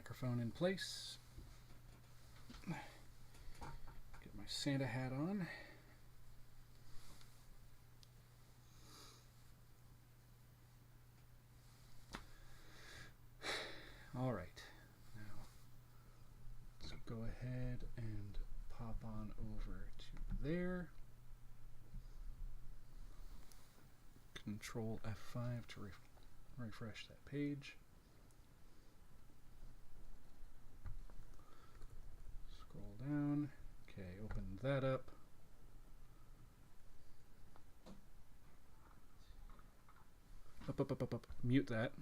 microphone in place. Get my Santa hat on. All right, now let's go ahead and pop on over to there. Control F5 to refresh that page. Scroll down. Okay, open that up. Up. Mute that.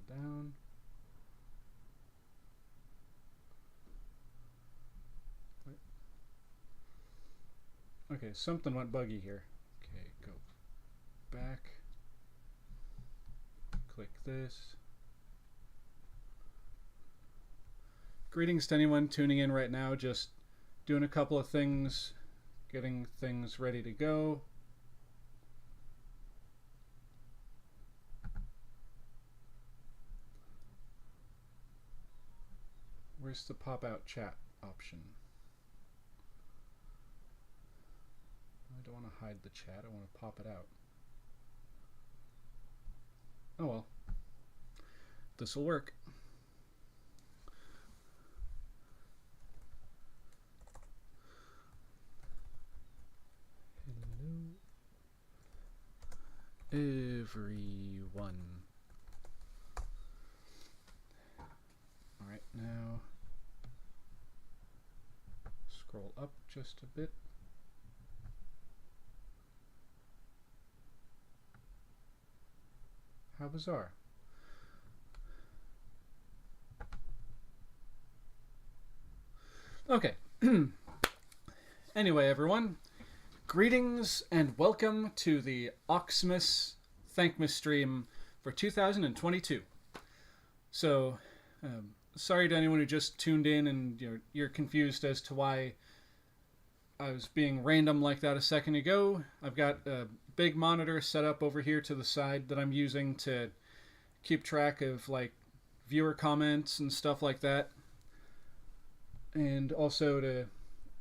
Down. Okay, something went buggy here. Okay, go back. Click this. Greetings to anyone tuning in right now. Just doing a couple of things, getting things ready to go. Where's the pop-out chat option? I don't want to hide the chat. I want to pop it out. Oh well. This will work. Hello, everyone. All right, now scroll up just a bit. How bizarre. Okay. Anyway, everyone, greetings and welcome to the Oxleymations ThankMas stream for 2022. So, sorry to anyone who just tuned in and you're confused as to why I was being random like that a second ago. I've got a big monitor set up over here to the side that I'm using to keep track of like viewer comments and stuff like that, and also to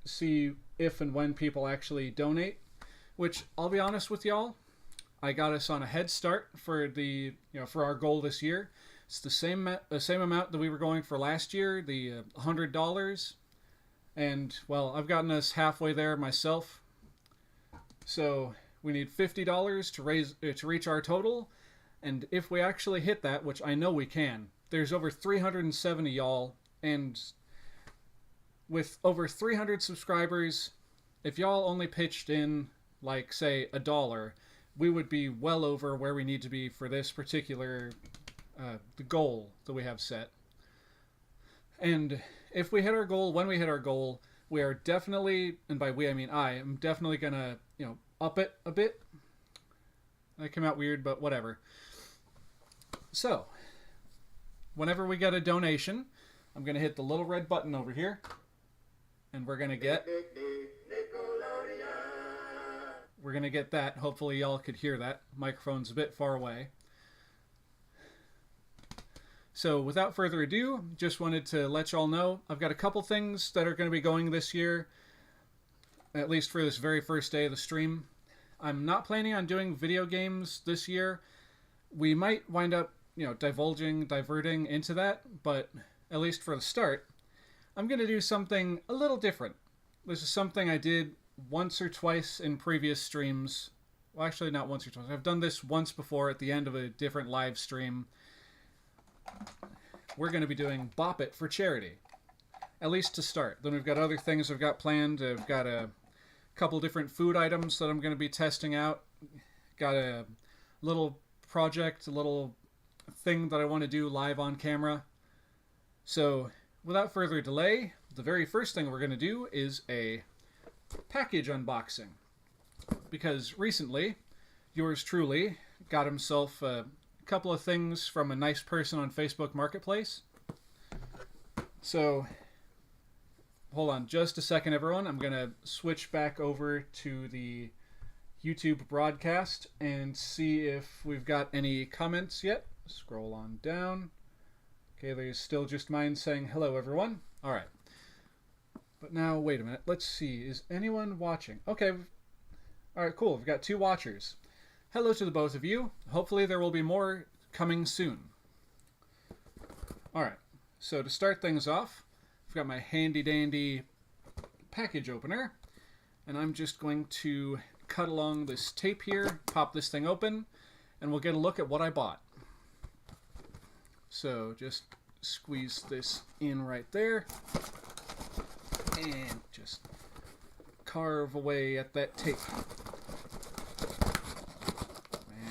see if and when people actually donate, which I'll be honest with y'all, I got us on a head start for the for our goal this year. It's the same amount that we were going for last year, the $100, and well, I've gotten us halfway there myself. So we need $50 to reach our total, and if we actually hit that, which I know we can, there's over 370 y'all, and with over 300 subscribers, if y'all only pitched in like say $1, we would be well over where we need to be for this particular the goal that we have set. And if we hit our goal, when we hit our goal, we are definitely, and by we I mean I am definitely gonna up it a bit. That came out weird, but whatever. So whenever we get a donation, I'm gonna hit the little red button over here, and we're gonna get that. Hopefully y'all could hear that. Microphone's a bit far away. So without further ado, just wanted to let y'all know I've got a couple things that are going to be going this year, at least for this very first day of the stream. I'm not planning on doing video games this year. We might wind up, diverting into that, but at least for the start, I'm going to do something a little different. This is something I did once or twice in previous streams. Well, actually not once or twice. I've done this once before at the end of a different live stream. We're going to be doing Bop It for charity, at least to start. Then we've got other things I've got planned. I've got a couple different food items that I'm going to be testing out. Got a little project, a little thing that I want to do live on camera. So without further delay, the very first thing we're going to do is a package unboxing, because recently yours truly got himself a couple of things from a nice person on Facebook Marketplace. So hold on just a second, everyone. I'm going to switch back over to the YouTube broadcast and see if we've got any comments yet. Scroll on down. Okay, there's still just mine saying hello, everyone. All right. But now, wait a minute. Let's see. Is anyone watching? Okay. All right, cool. We've got 2 watchers. Hello to the both of you. Hopefully there will be more coming soon. All right. So to start things off, I've got my handy-dandy package opener. And I'm just going to cut along this tape here, pop this thing open, and we'll get a look at what I bought. So just squeeze this in right there and just carve away at that tape.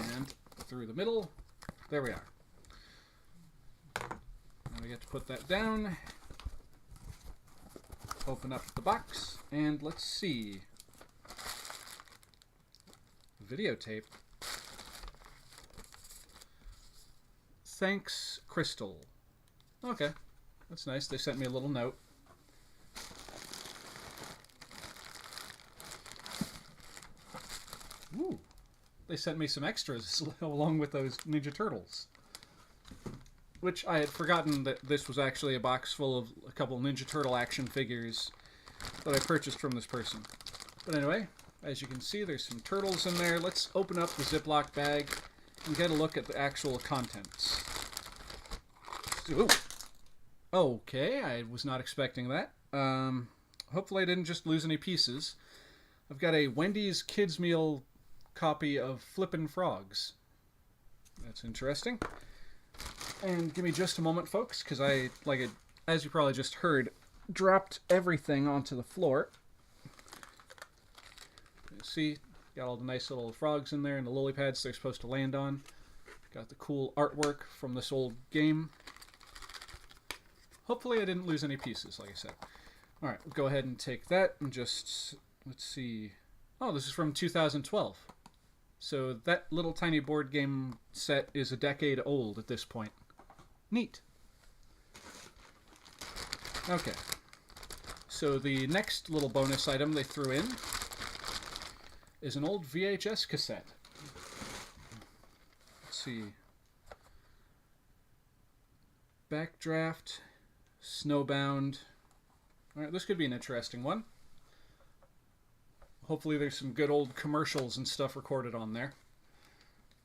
And through the middle, there we are. Now we get to put that down, open up the box, and let's see. Videotape. Thanks, Crystal. Okay, that's nice. They sent me a little note. Ooh, they sent me some extras along with those Ninja Turtles. Which I had forgotten that this was actually a box full of a couple Ninja Turtle action figures that I purchased from this person. But anyway, as you can see, there's some turtles in there. Let's open up the Ziploc bag and get a look at the actual contents. Ooh. Okay, I was not expecting that. Hopefully I didn't just lose any pieces. I've got a Wendy's Kids Meal copy of Flippin' Frogs. That's interesting. And give me just a moment, folks, because I, as you probably just heard, dropped everything onto the floor. See, got all the nice little frogs in there and the lily pads they're supposed to land on. Got the cool artwork from this old game. Hopefully I didn't lose any pieces, like I said. Alright, we'll go ahead and take that and just, let's see. Oh, this is from 2012. So that little tiny board game set is a decade old at this point. Neat. Okay. So the next little bonus item they threw in is an old VHS cassette. Let's see. Backdraft, Snowbound. Alright, this could be an interesting one. Hopefully there's some good old commercials and stuff recorded on there.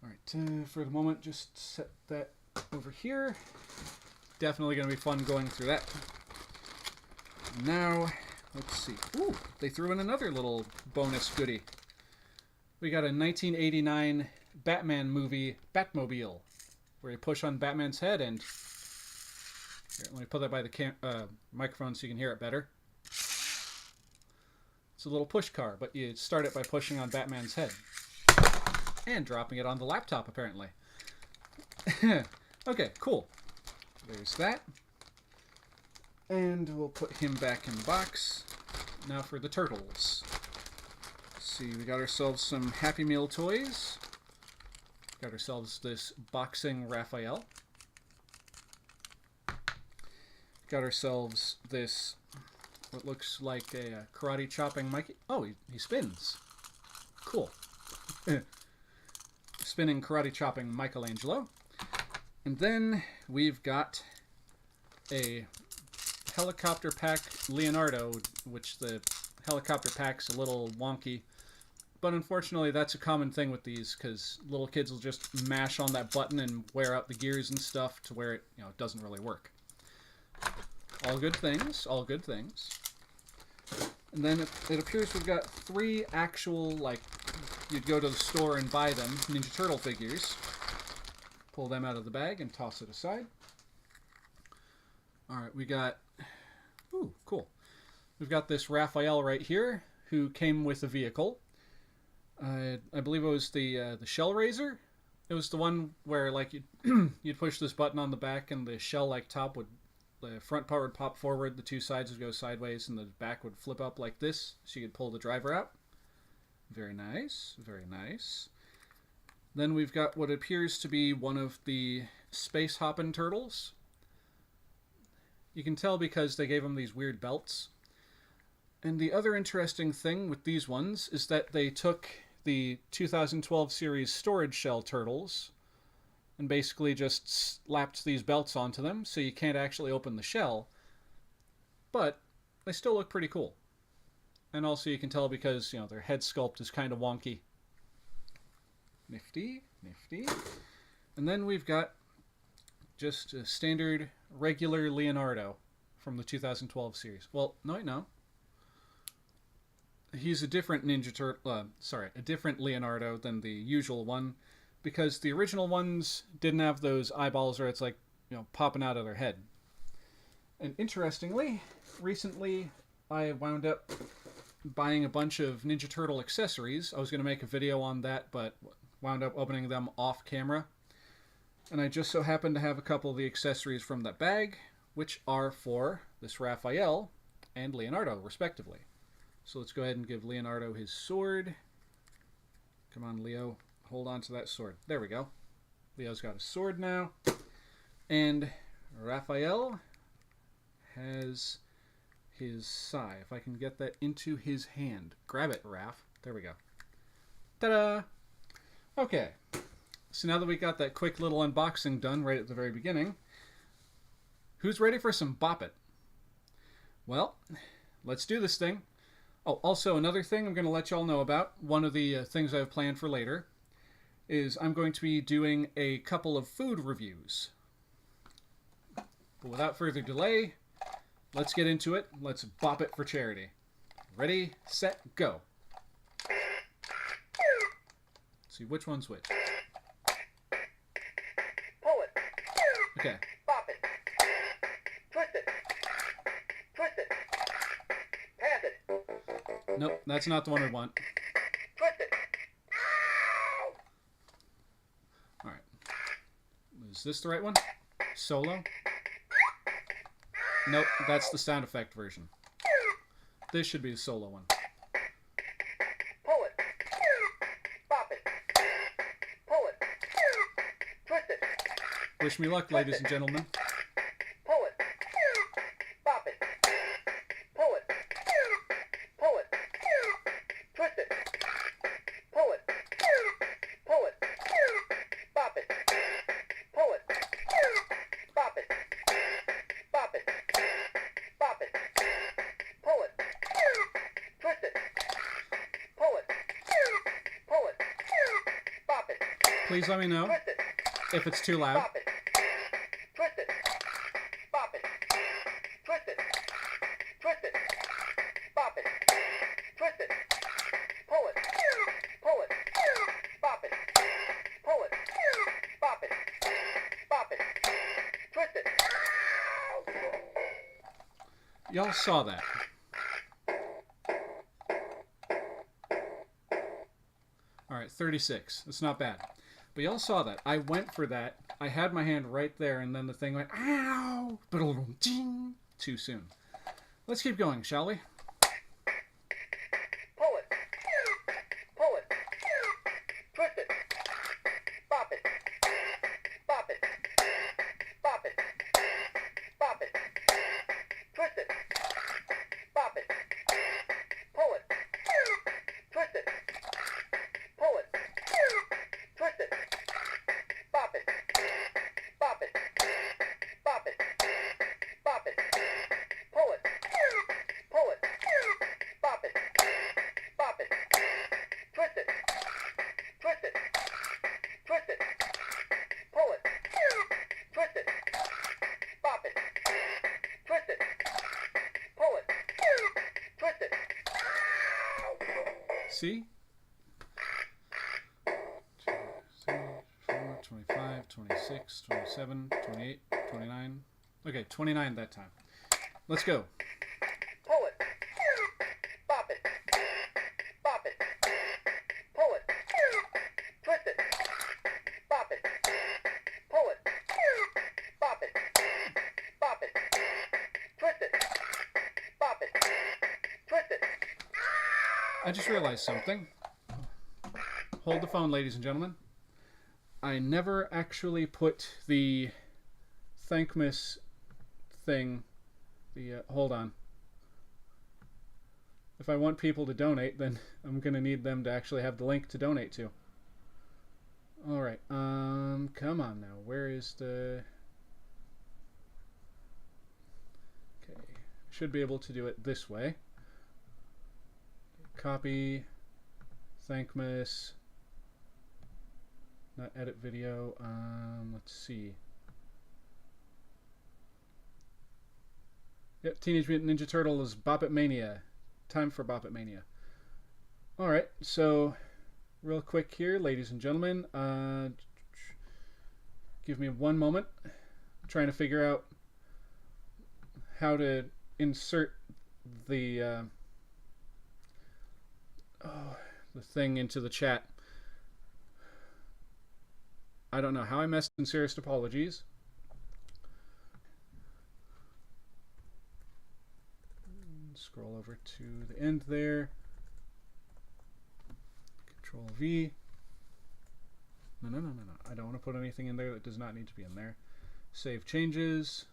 Alright, for the moment, just set that over here. Definitely going to be fun going through that. Now, let's see. Ooh, they threw in another little bonus goodie. We got a 1989 Batman movie, Batmobile, where you push on Batman's head and... Here, let me put that by the microphone so you can hear it better. It's a little push car, but you start it by pushing on Batman's head. And dropping it on the laptop, apparently. Okay, cool. There's that. And we'll put him back in the box. Now for the turtles. Let's see, we got ourselves some Happy Meal toys. Got ourselves this boxing Raphael. Got ourselves this, what looks like a karate chopping Mikey. Oh, he spins. Cool. Spinning karate chopping Michelangelo. And then we've got a helicopter pack Leonardo, which the helicopter pack's a little wonky. But unfortunately, that's a common thing with these, because little kids will just mash on that button and wear out the gears and stuff to where it, it doesn't really work. All good things, all good things. And then it appears we've got 3 actual, you'd go to the store and buy them, Ninja Turtle figures. Pull them out of the bag and toss it aside. Alright, we got... Ooh, cool. We've got this Raphael right here, who came with a vehicle. I believe it was the Shell Raiser. It was the one where, you'd push this button on the back and the shell-like top would... The front part would pop forward, the 2 sides would go sideways, and the back would flip up like this, so you could pull the driver out. Very nice, very nice. Then we've got what appears to be one of the space hoppin' turtles. You can tell because they gave him these weird belts. And the other interesting thing with these ones is that they took the 2012 series storage shell turtles and basically just slapped these belts onto them so you can't actually open the shell, but they still look pretty cool. And also you can tell because, you know, their head sculpt is kind of wonky. Nifty, nifty. And then we've got just a standard regular Leonardo from the 2012 series. Well, no. He's a different Ninja Turtle, a different Leonardo than the usual one, because the original ones didn't have those eyeballs where it's like, you know, popping out of their head. And interestingly, recently I wound up buying a bunch of Ninja Turtle accessories. I was going to make a video on that, but wound up opening them off camera. And I just so happened to have a couple of the accessories from that bag, which are for this Raphael and Leonardo, respectively. So let's go ahead and give Leonardo his sword. Come on, Leo. Hold on to that sword. There we go. Leo's got a sword now. And Raphael has his sai. If I can get that into his hand. Grab it, Raph. There we go. Ta-da! Okay. So now that we got that quick little unboxing done right at the very beginning, who's ready for some Bop It? Well, let's do this thing. Oh, also another thing I'm going to let y'all know about, one of the things I have planned for later, is I'm going to be doing a couple of food reviews. But without further delay, let's get into it. Let's bop it for charity. Ready, set, go. Let's see which one's which. Pull it. Okay. Bop it. Twist it. Twist it. Pass it. Nope, that's not the one we want. Twist it. Alright. Is this the right one? Solo? Nope, that's the sound effect version. This should be the solo one. Pull it. Bop it. Pull it. Twist it. Wish me luck, ladies and gentlemen. Pull it. Bop it. Pull it. Pull it. Twist it. Pull it. Pull it. Bop it. Pull it. Bop it. Bop it. Bop it. Pull it. Twist it. Pull it. Pull it. Bop it. Please let me know Twist it. if it's too loud. Bop it. Twist it. Bop it. Twist it. Twist it. Bop it. Twist it. Pull it. Pull it. Bop it. Pull it. Bop it. Bop it. Twist it. Y'all saw that. Alright, 36. That's not bad. But y'all saw that. I went for that. I had my hand right there, and then the thing went, ow! Ba-dum-ding! Too soon. Let's keep going, shall we? Pull it. Pull it. Twist it. Bop it. Bop it. Bop it. Bop it. Twist it. Bop it. Pull it. Twist it. Pull it. Twist it. Bop it. Bop it. Bop it. Bop it. Pull it. Pull it. Bop it. Bop it. Twist it. Twist it. Twist it. Pull it. Twist it. Bop it. Twist it. Pull it. Twist it. See? 2, 3, 4, 25, 26, 27, 28, 29. Okay, 29 that time. Let's go. Pull it. Bop it. Bop it. Pull it. Twist it. Bop it. Pull it. Bop it. Bop it. Twist it. Bop it. Twist it. I just realized something. Hold the phone, ladies and gentlemen. I never actually put the ThankMas thing. Hold on. if I want people to donate, then I'm going to need them to actually have the link to donate to. Alright, come on now. Where is the... Okay, should be able to do it this way. Copy, ThankMas, not edit video, let's see. Yep, Teenage Mutant Ninja Turtles Bop It Mania. Time for Bop It Mania. Alright, so real quick here, ladies and gentlemen, give me one moment. I'm trying to figure out how to insert the thing into the chat. I don't know how I messed. Sincerest apologies. Scroll over to the end there. Control V. No. I don't want to put anything in there that does not need to be in there. Save changes.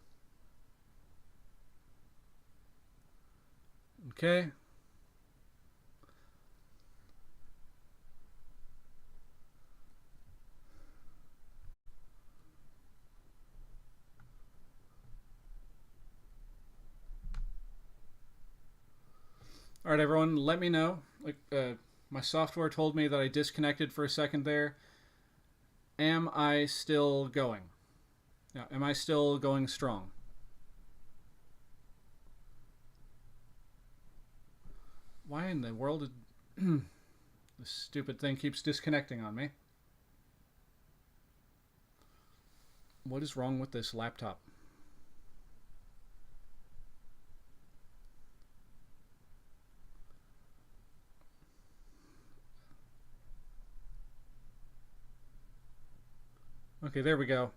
Okay. All right, everyone, let me know. Like, my software told me that I disconnected for a second there. Am I still going? Yeah, am I still going strong? Why in the world did this stupid thing keeps disconnecting on me? What is wrong with this laptop? Okay, there we go.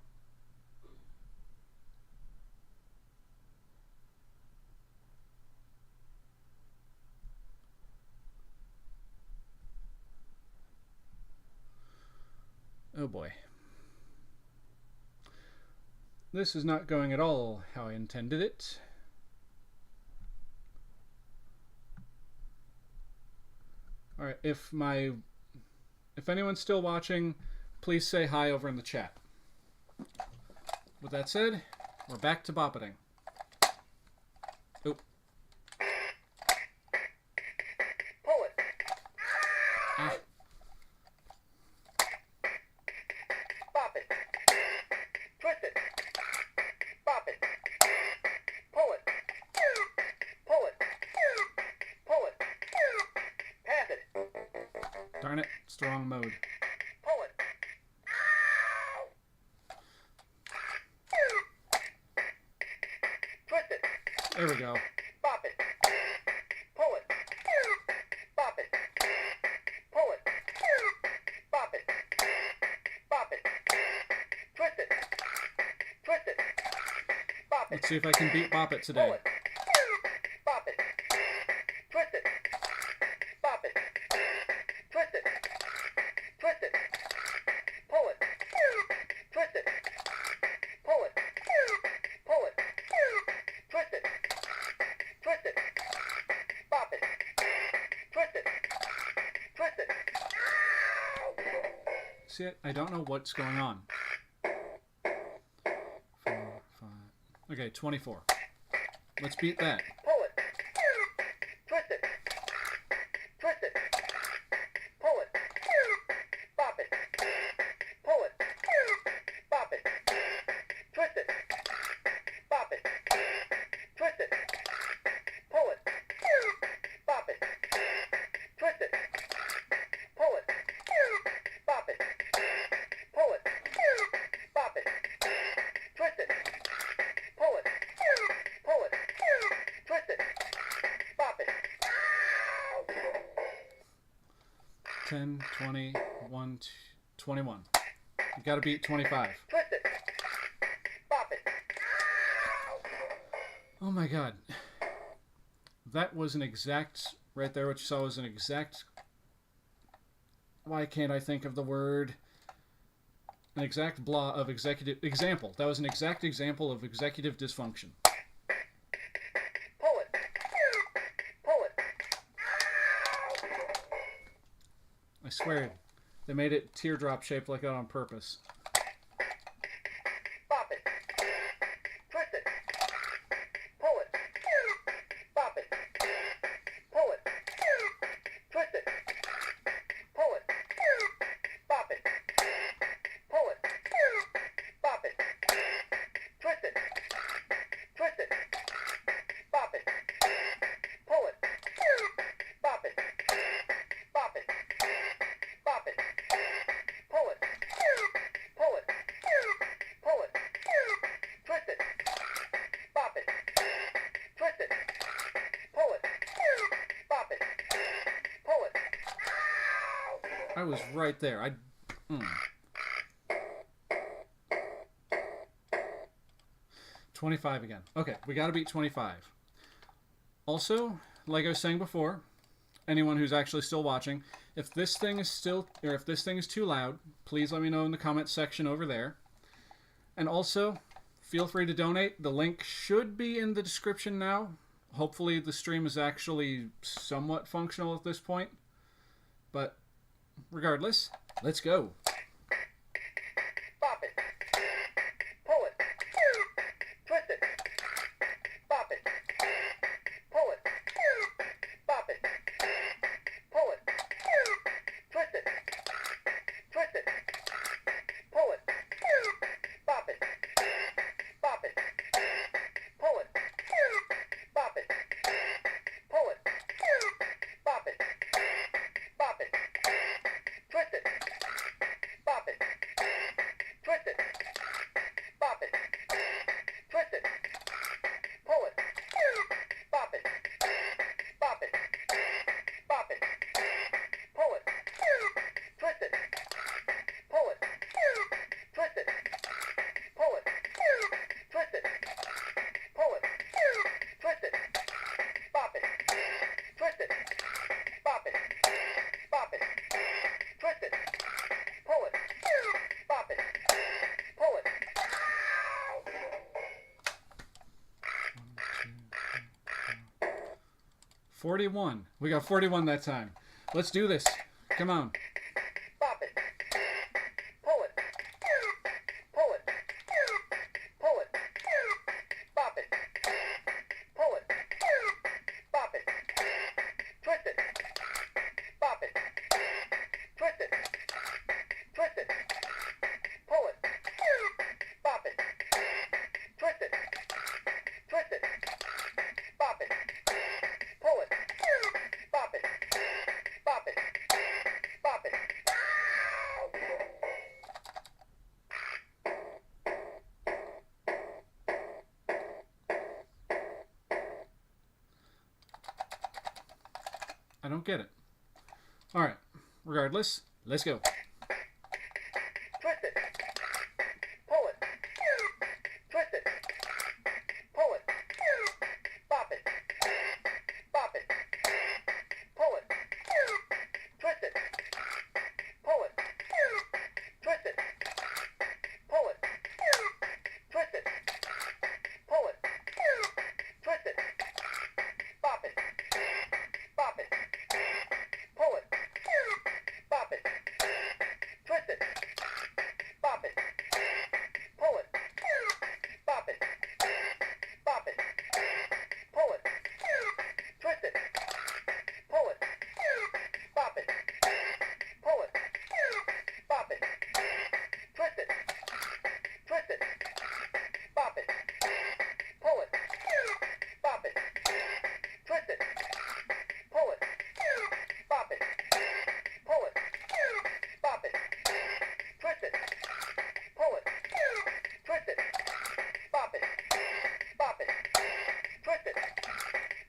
Oh boy. This is not going at all how I intended it. Alright, if anyone's still watching, please say hi over in the chat. With that said, we're back to boppeting. Oh. Pull it. Ah. Bop it. Twist it. Bop it. Pull it. Pull it. Pull it. Pass it. Darn it, it's the wrong mode. Pull it. Twist it. There we go. Bop it. Pull it. Bop it. Pull it. Bop it. Bop it. Twist it. Twist it. Bop it. Let's see if I can beat Bop It today. Pull it. Bop it. Twist it. Bop it. Twist it. Twist it. Pull it. Twist it. Pull it. Pull it. Twist it. Twist it. Bop it. Twist it. Twist it. See, I don't know what's going on. 4, 5. Okay, 24. Let's beat that. Pull it. Twist it. Twist it. Pull it. Bop it. Pull it. Bop it. Twist it. Bop it. Twist it. Pull it. Bop it. Twist it. Pull it. Bop it. Pull it. Bop it. Twist it. Pull it. Pull it. Twist it. Bop it. 10, 20, 1, 21. You gotta beat 25. Twist it. Bop it. Oh my god. That was an exact... Right there, what you saw was an exact... Why can't I think of the word? An exact blah of executive... Example. That was an exact example of executive dysfunction. Pull it. Pull it. I swear, they made it teardrop shaped like that on purpose. Bop it. Twist it. Pull it. Bop it. Pull it. Twist it. Pull it. Bop it. Pull it. Bop it. Twist it. Twist it. Bop it. Pull it. Bop it. Bop it. Bop it. Pull it. Pull it. Pull it. Twist it. Bop it. Twist it. Pull it. Bop it. Pull it. I was right there. 25 again. Okay, we got to beat 25. Also, like I was saying before, anyone who's actually still watching, if this thing is too loud, please let me know in the comments section over there. And also, feel free to donate. The link should be in the description now. Hopefully the stream is actually somewhat functional at this point. But regardless, let's go. Bop it. Pull it. Twist it. Bop it. Pull it. Bop it. Pull it. Twist it. Twist it. Pull it. Bop it. Bop it. Pull it. Bop it. Pull it. Bop it. Bop it. Twist it. Bop it. Twist it. Bop it. Twist it. Pull it. Bop it. Bop it. Bop it. Pull it. Twist it. Pull it. Twist it. Pull it. Twist it. Pull it. Twist it. Bop it. Twist it. Bop it. Bop it. Twist it. Pull it. Bop it. Pull it. 41. We got 41 that time. Let's do this. Come on. Bop it. Pull it. Pull it. Pull it. Bop it. Pull it. Bop it. Twist it. Bop it. Twist it. Twist it. Pull it. Bop it. Twist it. Twist it. Bop it. Pull it. Bop it. Bop it. Bop it. 'I don't get it. Alright. Regardless, let's go. Twist it. Pull it. Twist it. Pull it. Bop it. Bop it. Pull it. Twist it. Pull it. Twist it. Pull it. Twist it. Pull it. Twist it. Bop it. Bop it. Pull it. Bop it. Twist it. Bop it. Pull it. Bop it. Bop it. Pull it. Twist it. Pull it. Bop it. Pull it. Bop it. Twist it. Twist it. Bop it. Pull it. Bop it. Twist it. Pull it. Bop it. Pull it. Bop it. Twist it. Pull it. Twist it. Bop it. Bop it. Twist it.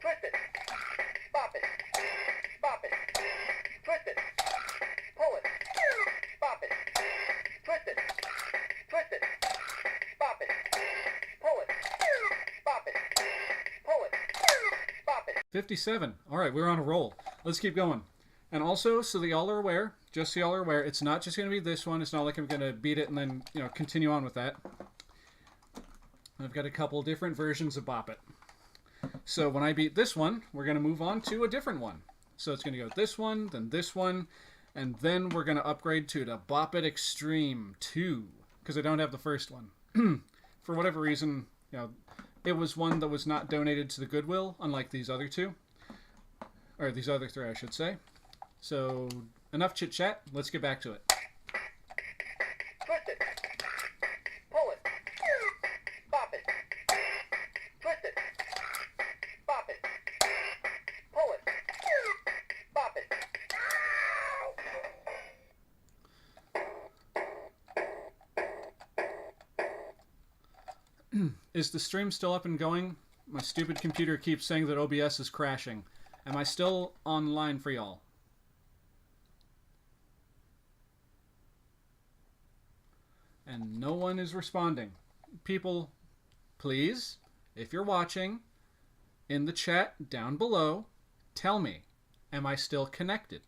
Twist it. Bop it. Bop it. Twist it. Pull it. Bop it. Twist it. Twist it. Bop it. Pull it. Bop it. Pull it. Bop it. 57. Alright, we're on a roll. Let's keep going. And also, so that y'all are aware, just so y'all are aware, it's not just going to be this one. It's not like I'm going to beat it and then, continue on with that. I've got a couple different versions of Bop It. So when I beat this one, we're going to move on to a different one. So it's going to go this one, And then we're going to upgrade to the Bop It Extreme 2, because I don't have the first one. For whatever reason, it was one that was not donated to the Goodwill, unlike these other two. Or these other three, I should say. So, enough chit-chat. Let's get back to it. Twist it. Pull it. Bop it. Twist it. Bop it. Pull it. Bop it. Is the stream still up and going? My stupid computer keeps saying that OBS is crashing. Am I still online for y'all? And no one is responding. People, please, if you're watching, in the chat down below, tell me, am I still connected?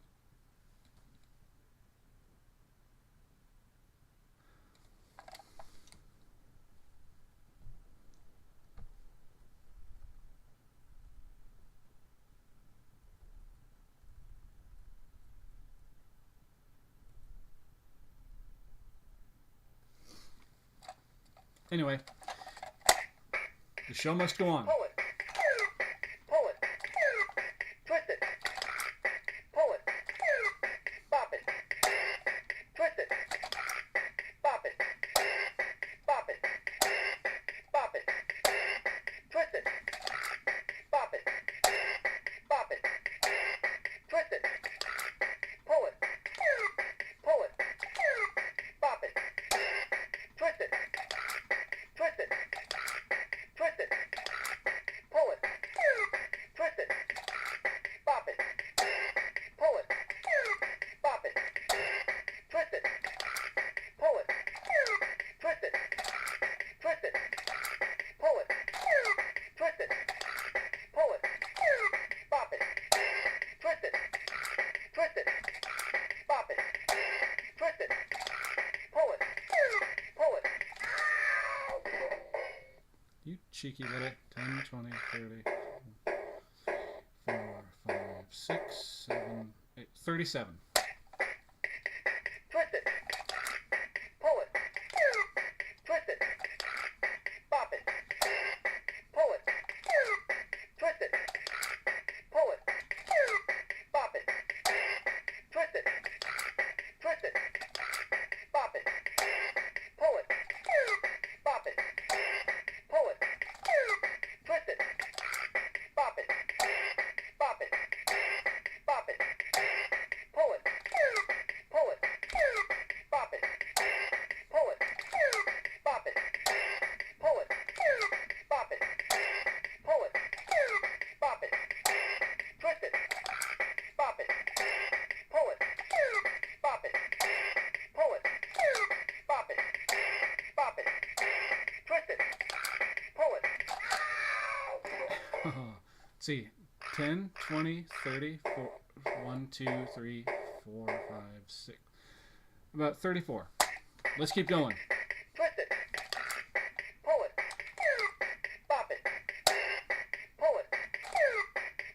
Anyway, the show must go on. Pull it. Pull it. Twist it. Pull it. Bop it. Twist it. Bop it. Bop it. Bop it. Twist it. Bop it. Bop it. Twist it. Pull it. Pull it. Bop it. Twist it. Twist it. Twist it. Pull it. Twist it. Bop it. Pull it. Bop it. Twist it. Pull it. Twist it. Twist it. Pull it. Twist it. Pull it. Bop it. Twist it. Twist it. Bop it. Twist it. Pull it. Pull it. You cheeky little 10, 20, 30, 4, 5, 6, 7, 8, 37. Twist it. Pull it. Twist it. Bop it. Pull it. Twist it. Pull it. Bop it. Twist it. Twist it. Bop it. Pull it. Bop it. Pull it. Twist it. Bop it. Bop it. Bop it. Pull it. Pull it. Bop it. Pull it. Bop it. Pull it. Bop it. Pull it. Bop it. Twist it. Bop it. Pull it. Bop it. Pull it. Bop it. Bop it. Twist it. Pull it. Let's see. 10, 20, 30, 4, 1, 2, 3, 4, 5, 6. About 34. Let's keep going. Twist it. Pull it. Bop it. Pull it.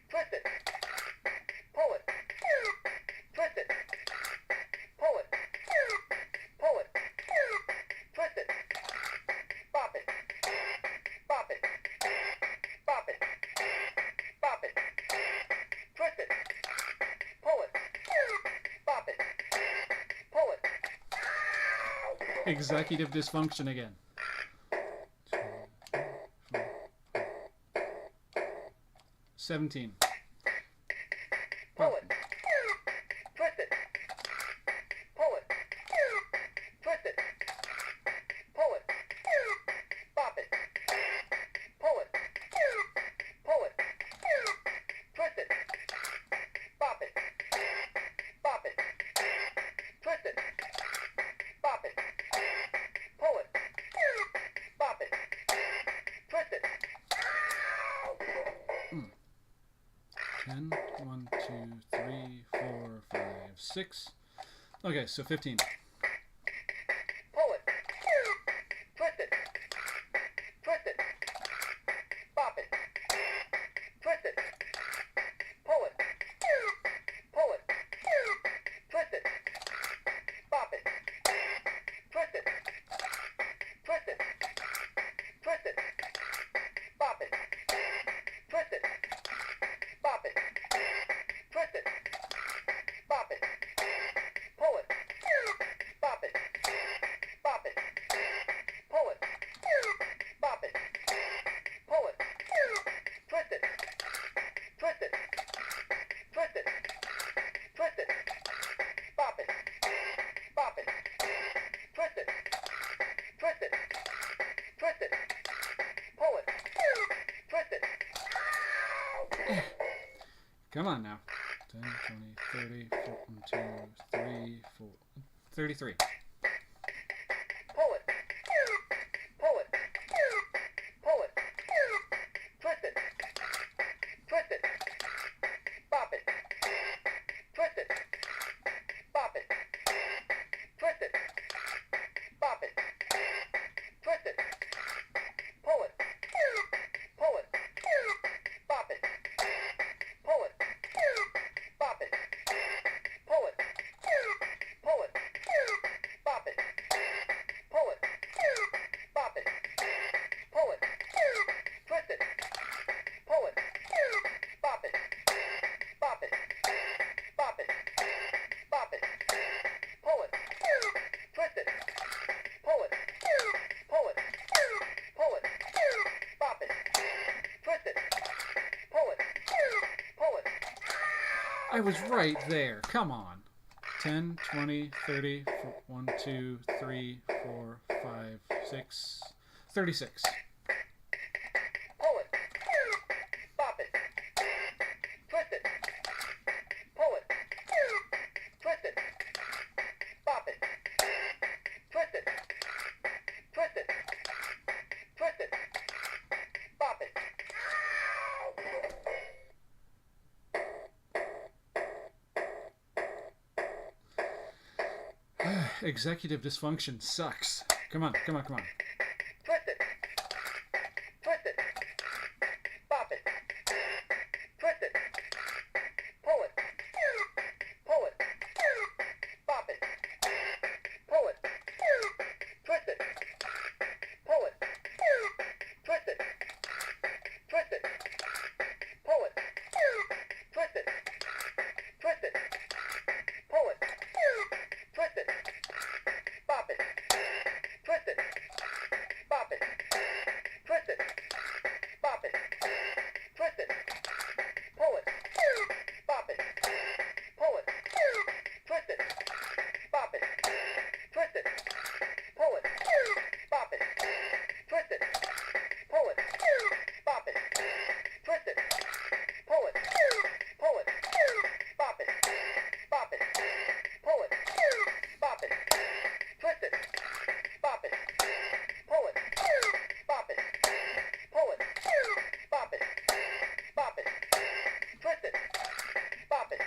Twist it. Pull it. Twist it. Pull it. Pull it. Twist it. Bop it. Bop it. Bop it. Bop it. Twist it. Pull it. Bop it. Pull it. Executive dysfunction again. 17. Pull it. Twist it. Pull it. Twist it. Pull it. Bop it. Pull it. Pull it. Twist it. Bop it. Bop it. Twist it. Bop it. Pull it. Bop it. Twist it. 10, 1, 2, 3, 4, 5, 6. Okay, so 15. Pull it. Twist it. Twist it. Bop it. Twist it. Pull it. Pull it. Twist it. Come on now. 10, 20, 30, 1, 2, 3, 4, 33. Pull it. Pull it. Pull it. Twist it. Twist it. Bop it. Twist it. Bop it. Twist it. Bop it. Twist it. Pull it. Pull it. Bop it. Pull it. Bop it. Pull it. Pull it. Bop it. Pull it. Bop it. Pull it. Twist it. Pull it. Bop it. Bop it. Bop it. Bop it. Pull it. Twist it. Pull it. Pull it. Pull it. Bop it. Twist it. Pull it. Pull it. I was right there. Come on. 10, 20, 30, 1, 2, 3, 4, 5, 6, 36. Pull it. Bop it. Twist it. Pull it. Twist it. Bop it. Twist it. Twist it. Twist it. Bop it. Executive dysfunction sucks. Come on, come on, come on. Twist it. Twist it. Bop it. Twist it. Pull it. Pull it. Bop it. Pull it. Twist it. Pull it. Twist it. Twist it. Pull it. Twist it. Twist it. Pull it. Twist it. Bop it. Twist it. Bop it. Twist it. Bop it. Twist it. Pull it. Bop it. Pull it. Twist it. Bop it. Twist it. Pull it. Bop it. Twist it. Pull it. Bop it. Twist it. Pull it. Pull it. Bop it. Bop it. Pull it. Bop it. Twist it. Bop it. Pull it. Bop it. Pull it. Bop it. Bop it. Twist it. Bop it.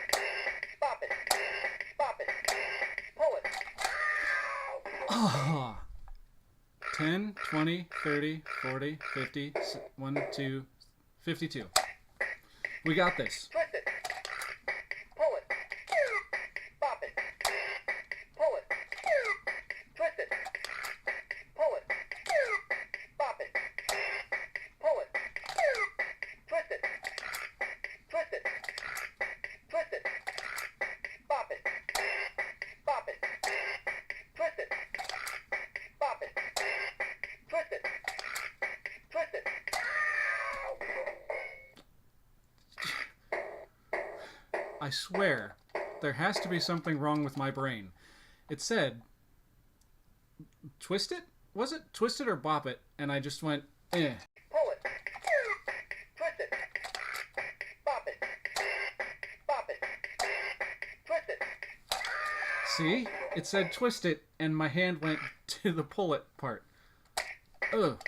Bop it. Bop it. Pull it. Ah. 10, 20, 30, 40, 50, 1, 2, 52. We got this. Twist it. Pull it. Bop it. Pull it. Twist it. Pull it. Bop it. Pull it. Twist it. Twist it. Twist it. Bop it. Bop it. Twist it. Bop it. Twist it. Twist it. I swear, there has to be something wrong with my brain. It said, twist it? Was it twist it or bop it? And I just went, eh. Pull it. Twist it. Bop it. Bop it. Twist it. See? It said twist it, and my hand went to the pull it part. Ugh.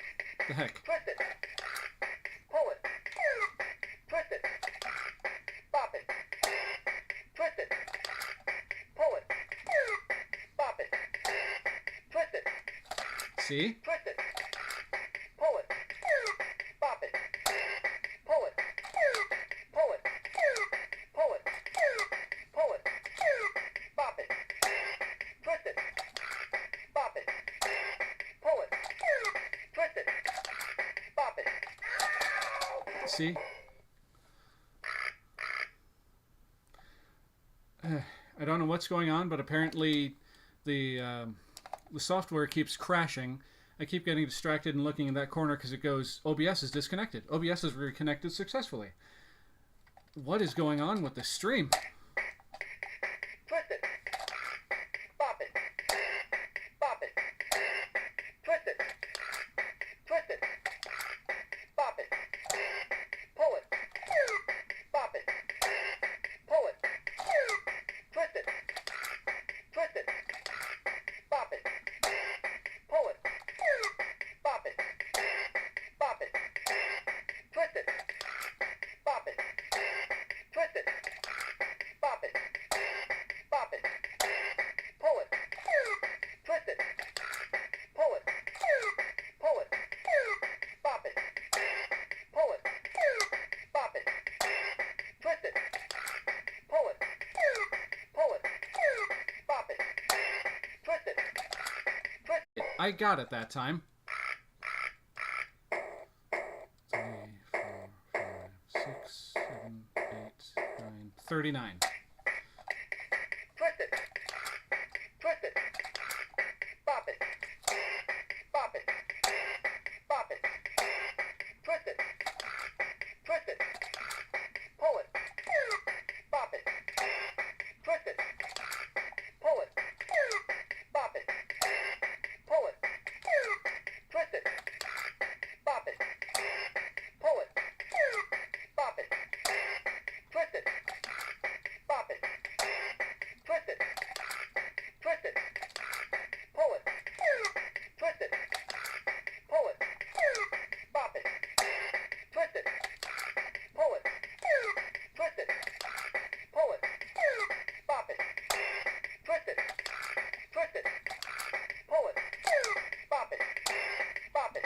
The heck. Twist it. Pull it. Twist it. Bop it. Twist it. Pull it. Bop it. Twist it. See? Twist it. Pull it. Bop it. Pull it. Pull it. Pull it. Pull it. Bop it. Twist it. Bop it. Pull it. Twist it. Bop it. See? I don't know what's going on, but apparently the software keeps crashing. I keep getting distracted and looking in that corner because it goes, OBS is disconnected. OBS is reconnected successfully. What is going on with the stream? Twist it. Bop it. Bop it. Twist it. Twist it. Bop it. Pull it. Bop it. I got it that time. 3, 4, 5, 6, 7, 8, 9, 39. Twist it. Twist it. Bop it. Bop it. Bop it. Twist it. Twist it. Pull it. Bop it. Twist it. Pull it. Bop it. Pull it. Twist it. Bop it. Pull it. Bop it. Twist it. Bop it. Twist it. Twist it. Pull it. Twist it. Pull it. Bop it. Twist it. Pull it. Twist it. Pull it. Bop it. Twist it. Twist it. Pull it. Bop it. Bop it.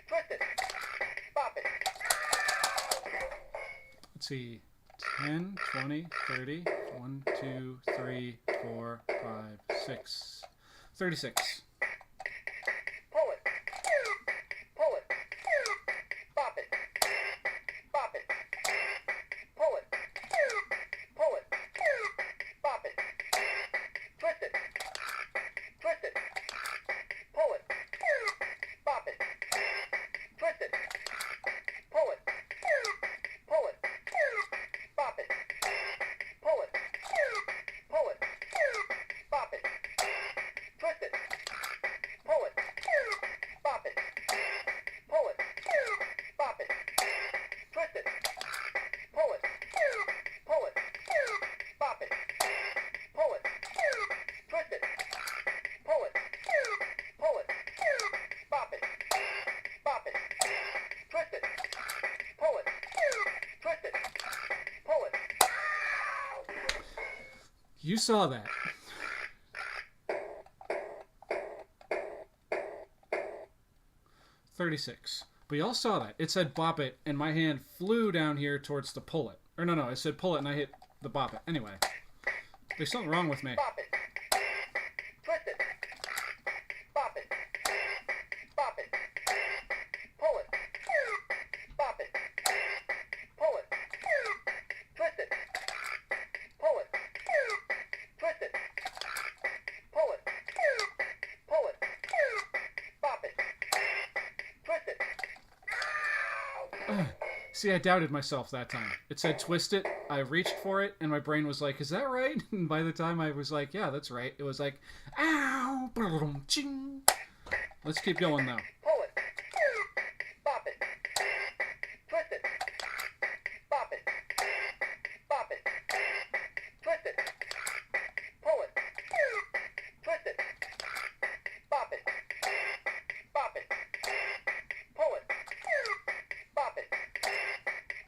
Twist it. Bop it. Let's see. 10, 20, 30, 1, 2, 3, 4, 5, 6, 36. Pull it. Pull it. Bop it. Bop it. Pull it. Pull it. Bop it. Twist it. Twist it. Pull it. Bop it. Twist it. Pull it. Pull it. Bop it. Pull it. Pull it. Bop it. Twist it. Pull it. Bop it. Pull it. Bop it. Twist it. Pull it. Pull it. Bop it. Pull it. Twist it. Pull it. Pull it. Bop it. Bop it. Twist it. Pull it. Twist it. Pull it. You saw that. $36. But y'all saw that. It said bop it, and my hand flew down here towards the pull it. Or no, it said pull it, and I hit the bop it. Anyway. There's something wrong with me. Bop it. Twist it. Bop it. Bop it. Pull it. Bop it. Pull it. Twist it. Pull it. Twist it. Pull it. Pull it. Bop it. Twist it. See, I doubted myself that time. It said twist it. I reached for it, and my brain was like, is that right? And by the time I was like, yeah, that's right, it was like, ow! Boom, ching. Let's keep going, though. Pull it. Bop it. Twist it. Bop it. Bop it. Twist it. Pull it. Twist it. Bop it. Bop it. Pull it. Bop it.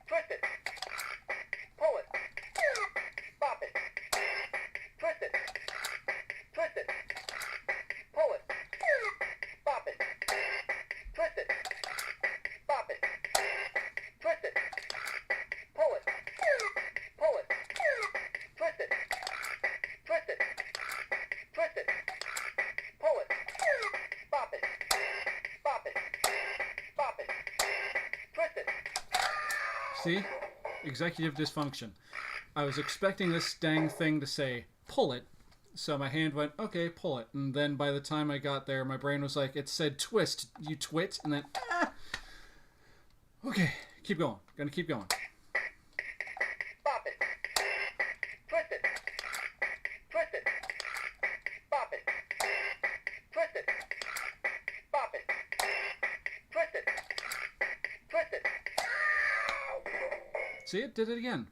Twist it. Pull it. Bop it. Twist it. Twist it. Pull it. Bop it. Twist it. Bop it. Twist it. Pull it. Pull it. Twist it. Twist it. Twist it. Pull it. Bop it. Bop it. Bop it. Twist it. See? Executive dysfunction. I was expecting this dang thing to say, pull it. So my hand went, okay, pull it. And then by the time I got there, my brain was like, it said twist, you twit. And then, Okay, keep going. Gonna keep going. Bop it. Twist it. Twist it. Bop it. Twist it. Bop it. Twist it. Twist it. See, it did it again.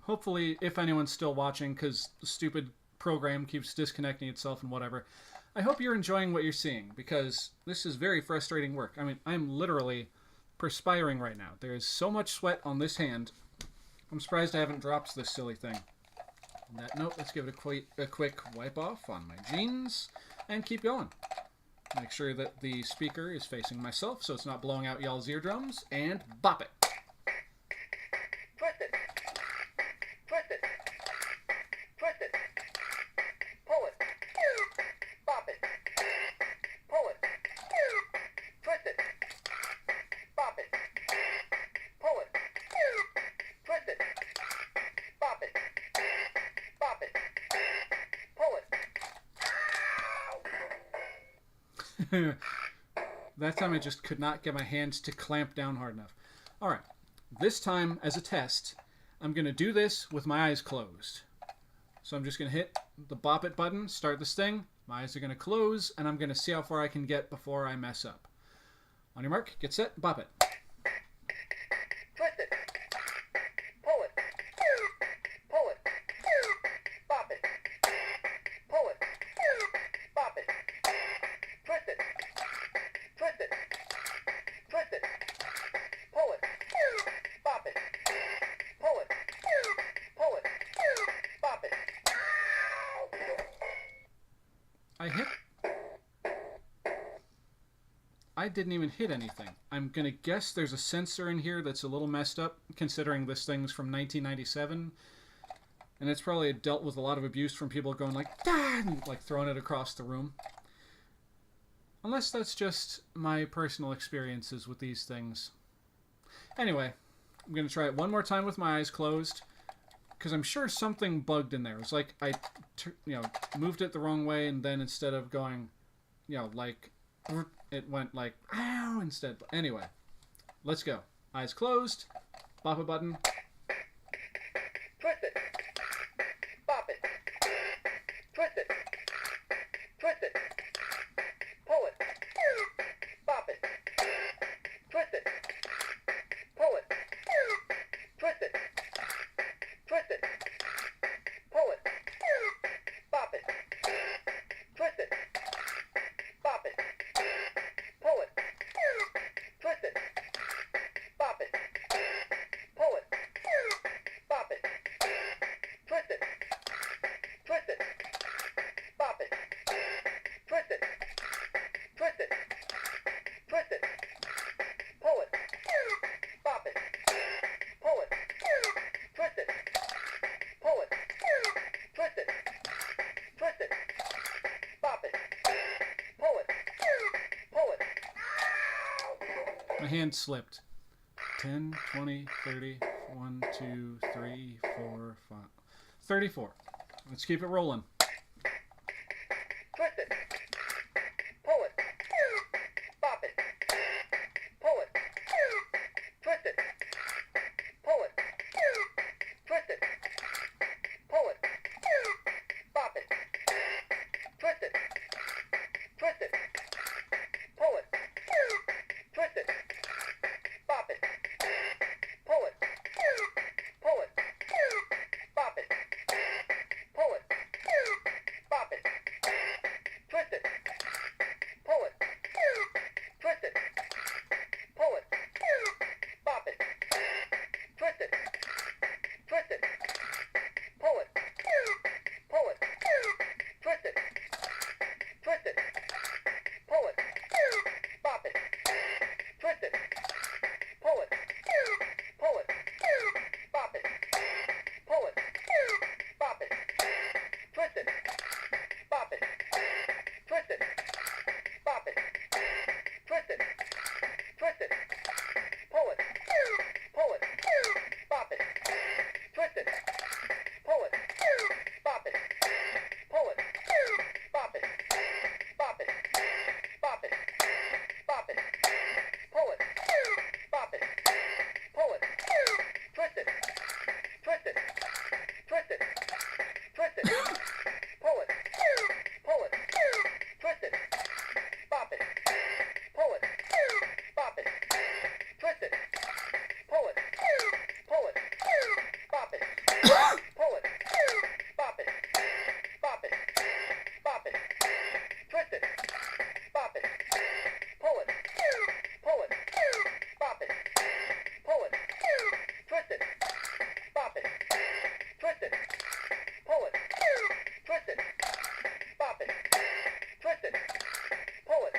Hopefully, if anyone's still watching, because the stupid program keeps disconnecting itself and whatever, I hope you're enjoying what you're seeing, because this is very frustrating work. I mean, I'm literally perspiring right now. There is so much sweat on this hand. I'm surprised I haven't dropped this silly thing. On that note, let's give it a quick wipe off on my jeans and keep going. Make sure that the speaker is facing myself so it's not blowing out y'all's eardrums, and bop it. Twist it. Twist it. Twist That time I just could not get my hands to clamp down hard enough. Alright, this time as a test, I'm going to do this with my eyes closed. So I'm just going to hit the bop it button, start this thing. My eyes are going to close, and I'm going to see how far I can get before I mess up. On your mark, get set, bop it. Twist it. Pull it. Pull it. Bop it. Pull it. Bop it. Twist it. Twist it. Twist it. Pull it. Bop it. Pull it. Pull it. Bop it. I didn't even hit anything. I'm going to guess there's a sensor in here that's a little messed up, considering this thing's from 1997. And it's probably dealt with a lot of abuse from people going like, "Ah!" and like throwing it across the room. Unless that's just my personal experiences with these things. Anyway, I'm going to try it one more time with my eyes closed, because I'm sure something bugged in there. It's like I moved it the wrong way, and then instead of going, like, it went like, ow, instead. Anyway, let's go. Eyes closed, bop a button. Twist it. Bop it. Twist it. Twist it. Pull it. Bop it. Twist it. Pull it. Twist it. Twist it. Pull it. Bop it. Twist it. Bop it. Pull it. Twist it. Bop it. Pull it. Bop it. Twist it. Twist it. Bop it. Twist it. Twist it. Twist it. Pull it. Bop it. Pull it. Twist it. Pull it. Twist it. Twist it. Bop it. Pull it. Pull it. My hand slipped. 10, 20, 30, 1, 2, 3, 4, 5. 34. Let's keep it rolling. Twist it. Pull it. Bop it. Pull it. Twist it. Pull it. Twist it. Pull it. Bop it. Twist it. Twist it. Pull it. Twist it. Bop it. Pull it. Pull it. Bop it. Pull it. Bop it. Twist it. Pull it. Twist it. Pull it. Bop it. Twist it. Twist it. Pull it. Pull it. Twist it. Twist it. Pull it. Bop it. Twist it. Pull it. Pull it. Bop it. Pull it. Bop it. Twist it. Bop it. Twist it. Bop it. Twist it. Twist it. Pull it. Pull it. Bop it. Twist it. Pull it. Bop it. Pull it. Bop it. Bop it. Bop it. Bop it. Pull it. Bop it. Pull it. Twist it. Twist it. Twist it. Twist it. Pull it. Pull it. Twist it. Bop it. Pull it. Bop it. Twist it. Pull it. Pull it. Bop it. Pull it. Bop it. Bop it. Bop it. Twist it. Bop it. Pull it. Pull it. Bop it. Pull it. Twist it. Bop it. Twist it. Pull it. Twist it. Bop it. Twist it. Pull it.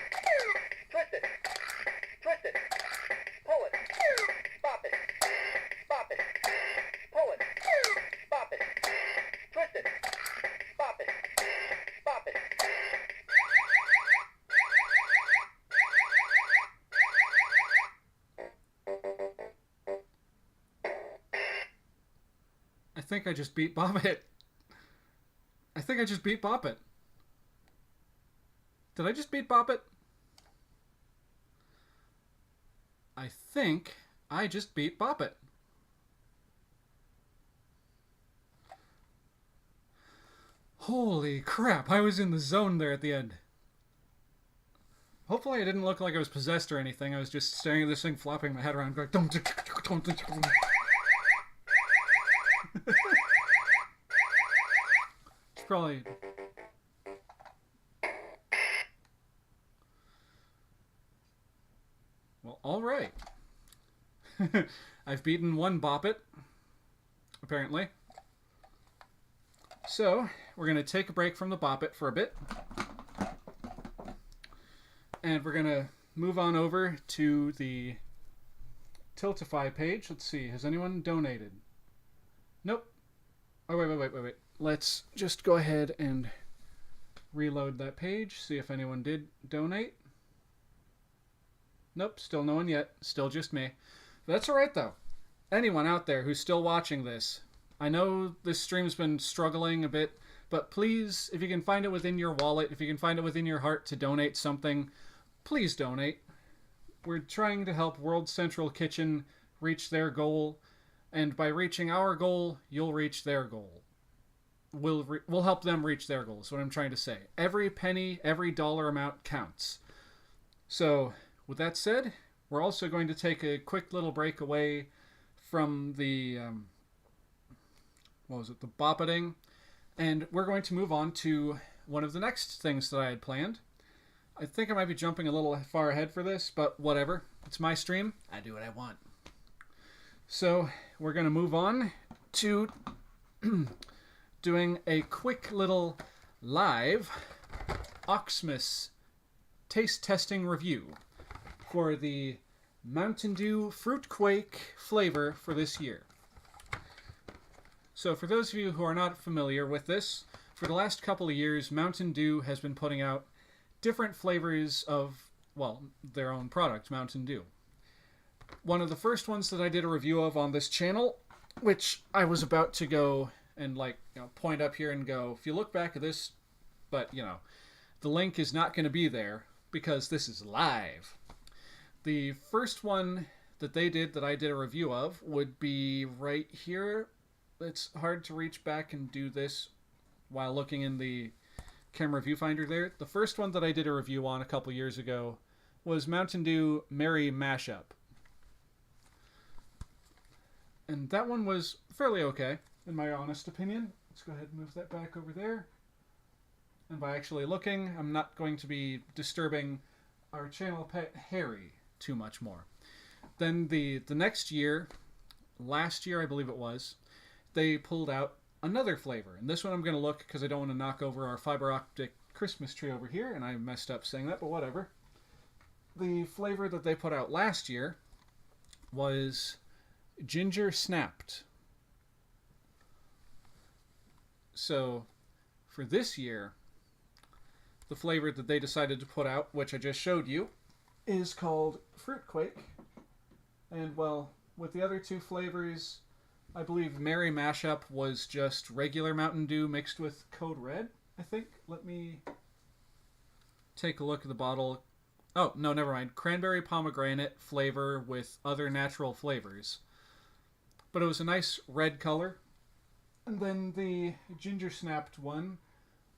Twist it. Twist it. Pull it. Bop it. Bop it. Pull it. Bop it. Twist it. Bop it. Bop it. I think I just beat Bop It. I think I just beat Bop It. Did I just beat Bop It? I think I just beat Bop It. Holy crap, I was in the zone there at the end. Hopefully I didn't look like I was possessed or anything. I was just staring at this thing, flopping my head around, going... It's probably... Well, alright. I've beaten one Bop It, apparently. So, we're going to take a break from the Bop It for a bit. And we're going to move on over to the Tiltify page. Let's see, has anyone donated? Nope. Oh, wait. Let's just go ahead and reload that page, see if anyone did donate. Nope, still no one yet. Still just me. That's alright, though. Anyone out there who's still watching this, I know this stream's been struggling a bit, but please, if you can find it within your wallet, if you can find it within your heart to donate something, please donate. We're trying to help World Central Kitchen reach their goal, and by reaching our goal, you'll reach their goal. We'll help them reach their goal, is what I'm trying to say. Every penny, every dollar amount counts. So, with that said, we're also going to take a quick little break away from the, the boppeting, and we're going to move on to one of the next things that I had planned. I think I might be jumping a little far ahead for this, but whatever. It's my stream. I do what I want. So, we're going to move on to doing a quick little live Oxleymations taste testing review for the Mountain Dew Fruit Quake flavor for this year. So for those of you who are not familiar with this, for the last couple of years, Mountain Dew has been putting out different flavors of, well, their own product, Mountain Dew. One of the first ones that I did a review of on this channel, which I was about to go and point up here and go, if you look back at this, but the link is not going to be there because this is live. The first one that they did that I did a review of would be right here. It's hard to reach back and do this while looking in the camera viewfinder there. The first one that I did a review on a couple years ago was Mountain Dew Merry Mashup. And that one was fairly okay, in my honest opinion. Let's go ahead and move that back over there. And by actually looking, I'm not going to be disturbing our channel pet Harry too much more. Then the next year, last year I believe it was, they pulled out another flavor. And this one I'm going to look because I don't want to knock over our fiber optic Christmas tree over here, and I messed up saying that, but whatever. The flavor that they put out last year was Ginger Snapped. So for this year, the flavor that they decided to put out, which I just showed you, is called Fruit Quake. And, well, with the other two flavors, I believe Merry Mashup was just regular Mountain Dew mixed with Code Red, I think. Let me take a look at the bottle. Oh, no, never mind. Cranberry pomegranate flavor with other natural flavors. But it was a nice red color. And then the Ginger Snapped one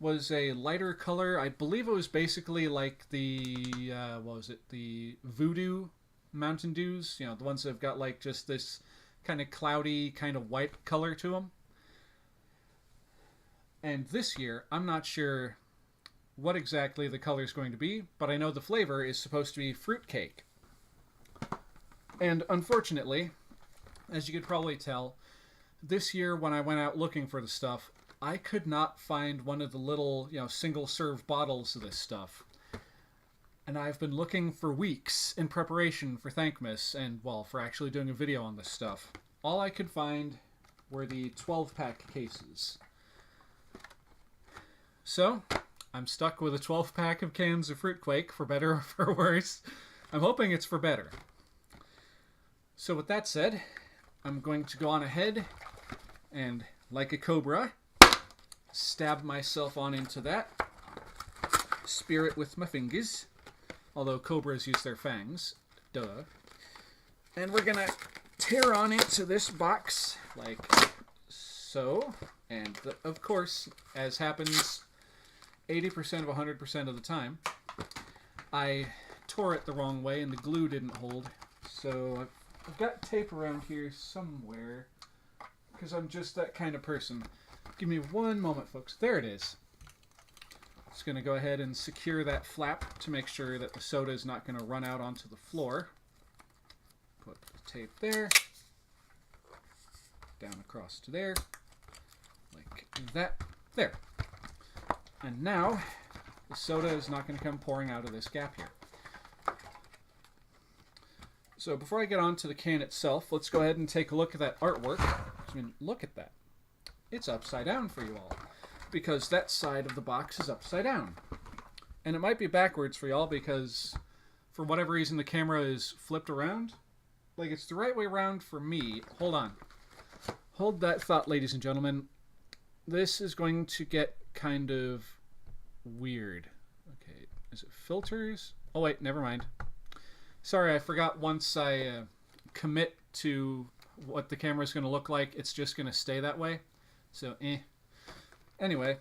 was a lighter color. I believe it was basically like the, the Voodoo Mountain Dews. The ones that have got like just this kind of cloudy, kind of white color to them. And this year, I'm not sure what exactly the color is going to be, but I know the flavor is supposed to be fruitcake. And unfortunately, as you could probably tell, this year when I went out looking for the stuff, I could not find one of the little, single-serve bottles of this stuff. And I've been looking for weeks in preparation for ThankMas and, for actually doing a video on this stuff. All I could find were the 12-pack cases. So, I'm stuck with a 12-pack of cans of Fruit Quake, for better or for worse. I'm hoping it's for better. So with that said, I'm going to go on ahead and, like a cobra, stab myself on into that. Spear it with my fingers. Although cobras use their fangs. Duh. And we're going to tear on into this box like so. And of course, as happens 80% of 100% of the time, I tore it the wrong way and the glue didn't hold. So I've got tape around here somewhere because I'm just that kind of person. Give me one moment, folks. There it is. Just going to go ahead and secure that flap to make sure that the soda is not going to run out onto the floor. Put the tape there. Down across to there. Like that. There. And now, the soda is not going to come pouring out of this gap here. So before I get on to the can itself, let's go ahead and take a look at that artwork. I mean, look at that. It's upside down for you all, because that side of the box is upside down. And it might be backwards for y'all because for whatever reason the camera is flipped around. Like, it's the right way around for me. Hold on. Hold that thought, ladies and gentlemen. This is going to get kind of weird. Okay, is it filters? Oh wait, never mind. Sorry, I forgot once I commit to what the camera is going to look like, it's just going to stay that way. So, Anyway,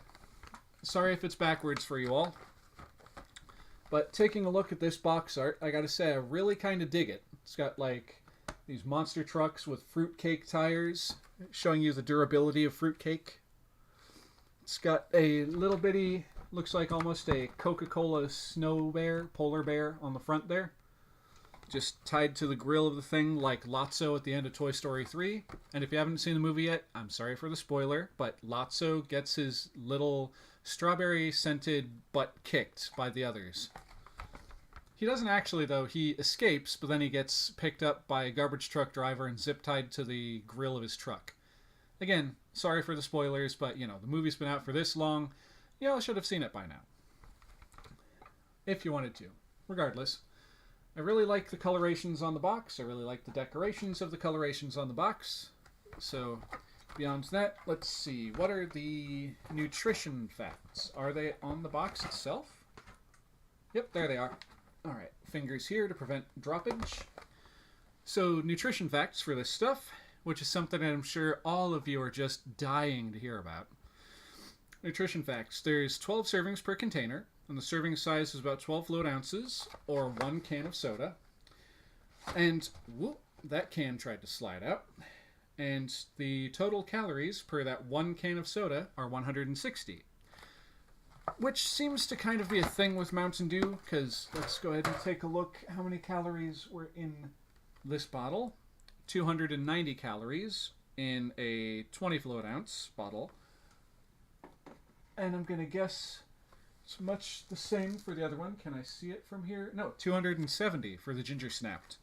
sorry if it's backwards for you all. But taking a look at this box art, I gotta say, I really kind of dig it. It's got like these monster trucks with fruitcake tires, showing you the durability of fruitcake. It's got a little bitty, looks like almost a Coca-Cola snow bear, polar bear on the front there. Just tied to the grill of the thing like Lotso at the end of Toy Story 3. And if you haven't seen the movie yet, I'm sorry for the spoiler, but Lotso gets his little strawberry-scented butt kicked by the others. He doesn't actually, though. He escapes, but then he gets picked up by a garbage truck driver and zip-tied to the grill of his truck. Again, sorry for the spoilers, but, you know, the movie's been out for this long. You all should have seen it by now. If you wanted to. Regardless. I really like the colorations on the box. I really like the decorations of the colorations on the box. So, beyond that, let's see. What are the nutrition facts? Are they on the box itself? Yep, there they are. Alright, fingers here to prevent droppage. So, nutrition facts for this stuff, which is something I'm sure all of you are just dying to hear about. Nutrition facts. There's 12 servings per container. And the serving size is about 12 fluid ounces, or 1 can of soda. And, whoop, that can tried to slide out. And the total calories per that 1 can of soda are 160. Which seems to kind of be a thing with Mountain Dew, because let's go ahead and take a look how many calories were in this bottle. 290 calories in a 20 fluid ounce bottle. And I'm going to guess it's much the same for the other one. Can I see it from here? No, 270 for the Ginger Snapped.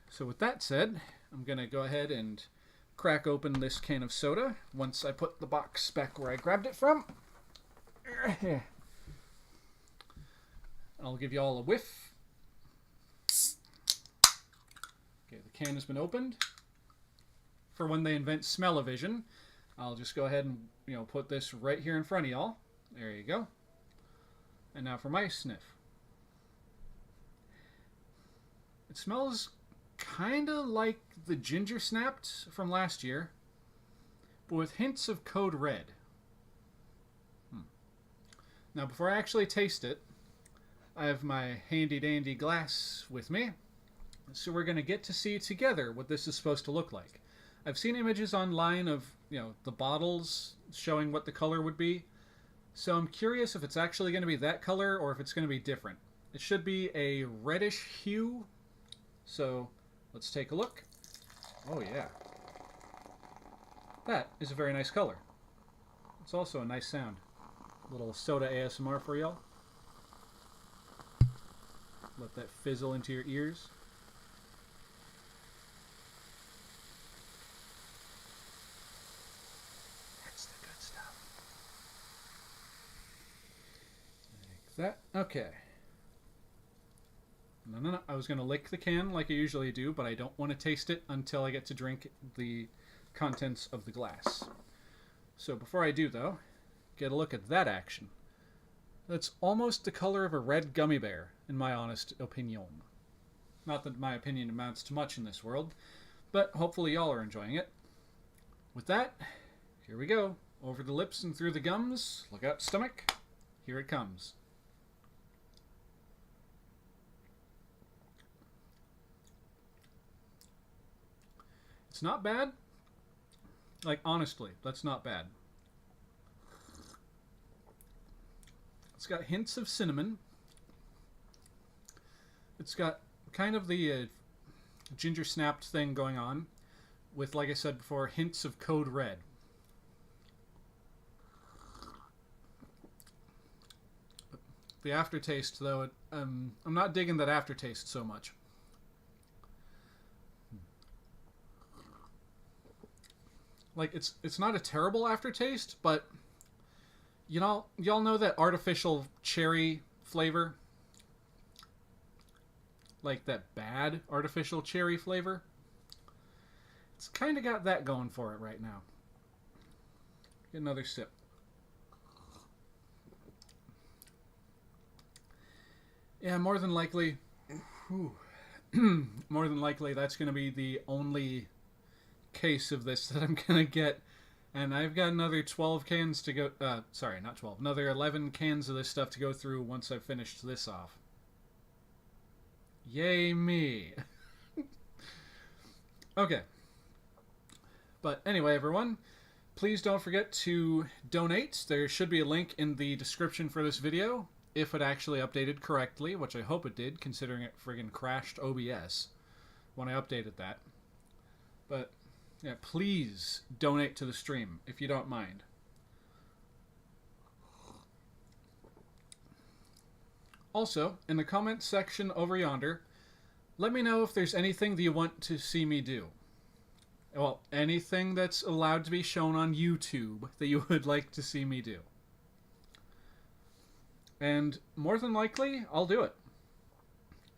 So with that said, I'm going to go ahead and crack open this can of soda once I put the box back where I grabbed it from. I'll give you all a whiff. Okay, the can has been opened. For when they invent smell-o-vision, I'll just go ahead and, put this right here in front of y'all. There you go. And now for my sniff. It smells kind of like the Ginger Snapped from last year, but with hints of Code Red. Now, before I actually taste it, I have my handy-dandy glass with me, so we're going to get to see together what this is supposed to look like. I've seen images online of, the bottles showing what the color would be. So I'm curious if it's actually going to be that color or if it's going to be different. It should be a reddish hue. So let's take a look. Oh yeah. That is a very nice color. It's also a nice sound. A little soda ASMR for y'all. Let that fizzle into your ears. That okay. No. I was going to lick the can like I usually do, but I don't want to taste it until I get to drink the contents of the glass. So before I do, though, get a look at that action. That's almost the color of a red gummy bear, in my honest opinion. Not that my opinion amounts to much in this world, but hopefully y'all are enjoying it. With that, here we go. Over the lips and through the gums. Look out, stomach. Here it comes. It's not bad. Like, honestly, that's not bad. It's got hints of cinnamon. It's got kind of the ginger snapped thing going on with, like I said before, hints of Code Red. The aftertaste, though, I'm not digging that aftertaste so much. Like, it's not a terrible aftertaste, but y'all know that artificial cherry flavor? Like that bad artificial cherry flavor? It's kind of got that going for it right now. Get another sip. Yeah, more than likely, more than likely that's going to be the only case of this that I'm going to get. And I've got another 12 cans to go, sorry, not 12, another 11 cans of this stuff to go through once I've finished this off. Yay me. Okay. But anyway, everyone, please don't forget to donate. There should be a link in the description for this video, if it actually updated correctly, which I hope it did, considering it friggin' crashed OBS when I updated that. But yeah, please donate to the stream, if you don't mind. Also, in the comments section over yonder, let me know if there's anything that you want to see me do. Well, anything that's allowed to be shown on YouTube that you would like to see me do. And more than likely, I'll do it.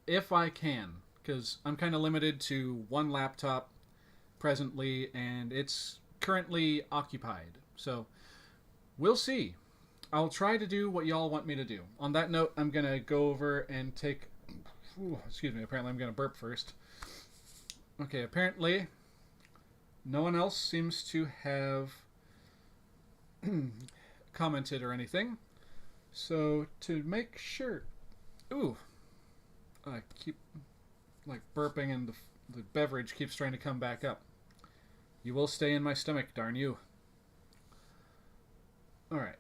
If I can, because I'm kind of limited to one laptop presently, and it's currently occupied. So, we'll see. I'll try to do what y'all want me to do. On that note, I'm going to go over and take... excuse me, apparently I'm going to burp first. Okay, apparently no one else seems to have commented or anything. So, to make sure... Ooh. I keep, like, burping and the beverage keeps trying to come back up. You will stay in my stomach, darn you. Alright.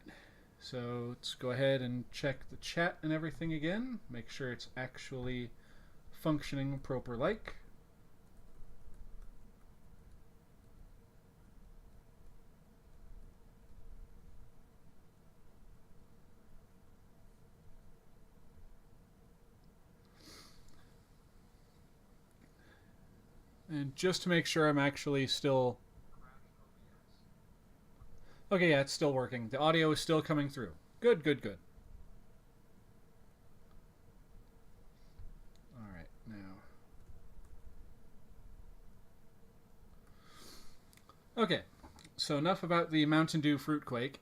So, let's go ahead and check the chat and everything again. Make sure it's actually functioning proper-like. And just to make sure I'm actually still... Okay, yeah, it's still working. The audio is still coming through. Good, good, good. Alright, now... Okay, so enough about the Mountain Dew Fruitquake.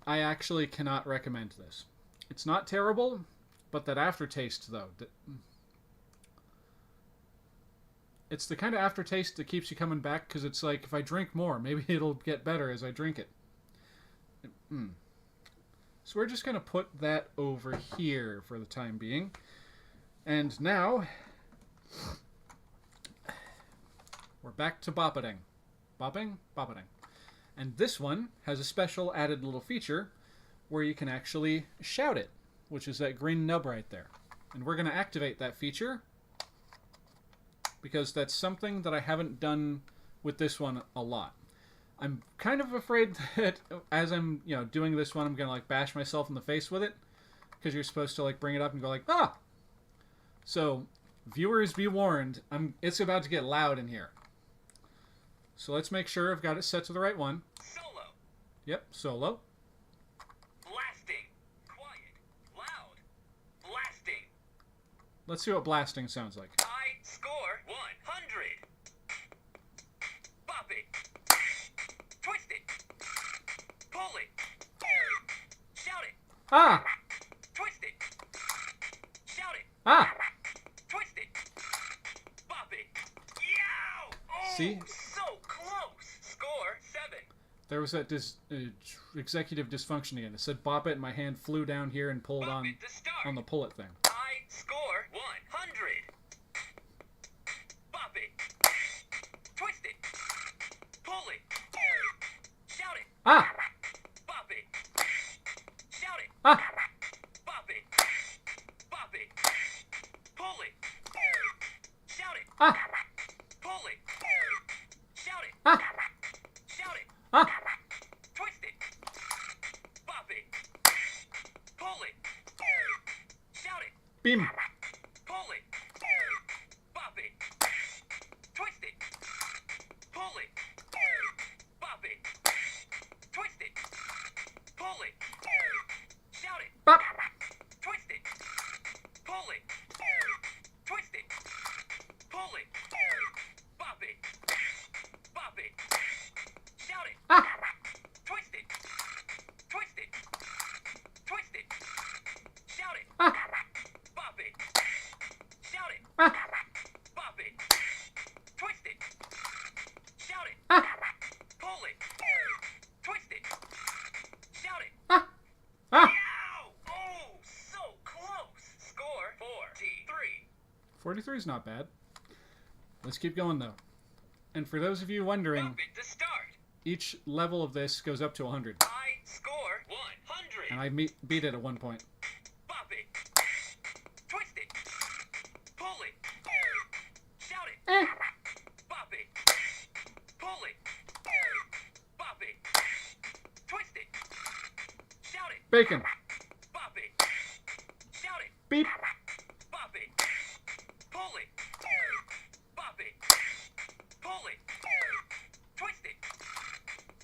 I actually cannot recommend this. It's not terrible, but that aftertaste, though... It's the kind of aftertaste that keeps you coming back, because it's like, if I drink more, maybe it'll get better as I drink it. So we're just going to put that over here for the time being. And now, we're back to boppeting. Bopping? Boppeting. And this one has a special added little feature where you can actually shout it, which is that green nub right there. And we're going to activate that feature, because that's something that I haven't done with this one a lot. I'm kind of afraid that as I'm, doing this one, I'm going to, like, bash myself in the face with it, because you're supposed to, like, bring it up and go, like, ah! So, viewers, be warned, it's about to get loud in here. So let's make sure I've got it set to the right one. Solo. Yep, solo. Blasting. Quiet. Loud. Blasting. Let's see what blasting sounds like. I score 100. Bop it. Twist it. Pull it. Shout it. Ah! Twist it. Ah! Twist it. Bop it. Yow! Oh, See? so close. Score 7. There was that executive dysfunction again. It said bop it, and my hand flew down here and pulled Bop on it to start. the pull it thing. I score 100. Bop it. Twist it. Pull it. Shout it. Ah! Bop it. Shout it. Ah! Bop it. Bop it. Pull it. Shout it. Ah! Pull it. Shout it. Ah! Shout it. Ah! Twist it. Bop it. Pull it. Shout it. Beam! Pull it. Bop it. Twist it. Pull it. Bop it. Twist it. Pull it. Shout it. Bop! Twist it. Pull it. Twist it. Pull it. Bop it. Bop it. Shout it. Ah! Twist it. Twist it. Twist it. Shout it. Ah! Bop it. Shout it. Ah! Bop it. Twist it. Shout it. Ah! Pull it. Twist it. Shout it. Ah! Ah! Ow! Oh, so close. Score 43. 43 is not bad. Let's keep going, though. And for those of you wondering, Bop it to start. each level of this goes up to 100. I score 100. And I beat it at one point. Bop it. Twist it. Pull it. Shout it. Eh! Bop it. Pull it. Bop it. Twist it. Shout it. Bacon! Bop it. Shout it. Beep! Bop it. Pull it. Bop it. Pull it. Twist it.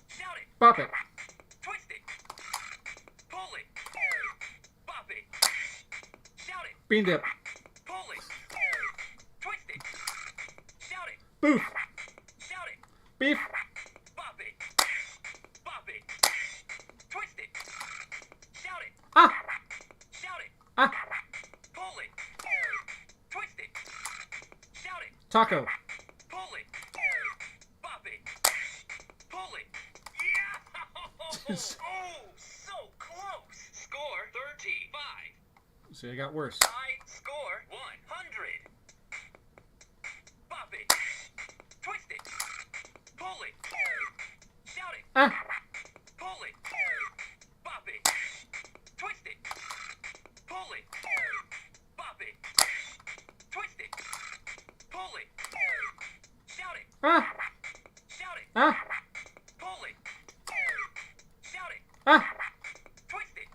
Shout it. Bop it! Twist it. Pull it. Bop it. Shout it. Bean dip! Pull it. Twist it. Shout it. Boof! Shout it. Beef! Bop it. Bop it. Twist it. Shout it. Ah! Shout it. Ah! Pull it. Twist it. Shout it. Taco! Pull it. Bop it. Pull it. Yeah! Oh, so close. Score 35. See, I got worse. I score 100. Bop it. Twist it. Pull it. Shout it. Ah! Pull it. Bop it. Twist it. Pull it. Bop it. Twist it. Pull it. Shout it. Ah! Shout it. Ah! Pull it. Shout it. Ah! Twist it.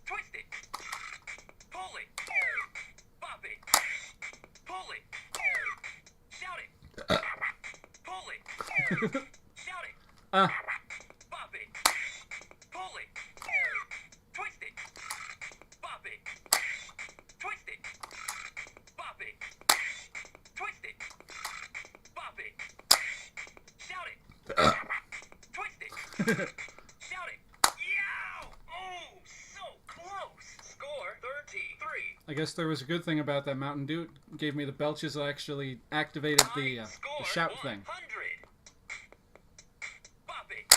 Twist it. Pull it. Bop it. Pull it. Shout it. Pull it. Shout it. Ah! Bop it. Pull it. Twist it. Bop it. Twist it. Bop it. Twist it. Bop it. Shout it. Twist it. Shout it. Yow! Oh, so close. Score 33. I guess there was a good thing about that Mountain Dew. It gave me the belches that actually activated the Score shout thing. 100. Bop it.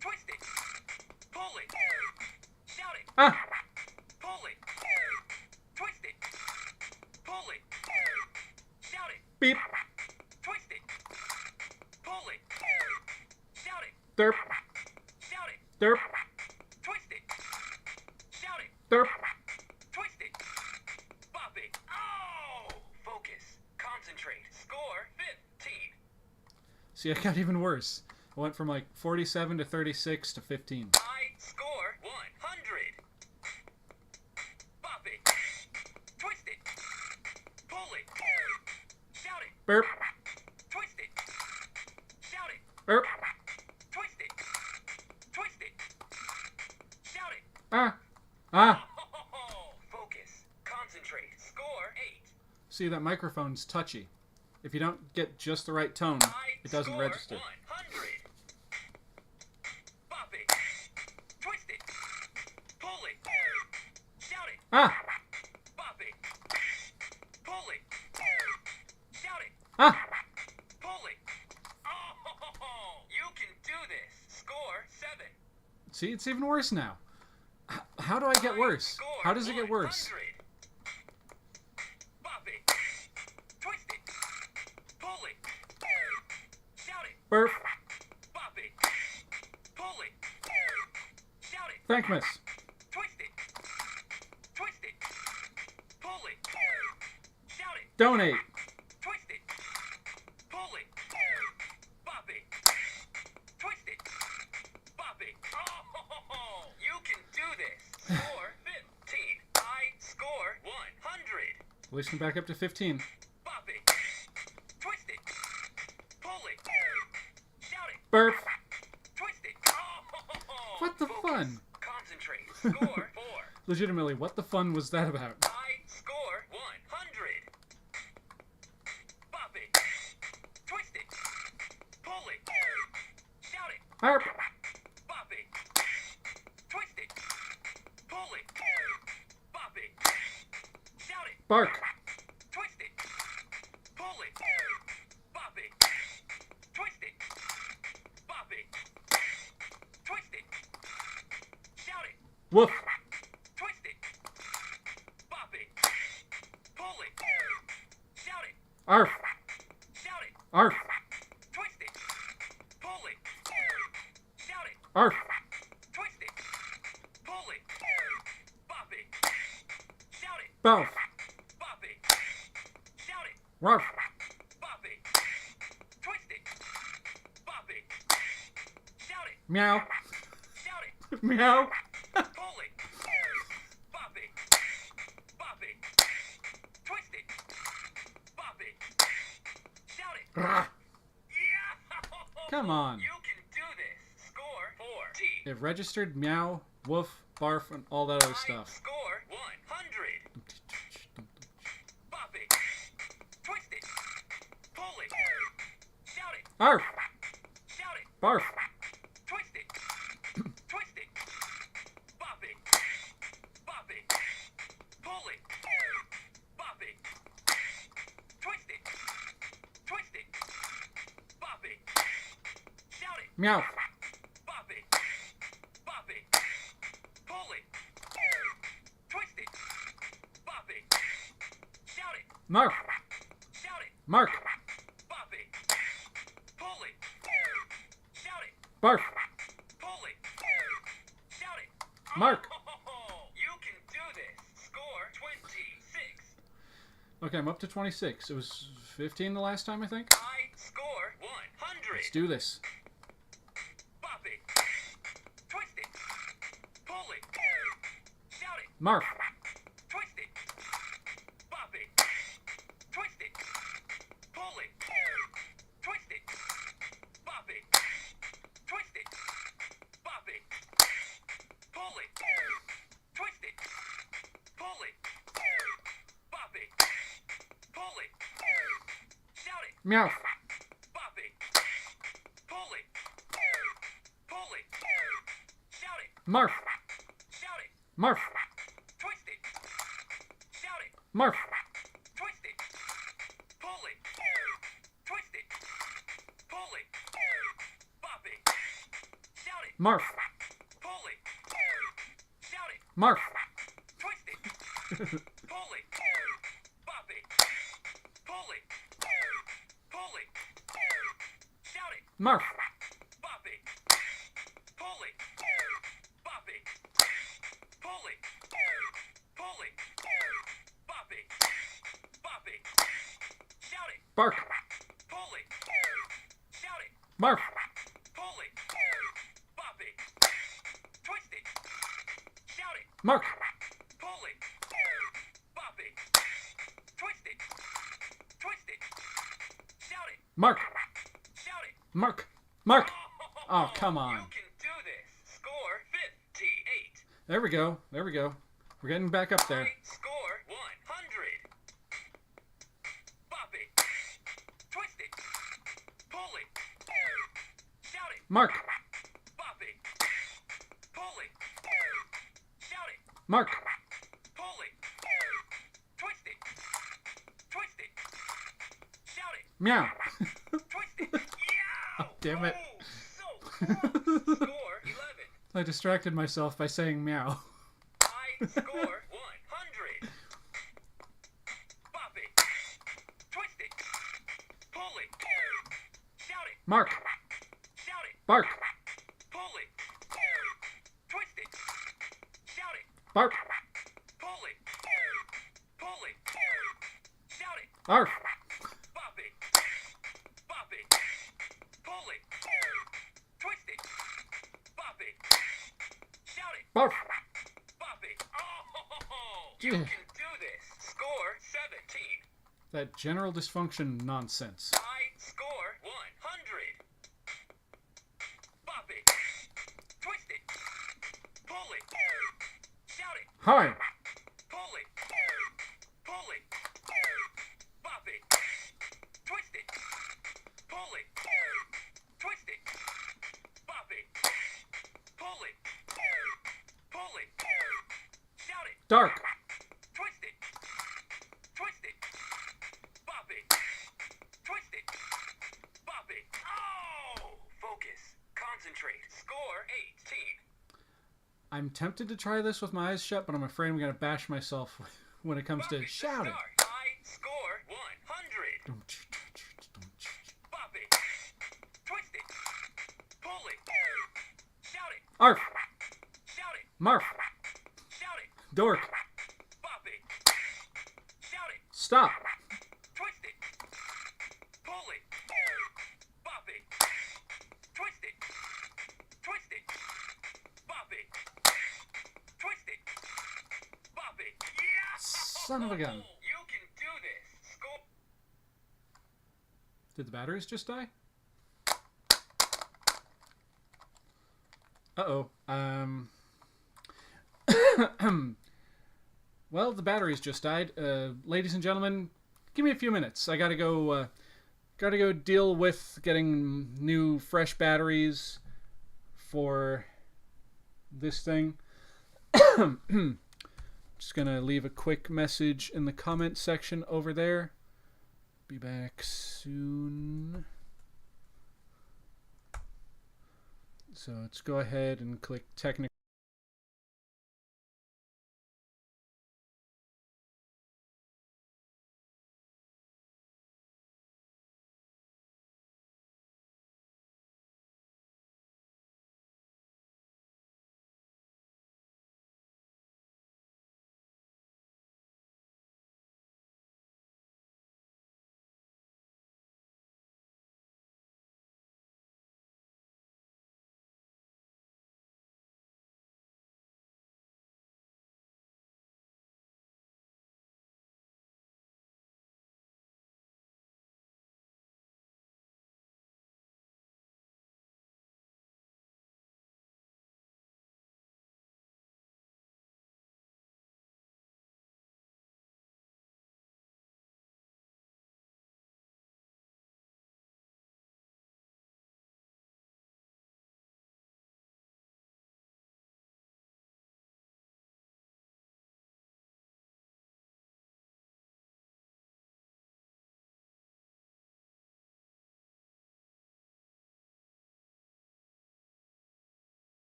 Twist it. Pull it. Shout it. Ah! Pull it. Twist it. Pull it. Shout it. Beep! Twist it. Pull it. Shout it. Derp! Shout it. Derp! Twist it. Shout it. Derp! Twist it. Bop it. Oh! Focus. Concentrate. Score 15. See, I got even worse. I went from like 47 to 36 to 15. I score 100. Bop it. Twist it. Pull it. Shout it. Burp! Twist it. Shout it. Burp! Twist it. Twist it. Shout it. Ah! Ah! Focus. Concentrate. Score 8. See, that microphone's touchy. If you don't get just the right tone, it doesn't score register. 100. Bop it. Twist it. Pull it. Shout it. Ah! Bop it. Ah! Pull it. Oh, you can do this. Score 7. See, it's even worse now. How do I get worse? Score How does it get worse? 100. Bop it. Twist it. Pull it. Shout it. Burp. Bop it. Pull it. Shout it. ThankMas. Twist it. Twist it. Pull it. Shout it. Donate. Twist it. Pull it. Bop it. Twist it. Bop it. Oh, you can do this. Score 15. I score 100. At least I'm back up to 15. Bop it. Twist it. Pull it. Shout it. Burp. Twist it. Oh, What the focus. fun? Concentrate. Score 4. Legitimately, what the fun was that about? I score 100. Bop it. Twist it. Pull it. Shout it. Burp. Bop it. Twist it. Pull it. Bop it. Shout it. Bark. Twist it. Pull it. Bop it. Twist it. Bop it. Twist it. Shout it. Woof. Twist it. Bop it. Pull it. Shout it. Arf. Shout it. Arf. Twist it. Pull it. Shout it. Arf. Twist it. Pull it. Bop it. Shout it. Bow. Bop it. Shout it. Ruff. Bop it. Twist it. Bop it. Shout it. Meow. Shout it. Meow. Pull it. Bop it. Bop it. Twist it. Bop it. Shout it. Ah, Yeah! Come on. You can do this. Score 14. It registered meow, woof, barf, and all that other I stuff. score 100. Bop it. Twist it. Pull it. Shout it. Arf. Shout it. Barf. Twist it. Twist it. Bop it. Bop it. Pull it. Bop it. Twist it. Twist it. Bop it. Shout it. Meow. Bop it. Bop it. Pull it. Twist it. Bop it. Shout it. Marf. Shout it. Mark. Bop it. Pull it. Shout it. Barf. Pull it. Shout it. Mark. Oh, you can do this. Score 26. Okay, I'm up to 26. It was 15 the last time, I think. I score 100. Let's do this. Bop it. Twist it. Pull it. Shout it. Marf. Twist it. Bop it. Twist it. Pull it. Twist it. Bop it. Twist it. Bop it. Pull it. Twist it. Pull it. Bop it. Pull it. Shout it. Meow. Bop it. Pull it. Pull it. Shout it. Marf. Shout it. Marf. Twist it. Shout it. Marf. Twist it. Pull it. Twist it. Pull it. Bop it. Shout it. Marf. Pull it. Shout it. Marf. Twist it. Pull it. Bop it. Pull it. Pull it. Shout it. Marf. Bop it. Pull it. Bop it. Pull it. Pull it. Bop it. Bop it. Shout it. Bark. Pull it. Shout it. Marf. Pull it. Bop it. Twist it. Shout it. Mark. Pull it. Bop it. Twist it. Twist it. Shout it. Mark. Shout it. Mark. Mark. Oh, come on. You can do this. Score 58. There we go. There we go. We're getting back up there. I score 100. Bop it. Twist it. Pull it. Shout it. Mark. Bop it. Pull it. Shout it. Mark. Pull it. Twist it. Twist it. Shout it. Meow. Twist it. Yow! Damn it. Oh, so close. Score 11. I distracted myself by saying meow. I score 100. Bop it. Twist it. Pull it. Shout it. Mark. Shout it. Bark. Pull it. Twist it. Shout it. Bark. Pull it. Pull it. Shout it. Arf. Bop it. Bop it. Pull it. Twist it. Bop it. Shout it. Barf. Bop it. Oh, Yeah. you can do this. Score 17. That general dysfunction nonsense. I score 100. Bop it. Twist it. Pull it. Shout it. Hi. Pull it. Pull it. Bop it. Twist it. Pull it. Twist it. Bop it. Pull it. Pull it. Shout it. Dark. Twist it. Twist it. Bop it. Twist it. Bop it. Oh! Focus. Concentrate. Score 18. I'm tempted to try this with my eyes shut, but I'm afraid I'm going to bash myself when it comes Bop to it. shouting. Start. I score 100. Bop it. Twist it. Pull it. Shout it. Arf. Shout it. Marf. Shout it. Dork. Bop it. Shout it. Stop. Twist it. Pull it. Bop it. Twist it. Twist it. Bop it. Twist it. Bop it. Yeah! Son of a gun. You can do this. Score. Did the batteries just die? Uh-oh. Well, the batteries just died. Ladies and gentlemen, give me a few minutes. I gotta go deal with getting new, fresh batteries for this thing. Just gonna leave a quick message in the comment section over there. Be back soon. So let's go ahead and click technical.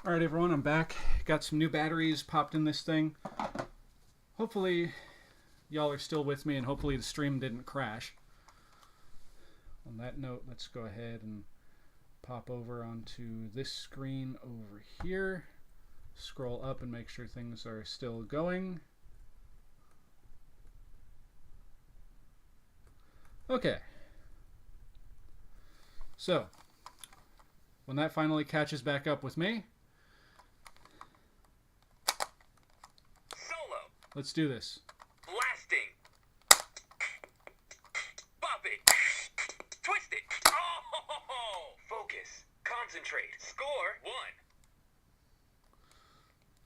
Alright everyone, I'm back. Got some new batteries popped in this thing. Hopefully y'all are still with me and hopefully the stream didn't crash. On that note, let's go ahead and pop over onto this screen over here. Scroll up and make sure things are still going. Okay. So, when that finally catches back up with me, let's do this. Blasting. Bop it. Twist it. Oh! Focus. Concentrate. Score 1.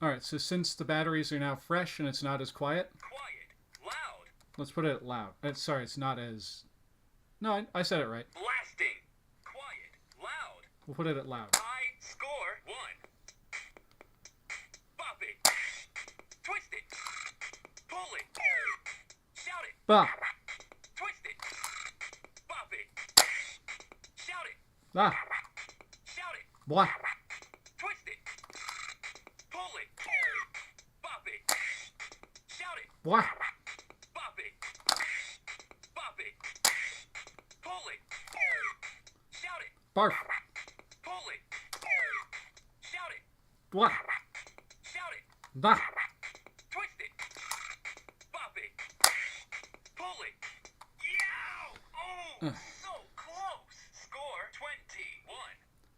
Alright, so since the batteries are now fresh and it's not as quiet, Quiet. Loud. let's put it loud. Sorry, it's not as... No, I said it right. Blasting. Quiet. Loud. We'll put it at loud. High. Score 1. Bop it. Twist it. Pull it. Shout it. Bah! Twist it. Bop it. Shout it. Ah! Shout it. Blah! Twist it. Pull it. Bop it. Shout it. Blah! Bop it. Bop it. Pull it. Shout it. Barf! Pull it. Shout it. Blah! Shout it. Bah! Twist it. Bop it. Pull it. Yow! Oh, so close. Score 21.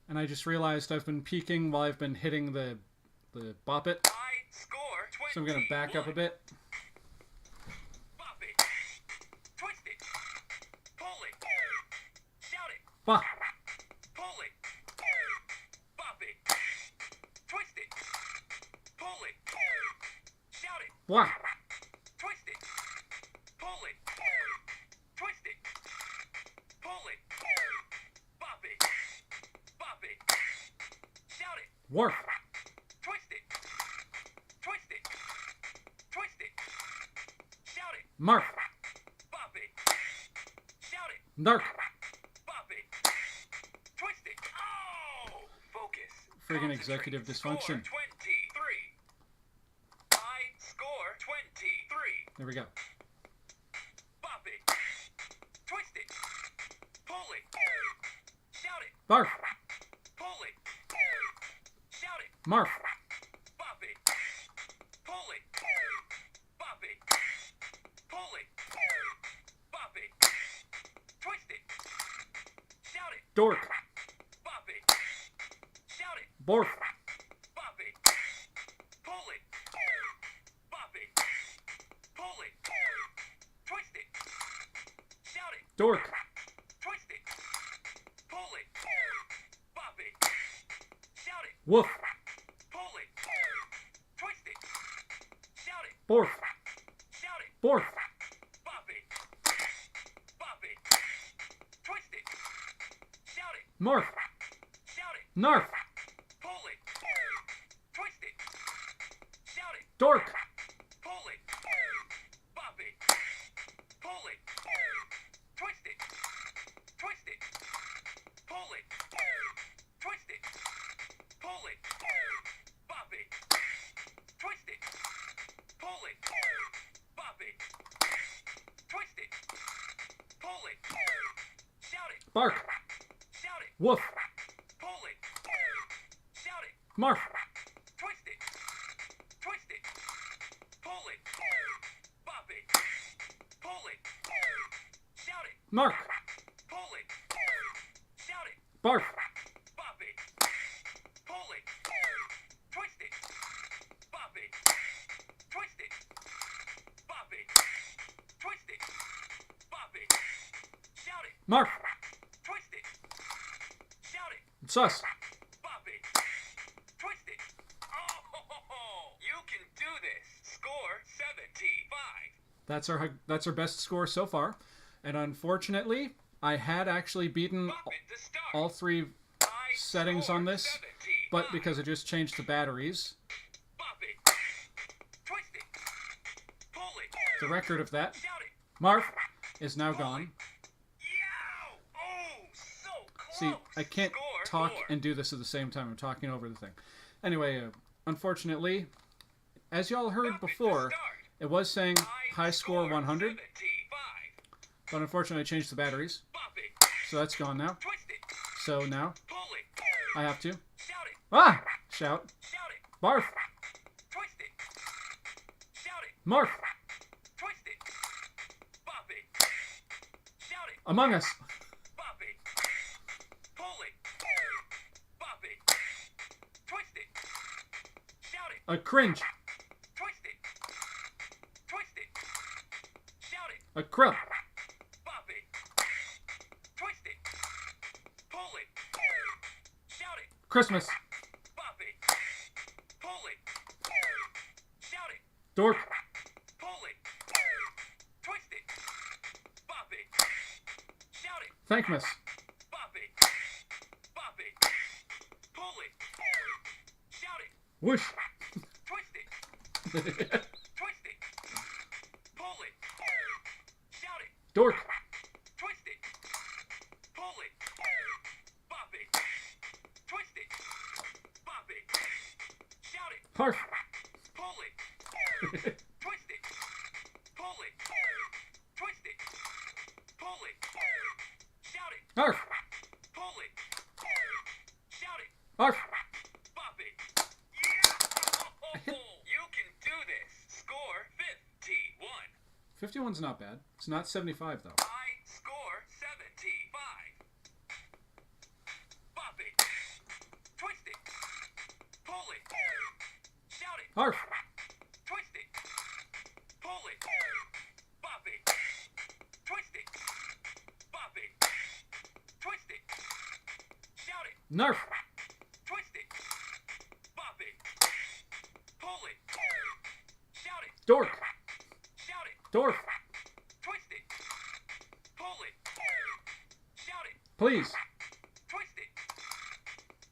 And I just realized I've been peeking while I've been hitting the bop it. High score 21. So I'm gonna back up a bit. Bop it. Twist it. Pull it. Shout it. Bah! Pull it. Bop it. Twist it. Pull it. Shout it. Blah! Twist it. Pull it. Twist it. Pull it. Bop it. Bop it. Shout it. Warf! Twist it. Twist it. Twist it. Shout it. Marf! Bop it. Shout it. Nark! Bop it. Twist it. Oh! Focus. Friggin' Concentrate. executive dysfunction. Score 23. High score 23. There we go. Bop it. Twist it. Pull it. Shout it. Barf! Pull it. Shout it. Marf! Bop it. Pull it. Bop it. Pull it. Bop it. Twist it. Shout it. Dork! Bop it. Shout it. Borf! Bop it. Pull it. Bop it. Pull it. Twist it. Shout it. Dork! Twist it. Pull it. Bop it. Shout it. Woof! Pull it. Twist it. Shout it. Borf! Shout it. Borf! Bop it. Bop it. Twist it. Shout it. Morph! Shout it. Narf! Pull it. Twist it. Shout it. Dork! Pull it. Bop it. Pull it. Twist it. Twist it. Pull it. Twist it. Pull it. Bop it. Twist it. Pull it. Bop it. Twist it. Pull it. Shout it. Bark! Shout it. Woof! Pull it. Shout it. Marf! Twist it. Twist it. Pull it. Bop it. Pull it. Shout it. Mark! Pull it. Shout it. Barf! Bop it. Pull it. Twist it. Bop it. Twist it. Bop it. Twist it. Bop it. Shout it. Marf! Twist it. Shout it. Sus! Bop it. Twist it. Oh, you can do this. Score 75. That's our best score so far. And unfortunately, I had actually beaten Bop it to start. all three High settings score on this, 75. but because I just changed the batteries, Bop it. Twist it. Pull it. the record of that, Shout it. Marf, is now gone. Yow! Oh, so close. See, I can't Score talk 4. and do this at the same time. I'm talking over the thing. Anyway, unfortunately, as y'all heard before, it was saying high score 100, but unfortunately I changed the batteries, so that's gone now. So now I have to shout, barf, marf, Among Us, a cringe, a krill, Christmas, dork, ThankMas, whoosh, dork, harf, harf, harf. You can do this. Score 51. 51's not bad. It's not 75 though. I score 75. Bop it. Twist it. Pull it. Shout it. Harf, Twist it. Pull it. Bop it. Twist it. Bop it. Twist it. Shout it. narf, Twist it. Bop it. Pull it. Shout it. dork, Shout it. dorf, Twist it. Pull it. Shout it. please, Twist it.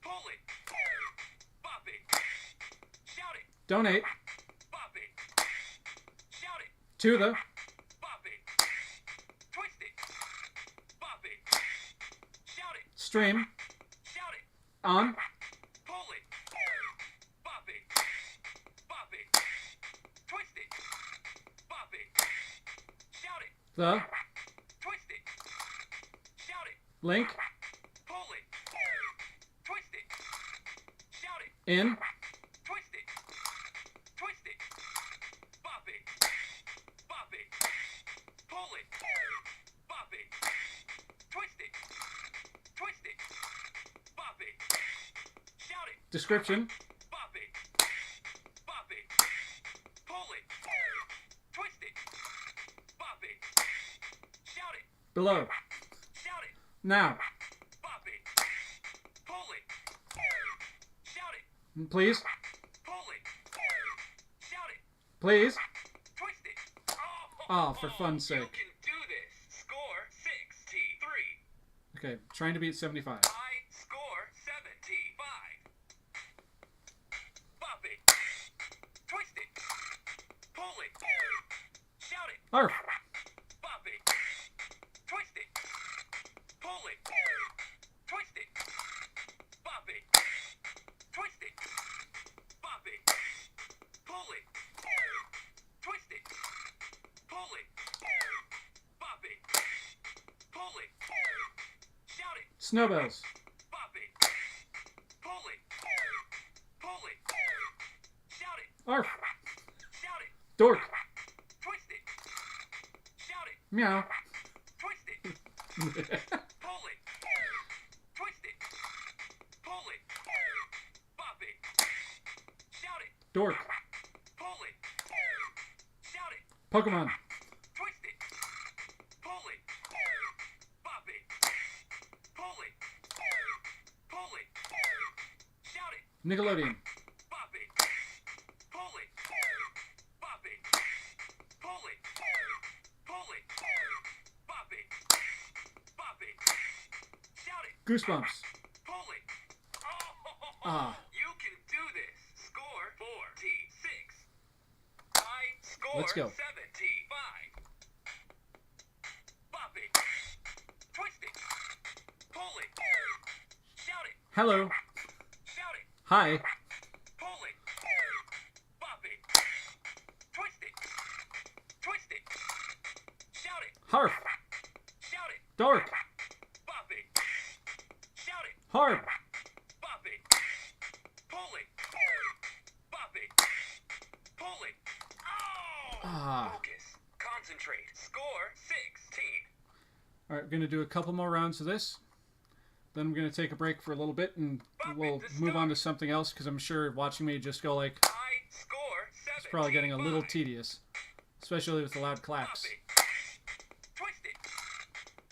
Pull it. Bop it. Shout it. donate Bop it. Shout it. to the Bop it. Twist it. Bop it. Shout it. stream Shout it. on Pull it. Bop it. Bop it. Twist it. Bop it. Shout it. the Twist it. Shout it. link Pull it. Twist it. Shout it. in Twist it. Twist it. Bop it. Bop it. Pull it. Bop it. Twist it. Twist it. Bop it. Shout it. description Bop it. Bop it. Pull it. Twist it. Bop it. Shout it. below. Shout it. Now, Bop it. Pull it. Shout it. please, Pull it. Shout it. please. Twist it. Oh, for fun's You sake. can do this. Score 63. Okay, trying to beat 75. I score 75. Bop it. Twist it. Pull it. Shout it. Arf, Bop it. Twist it. Pull it. Twist it. Bop it. Twist it. Bop it. Pull it. Twist it. Pull it. Bop it. Pull it. Shout it. snowbells, Bop it. Pull it. Pull it. Shout it. arf, Shout it. dork, Twist it. Shout it. meow, Twist it. Pull it. Twist it. Pull it. Bop it. Shout it. dork, Pull it. Shout it. Pokemon, Twist it. Pull it. Bop it. Pull it. Pull it. Shout it. Nickelodeon, Bop it. Pull it. Bop it. Pull it. Pull it. Bop it. Bop it. Shout it. Goosebumps, Pull it. Ah. You can do this. Score 46. I score Let's go. 75. Bop it. Twist it. Pull it. Shout it. hello, Shout it. hi, Harf. Shout it. Dork. Bop it. Shout it. Harp. Bop it. Pull it. Bop it. Pull it. Oh! Ah. Focus. Concentrate. Score 16. All right, we're going to do a couple more rounds of this. Then I'm going to take a break for a little bit, and we'll move on to something else, because I'm sure watching me just go like... High score 17. It's probably getting a little tedious. Especially with the loud claps. Bop it. Twist it.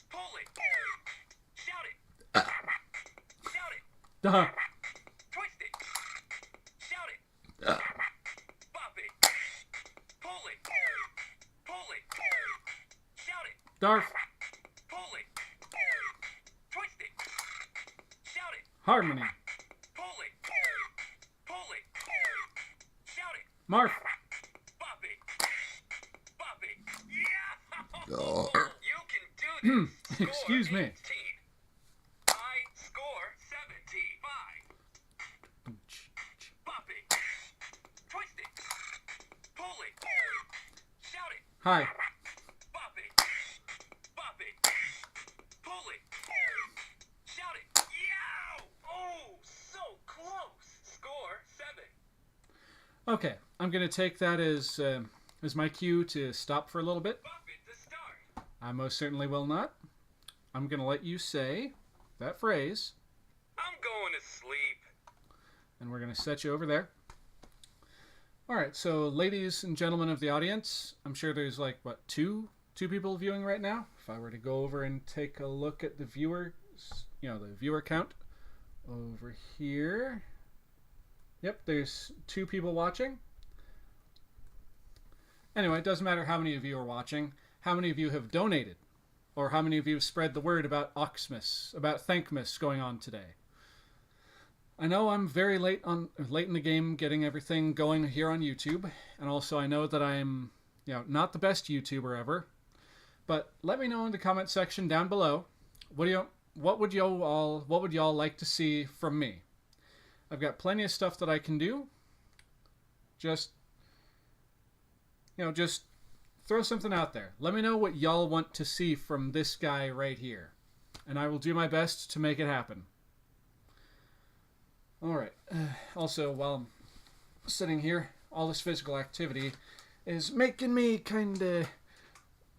Pull it. Shout it. Shout it. Duh. Twist it. Shout it. Bop it. Pull it. Pull it. Shout it. Darf. Pull it. Twist it. Shout it. Harmony. Pull it. Pull it. Shout it. Marf. Bop it. Bop it. Yeah. You can do this. Score Excuse me. 18. High score 75. Bop it. Twist it. Pull it. Shout it. Hi. Bop it. Bop it. Pull it. Shout it. Yow! Oh, so close. Score 7. Okay, I'm going to take that as my cue to stop for a little bit. Bop it to start. I most certainly will not. I'm going to let you say that phrase, I'm going to sleep. and we're going to set you over there. All right, so ladies and gentlemen of the audience, I'm sure there's like, what, two people viewing right now? If I were to go over and take a look at the viewers, the viewer count over here. Yep, there's 2 people watching. Anyway, it doesn't matter how many of you are watching, how many of you have donated, or how many of you have spread the word about Oxmas, about ThankMas going on today. I know I'm very late in the game getting everything going here on YouTube, and also I know that I'm, not the best YouTuber ever. But let me know in the comment section down below, what would y'all like to see from me? I've got plenty of stuff that I can do. Just throw something out there. Let me know what y'all want to see from this guy right here, and I will do my best to make it happen. All right. Also, while I'm sitting here, all this physical activity is making me kind of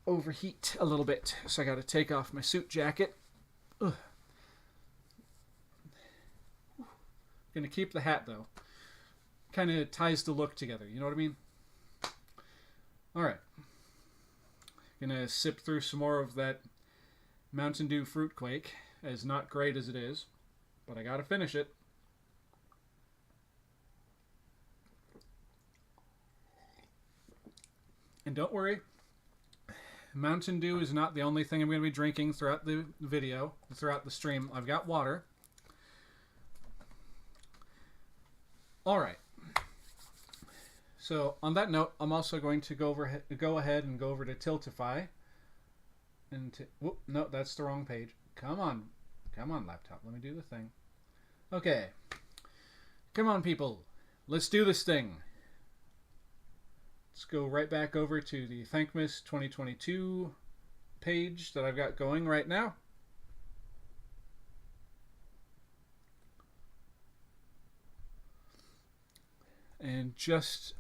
overheat a little bit, so I got to take off my suit jacket. Ugh. Gonna keep the hat though. Kind of ties the look together, you know what I mean? Alright. Gonna sip through some more of that Mountain Dew Fruit Quake, as not great as it is, but I gotta finish it. And don't worry, Mountain Dew is not the only thing I'm going to be drinking throughout the video, throughout the stream. I've got water. Alright. So, on that note, I'm also going to go ahead and go over to Tiltify. Whoop, no, that's the wrong page. Come on, laptop. Let me do the thing. Okay. Come on, people. Let's do this thing. Let's go right back over to the ThankMas 2022 page that I've got going right now. And just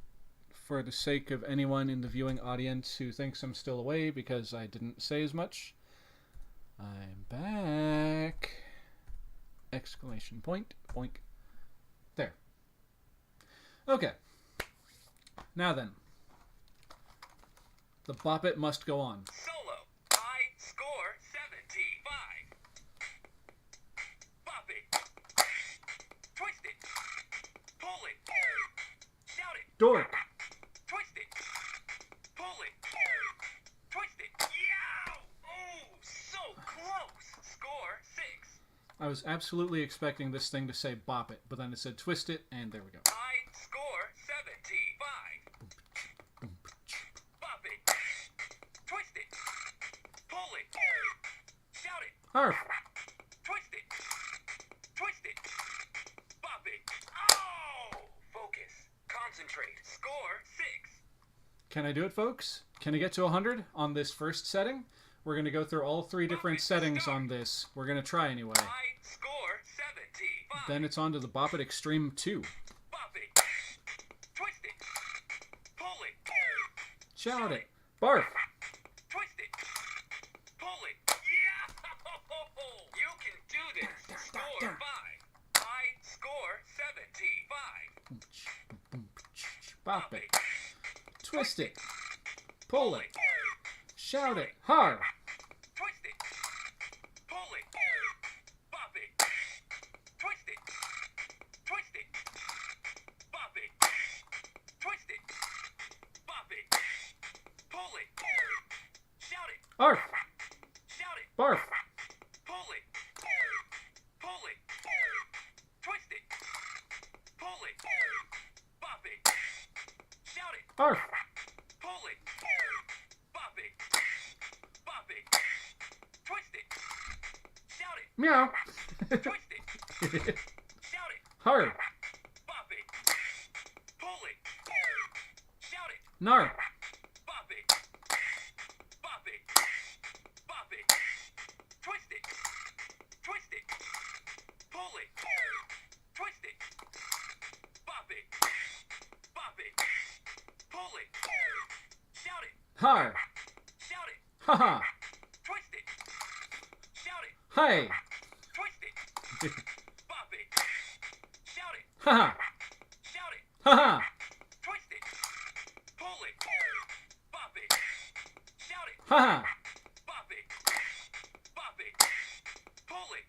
for the sake of anyone in the viewing audience who thinks I'm still away because I didn't say as much, I'm back! Exclamation point. Boink. There. Okay. Now then. The bop it must go on. Solo. High score 75. Bop it. Twist it. Pull it. Shout it. Dork. Twist it. Pull it. Twist it. Yow! Oh, so close. Score 6. I was absolutely expecting this thing to say bop it, but then it said twist it, and there we go. High score 75. Bop it. Twist it. Pull it. Shout it. Harf. Twist it. Twist it. Bop it. Oh! Focus. Concentrate. Score 6. Can I do it, folks? Can I get to 100 on this first setting? We're going to go through all 3 different settings on this. We're going to try anyway. I score 75. Then it's on to the Bop It Extreme 2. Bop it. Twist it. Pull it. Shout it. Barf. Twist it. Pull it. Yeah! You can do this. Score 5. I score 75. Bop it. Twist it. Pull it. Shout it. Hard. Twist it. Pull it. Bop it. Twist it. Twist it. Bop it. Twist it. Bop it. Pull it. Shout it. Arf. Shout it. Barf. Pull it. Pull it. Twist it. Pull it. Bop it. Shout it. Arf. Pull it. Bop it. Bop it. Twist it. Shout it. Meow. Twist it. Shout it. Hard. Bop it. Pull it. Shout it. Nar. Bop it. Bop it. Bop it. Twist it. Twist it. Pull it. Twist it. Bop it. Bop it. Pull it. Shout it. Har. Shout it. Haha. Twist it. Shout it. Hi. Twist it. Bop it. Shout it. Haha. Shout it. Haha. Twist it. Pull it. Bop it. Shout it. Haha. Bop it. Bop it. Pull it.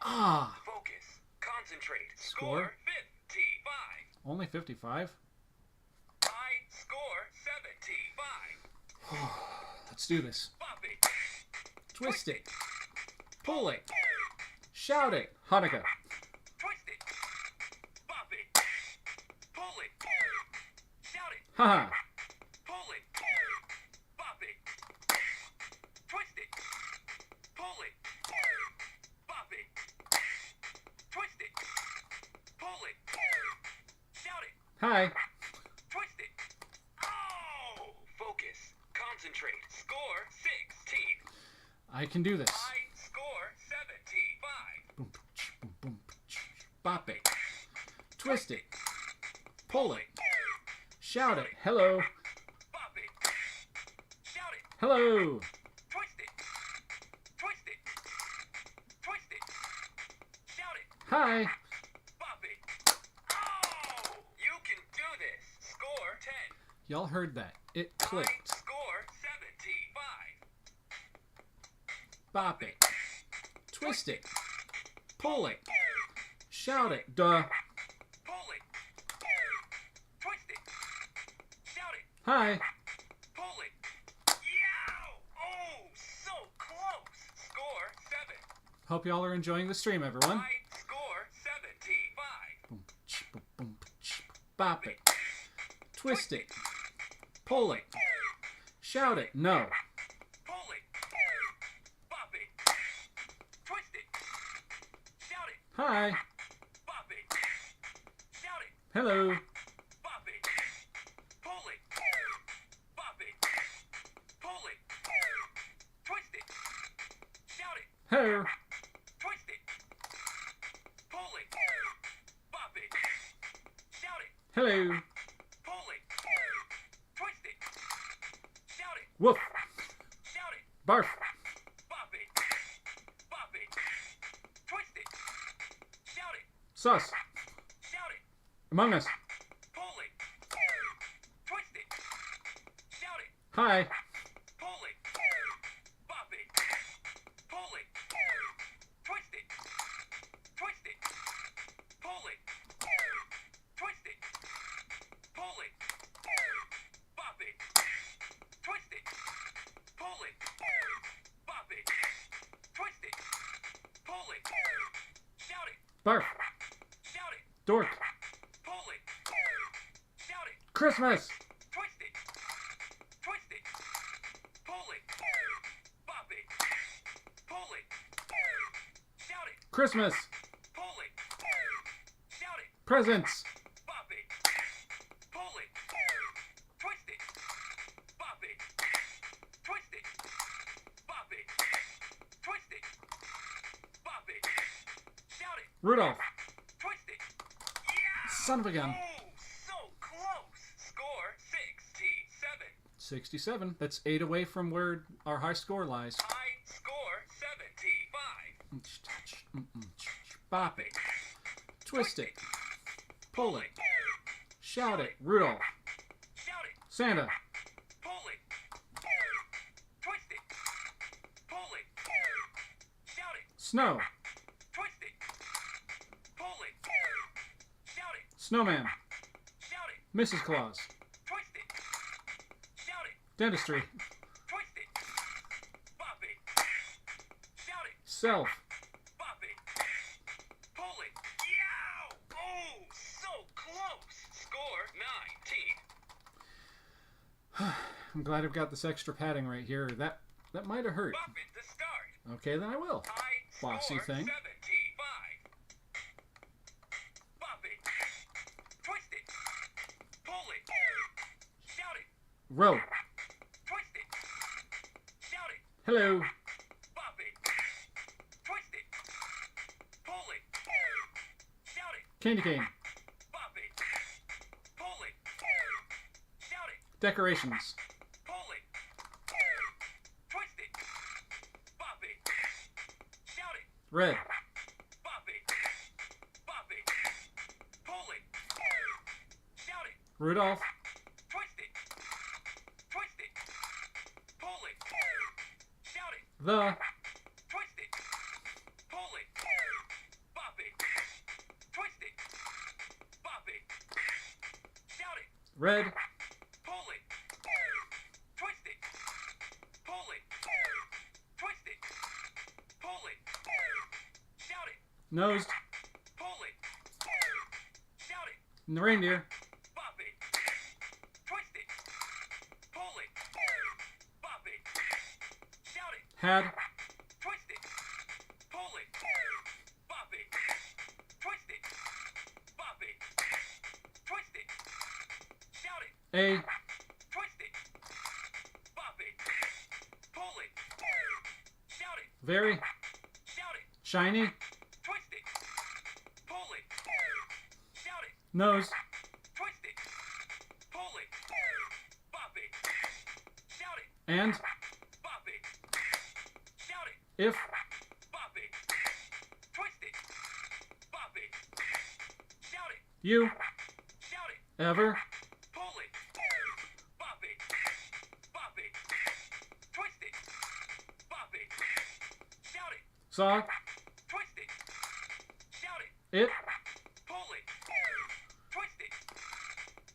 Ah. Focus. Concentrate. Score? 55. Only 55? I score 75. Let's do this. Bop it. Twist it. Pull it. Shout it. Hanukkah. Twist it. Bop it. Pull it. Shout it. Haha. Pull it. Bop it. Twist it. Pull it. Bop it. Twist it. Pull it. Shout it. Hi. Twist it. Oh! Focus. Concentrate. Score 16. I can do this. I score 75. Boom, boom, boom. Bop it. Twist it. Pull it. Shout it. Hello. Bop it. Shout it. Hello. Twist it. Twist it. Twist it. Shout it. Hi. Bop it. Oh! You can do this. Score 10. Y'all heard that. It I clicked. score 75. Bop it. Twist it. Pull it. Shout it. Duh. Pull it. Twist it. Shout it. Hi. Pull it. Yow! Oh, so close. Score 7. Hope y'all are enjoying the stream, everyone. I score 75. Boom, boom, boom. Bop it. Twist it. Pull it. Shout it. No. Pull it. Bop it. Twist it. Shout it. Hi. Bop it. Shout it. Hello. Bop it. Pull it. Bop it. Pull it. Twist it. Shout it. Hello. Twist it. Pull it. Bop it. Shout it. Hello. Pull it. Twist it. Shout it. Woof. Shout it. Barf. Bop it. Bop it. Twist it. Shout it. Sus. Shout it. Among Us. Pull it. Twist it. Shout it. Hi. Pull it. Bop it. Pull it. Twist it. Twist it. Pull it. Twist it. Pull it. Bop it. Twist it. Pull it. Bop it. Twist it. Pull it. Shout it. Barf. Shout it. Dork. Pull it. Shout it. Christmas. Twist it. Twist it. Pull it. Bop it. Pull it. Shout it. Christmas. Pull it. Shout it. Presents. Bop it. Pull it. Twist it. Bop it. Twist it. Bop it. Twist it. Bop it. Shout it. Rudolph. Twist it. Yeah! Son of a gun. Oh, so close. Score 67. 67. That's 8 away from where our high score lies. High score 75. Bop it. Twist it. Pull it. Shout it. Rudolph. Shout it. Santa. Pull it. Twist it. Pull it. Shout it. Snow. Twist it. Pull it. Shout it. Snowman. Shout it. Mrs. Claus. Twist it. Shout it. Dentistry. Twist it. Bop it. Shout it. Self. Bop it. Pull it. Yow! Oh, so close. Score 19. I'm glad I've got this extra padding right here. That might have hurt. Bop it to start. Okay, then I will. High Bossy score thing. 75. Bop it. Twist it. Pull it. Shout it. Row. Twist it. Shout it. Hello. Bop it. Twist it. Pull it. Shout it. Candy cane. Bop it. Pull it. Shout it. Decorations. Pull it. Twist it. Bop it. Shout it. Red. Bop it. Bop it. Pull it. Shout it. Rudolph. Twist it. Twist it. Pull it. Shout it. The. Twist it. Pull it. Bop it. Twist it. Bop it. Shout it. Red. Pull it. Twist it. Pull it. Twist it. Pull it. Shout it. Nosed. Pull it. Shout it. And the reindeer. Bop it. Twist it. Pull it. Bop it. Shout it. Had. Twist it. Pull it. Bop it. Twist it. Bop it. Twist it. Shout it. A. Twist it. Bop it. Pull it. Shout it. Very. Shout it. Shiny. Twist it. Pull it. Shout it. Nose. Twist it. Pull it. Bop it. Shout it. And. Bop it. Shout it. If. Bop it. Twist it. Bop it. Shout it. You. Shout it. Ever. Pull it. Bop it. Bop it. Twist it. Bop it. Shout it. Saw. Twist it. Shout it. It. Pull it. Twist it.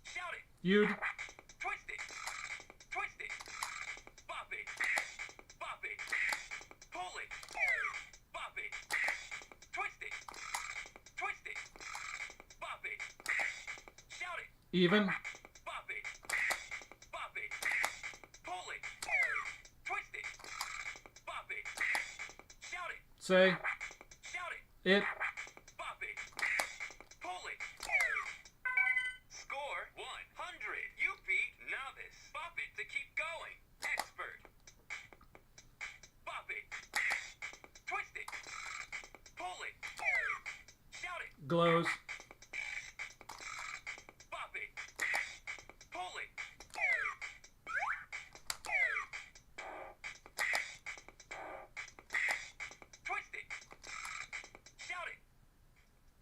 Shout it. You'd. Twist it. Twist it. Bop it. Bop it. Pull it. Bop it. Twist it. Twist it. Bop it. Shout it. Even. Bop it. Bop it. Pull it. Twist it. Bop it. Shout it. Say. Shout it. It. Bop it. Pull it. Score 100. You beat novice. Bop it to keep going. Expert. Bop it. Twist it. Pull it. Shout it. Glows. Bop it. Pull it. Twist it. Shout it.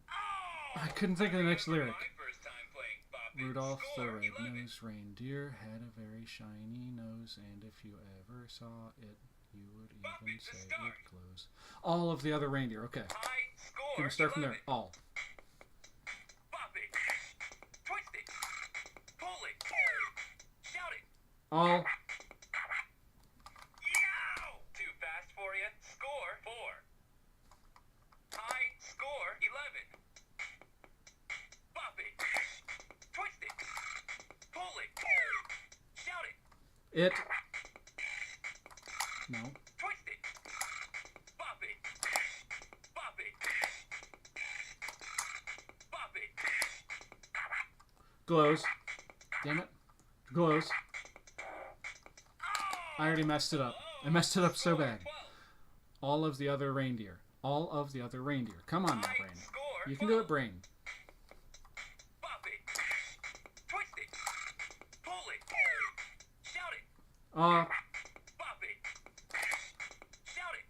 Oh! I couldn't think of the next lyric. My first time playing Bop It. Rudolph the Score 11. red-nosed reindeer had a very shiny nose, and if you ever saw it, you would Bop even it to say start. it glows. All of the other reindeer. Okay. High score. Can we start from 11. there? All. Bop it. Twist it. Pull it. Shout it. All. Yow! Too fast for you. Score 4. High score 11. Bop it. Twist it. Pull it. Shout it. It. No. Twist it. Bop it. Bop it. Bop it. Glows. Damn it. Glows. Oh! I already messed it up. Oh! I messed it up so bad. All of the other reindeer. All of the other reindeer. Come on now, Brain. You can do it, Brain. Bop it. Twist it. Pull it. Shout it. Ah, Bop it. Shout it.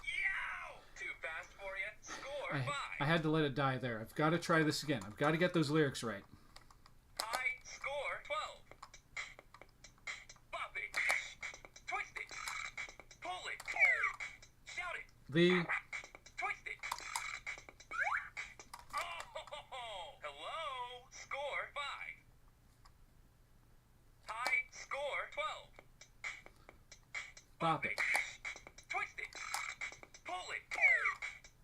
Yow! Too fast for you. Score 5. I had to let it die there. I've got to try this again. I've got to get those lyrics right. High score 12. Bop it. Twist it. Pull it. Shout it. The Twist it. Oh, hello. Score 5. High score 12. bop it. Twist it. Pull it.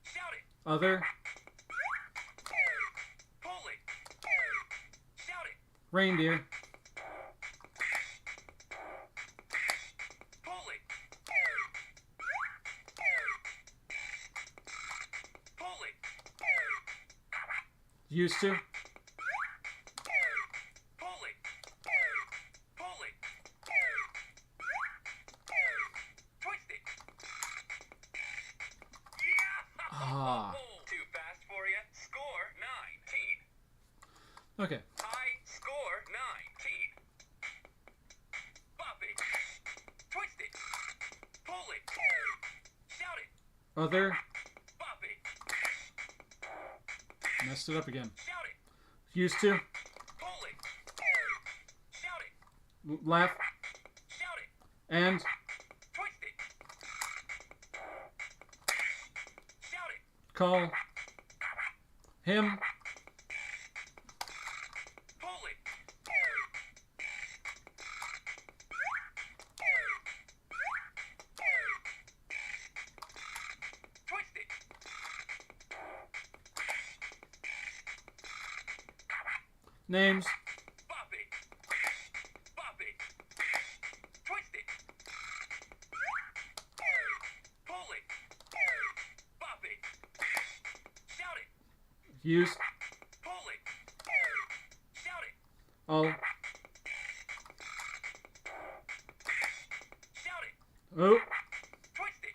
Shout it. Other Pull it. Shout it. reindeer. Pull it. Pull it. Used to. Pull it. Pull it. Twist it. Yeah! Ah. Too fast for you. Score 19. Okay. High score 19. Bop it. Twist it. Pull it. Shout it. Other. Bop it. Messed it up again. Shout it. Used to. Pull it. Shout it. Laugh. Shout it. And Twist it. Shout it. call him. Pull it. Twist it. Names. Bop it. Bop it. Twist it. Pull it. Bop it. Shout it. Used. Pull it. Shout it. All. Shout it. Oh. Twist it.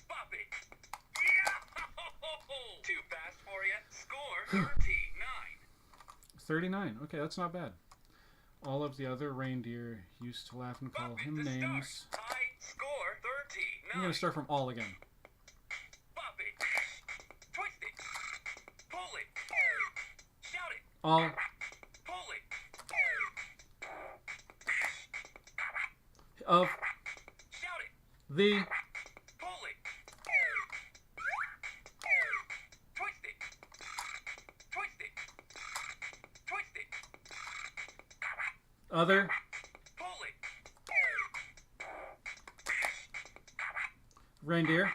Bop it. Yeah! Too fast for you. Score 39. 39. Okay, that's not bad. All of the other reindeer used to laugh and call Bop it him to names. start. High score 39. I'm going to start from all again. Bop it. Twist it. Pull it. Shout it. All. Pull it. Of. Shout it. The. Pull it. Twist it. Twist it. Twist it. Other. Pull it. Reindeer.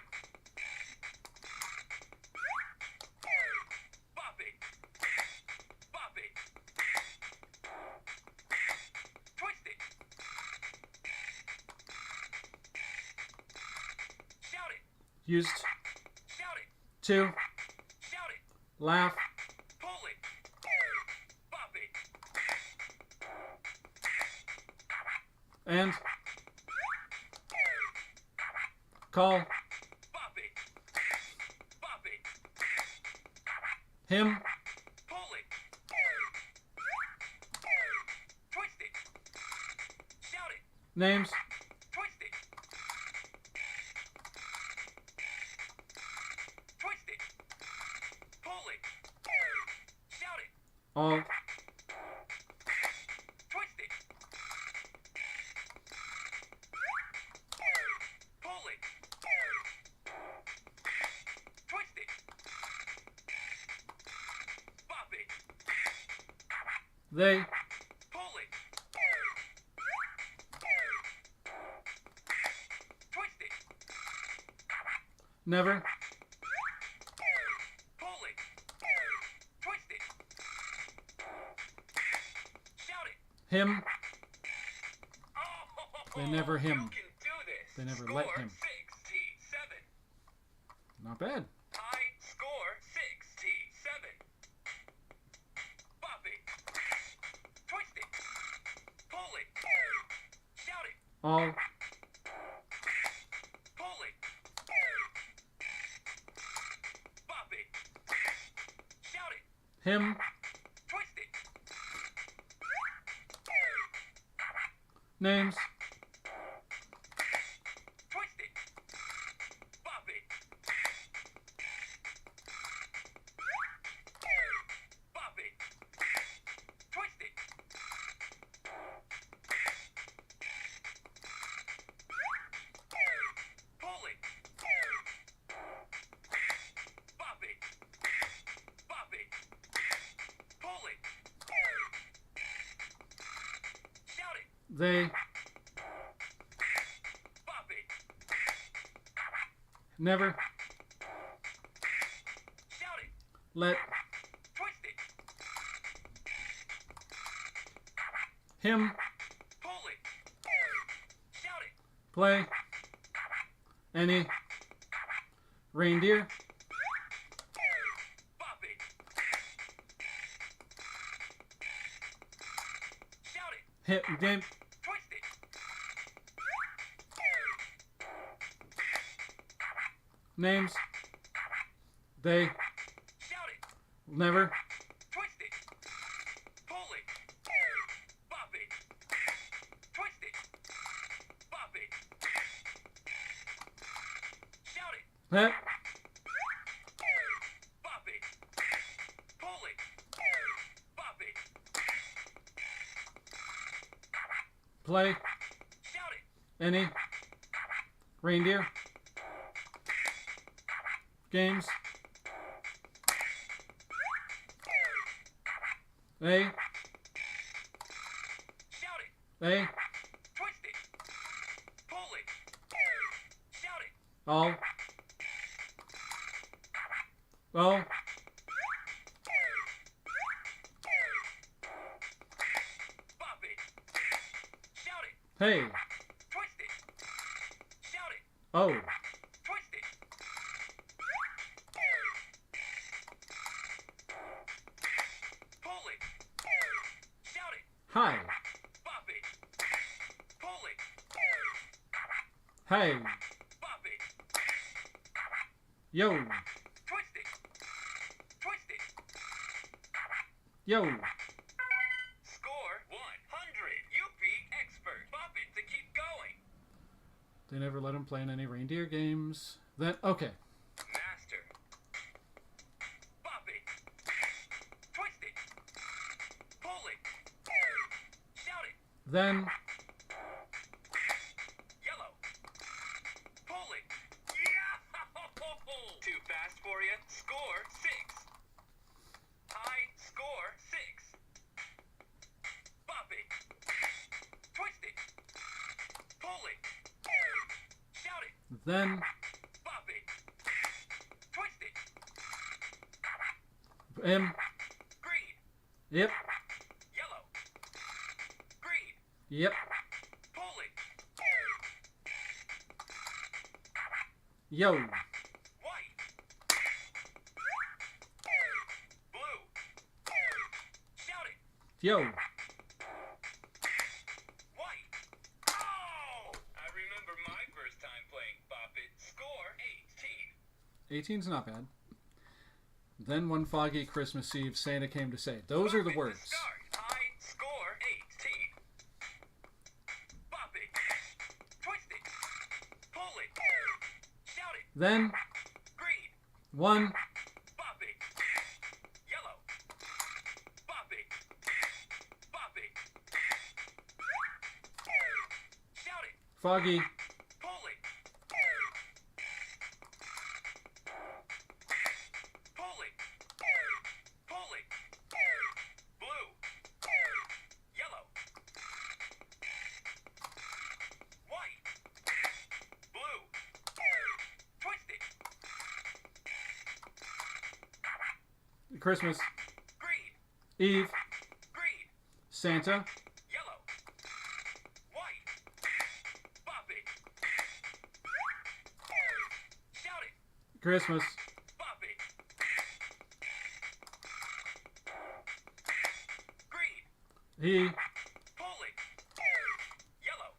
Bop it. Bop it. Twist it. Shout it. Used Shout it. to Shout it. laugh. Pull it. Bop it. And call Bop it. Bop it. him. Pull it. Twist it. Shout it. Names. Twist it. Twist it. Pull it. Shout it. All. Twist it. Pull it. Twist it. Bop it. They. Pull it. Twist it. Never. Pull it. Twist it. Shout it. Him. Oh, They never him. You can do this. They never Score let him. 67. Not bad. High score 67. Bop it. Twist it. All. Pull it. Bop it. Shout it. Him. Twist it. Names. Twist it. Bop it. Bop it. Twist it. Pull it. Bop it. Bop it. Pull it. Shout it. They. Bop it. Never. Shout it. Let. Twist it. Him. Pull it. Shout it. Play. Any. Reindeer. Bop it. Shout it. Hit. Game. Twist it. Names. They. Shout it. Never. Twist it. Pull it. Bop it. Twist it. Bop it. Shout it. Let. Bop it. Pull it. Bop it. Play. Shout it. Any. Reindeer. Games. A. Shout it. A. Twist it. Pull it. Shout it. All. All. Bop it. Shout it. Hey. Twist it. Shout it. Oh. Twist it. Pull it. Shout it. Hi. Bop it. Pull it. Hey. Bop it. Yo. Twist it. Twist it. Yo. Score 100. You beat expert. Bop it to keep going. They never let him play in any reindeer games. Then, okay. Master. Bop it. Twist it. Pull it. Shout it. Then, Yellow. Pull it. Yeah! Too fast for you. Score 6. High score 6. Bop it. Twist it. Pull it. Shout it. then, Bop it. Twist it. him. Green. Yep. Yellow. Green. Yep. Pull it. Yo. White. Blue. Shout it. Yo. White. Oh! I remember my first time playing Bop It. Score 18. 18's not bad. Then one foggy Christmas Eve, Santa came to say. Those are the Bop it to words. start. High score 18. Bop it. Twist it. Pull it. Shout it. Then, Green. one, Bop it. Yellow. Bop it. Bop it. Shout it. foggy, Pull it. Pull it. Pull it. Blue. Yellow. White. Blue. Twist it. Christmas, Green. Eve, Green. Santa, Yellow. White. Bop it. Shout it. Christmas, Bop it. Green. he, Pull it. Yellow.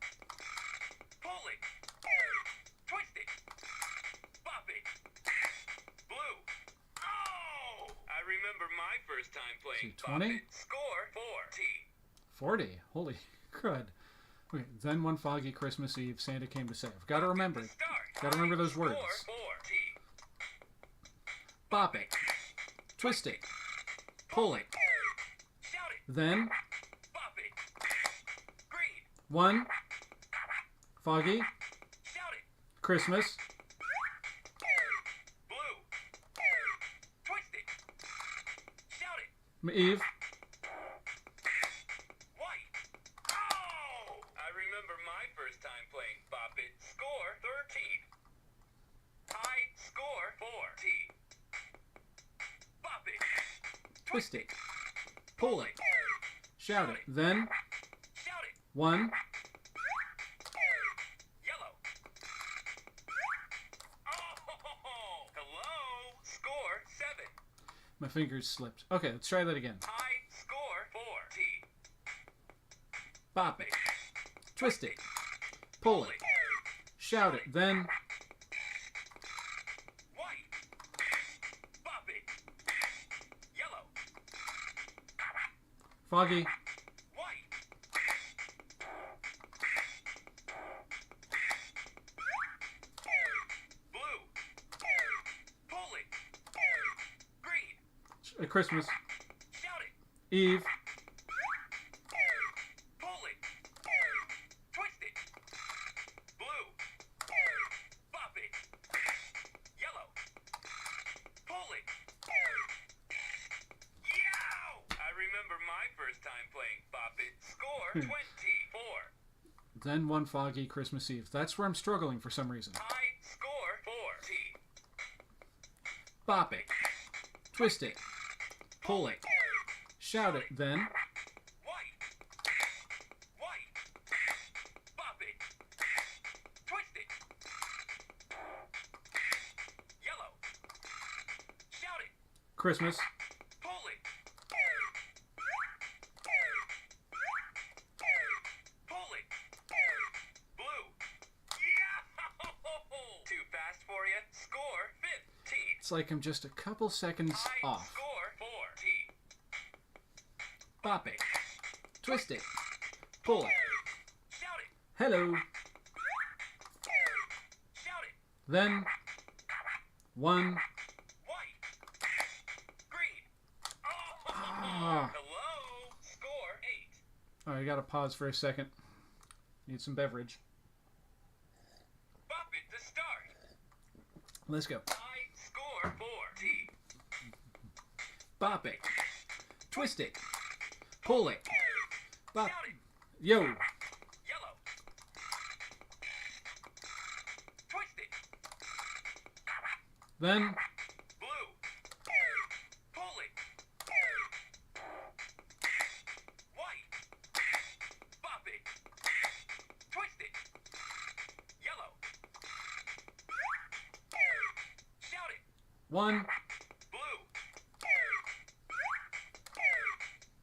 remember my first time playing 20? Bop It. Score 40. 40. Holy crud. Okay, then one foggy Christmas Eve, Santa came to save. Gotta remember. Gotta remember those words. Score 40. Bop it. Twist it. Pull it. Shout it. Then Bop it. Green. one foggy Shout it. Christmas. Blue. Twist it. Shout it. Eve. White. Oh! I remember my first time playing Bop It. Score 13. Tie. Score 40. Bop it. Twist it. Pull it. Shout it. Then Shout it. one Yellow. Oh! Hello. Score 7. my fingers slipped. Okay, let's try that again. Tie. Score 40. Bop it. Twist it. Pull it. Shout it. Then White. Bop it. Yellow. foggy White. Blue. Pull it. Green. Christmas Shout it. Eve. Pull it. Twist it. Blue. Bop it. Yellow. Pull it. Yow! I remember my first time playing Bop It. Score 24. Then one foggy Christmas Eve. That's where I'm struggling for some reason. Tie. Score 40. Bop it. Twist it. Pull it. Shout it. Then White. White. Bop it. Twist it. Yellow. Shout it. Christmas Pull it. Pull it. Blue. Yeah! Too fast for you. Score 15. It's like I'm just a couple seconds Tie. off. Score 40. Bop it. Twist it. Pull it. Shout it. Hello. Shout it. Then one White. Green. Oh! Ah. Hello. Score 8. Alright, I gotta pause for a second. Need some beverage. Bop it to start. Let's go. Tie. Score 40. Bop it. Twist it. Pull it. Bop. Shout it. Yo. Yellow. Twist it. Then Blue. Pull it. White. Bop it. Twist it. Yellow. Shout it. one Blue.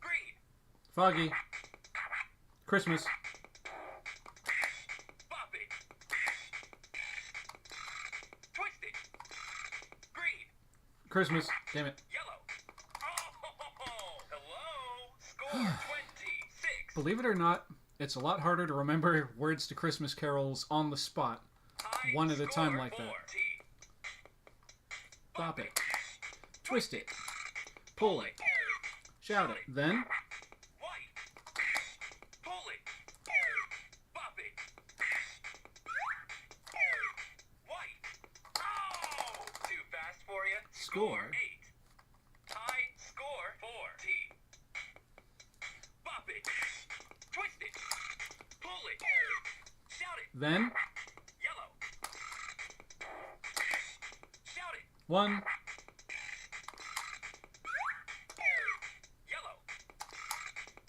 Green. foggy Christmas Bop it. Twist it. Green. Christmas. Damn it. Yellow. Oh! Hello. Score 26. Believe it or not, it's a lot harder to remember words to Christmas carols on the spot. Tie. One at a time Score like that. 40. Bop it. Twist it. Pull it. Shout it. Then White. Pull it. Bop it. White. Oh! Too fast for you. Score. 8. Tie. Score 40. Bop it. Twist it. Pull it. Shout it. then Yellow. Shout it. one Yellow.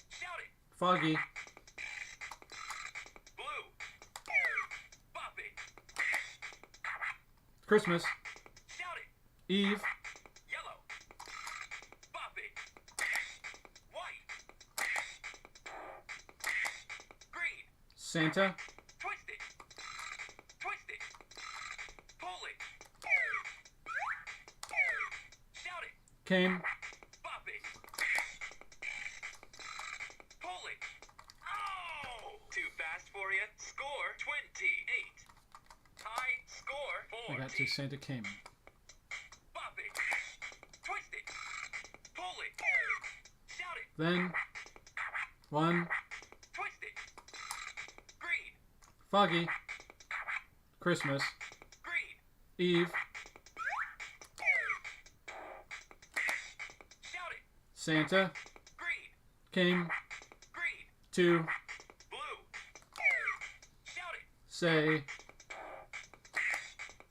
Shout it. foggy Blue. Bop it. Christmas Shout it. Eve Yellow. Bop it. White. Green. Santa Twist it. Twist it. Pull it. Shout it. came Bop score 28. High score 14. I got to Santa came. Bop it. Twist it. Pull it. Shout it. Then 1 Twist it. Green. foggy Christmas Green. Eve Shout it. Santa Green. came Green. to Blue. Shout it. say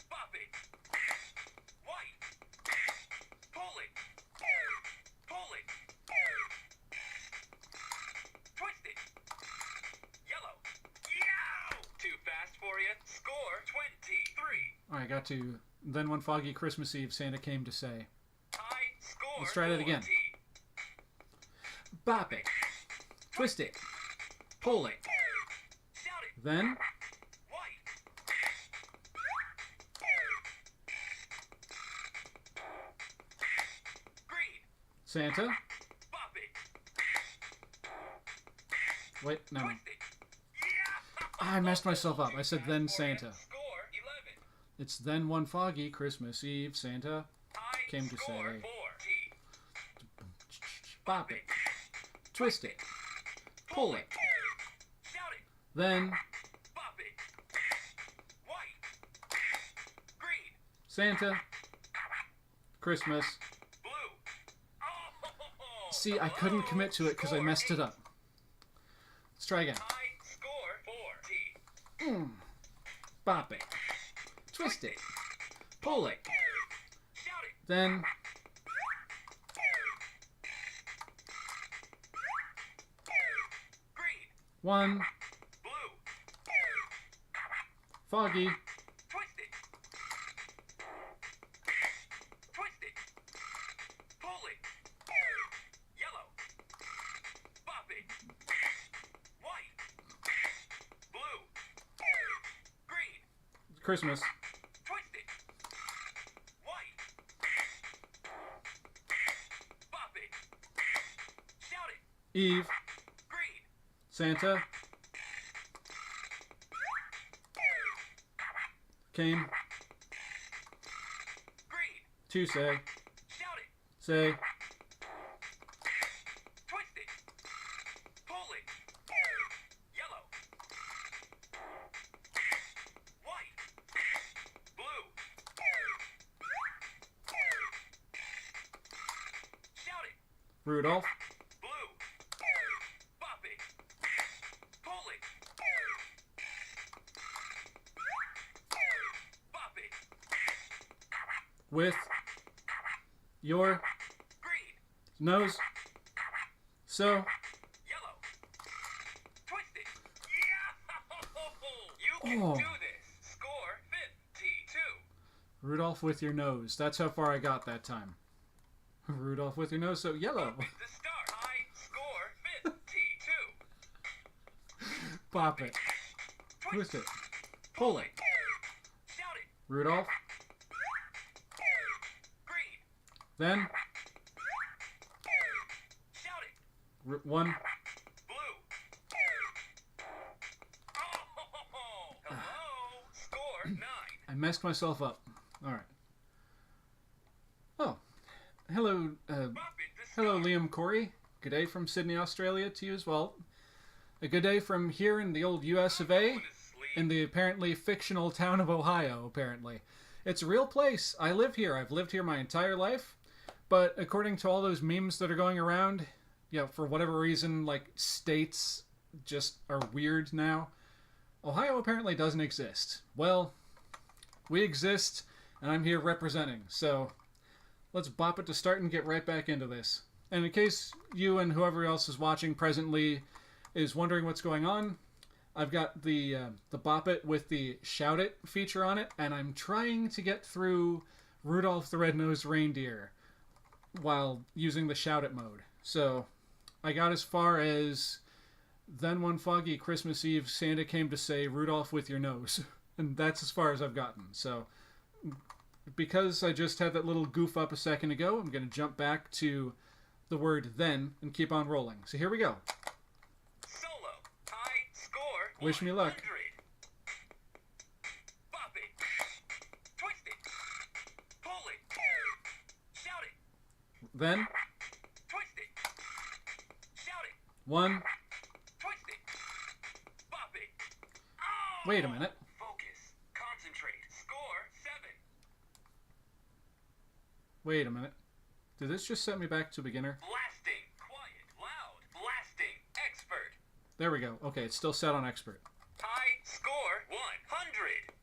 Bop it. White. Pull it. Pull it. Twist it. Yellow. Yow! Too fast for you. Score 23. I got to then one foggy Christmas Eve Santa came to say High score. Let's try that again. 40. bop it twist it pull it Shout it. then White. Green. Santa Bop it. wait no Twist it. Yeah! I messed myself up. I said then Santa. Score 11. It's then one foggy Christmas Eve Santa High came to score say 40. bop it twist it pull it Shout it. then Bop it. White. Green. Santa Christmas Blue. Oh! see I couldn't commit to it because I messed it up. Let's try again. High score 40. Bop it twist it pull it Shout it. then Green. one Blue. foggy Twist it. Twist it. Pull it. Yellow. Bop it. White. Blue. Green. Christmas Twist it. White. Bop it. Shout it. Eve Green. Santa came Green. to Shout it. say Twist it. Pull it. Yellow. White. Blue. Shout it. Rudolph Blue. Bop it. Pull it. Bop it. with your Green. nose so Yellow. Twist it. Yeah! You can Oh. do this. Score 52. Rudolph with your nose. That's how far I got that time. Rudolph with your nose so yellow. Bop it to start. High score 52. Bop it twist it pull it Shout it. Rudolph Green. then Shout it. one Blue. Oh, hello. Score 9. I messed myself up. Alright. Oh. Hello, Bop it to hello start. Liam Corey. Good day from Sydney, Australia to you as well. A good day from here in the old US of A, Going to sleep. in the apparently fictional town of Ohio, apparently. It's a real place. I live here. I've lived here my entire life. But according to all those memes that are going around, you know, for whatever reason, like, states just are weird now. Ohio apparently doesn't exist. Well, we exist, and I'm here representing. So, let's bop it to start and get right back into this. And in case you and whoever else is watching presently is wondering what's going on, I've got the bop it with the shout it feature on it, and I'm trying to get through Rudolph the Red-Nosed Reindeer while using the shout it mode. So I got as far as then one foggy Christmas Eve Santa came to say Rudolph with your nose, and that's as far as I've gotten. So because I just had that little goof up a second ago, I'm going to jump back to the word then and keep on rolling. So here we go. Solo. High score Wish me luck. 100. Bop it. Twist it. Pull it. Shout it. Then Twist it. Shout it. 1. Twist it. Bop it. Oh! Wait a minute. Focus. Concentrate. Score 7. Wait a minute. Did this just set me back to beginner? Blasting. Quiet. Loud. Blasting. Expert. There we go. Okay, it's still set on expert. High score 100.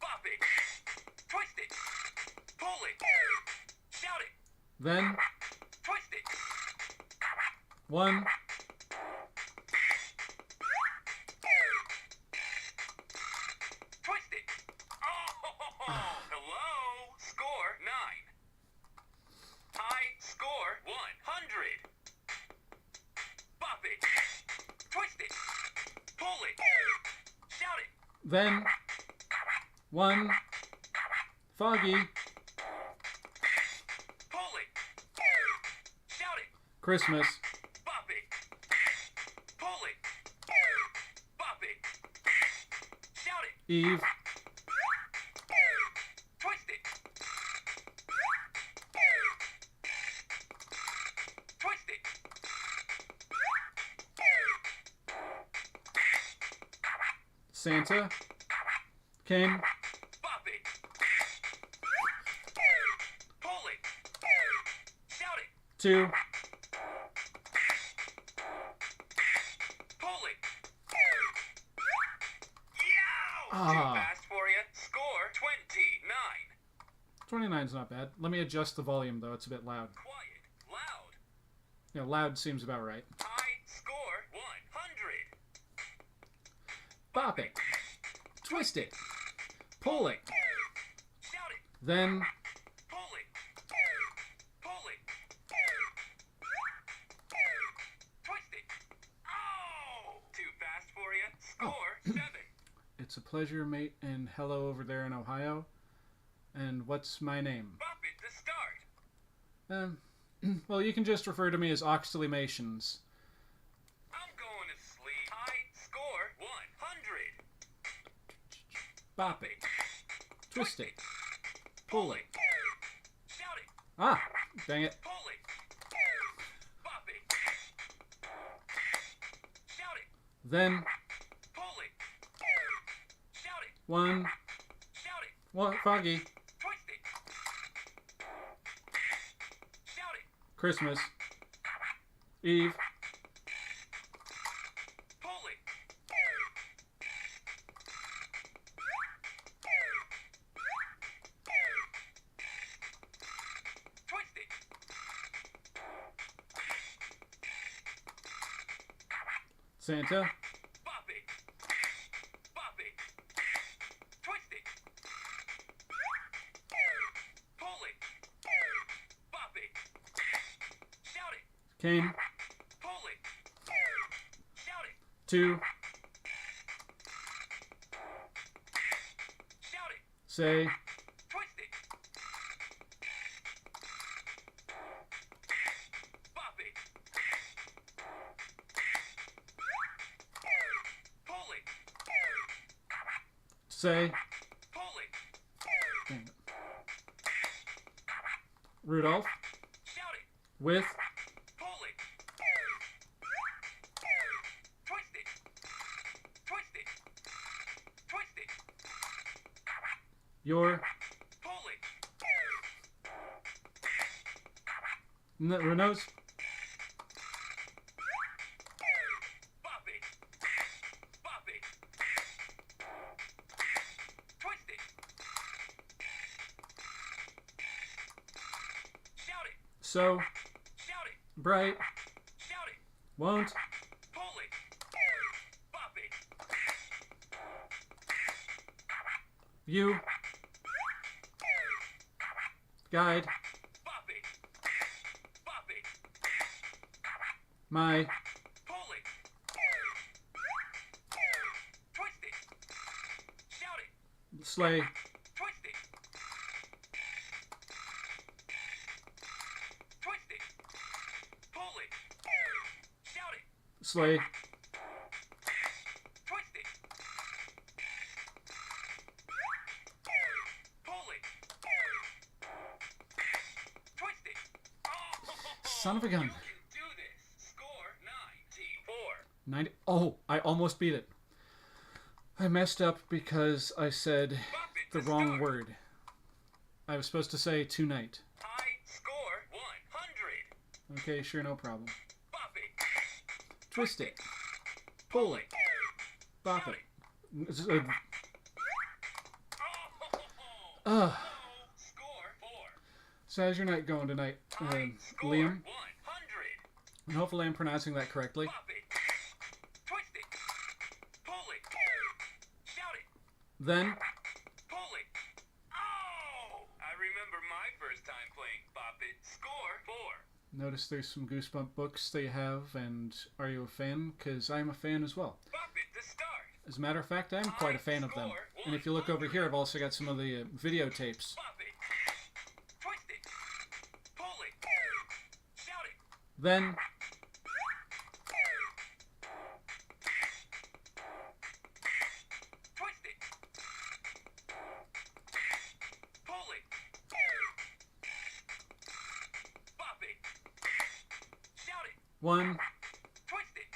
Bop it. Twist it. Pull it. Shout it. Then Twist it. 1. Twist it. Oh, hello. Score 9. High score 100. Bop it. Twist it. Pull it. Shout it. Then 1. Foggy. Pull it. Shout it. Christmas. Bop it. Pull it. Bop it. Shout it. Eve. Twist it. Twist it. Santa. King. Bop it. Pull it. Shout it. 2. Pull it. Yow! Ah. Too fast for you. Score 29. 29's not bad. Let me adjust the volume, though. It's a bit loud. Quiet. Loud. Yeah, loud seems about right. High score 100. Bop it. Twist it. Pull it. Shout it. Then Pull it. Pull it. Twist it. Oh! Too fast for you. Score 7. it's a pleasure, mate, and hello over there in Ohio. And what's my name? Bop it to start. Well, you can just refer to me as Oxleymations. I'm going to sleep. High score 100. Bop it. Twist it. Pull it. Shout it. Ah, dang it. Pull it. Bop it. Shout it. Then Pull it. Shout it. 1. Shout it. What? Foggy. Twist it. Shout it. Christmas. Eve. Pull it. Twist it. Santa. Bop it. Bop it. Twist it. Pull it. Bop it. Shout it. Kane. Pull it. Shout it. 2. Shout it. Say. Twist it. Bop it. Pull it. Say. Pull it. Dang it. Rudolph. Shout it. With. Pull it. Twist it. Twist it. Twist it. Your. Pull it. Renault's. Bop it. Bop it. Twist it. Shout it. So. Shout it. Bright. Shout it. Won't. Pull it. Bop it. You. Guide. Bop it. Bop it. My. Pull it. Twist it. Shout it. Sleigh. Twist it. Twist it. Pull it. Shout it. Sleigh. Son of a gun. You can do this. Score 94. 90. Oh, I almost beat it. I messed up because I said Bop it the to wrong start. word. I was supposed to say tonight. High score 100. Okay, sure, no problem. Bop it. Twist it. Pull it. Bop it. Oh, Ugh. score 4. So how's your night going tonight, High score Liam? 100. And hopefully I'm pronouncing that correctly. Bop it. Twist it. Pull it. Shout it. Then, Pull it. Oh! I remember my first time playing Bop It. Score 4. notice there's some Goosebump books they have, and are you a fan? Because I'm a fan as well. Bop it to start. As a matter of fact, I'm quite a fan of them. And if you look over here, I've also got some of the videotapes. Bop it. Twist it. Pull it. Shout it. Then, Twist it. Pull it. Bop it. Shout it. 1, Twist it.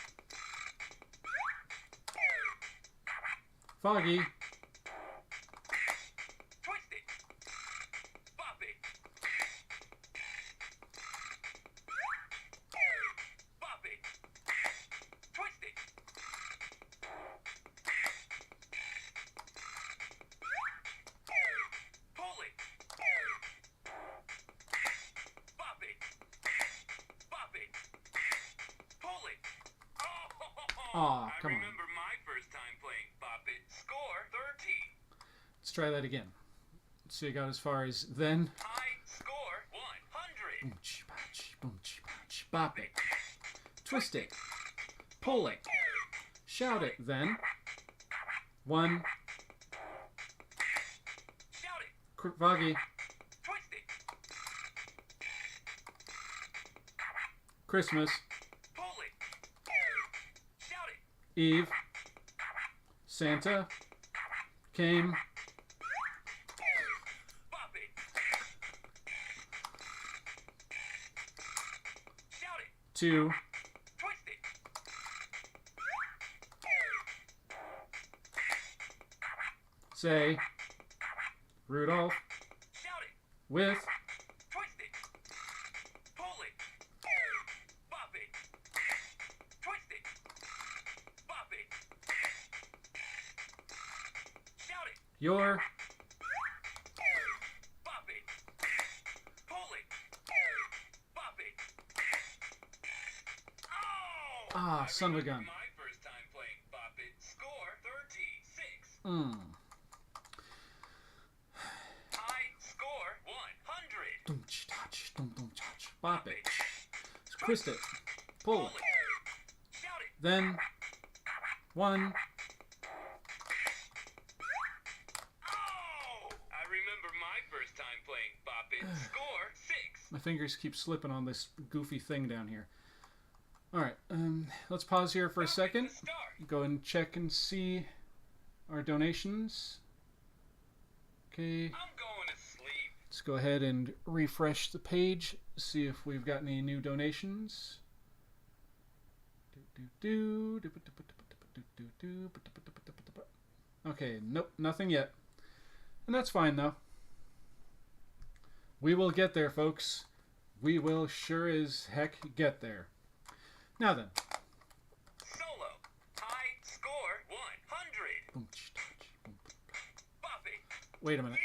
Foggy, Twist it. Bop it. Bop it. Twist it. Pull it. Bop it. Bop it. Pull it. Oh! Aw, I come on. remember my first time playing Bop It. Score 13. let's try that again. So you got as far as then. High score 100. Bop it. Twist it. Pull it. Shout it. Then, 1, Shout it. Foggy, Twist it. Christmas, Pull it. Shout it. Eve, Santa, came, Bop it. Shout it. to, Twist it. say, Rudolph, Shout it. with, Twist it. Pull it. Bop it. Twist it. Bop it. Shout it. your, Bop it. Pull it. Bop it. Oh! Ah, I son of a remember gun. My first time playing Bop It. Score 36. High score 100. Bop it. Twist it. Pull it. Shout it. Then, 1, Oh! I remember my first time playing Bop It. Score 6. my fingers keep slipping on this goofy thing down here. Alright, let's pause here for a second. Start. Go and check and see our donations. Okay, I'm going to sleep. let's go ahead and refresh the page, see if we've got any new donations. Okay, nope, nothing yet. And that's fine though. We will get there, folks. We will sure as heck get there. Now then. Solo. High score 100. Bop it. Wait a minute. Yeah!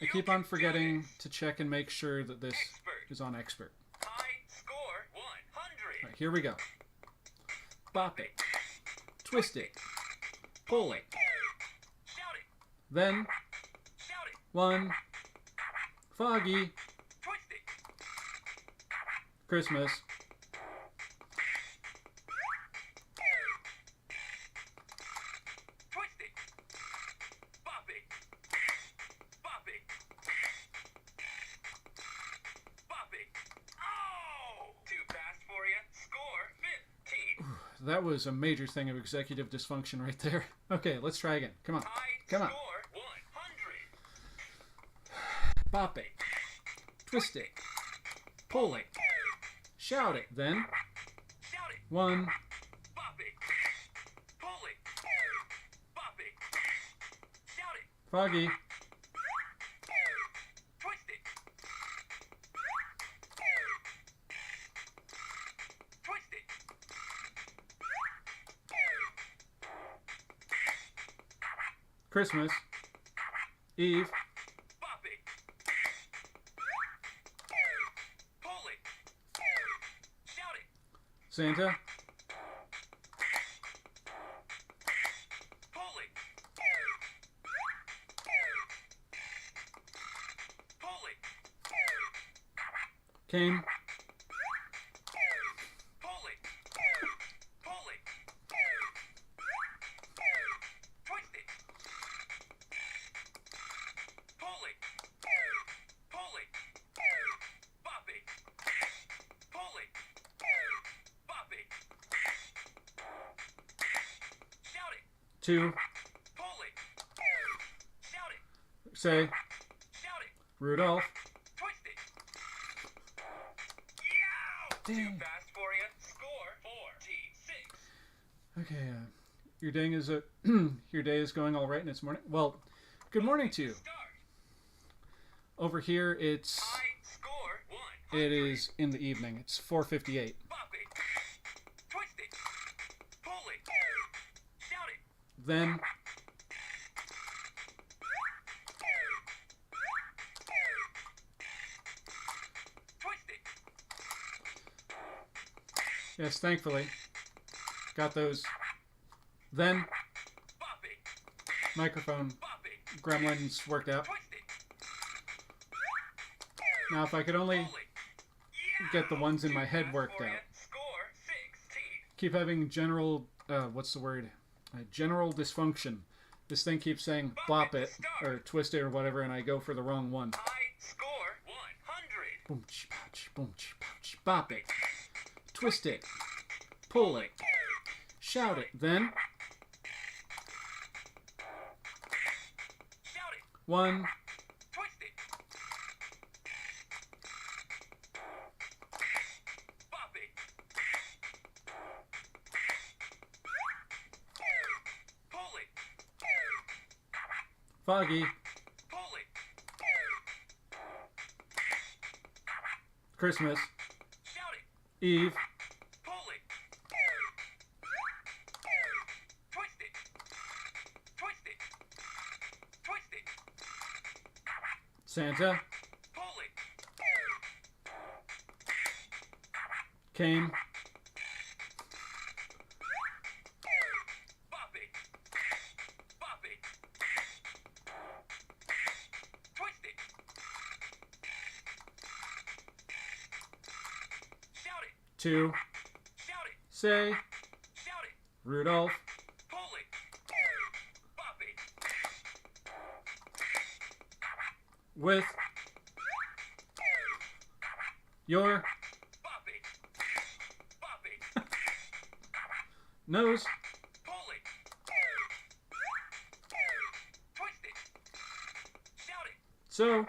I keep on forgetting to check and make sure that this Expert. is on expert. High score 100. Right, here we go. Bop it. Twist it. Pull it. Shout it. Then, Shout it. 1, Foggy, Twist it. Christmas, Twist it. Bop it. Bop it. Bop it. Oh! Too fast for you. Score 15. that was a major thing of executive dysfunction right there. Okay, let's try again. Come on. High Come on. score 100. Bop it. Twist it. Pull it. Shout it. Then Shout it. 1, Bop it. Pull it. Bop it. Shout it. Foggy, Twist it. Twist it. Christmas, Eve, Bop it. Pull it. Shout it. Santa, Pull it. Pull it. Cain, Pull it. Pull it. Twist it. Pull it. Pull it. Bop it. Pull it. Bop it. Shout it. 2, Pull it. Shout it. say, Shout it. Rudolph. Twist it. Yow! Damn. Too fast for you. Score 4T6. Okay, your day is your day is going all right in its morning. Well, good morning to you. Start. Over here, I score 1. it is in the evening. It's 4:58. Bop it. Twist it. Pull it. Shout it. Then Twist it. yes, thankfully, got those. Then Bop it. microphone Bop it. gremlins worked out. Twist it. Now, if I could only Pull it. Yow! get the ones in my Too head fast worked for ya. out. Score 16. Keep having general what's the word? General dysfunction. This thing keeps saying bop it or twist it or whatever, and I go for the wrong one. I score 100. Boom, pouch, boom, pouch, bop it, twist it, pull it, shout it. Then Shout it. 1, Twist it. Bop it. Pull it. Foggy, Pull it. Christmas, Shout it. Eve, Pull it. Twist it. Twist it. Twist it. Santa, Pull it. Cain, Bop it. Bop it. Twist it. Shout it. 2, Shout it. say, Shout it. Rudolph, Pull it. Bop it. with your Bop it. Bop it. nose, Pull it. Twist it. Shout it. so,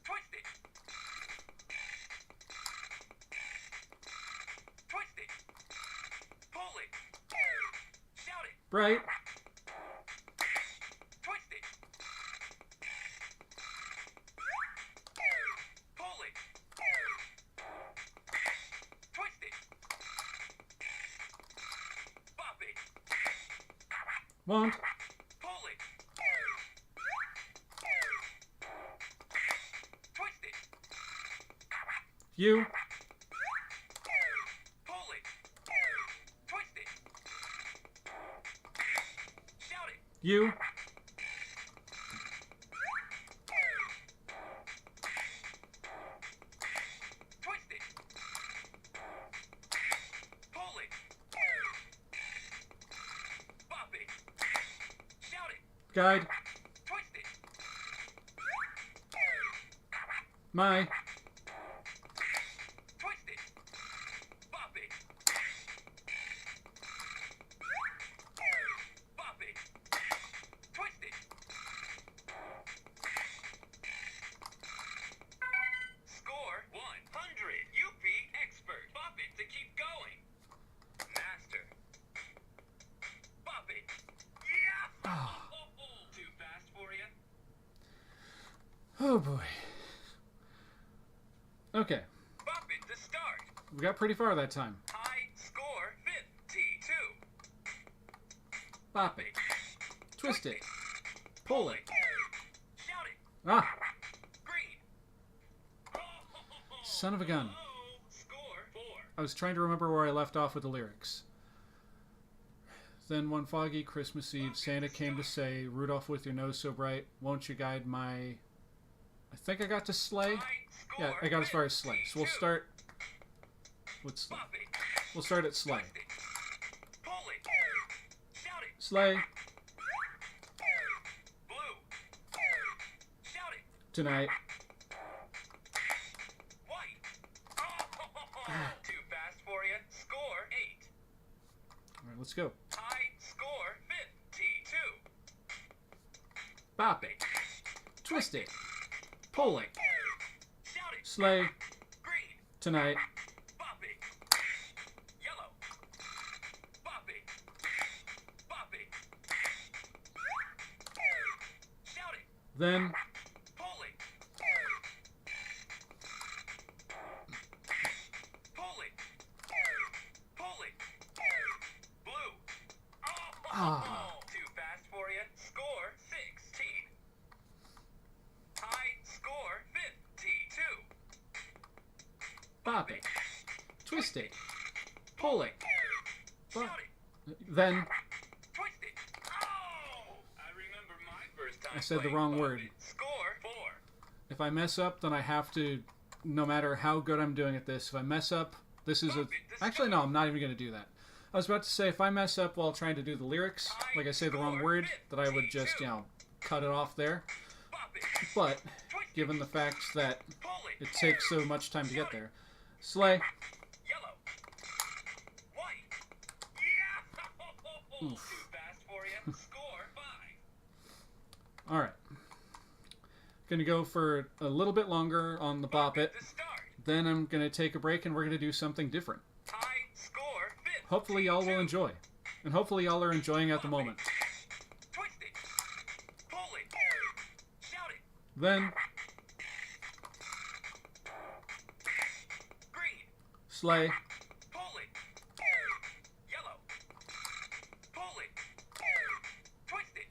Twist it. Twist it. Pull it. Shout it. bright, Twist it. Pull it. Twist it. Bop it. won't, Pull it. Twist it. you, Pull it. Twist it. Shout it. you, Twist it. Pull it. Bop it. Shout it. guide, Twist it. my, Twist it. Bop it. Bop it. Twist it. Score 100. Oh boy. Okay. Bop it to start. We got pretty far that time. High score 52. Bop it. Twist it. Pull it. Shout it. Ah! Green. Son of a gun. Score 4. I was trying to remember where I left off with the lyrics. Then one foggy Christmas Eve, Santa came to say, Rudolph with your nose so bright, won't you guide my... I think I got to sleigh? Yeah, I got as far as sleigh. So we'll start with sleigh. Bop it. We'll start at sleigh. Twist it. Pull it. Shout it. Sleigh Blue. Shout it. tonight. White. Too fast for you. Score 8. Alright, let's go. High score 52. Bop it. Twist it. Pull it. Shout it. Sleigh Green. tonight. Bop it. Yellow. Bop it. Bop it. Shout it. Then Pull it. Pull it. Pull it. Blue. Ah. Too fast for you. Score 16. High score 52. bop it. Twist it. Pull it. Shout Bop. it. Then Twist it. Oh! I remember my first time. I said the playing wrong Bop word. It. Score 4. if I mess up, then I have to, no matter how good I'm doing at this, if I mess up, this is a... Actually, no, I'm not even going to do that. I was about to say, if I mess up while trying to do the lyrics, like I say the wrong word, that I would just, you know, cut it off there. Bop it. But, Twist it. given the fact that Pull it. it takes so much time to get there, sleigh. Yellow. White. Yeah. Too fast for you. Score 5. Alright. Gonna go for a little bit longer on the bop it. To start. Then I'm gonna take a break and we're gonna do something different. High score 52. Hopefully y'all will enjoy. And hopefully y'all are enjoying at the moment. Twist it. Pull it. Shout it. Then, Green. sleigh. Pull it. Yellow. Pull it. Twist it.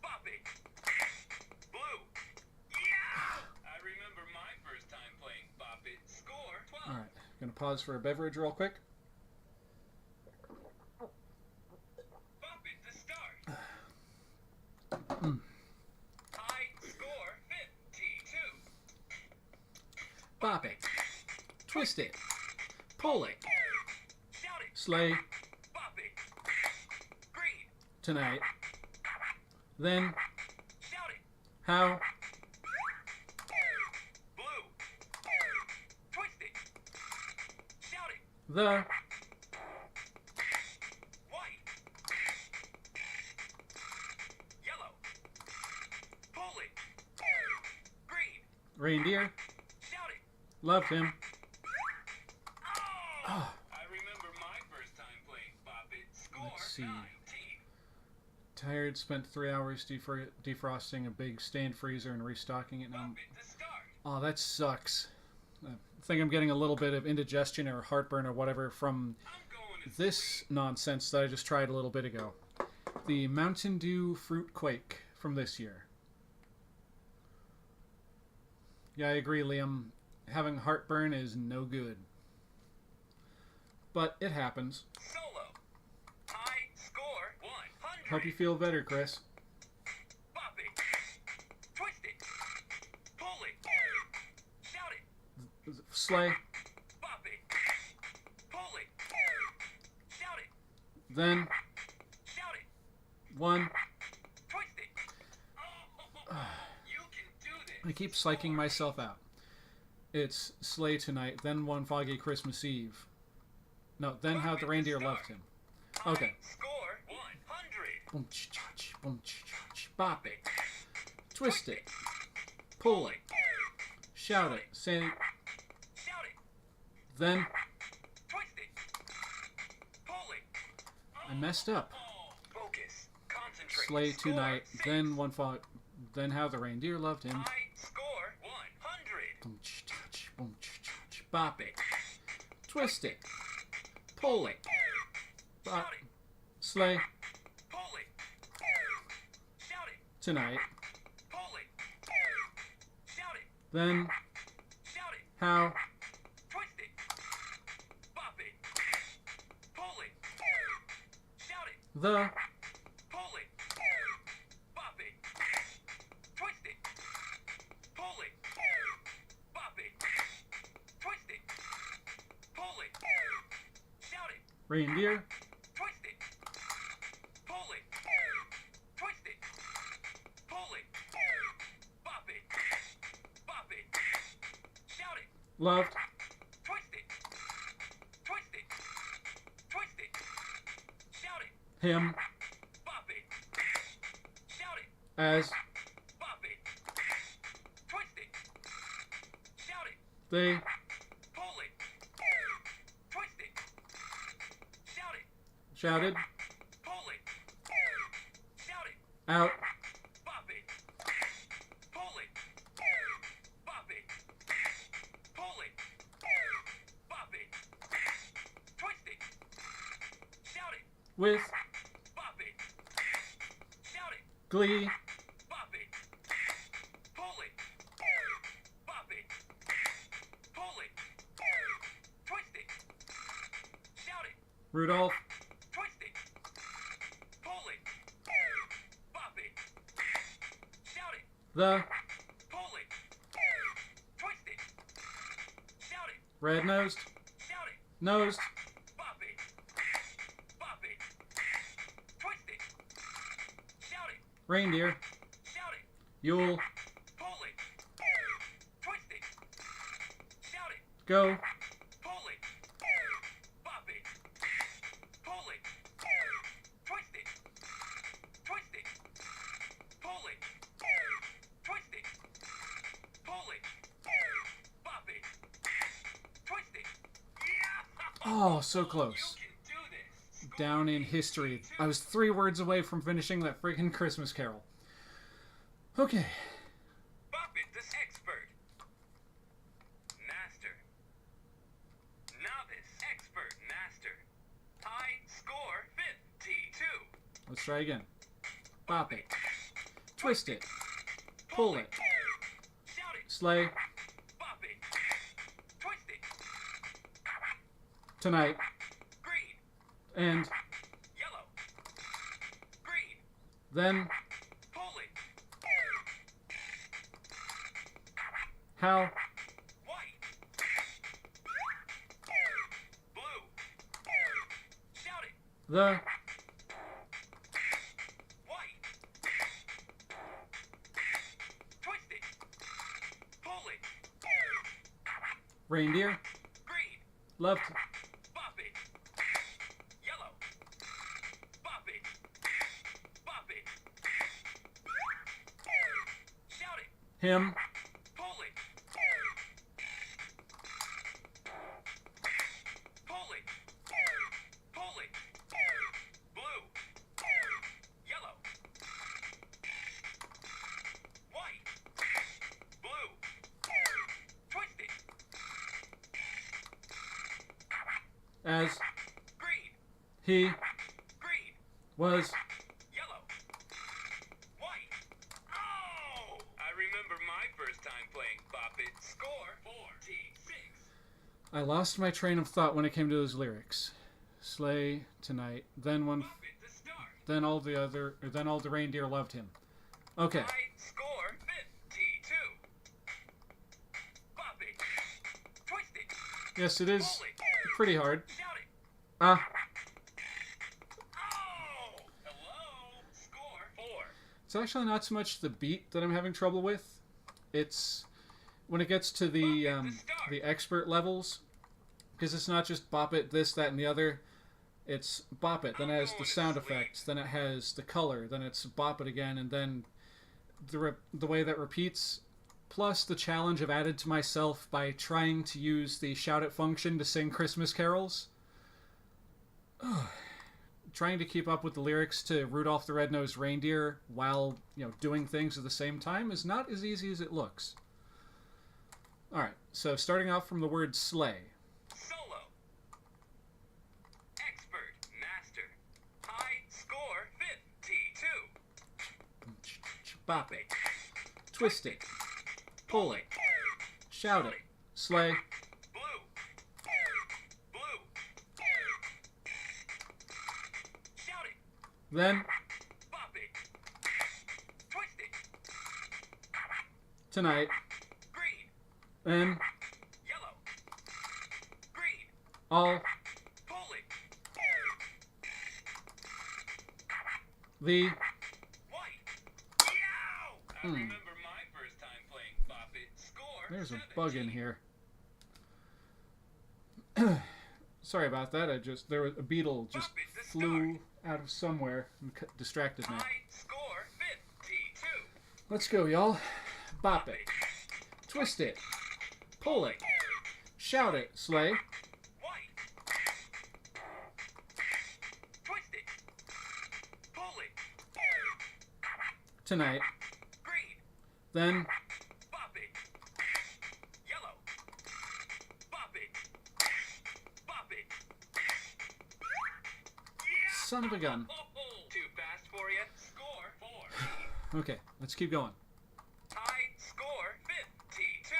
Bop it. Blue. Yeah! I remember my first time playing Bop It. Score 12. Alright, gonna pause for a beverage real quick. Bop it to start. High score 52. Bop it. Twist it. Pull it. Shout it. Sleigh Bop it. Green. tonight. Then, Shout it. how? Blue. Twist it. Shout it. The White. Yellow. Pull it. Green. reindeer Shout it. loved him. Oh! I remember my first time playing Bop It. Score Let's see. 19. Tired, spent 3 hours defrosting a big stand freezer and restocking it. Now, Bop it to start. oh, that sucks. I think I'm getting a little bit of indigestion or heartburn or whatever from I'm going to this nonsense that I just tried a little bit ago. The Mountain Dew Fruit Quake from this year. Yeah, I agree, Liam. Having heartburn is no good. But it happens. solo. High score 100. Hope you feel better, Chris. Bop it. Twist it. Pull it. Shout it. Sleigh. Bop it. Pull it. Shout it. Then, Shout it. one. Twist it. Oh, you can do this. I keep psyching myself out. It's Sleigh tonight, then one foggy Christmas Eve. No, then how the reindeer loved him. Okay. Score 100. Boom, ch-ch-ch, boom, ch-ch-ch. Bop it. Twist it. Pull it. Shout it. Say, Shout it. then Twist it. Pull it. I messed up. Focus. Concentrate. Sleigh Score tonight, 6. then one fog, then how the reindeer loved him. High bop it, twist it, pull it, bop, Shout it. sleigh, Pull it. Shout it. tonight, Pull it. Shout it. then, Shout it. how, Twist it. Bop it. Pull it. Shout it. the, Pull it. Bop it. Twist it. Pull it. Bop it. Twist it. Pull it. Shout it. reindeer, Twist it. Pull it. Twist it. Pull it. Bop it. Bop it. Shout it. loved, Twist it. Twist it. Twist it. Shout it. him, Bop it. Shout it. as, Bop it. Twist it. Shout it. they, Pull it. Twist it. Shout it. shouted, Pull it. Shout it. out, Bop it. Pull it. Bop it. Pull it. Bop it. Twist it. Shout it. with, Bop it. Shout it. glee, Bop it. Pull it. Bop it. Pull it. Twist it. Shout it. Rudolph, Twist it. Pull it. Bop it. Shout it. the, Pull it. Twist it. Shout it. red-nosed, Shout it. nosed, Bop it. Bop it. Twist it. Shout it. reindeer, Shout it. Yule, Pull it. Twist it. Shout it. go, Pull it. Bop it. Pull it. Twist it. Twist it. Pull it. Twist it. Pull it. Bop it. Twist it. Yeah! oh, so You close. can do this. Down in history. I was 3 words away from finishing that freaking Christmas Carol. Okay. Bop it, this expert. Master. Novice. Expert. Master. High score 52. Let's try again. Bop it. Twist it. Pull it. Shout it. Sleigh. Bop it. Twist it. Tonight. Green. And Yellow. Green. then Pull it. how, White. Blue. Shout it. the, White. Twist it. Pull it. reindeer, Green. loved, Bop it. Yellow. Bop it. Bop it. Shout it. him, Pull it. Pull it. Pull it. Blue. Yellow. White. Blue. Twist it. as Green. he Green. was, Yellow. White. Oh! I remember my first time playing Bop It. Score 46. I lost my train of thought when it came to those lyrics. Sleigh tonight, then one, Bop It to start. then all the reindeer loved him. Okay, High score 52. Bop it. Twist it. yes, it is Pull it. pretty hard. Shout it. Ah, Oh! Hello. Score 4. it's actually not so much the beat that I'm having trouble with. It's when it gets to the expert levels, because it's not just bop it, this, that, and the other. It's bop it, then it has the sound effects, then it has the color, then it's bop it again, and then the way that repeats, plus the challenge I've added to myself by trying to use the shout it function to sing Christmas carols. Trying to keep up with the lyrics to Rudolph the Red-Nosed Reindeer while, doing things at the same time is not as easy as it looks. Alright, So starting off from the word sleigh. Solo. Expert. Master. High score 52. Bop it. Twist it. Pull it. Shout it. Sleigh. Blue. Blue. Shout it. Then Bop it. Twist it. tonight. Green. Then Yellow. Green. all Pull it. the White. Yow! I remember my first time playing Bop It. Score. there's a 17. bug in here. Sorry about that. There was a beetle just Bop it to flew out of somewhere and distracted me. High score 52. Let's go, y'all. Bop it. Twist it. Pull it. Shout it, sleigh. White. Twist it. Pull it. Tonight. Green. Then Bop it. Yellow. Bop it. Bop it. Yeah! son of a gun. Too fast for you. Score 4. Okay, let's keep going. High score 52.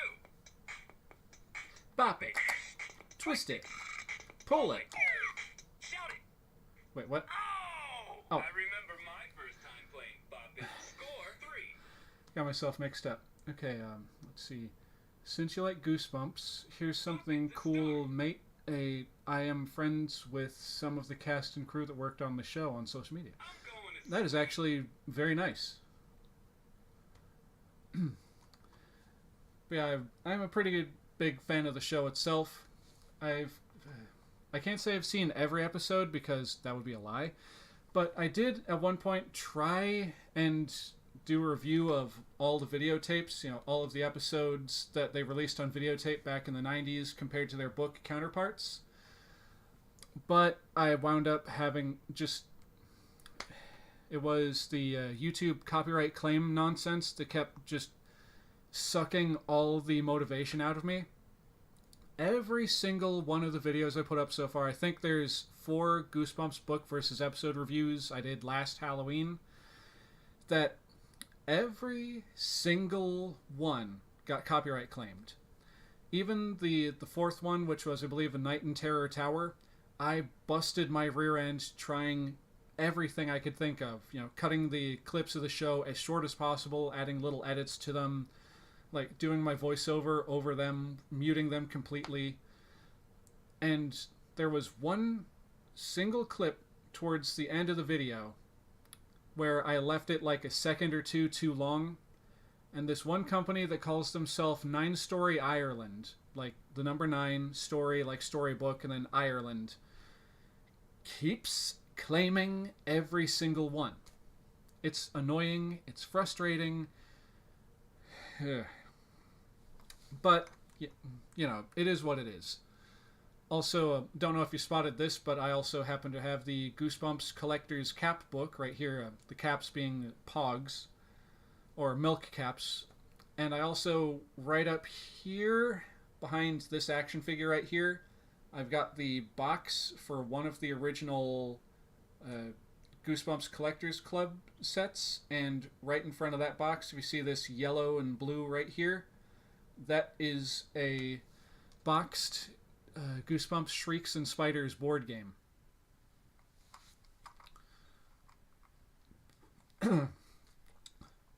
Bop it. Twist it. Pull it. Shout it. Wait, what? Oh! Oh. I remember my first time playing Bop It. Score 3. Got myself mixed up. Okay, let's see. Since you like Goosebumps, here's something cool, mate. I am friends with some of the cast and crew that worked on the show on social media. I'm going to That is actually very nice. But yeah, I'm a pretty good, big fan of the show itself. I can't say I've seen every episode because that would be a lie, but I did at one point try and do a review of all the videotapes, all of the episodes that they released on videotape back in the 90s compared to their book counterparts. But I wound up having it was the YouTube copyright claim nonsense that kept just sucking all the motivation out of me. Every single one of the videos I put up so far, I think there's 4 Goosebumps book versus episode reviews I did last Halloween, that every single one got copyright claimed. Even the 4th one, which was, I believe, A Night in Terror Tower, I busted my rear end trying everything I could think of. Cutting the clips of the show as short as possible, adding little edits to them, like doing my voiceover over them, muting them completely. And there was one single clip towards the end of the video where I left it like a second or two too long, and this one company that calls themselves 9 Story Ireland, like the number 9 story, like storybook, and then Ireland, keeps claiming every single one. It's annoying, it's frustrating, but it is what it is. Also, don't know if you spotted this, but I also happen to have the Goosebumps Collector's Cap book right here, the caps being Pogs, or milk caps. And I also, right up here, behind this action figure right here, I've got the box for one of the original Goosebumps Collectors Club sets, and right in front of that box, if you see this yellow and blue right here, that is a boxed Goosebumps Shrieks and Spiders board game.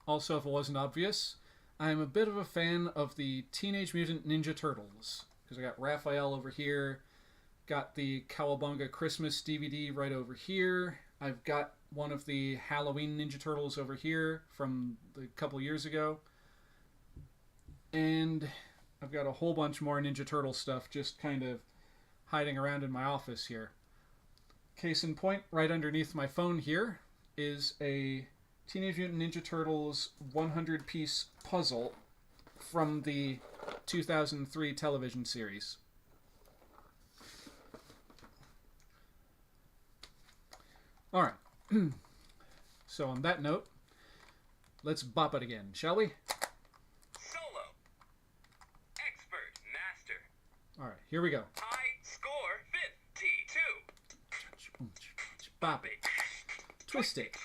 Also, if it wasn't obvious, I'm a bit of a fan of the Teenage Mutant Ninja Turtles, because I got Raphael over here, got the Cowabunga Christmas DVD right over here, I've got one of the Halloween Ninja Turtles over here from a couple years ago, and I've got a whole bunch more Ninja Turtle stuff just kind of hiding around in my office here. Case in point, right underneath my phone here is a Teenage Mutant Ninja Turtles 100-piece puzzle from the 2003 television series. Alright, so on that note, let's bop it again, shall we? Solo. Expert. Here we go. High score 52. Bop it. Twist it.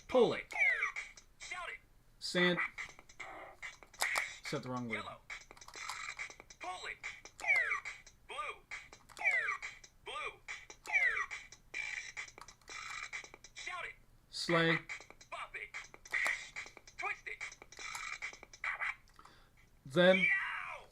Pull it. Shout it. Sand. Said the wrong word. Yellow. Pull it. Blue. Blue. Shout it. Sleigh. Bop it. Twist it. Then, Yow!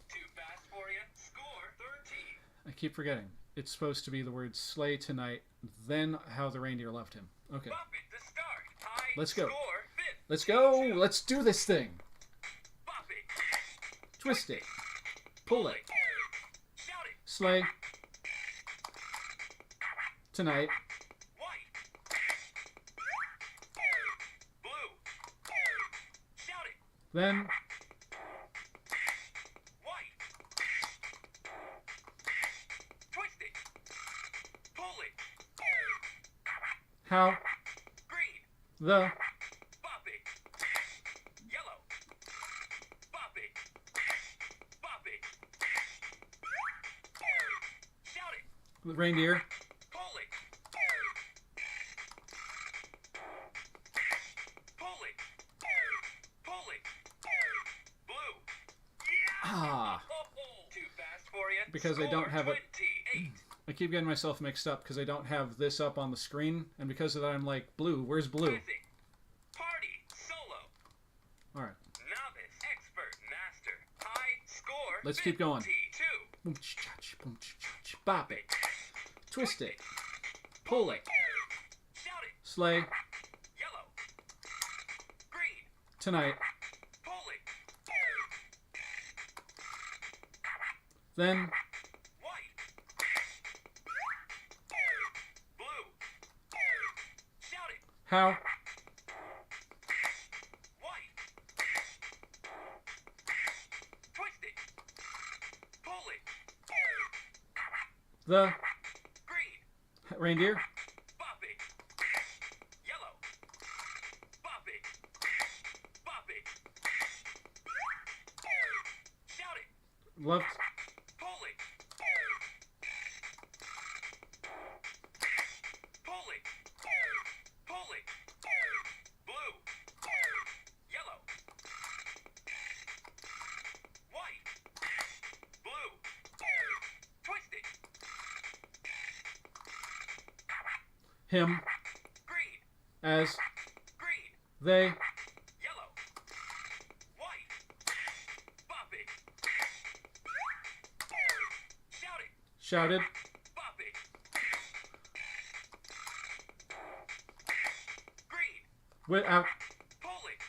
Too fast for you. Score 13. I keep forgetting. It's supposed to be the word sleigh tonight, then how the reindeer loved him. Okay. Bop it to start. High Let's go. Score 52. Let's go. Let's do this thing. Bop it. Twist it. Pull it. Shout it. Sleigh. Tonight. White. Blue. Shout it. Then, White. Twist it. Pull it. how Green. the Bop it. Yellow. Bop it. Bop it. Shout it. reindeer Pull it. Pull it. Pull it. Blue. Ah. Too fast for you. Because I don't have it- 28. I keep getting myself mixed up because I don't have this up on the screen, and because of that I'm like, blue, where's blue? Classic. Party. Solo. Alright, Novice. Expert. Master. High score. Let's keep going. 52. boom, ch-cha-ch, boom, ch-cha-ch, bop it, twist it, pull it, Shout it. sleigh, Yellow. Green. tonight, Pull it. then, White. Blue. Shout it. how White. Twist it. Pull it. the Green. reindeer, Bop it. Yellow. Bop it. Bop it. Shout it. left, Pull it. Pull it. Pull it. Blue. Yellow. White. Blue. Twist it. him, Green. as, Green. they, Yellow. White. Bop it. Shout it. shouted, Bop it. Green. without, Pull it.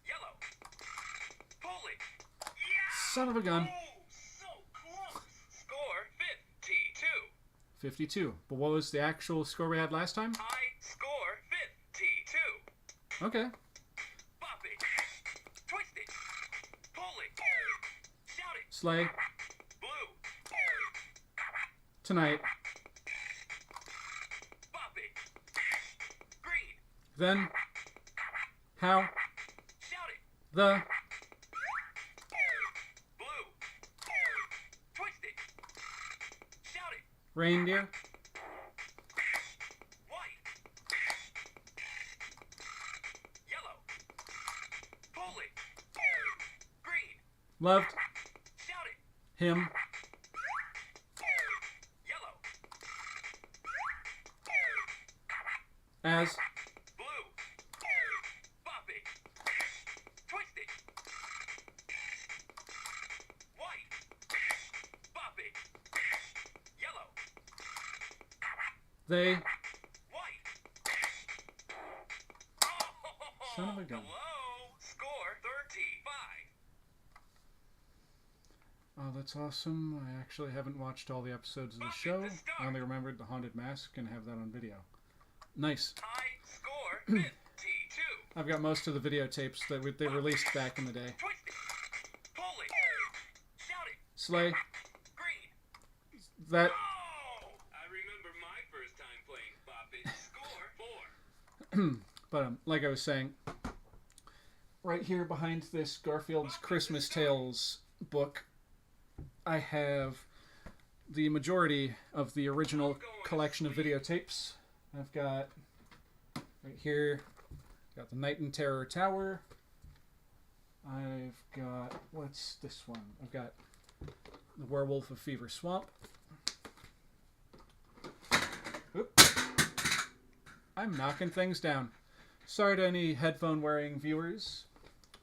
Yellow. Pull it. Yeah! son of a gun, Oh, so close. Score 52. 52. But what was the actual score we had last time? High score 52. Okay, Bop it. Twist it. Pull it. Shout it. sleigh, Blue. tonight, Bop it. Green. then, how Shout it. the Blue. Twist it. Shout it. reindeer, White. Yellow. Pull it. Green. loved, Shout it. him, Yellow. as, Blue. Bop it. Twist it. White. Bop it. Yellow. they, White. Son of a gun. Hello. Score 35. oh, that's awesome. I actually haven't watched all the episodes of the show. I only remembered the Haunted Mask and have that on video. Nice. High score 52. I've got most of the videotapes that they released back in the day. Twist it. Pull it. Shout it. Sleigh, Green. that, Oh! I remember my first time playing Bop It. Score 4. but like I was saying, right here behind this Garfield's Christmas Tales book, I have the majority of the original collection of videotapes. I've got right here, got the Night in Terror Tower. I've got, what's this one? I've got the Werewolf of Fever Swamp. Oop. I'm knocking things down. Sorry to any headphone wearing viewers.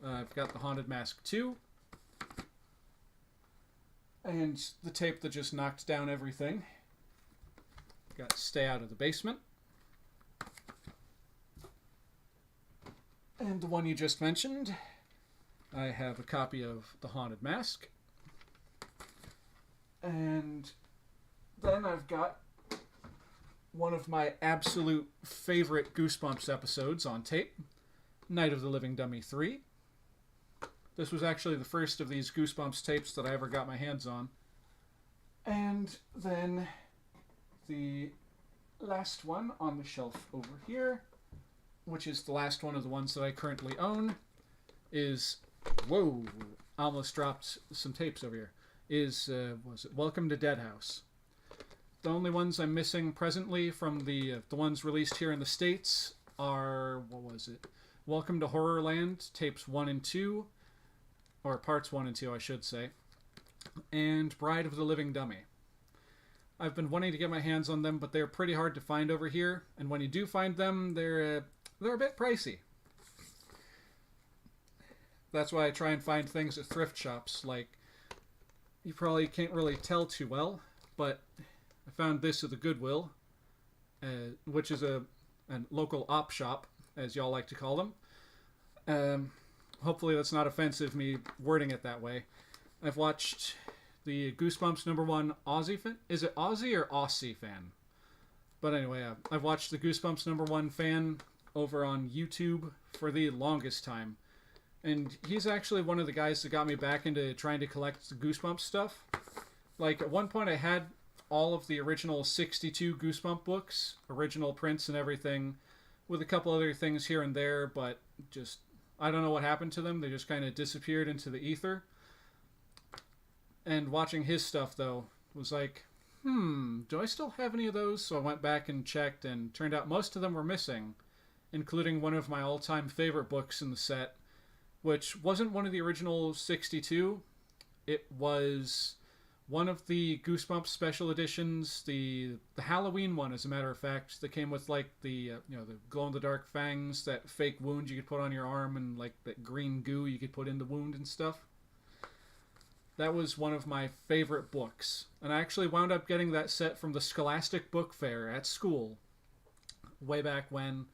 I've got the Haunted Mask 2. And the tape that just knocked down everything. Got Stay Out of the Basement. And the one you just mentioned, I have a copy of The Haunted Mask. And then I've got one of my absolute favorite Goosebumps episodes on tape, Night of the Living Dummy 3. This was actually the first of these Goosebumps tapes that I ever got my hands on. And then the last one on the shelf over here, which is the last one of the ones that I currently own, is, whoa, I almost dropped some tapes over here, is, was it Welcome to Dead House. The only ones I'm missing presently from the ones released here in the States are, what was it? Welcome to Horrorland, tapes 1 and 2, or parts 1 and 2, I should say, and Bride of the Living Dummy. I've been wanting to get my hands on them, but they're pretty hard to find over here, and when you do find them, they're a bit pricey. That's why I try and find things at thrift shops. Like, you probably can't really tell too well, but I found this at the Goodwill, which is a local op shop, as y'all like to call them. Hopefully that's not offensive, me wording it that way. I've watched the Goosebumps #1 Aussie fan. Is it Aussie or Aussie fan? But anyway, I've watched the Goosebumps #1 fan over on YouTube for the longest time. And he's actually one of the guys that got me back into trying to collect the Goosebumps stuff. Like, at one point I had all of the original 62 Goosebump books, original prints and everything, with a couple other things here and there, but just, I don't know what happened to them. They just kind of disappeared into the ether. And watching his stuff, though, was like, do I still have any of those? So I went back and checked, and turned out most of them were missing, including one of my all-time favorite books in the set, which wasn't one of the original 62. It was one of the Goosebumps special editions, the Halloween one, as a matter of fact, that came with, like, the glow-in-the-dark fangs, that fake wound you could put on your arm, and, like, that green goo you could put in the wound and stuff. That was one of my favorite books. And I actually wound up getting that set from the Scholastic Book Fair at school, way back when.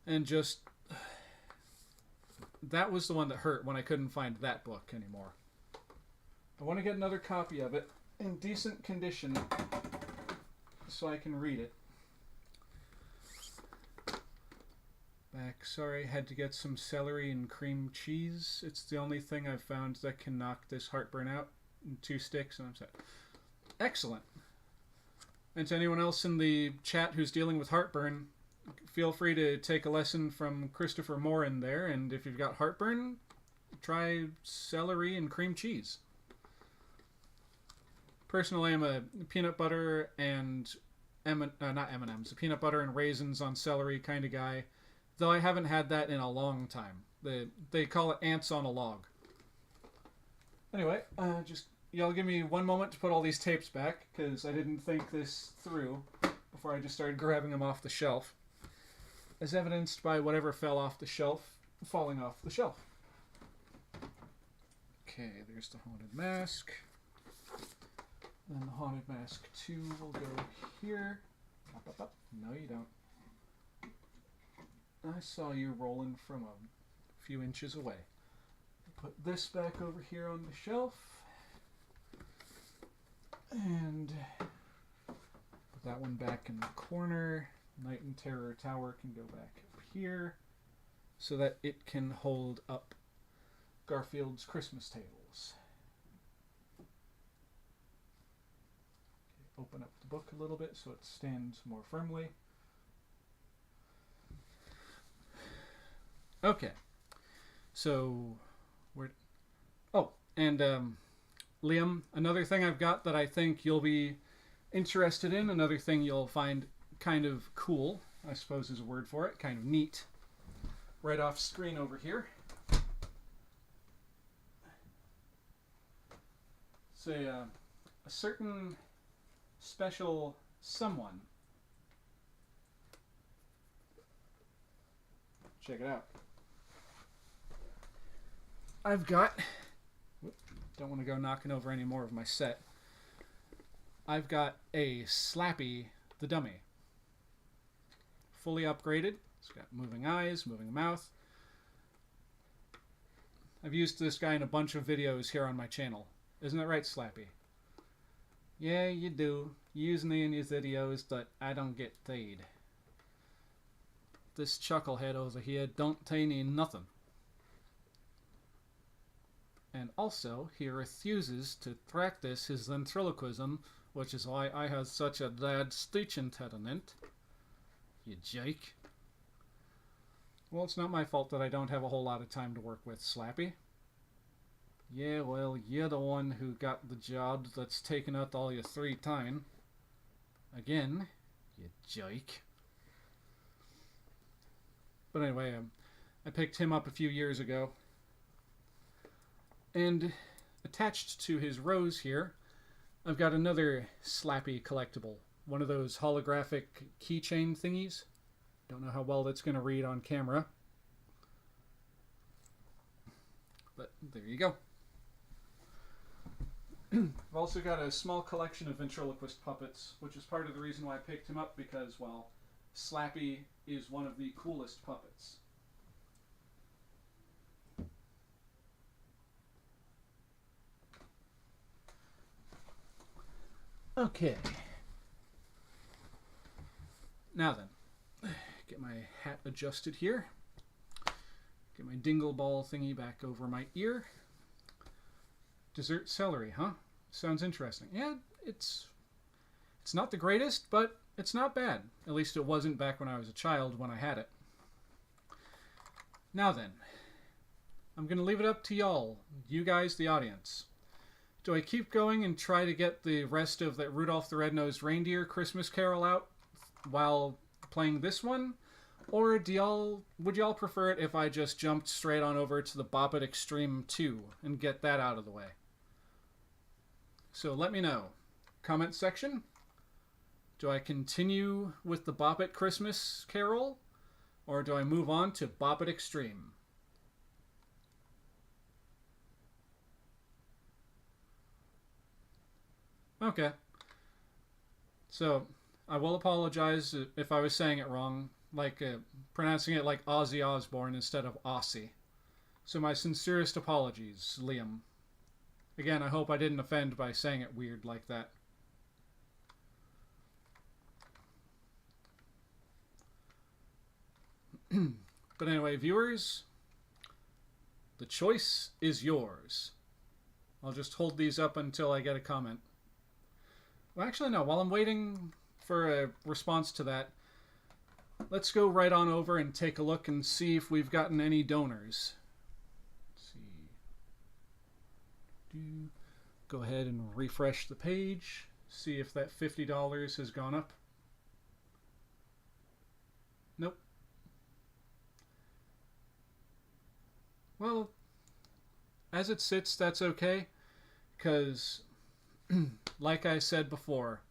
And just, that was the one that hurt when I couldn't find that book anymore. I want to get another copy of it in decent condition so I can read it. Sorry, had to get some celery and cream cheese. It's the only thing I've found that can knock this heartburn out in 2 sticks, and I'm set. Excellent. And to anyone else in the chat who's dealing with heartburn, feel free to take a lesson from Christopher Moore in there, and if you've got heartburn, try celery and cream cheese. Personally, I'm a peanut butter and not M&M's, a peanut butter and raisins on celery kind of guy. Though I haven't had that in a long time. They call it ants on a log. Anyway, just y'all give me one moment to put all these tapes back, because I didn't think this through before I just started grabbing them off the shelf. As evidenced by whatever fell off the shelf, falling off the shelf. Okay, there's the Haunted Mask. Then the Haunted Mask 2 will go here. Up, up, up. No, you don't. I saw you rolling from a few inches away. Put this back over here on the shelf. And put that one back in the corner. Night in Terror Tower can go back up here so that it can hold up Garfield's Christmas Tales. Okay, open up the book a little bit so it stands more firmly. Okay, so we're... Oh, and Liam, another thing I've got that I think you'll be interested in, another thing you'll find kind of cool, I suppose is a word for it, kind of neat, right off screen over here. It's a certain special someone. Check it out. I've got... Don't want to go knocking over any more of my set. I've got a Slappy the Dummy. Fully upgraded. It's got moving eyes, moving mouth. I've used this guy in a bunch of videos here on my channel. Isn't that right, Slappy? Yeah, you do. You use me in your videos, but I don't get paid. This chucklehead over here don't pay me nothing. And also, he refuses to practice his ventriloquism, which is why I have such a bad speech impediment. You jake. Well, it's not my fault that I don't have a whole lot of time to work with, Slappy. Yeah, well, you're the one who got the job that's taken up all your free time. Again, you jake. But anyway, I picked him up a few years ago. And attached to his rose here, I've got another Slappy collectible. One of those holographic keychain thingies. Don't know how well that's going to read on camera. But there you go. I've also got a small collection of ventriloquist puppets, which is part of the reason why I picked him up, because, well, Slappy is one of the coolest puppets. Okay. Now then, get my hat adjusted here. Get my dingle ball thingy back over my ear. Dessert celery, huh? Sounds interesting. Yeah, it's not the greatest, but it's not bad. At least it wasn't back when I was a child when I had it. Now then, I'm going to leave it up to y'all, you guys, the audience. Do I keep going and try to get the rest of that Rudolph the Red-Nosed Reindeer Christmas Carol out while playing this one? Or would y'all prefer it if I just jumped straight on over to the Bop It Extreme 2 and get that out of the way? So let me know. Comment section. Do I continue with the Bop It Christmas Carol? Or do I move on to Bop It Extreme? Okay. So, I will apologize if I was saying it wrong, like pronouncing it like Ozzy Osbourne instead of Aussie. So my sincerest apologies, Liam. Again, I hope I didn't offend by saying it weird like that. But anyway, viewers, the choice is yours. I'll just hold these up until I get a comment. Well, actually, no. While I'm waiting for a response to that, let's go right on over and take a look and see if we've gotten any donors. Let's see. Go ahead and refresh the page. See if that $50 has gone up. Nope. Well, as it sits, that's okay. Because, like I said before,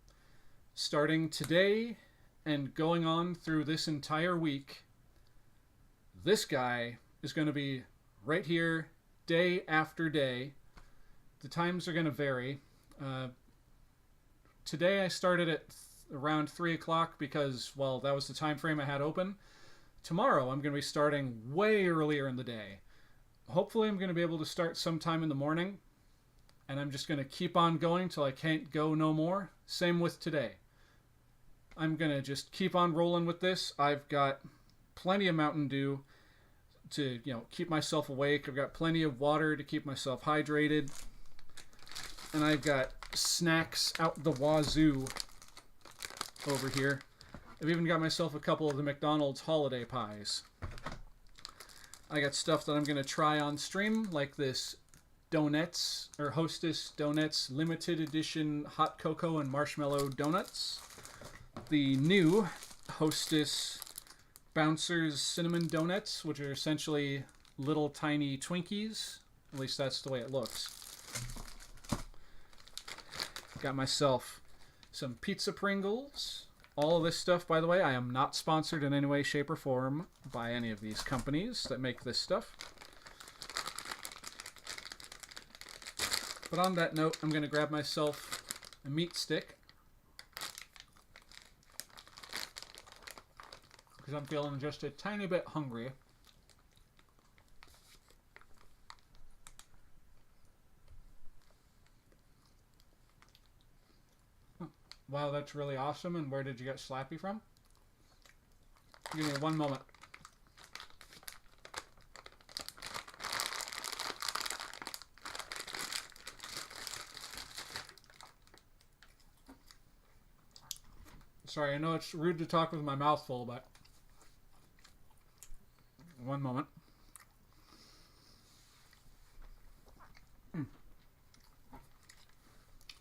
starting today and going on through this entire week, this guy is going to be right here day after day. The times are going to vary. Today I started at around 3 o'clock because, well, that was the time frame I had open. Tomorrow I'm going to be starting way earlier in the day. Hopefully I'm going to be able to start sometime in the morning. And I'm just going to keep on going till I can't go no more. Same with today. I'm going to just keep on rolling with this. I've got plenty of Mountain Dew to, keep myself awake. I've got plenty of water to keep myself hydrated. And I've got snacks out the wazoo over here. I've even got myself a couple of the McDonald's holiday pies. I got stuff that I'm going to try on stream, like this donuts, or Hostess Donuts limited edition hot cocoa and marshmallow donuts. The new Hostess Bouncers cinnamon donuts, which are essentially little tiny Twinkies. At least that's the way it looks. Got myself some pizza Pringles. All of this stuff, by the way, I am not sponsored in any way, shape, or form by any of these companies that make this stuff. But on that note, I'm going to grab myself a meat stick. Because I'm feeling just a tiny bit hungry. Wow, that's really awesome. And where did you get Slappy from? Give me one moment. Sorry, I know it's rude to talk with my mouth full, but one moment.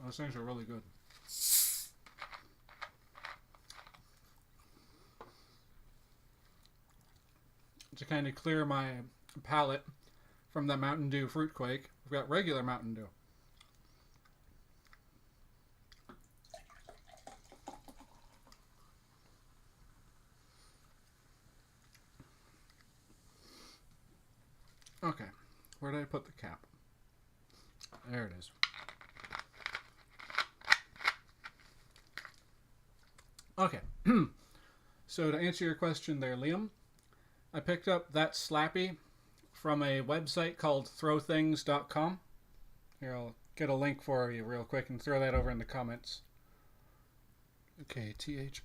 Those things are really good. To kind of clear my palate from that Mountain Dew Fruit Quake, we've got regular Mountain Dew. Okay, where did I put the cap? There it is. Okay, so to answer your question there, Liam, I picked up that Slappy from a website called throwthings.com. Here, I'll get a link for you real quick and throw that over in the comments. Okay, THROWTH.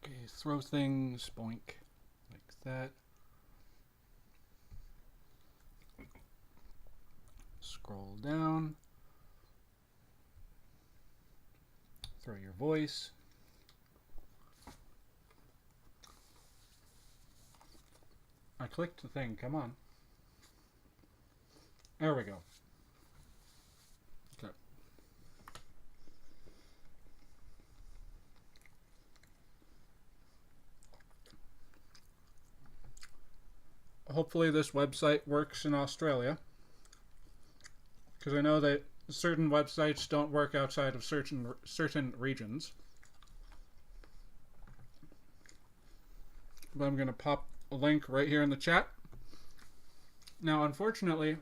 Okay, throw things, boink, like that. Scroll down. Throw your voice. I clicked the thing, come on. There we go. Okay. Hopefully this website works in Australia, because I know that certain websites don't work outside of certain regions. But I'm going to pop a link right here in the chat. Now, unfortunately,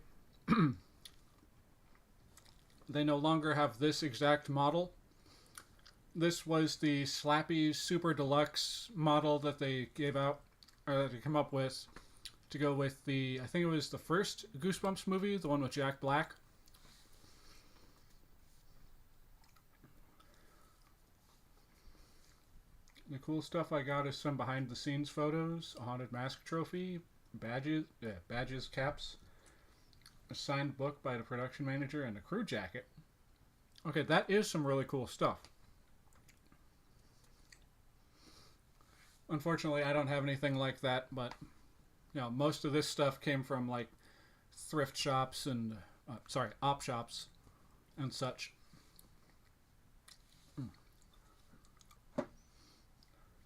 they no longer have this exact model. This was the Slappy Super Deluxe model that they gave out, or that they come up with to go with the, I think it was the first Goosebumps movie, the one with Jack Black. The cool stuff I got is some behind the scenes photos, a haunted mask trophy, badges, caps, a signed book by the production manager, and a crew jacket. Okay, that is some really cool stuff. Unfortunately, I don't have anything like that, but you know, most of this stuff came from like thrift shops and op shops and such.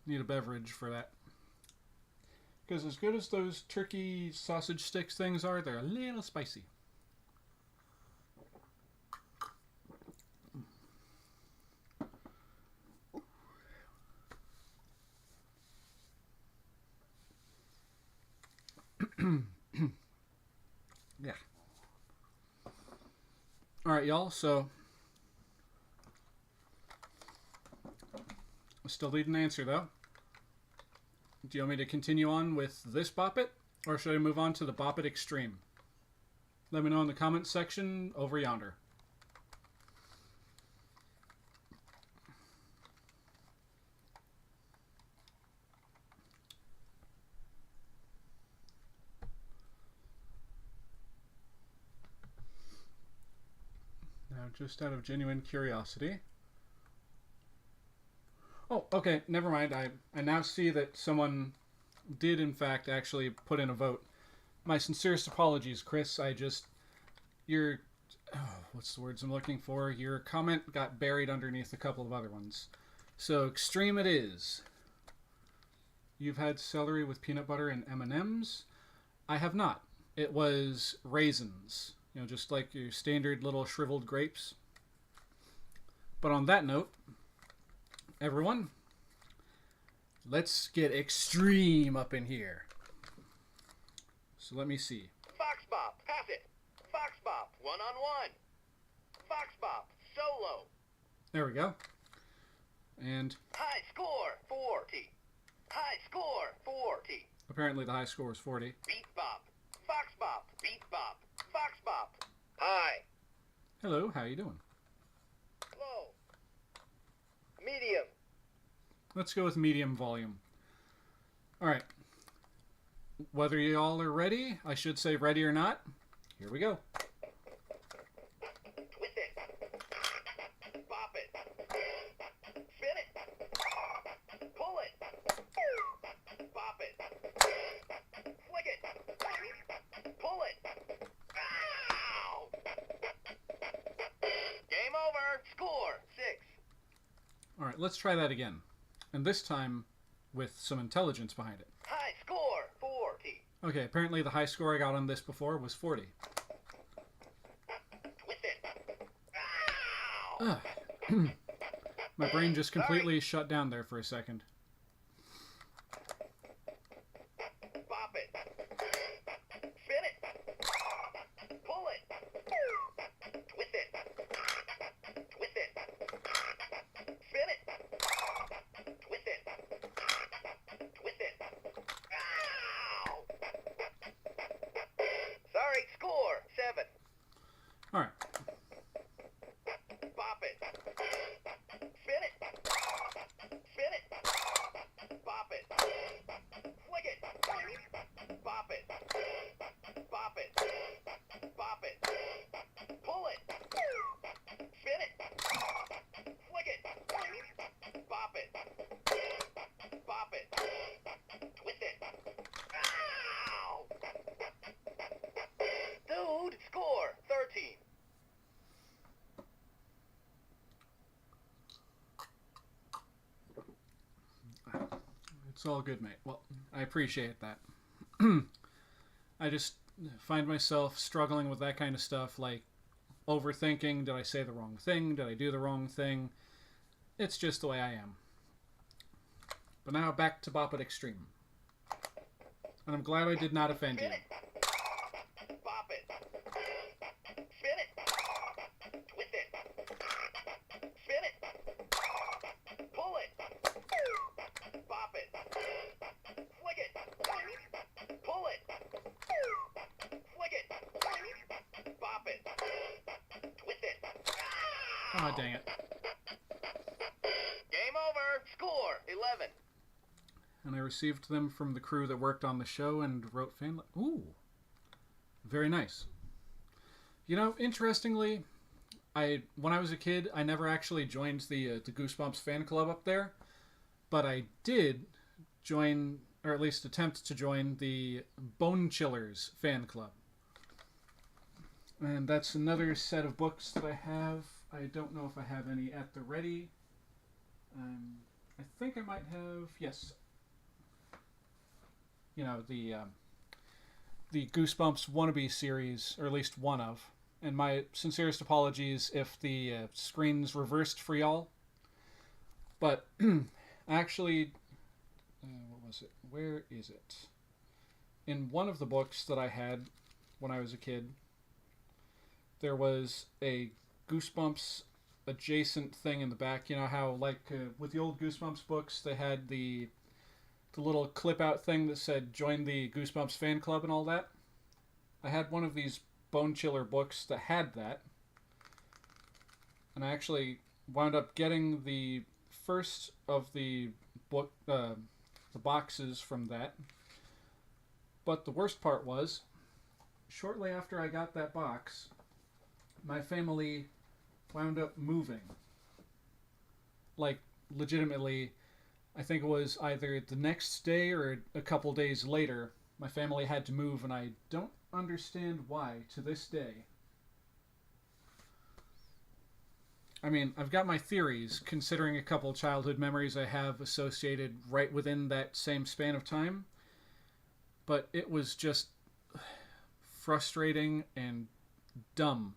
Need a beverage for that. Because as good as those turkey sausage sticks things are, they're a little spicy. Yeah. Alright, y'all, so I still need an answer, though. Do you want me to continue on with this Bop It, or should I move on to the Bop It Extreme? Let me know in the comments section over yonder. Now, just out of genuine curiosity, Oh, okay. Never mind. I now see that someone did, in fact, actually put in a vote. My sincerest apologies, Chris. Your. Oh, what's the words I'm looking for? Your comment got buried underneath a couple of other ones. So, extreme it is. You've had celery with peanut butter and M&Ms. I have not. It was raisins. Just like your standard little shriveled grapes. But on that note, everyone, let's get extreme up in here. So let me see. Fox Bop, pass it. Fox Bop, one-on-one. Fox Bop, solo. There we go. And High score, 40. High score, 40. apparently the high score is 40. Beat Bop. Fox Bop, beat Bop. Fox Bop. High. Hello, how you doing? Low. Medium. Let's go with medium volume. All right. Whether you all are ready, I should say ready or not, here we go. Twist it. Bop it. Spin it. Pull it. Bop it. Flick it. Pull it. Ow! Game over. Score 6. All right, let's try that again. And this time with some intelligence behind it. High score 40. Okay, apparently the high score I got on this before was 40. Twist it. Ow! Ugh. My brain just completely shut down there for a second. Bop it. Spin it. Pull it. Twist it. Twist it. Spin it. Twist it. Twist it. Ow! Sorry, score 7. All right. Bop it. Spin it. Spin it. Bop it. Flick it. Bop it. Bop it. Bop it. Pull it. Spin it. Flick it. Bop it. Bop it. Twist it. Ow! Dude, score 13. It's all good, mate. Well, I appreciate that. I just find myself struggling with that kind of stuff, like overthinking, did I say the wrong thing? Did I do the wrong thing? It's just the way I am. But now back to Bop It Extreme. And I'm glad I did not offend you. Spin it. Bop it. Spin it. Twist it. Spin it. Pull it. Bop it. Flick it. Pull it. Flick it. Bop it. Twist it. Aw, dang it. Game over. Score 11. And I received them from the crew that worked on the show and wrote fan... Ooh. Very nice. Interestingly, when I was a kid, I never actually joined the Goosebumps fan club up there. But I did join, or at least attempt to join, the Bone Chillers fan club. And that's another set of books that I have. I don't know if I have any at the ready. I think I might have... Yes. The Goosebumps wannabe series, or at least one of. And my sincerest apologies if the screen's reversed for y'all. But actually, what was it? Where is it? In one of the books that I had when I was a kid, there was a Goosebumps adjacent thing in the back. You know how, like, with the old Goosebumps books, they had the little clip-out thing that said, join the Goosebumps fan club and all that? I had one of these Bone Chiller books that had that. And I actually wound up getting the first of the book, the boxes from that. But the worst part was, shortly after I got that box, my family wound up moving. Like, legitimately, I think it was either the next day or a couple days later, my family had to move, and I don't understand why to this day. I mean, I've got my theories, considering a couple childhood memories I have associated right within that same span of time. But it was just frustrating and dumb.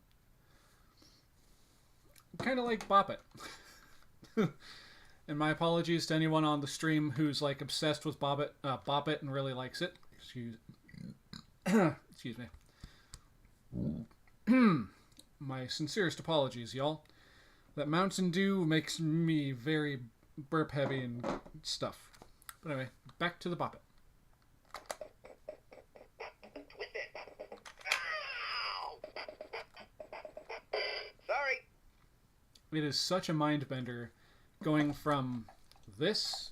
Kind of like Bop It. And my apologies to anyone on the stream who's like obsessed with Bop It and really likes it. Excuse me. My sincerest apologies, y'all. That Mountain Dew makes me very burp heavy and stuff. But anyway, back to the Bop It. Twist it. Ow! Sorry. It is such a mind bender going from this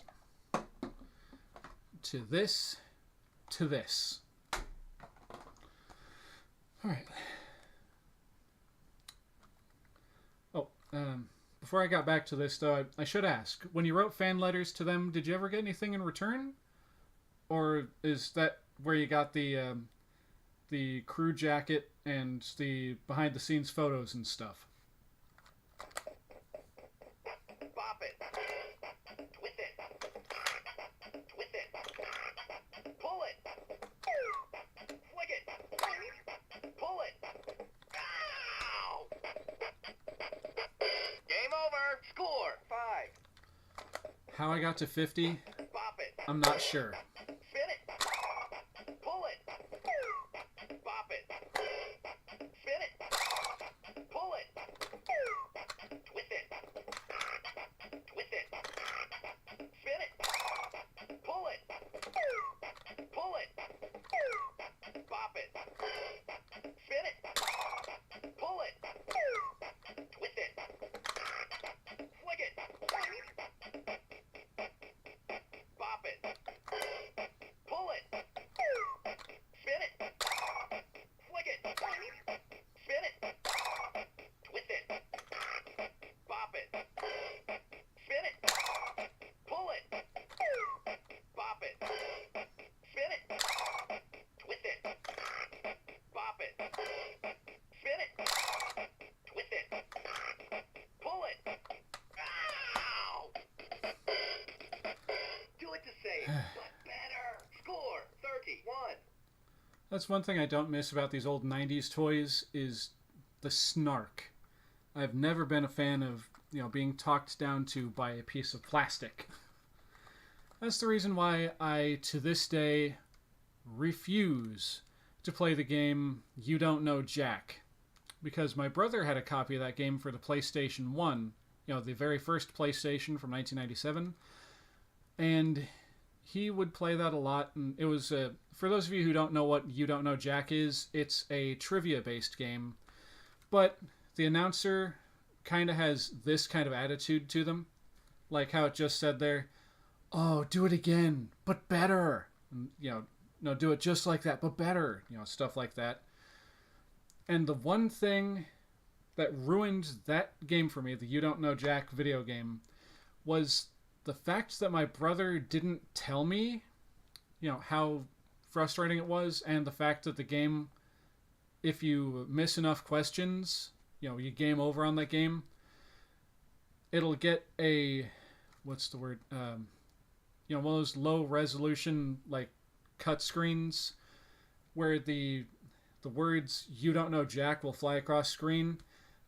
to this to this. Alright. Oh, before I got back to this, though, I should ask. When you wrote fan letters to them, did you ever get anything in return? Or is that where you got the crew jacket and the behind-the-scenes photos and stuff? Bop it. Twist it. Twist it. Pull it. Flick it. Pull it. Ow! Game over. Score 5. How I got to 50, Bop it. I'm not sure. Spin it. Pull it. Bop it. Spin it. Pull it. Twist it. Twist it. Spin it. Pull it. Pull it. Bop it. Spin it. Pull it. Twist it. Flick it. Bop it. Pull it. Spin it. Flick it. Spin it. Twist it. Bop it. Spin it. Pull it. Bop it. Spin it. Twist it. Bop it. Spin it. Twist it. Pull it. Ow! Do it to save, but better. Score 31. That's one thing I don't miss about these old 90s toys is the snark. I've never been a fan of, being talked down to by a piece of plastic. That's the reason why I, to this day, refuse to play the game You Don't Know Jack. Because my brother had a copy of that game for the PlayStation 1, the very first PlayStation from 1997. And he would play that a lot, and it was, for those of you who don't know what You Don't Know Jack is, it's a trivia-based game, but the announcer kind of has this kind of attitude to them, like how it just said there, oh, do it again, but better, and, no, do it just like that, but better, stuff like that. And the one thing that ruined that game for me, the You Don't Know Jack video game, was the fact that my brother didn't tell me, how frustrating it was, and the fact that the game, if you miss enough questions, you game over on that game, it'll get a, what's the word, one of those low resolution, like, cut screens, where the words "You Don't Know Jack" will fly across screen,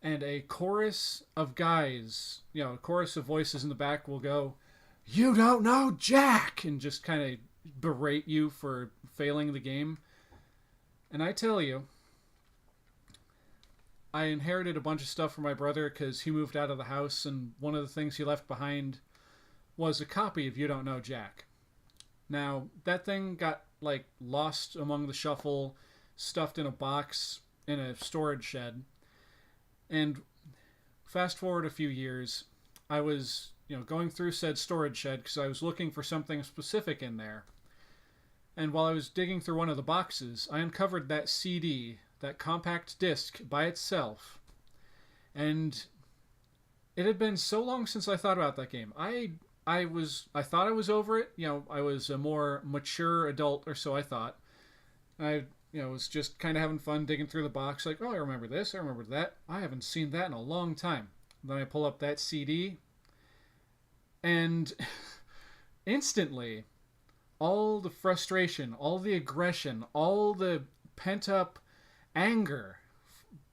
and a chorus of guys, a chorus of voices in the back will go, "You don't know Jack!" and just kind of berate you for failing the game. And I tell you, I inherited a bunch of stuff from my brother because he moved out of the house, and one of the things he left behind was a copy of You Don't Know Jack. Now, that thing got, lost among the shuffle, stuffed in a box in a storage shed. And fast forward a few years, I was, going through said storage shed because I was looking for something specific in there. And while I was digging through one of the boxes, I uncovered that CD, that compact disc by itself. And It had been so long since I thought about that game. I thought I was over it. You know, I was a more mature adult, or so I thought. I was just kind of having fun digging through the box, like, oh, I remember this, I remember that. I haven't seen that in a long time. Then I pull up that CD, and instantly, all the frustration, all the aggression, all the pent up anger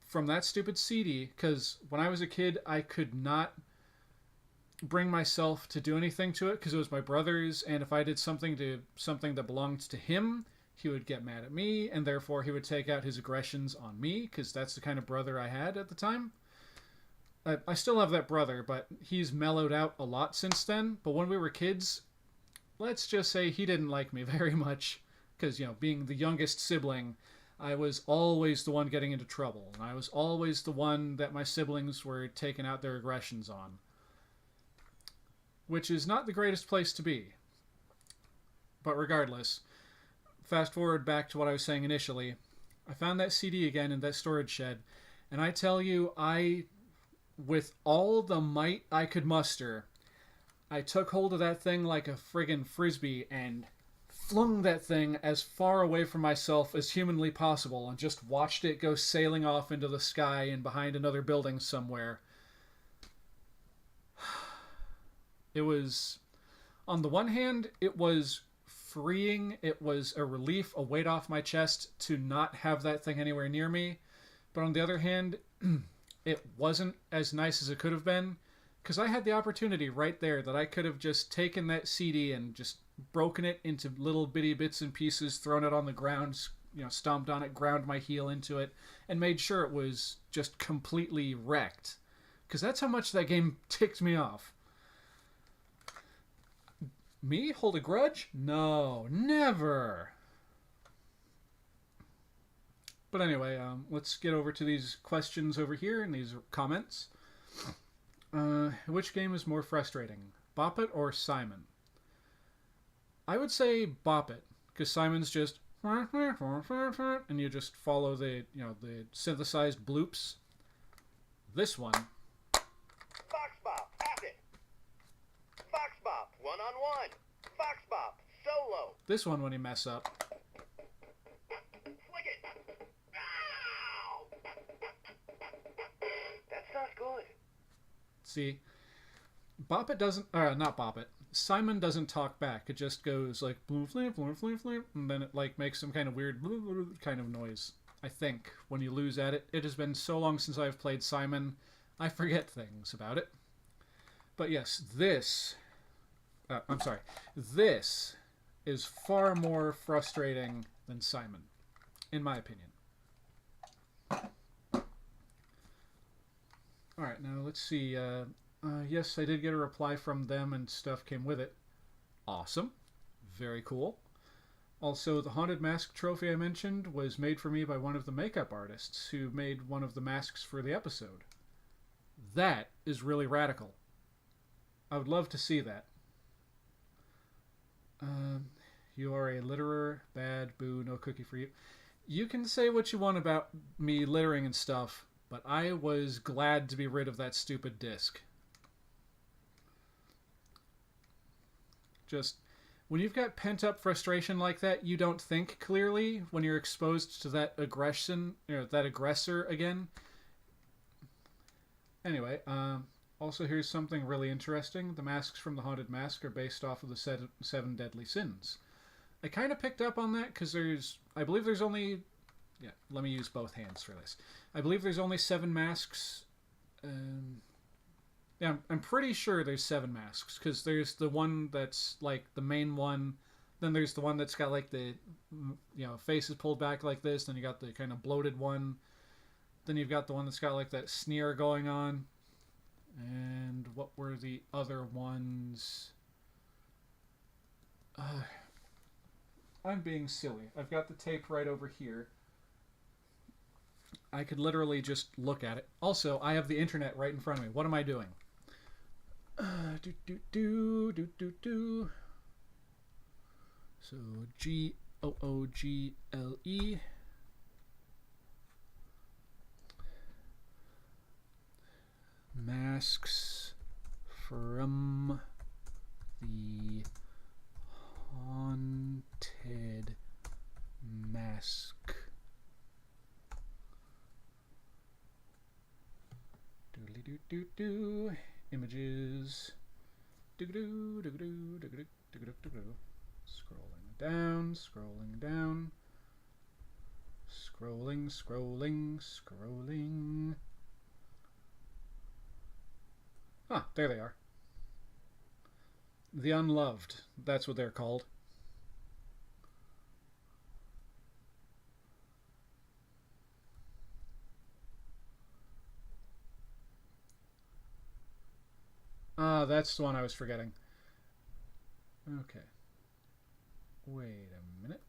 from that stupid CD, because when I was a kid, I could not bring myself to do anything to it because it was my brother's, and if I did something that belonged to him, he would get mad at me, and therefore he would take out his aggressions on me, because that's the kind of brother I had at the time. I still have that brother, but he's mellowed out a lot since then. But when we were kids, let's just say he didn't like me very much, because, being the youngest sibling, I was always the one getting into trouble, and I was always the one that my siblings were taking out their aggressions on. Which is not the greatest place to be. But regardless, fast forward back to what I was saying initially. I found that CD again in that storage shed, and I tell you, with all the might I could muster, I took hold of that thing like a friggin' frisbee and flung that thing as far away from myself as humanly possible and just watched it go sailing off into the sky and behind another building somewhere. It was, on the one hand, it was freeing. It was a relief, a weight off my chest to not have that thing anywhere near me. But on the other hand, it wasn't as nice as it could have been, because I had the opportunity right there that I could have just taken that CD and just broken it into little bitty bits and pieces, thrown it on the ground, stomped on it, ground my heel into it, and made sure it was just completely wrecked. Because that's how much that game ticked me off. Me? Hold a grudge? No, never. But anyway, let's get over to these questions over here and these comments. Which game is more frustrating, Bop It or Simon? I would say Bop It, because Simon's just and you just follow the the synthesized bloops. This one, Fox Bop, have it. Fox Bop, one-on-one. Fox Bop, solo. this one when you mess up, Flick it. Ow! That's not good. see, Bop It doesn't, not Bop It. Simon doesn't talk back. It just goes like bloom fleep, and then it like makes some kind of weird kind of noise. I think when you lose at it, it has been so long since I've played Simon, I forget things about it. But yes, this is far more frustrating than Simon, in my opinion. Alright, now let's see. Yes, I did get a reply from them and stuff came with it. Awesome. Very cool. Also, the Haunted Mask trophy I mentioned was made for me by one of the makeup artists who made one of the masks for the episode. That is really radical. I would love to see that. You are a litterer. Bad. Boo. No cookie for you. You can say what you want about me littering and stuff, but I was glad to be rid of that stupid disc. Just, when you've got pent-up frustration like that, you don't think clearly when you're exposed to that aggression, that aggressor again. Anyway, also here's something really interesting. The masks from the Haunted Mask are based off of the seven deadly sins. I kind of picked up on that because I believe there's only, let me use both hands for this. I believe there's only 7 masks. Yeah, I'm pretty sure there's 7 masks, because there's the one that's like the main one, then there's the one that's got like the, face is pulled back like this, then you got the kind of bloated one, then you've got the one that's got like that sneer going on, and what were the other ones? I'm being silly. I've got the tape right over here. I could literally just look at it. Also, I have the internet right in front of me. What am I doing? So Google masks from the haunted mask. Doodly doo doo doo. Images. Doo-doo, doo-doo, doo-doo, doo-doo, doo-doo. Scrolling down, scrolling down. Scrolling, scrolling, scrolling. Ah, there they are. The Unloved. That's what they're called. Ah, that's the one I was forgetting. Okay. Wait a minute.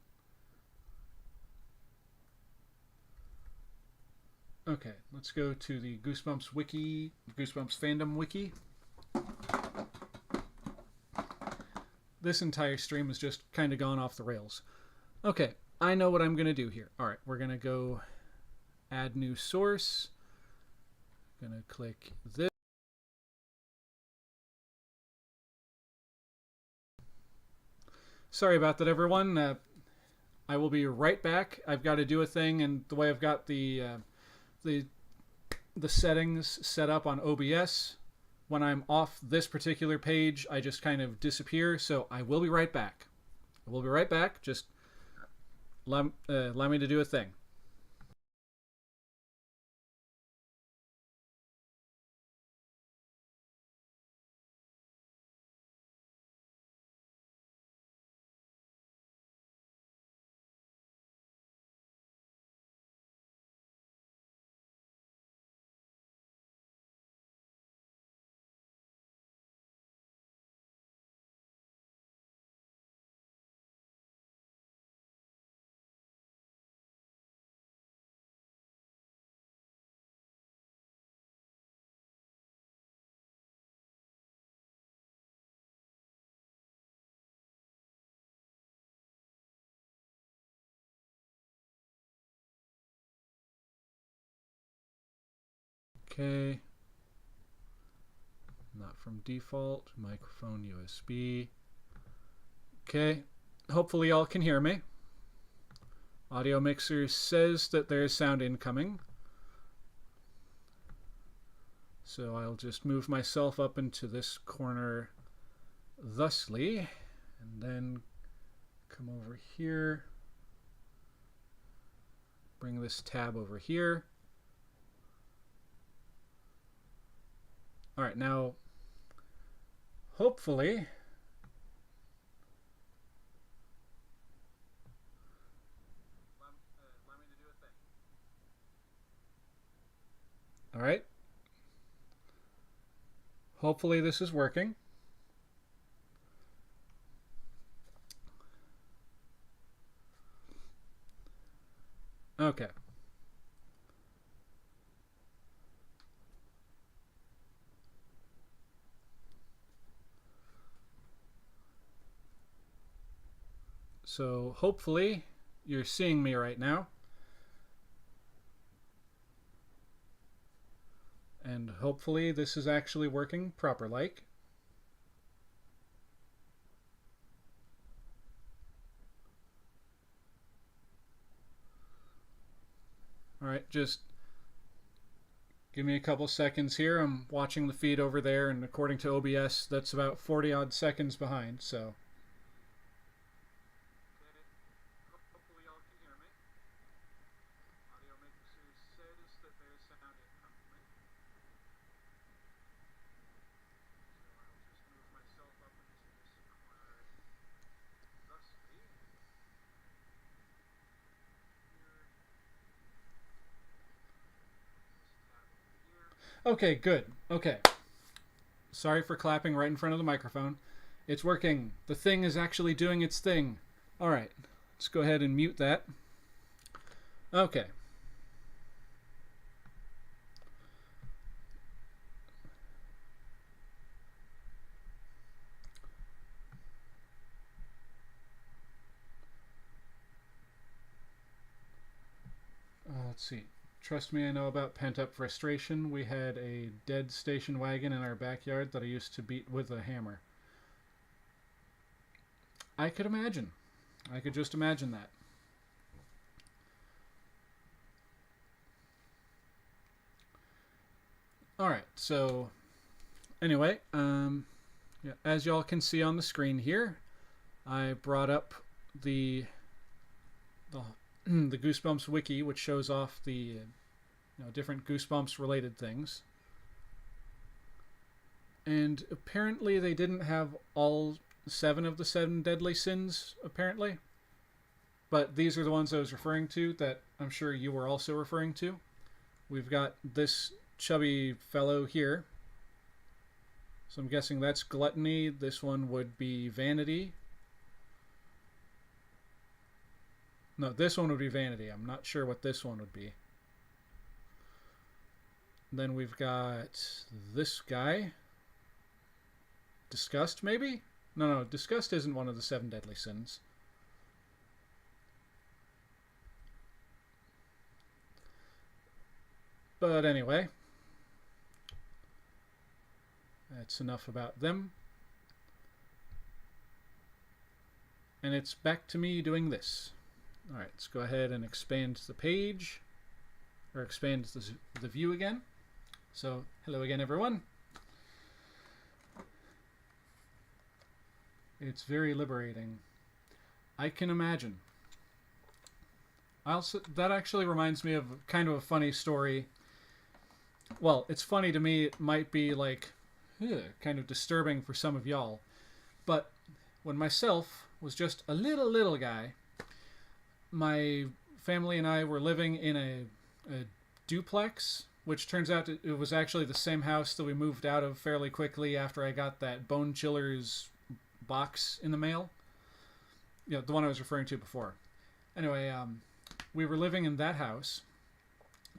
Okay, let's go to the Goosebumps wiki, Goosebumps fandom wiki. This entire stream has just kind of gone off the rails. Okay, I know what I'm going to do here. All right, we're going to go add new source. Going to click this. Sorry about that, everyone. I will be right back. I've got to do a thing, and the way I've got the settings set up on OBS, when I'm off this particular page, I just kind of disappear. So I will be right back. I will be right back. Just allow me to do a thing. Okay. Not from default. Microphone USB. Okay. Hopefully y'all can hear me. Audio mixer says that there's sound incoming. So I'll just move myself up into this corner thusly, and then come over here. Bring this tab over here. All right, now, hopefully, all right, hopefully this is working. Okay. So hopefully you're seeing me right now. And hopefully this is actually working proper-like. All right, just give me a couple seconds here. I'm watching the feed over there, and according to OBS, that's about 40 odd seconds behind, so. Hopefully y'all can hear me. Audio mixer says that there's sound incoming. So I'll just move myself up into this corner thusly. Okay, good. Okay. Sorry for clapping right in front of the microphone. It's working. The thing is actually doing its thing. All right. Let's go ahead and mute that. Okay. Let's see. Trust me, I know about pent-up frustration. We had a dead station wagon in our backyard that I used to beat with a hammer. I could imagine. I could just imagine that. Alright, so anyway, yeah, as y'all can see on the screen here, I brought up the the Goosebumps wiki, which shows off the different Goosebumps related things. And apparently they didn't have all 7 of the 7 deadly sins, apparently. But these are the ones I was referring to that I'm sure you were also referring to. We've got this chubby fellow here. So I'm guessing that's gluttony. This one would be vanity. No, this one would be vanity. I'm not sure what this one would be. Then we've got this guy. Disgust, maybe? No, disgust isn't one of the 7 deadly sins. But anyway, that's enough about them. And it's back to me doing this. Alright, let's go ahead and expand the page, or expand the view again. So, hello again, everyone. It's very liberating. I can imagine. That actually reminds me of kind of a funny story. Well, it's funny to me. It might be like kind of disturbing for some of y'all. But when myself was just a little guy, my family and I were living in a duplex, which turns out it was actually the same house that we moved out of fairly quickly after I got that Bone Chillers box in the mail. The one I was referring to before. Anyway, we were living in that house,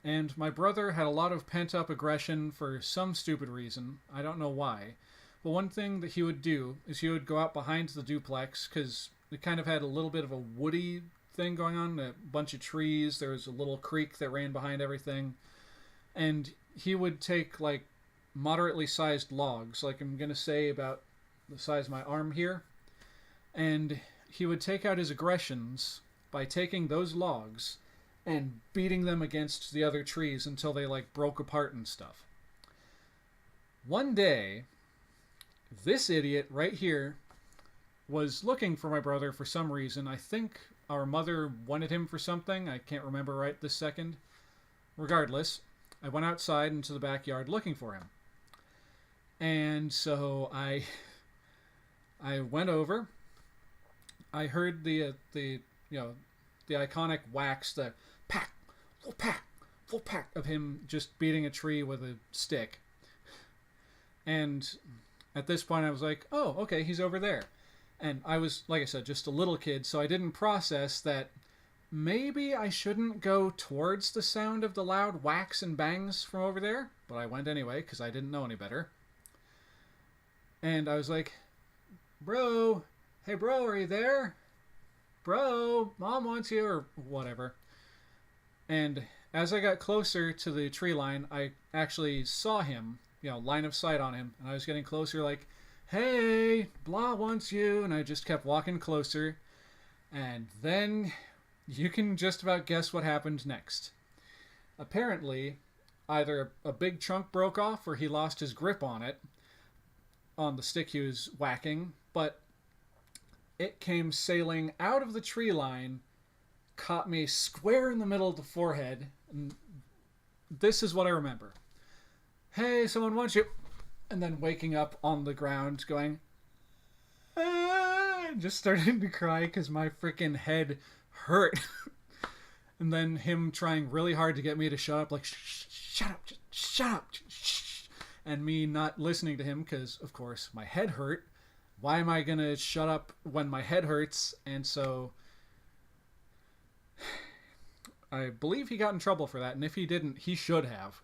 and my brother had a lot of pent-up aggression for some stupid reason. I don't know why. But one thing that he would do is he would go out behind the duplex, because it kind of had a little bit of a woody thing going on, a bunch of trees. There was a little creek that ran behind everything. And he would take, like, moderately sized logs, like I'm going to say about the size of my arm here. And he would take out his aggressions by taking those logs and beating them against the other trees until they, like, broke apart and stuff. One day, this idiot right here was looking for my brother for some reason. I think our mother wanted him for something. I can't remember right this second. Regardless, I went outside into the backyard looking for him. And so I went over. I heard the iconic whacks, the pack, full pack, full pack of him just beating a tree with a stick. And at this point I was like, oh, okay, he's over there. And I was, like I said, just a little kid, so I didn't process that maybe I shouldn't go towards the sound of the loud whacks and bangs from over there. But I went anyway, because I didn't know any better. And I was like, bro, hey bro, are you there? Bro, mom wants you, or whatever. And as I got closer to the tree line, I actually saw him, line of sight on him. And I was getting closer like, hey, blah wants you. And I just kept walking closer. And then you can just about guess what happened next. Apparently, either a big chunk broke off or he lost his grip on it, on the stick he was whacking, but it came sailing out of the tree line, caught me square in the middle of the forehead, and this is what I remember. Hey, someone wants you. And then waking up on the ground going, ah, just starting to cry because my freaking head hurt. And then him trying really hard to get me to shut up, like, shut up, just shut up, shh. And me not listening to him because, of course, my head hurt. Why am I going to shut up when my head hurts? And so I believe he got in trouble for that. And if he didn't, he should have.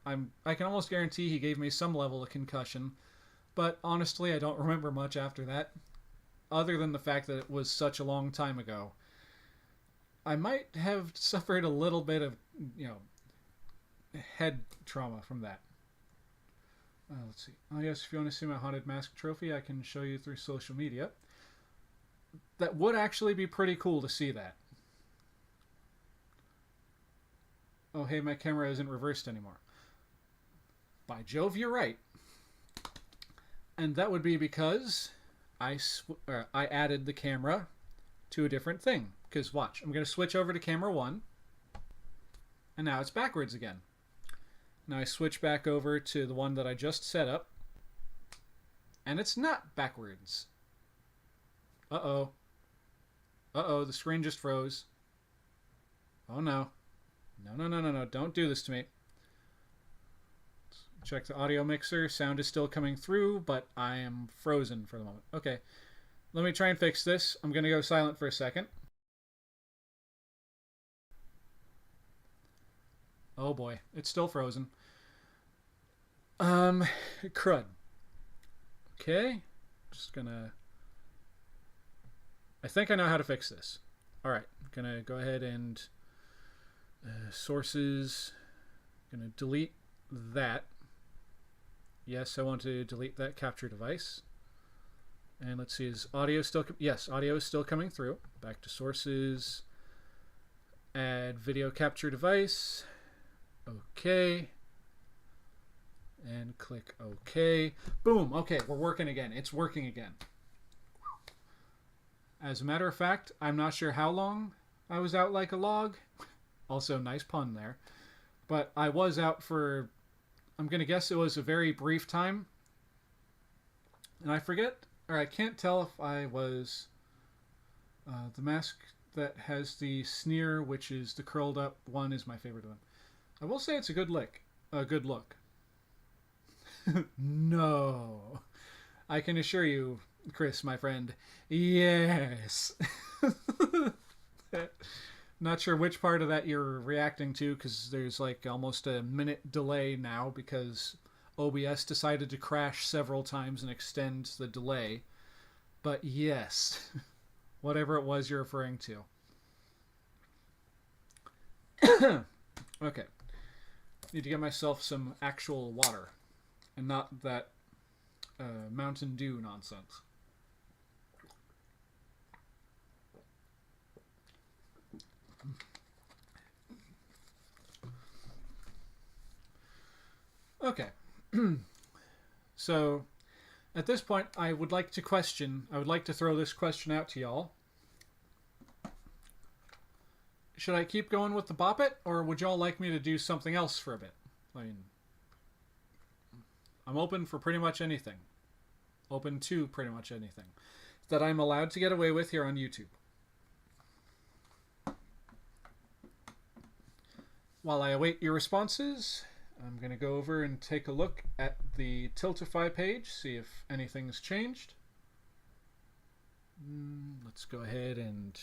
I can almost guarantee he gave me some level of concussion. But honestly, I don't remember much after that. Other than the fact that it was such a long time ago. I might have suffered a little bit of, head trauma from that. Let's see. Oh yes, if you want to see my haunted mask trophy, I can show you through social media. That would actually be pretty cool to see that. Oh hey, my camera isn't reversed anymore. By Jove, you're right. And that would be because I added the camera to a different thing. Because watch, I'm going to switch over to camera 1. And now it's backwards again. Now I switch back over to the one that I just set up. And it's not backwards. Uh-oh. Uh-oh, the screen just froze. Oh no. No. Don't do this to me. Check the audio mixer. Sound is still coming through, but I am frozen for the moment. Okay. Let me try and fix this. I'm going to go silent for a second. Oh boy, it's still frozen. Crud. Okay. Just gonna... I think I know how to fix this. Alright, gonna go ahead and... sources... Gonna delete that. Yes, I want to delete that capture device. And let's see, is audio still... Yes, audio is still coming through. Back to sources. Add video capture device. Okay. And click OK. Boom. Okay, we're working again. It's working again. As a matter of fact, I'm not sure how long I was out like a log. Also, nice pun there. But I was out for, I'm going to guess it was a very brief time. And I forget, or I can't tell if I was the mask that has the sneer, which is the curled up one, is my favorite one. I will say it's a good lick. A good look. No. I can assure you, Chris, my friend, yes. Not sure which part of that you're reacting to, because there's like almost a minute delay now because OBS decided to crash several times and extend the delay. But yes, whatever it was you're referring to. Okay. Need to get myself some actual water and not that Mountain Dew nonsense. Okay. So at this point I would like to throw this question out to y'all. Should I keep going with the Bop It, or would y'all like me to do something else for a bit? I mean, I'm open for pretty much anything. Open to pretty much anything that I'm allowed to get away with here on YouTube. While I await your responses, I'm going to go over and take a look at the Tiltify page, see if anything's changed. Let's go ahead and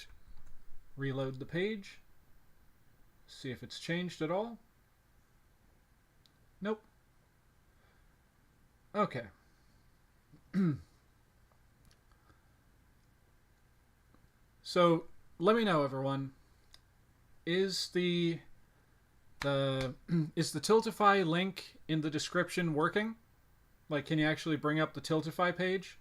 reload the page. See if it's changed at all. Nope. Okay. So, let me know, everyone. Is the Tiltify link in the description working? Like, can you actually bring up the Tiltify page?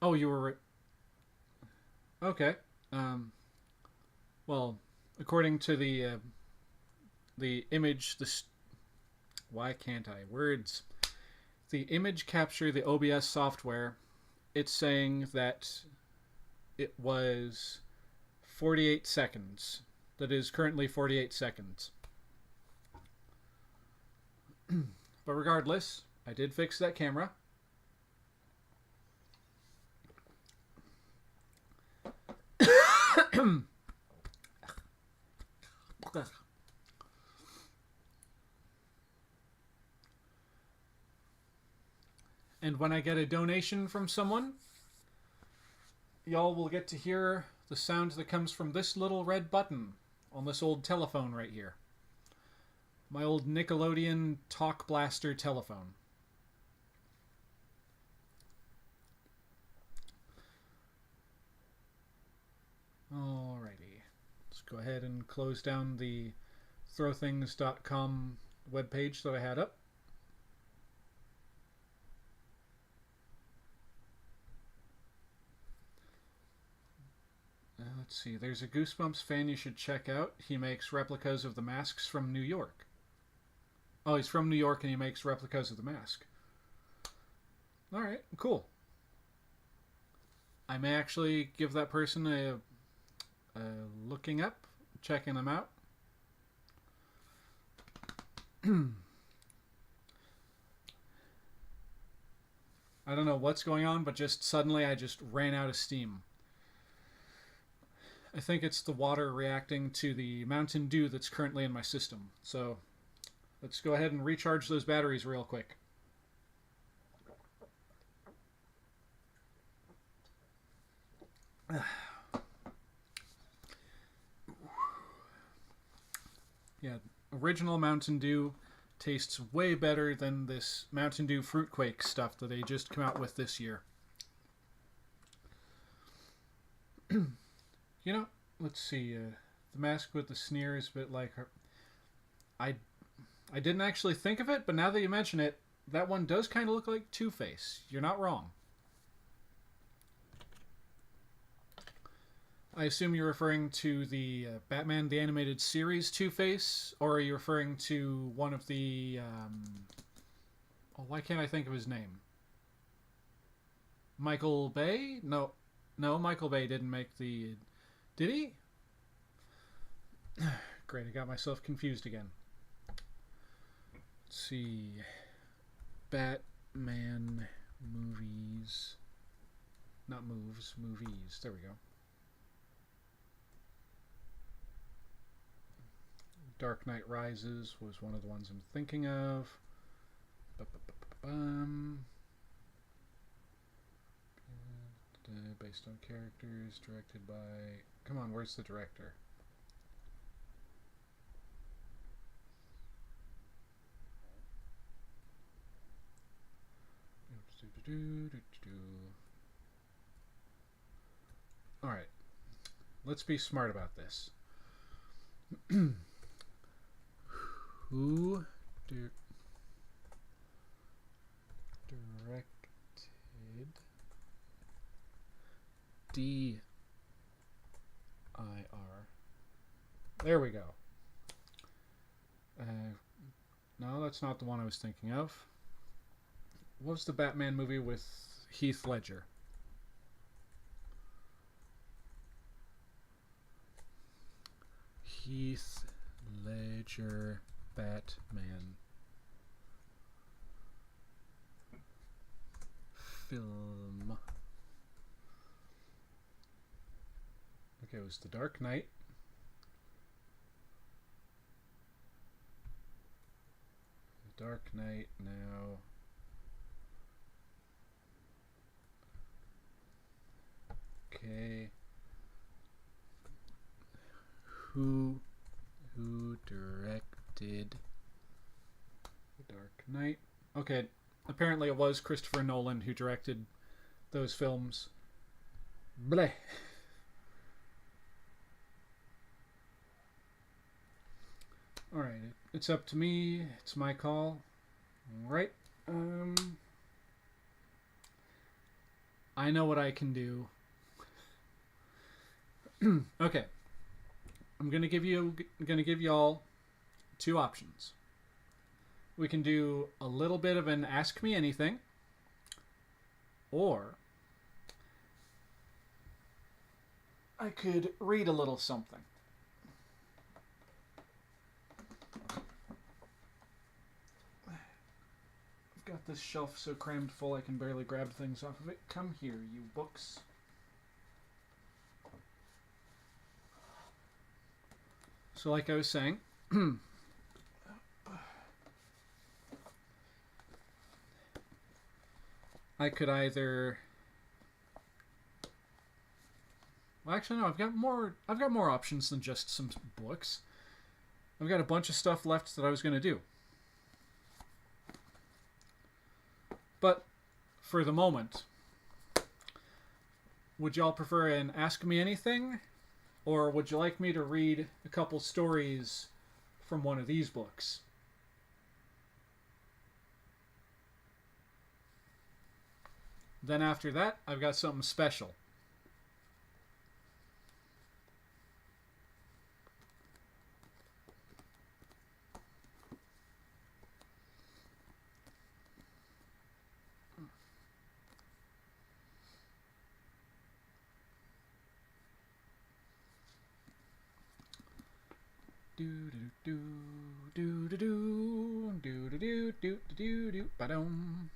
Oh, you were... Okay. Well, according to the image... Why can't I? Words. The image capture, the OBS software, it's saying that it was 48 seconds. That is currently 48 seconds. But regardless, I did fix that camera. And when I get a donation from someone, y'all will get to hear the sound that comes from this little red button on this old telephone right here. My old Nickelodeon Talk Blaster telephone. go ahead and close down the throwthings.com webpage that I had up. Let's see, there's a Goosebumps fan you should check out. He makes replicas of the masks from New York. Oh, he's from New York and he makes replicas of the mask. Alright, cool. I may actually give that person a looking up, checking them out. I don't know what's going on, but just suddenly I just ran out of steam. I think it's the water reacting to the Mountain Dew that's currently in my system. So let's go ahead and recharge those batteries real quick. Yeah, original Mountain Dew tastes way better than this Mountain Dew Fruit Quake stuff that they just come out with this year. You know, let's see. The Mask with the Sneer is a bit like her. I didn't actually think of it, but now that you mention it, that one does kind of look like Two-Face. You're not wrong. I assume you're referring to the Batman the Animated Series Two-Face, or are you referring to one of the... oh, why can't I think of his name? Michael Bay? No, Michael Bay didn't make the... Did he? Great, I got myself confused again. Let's see. Batman movies. Not moves, movies. There we go. Dark Knight Rises was one of the ones I'm thinking of. Based on characters, directed by... Come on, where's the director? Alright. Let's be smart about this. Who directed D-I-R. There we go. No, that's not the one I was thinking of. What was the Batman movie with Heath Ledger? Heath Ledger Batman film. Okay, it was The Dark Knight. The Dark Knight now. Okay. Who directed The Dark Knight? Okay, apparently it was Christopher Nolan who directed those films. Bleh. Alright, it's up to me. It's my call. Alright. I know what I can do. Okay. I'm gonna give y'all two options. We can do a little bit of an Ask Me Anything, or I could read a little something. I've got this shelf so crammed full I can barely grab things off of it. Come here, you books. So like I was saying, I could either... Well, actually, no, I've got more options than just some books. I've got a bunch of stuff left that I was going to do. But for the moment, would y'all prefer an Ask Me Anything Or would you like me to read a couple stories from one of these books? Then after that, I've got something special. Do do do do do do do do do do do ba-dum.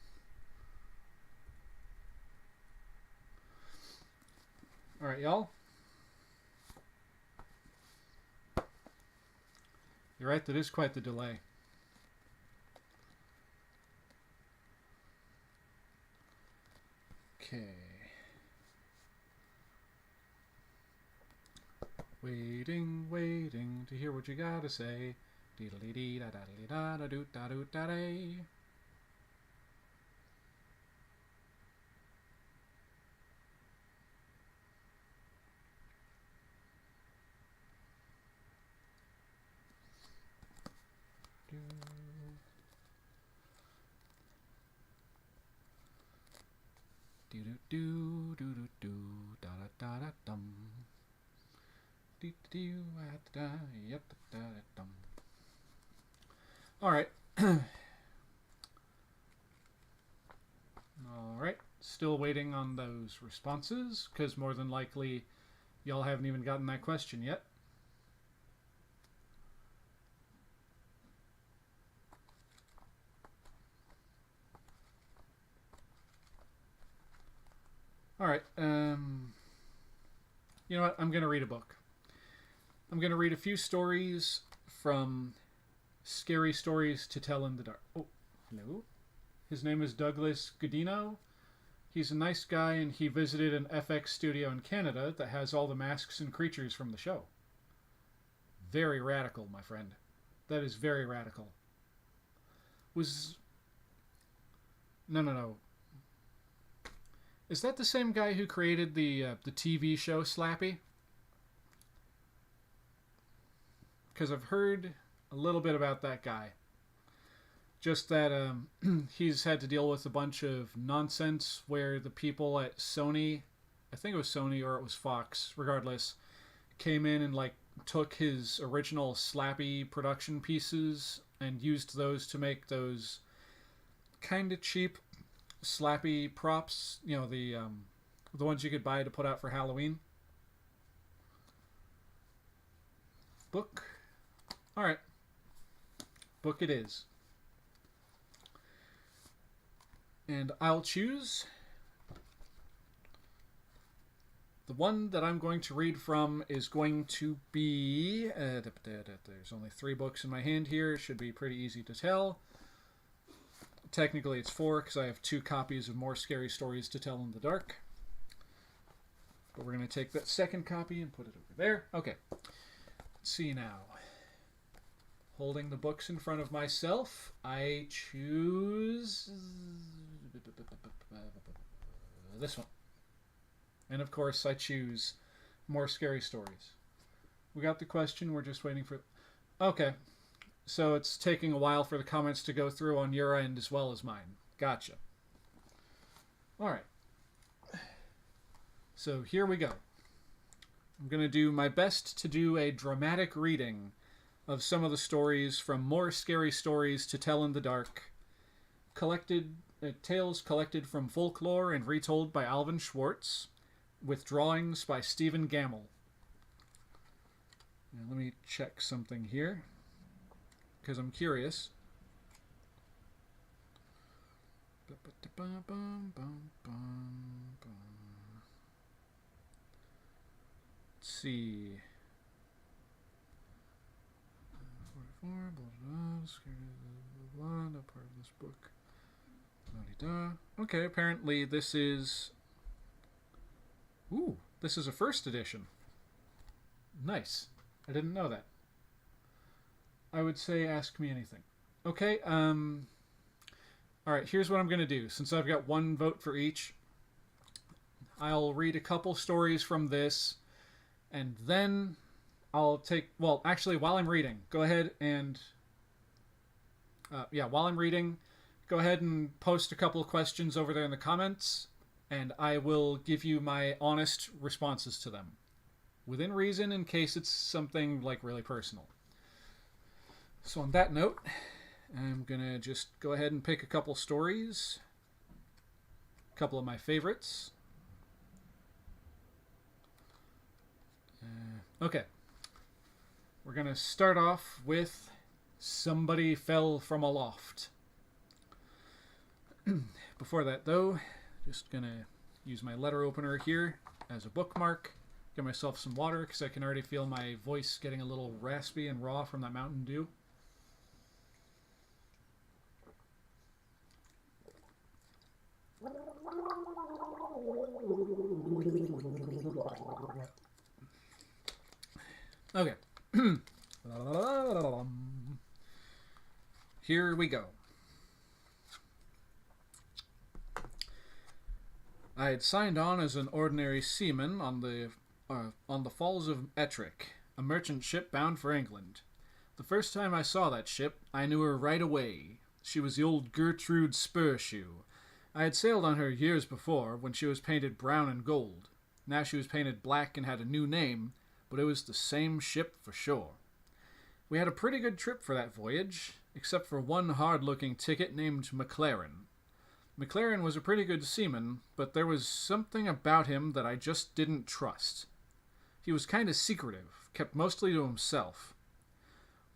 All right, y'all. You're right, that is quite the delay. Okay. Waiting, waiting to hear what you gotta say. Dee-da-dee da da da da do da do da day. Do do do do do do da da da da dum. Do do do da da yep da da dum. All right. All right. Still waiting on those responses because more than likely y'all haven't even gotten that question yet. All right. You know what? I'm going to read a book. I'm going to read a few stories from Scary Stories to Tell in the Dark. Oh, hello. His name is Douglas Godino. He's a nice guy, and he visited an FX studio in Canada that has all the masks and creatures from the show. Very radical, my friend. That is very radical. No. Is that the same guy who created the TV show Slappy? Because I've heard a little bit about that guy. Just that he's had to deal with a bunch of nonsense where the people at Sony, I think it was Sony or it was Fox, regardless, came in and like took his original Slappy production pieces and used those to make those kind of cheap Slappy props, you know, the ones you could buy to put out for Halloween. Book. All right. Book it is. And I'll choose the one that I'm going to read from is going to be there's only 3 books in my hand here. It should be pretty easy to tell. Technically it's 4 because I have 2 copies of More Scary Stories to Tell in the Dark. But we're going to take that second copy and put it over there. Okay. Let's see now. Holding the books in front of myself, I choose this one. And of course, I choose More Scary Stories. We got the question. We're just waiting for... Okay. So it's taking a while for the comments to go through on your end as well as mine. Gotcha. All right. So here we go. I'm going to do my best to do a dramatic reading of some of the stories from More Scary Stories to Tell in the Dark, tales collected from folklore and retold by Alvin Schwartz, with drawings by Stephen Gamble. Now let me check something here, because I'm curious. Let's see. 44, blah, not part of this book. Okay, apparently this is... Ooh, this is a first edition. Nice. I didn't know that. I would say ask me anything. Okay, alright, here's what I'm going to do. Since I've got 1 vote for each, I'll read a couple stories from this, And then I'll take... Well, actually, while I'm reading, go ahead and... while I'm reading, go ahead and post a couple of questions over there in the comments, and I will give you my honest responses to them. Within reason, in case it's something, like, really personal. So on that note, I'm going to just go ahead and pick a couple stories. A couple of my favorites. Okay. We're going to start off with Somebody Fell from a Loft. Before that, though, just going to use my letter opener here as a bookmark. Get myself some water because I can already feel my voice getting a little raspy and raw from that Mountain Dew. Okay. Here we go. I had signed on as an ordinary seaman on the Falls of Ettrick, a merchant ship bound for England. The first time I saw that ship, I knew her right away. She was the old Gertrude Spurshoe. I had sailed on her years before, when she was painted brown and gold. Now she was painted black and had a new name, but it was the same ship for sure. We had a pretty good trip for that voyage, except for one hard-looking ticket named McLaren. McLaren was a pretty good seaman, but there was something about him that I just didn't trust. He was kind of secretive, kept mostly to himself.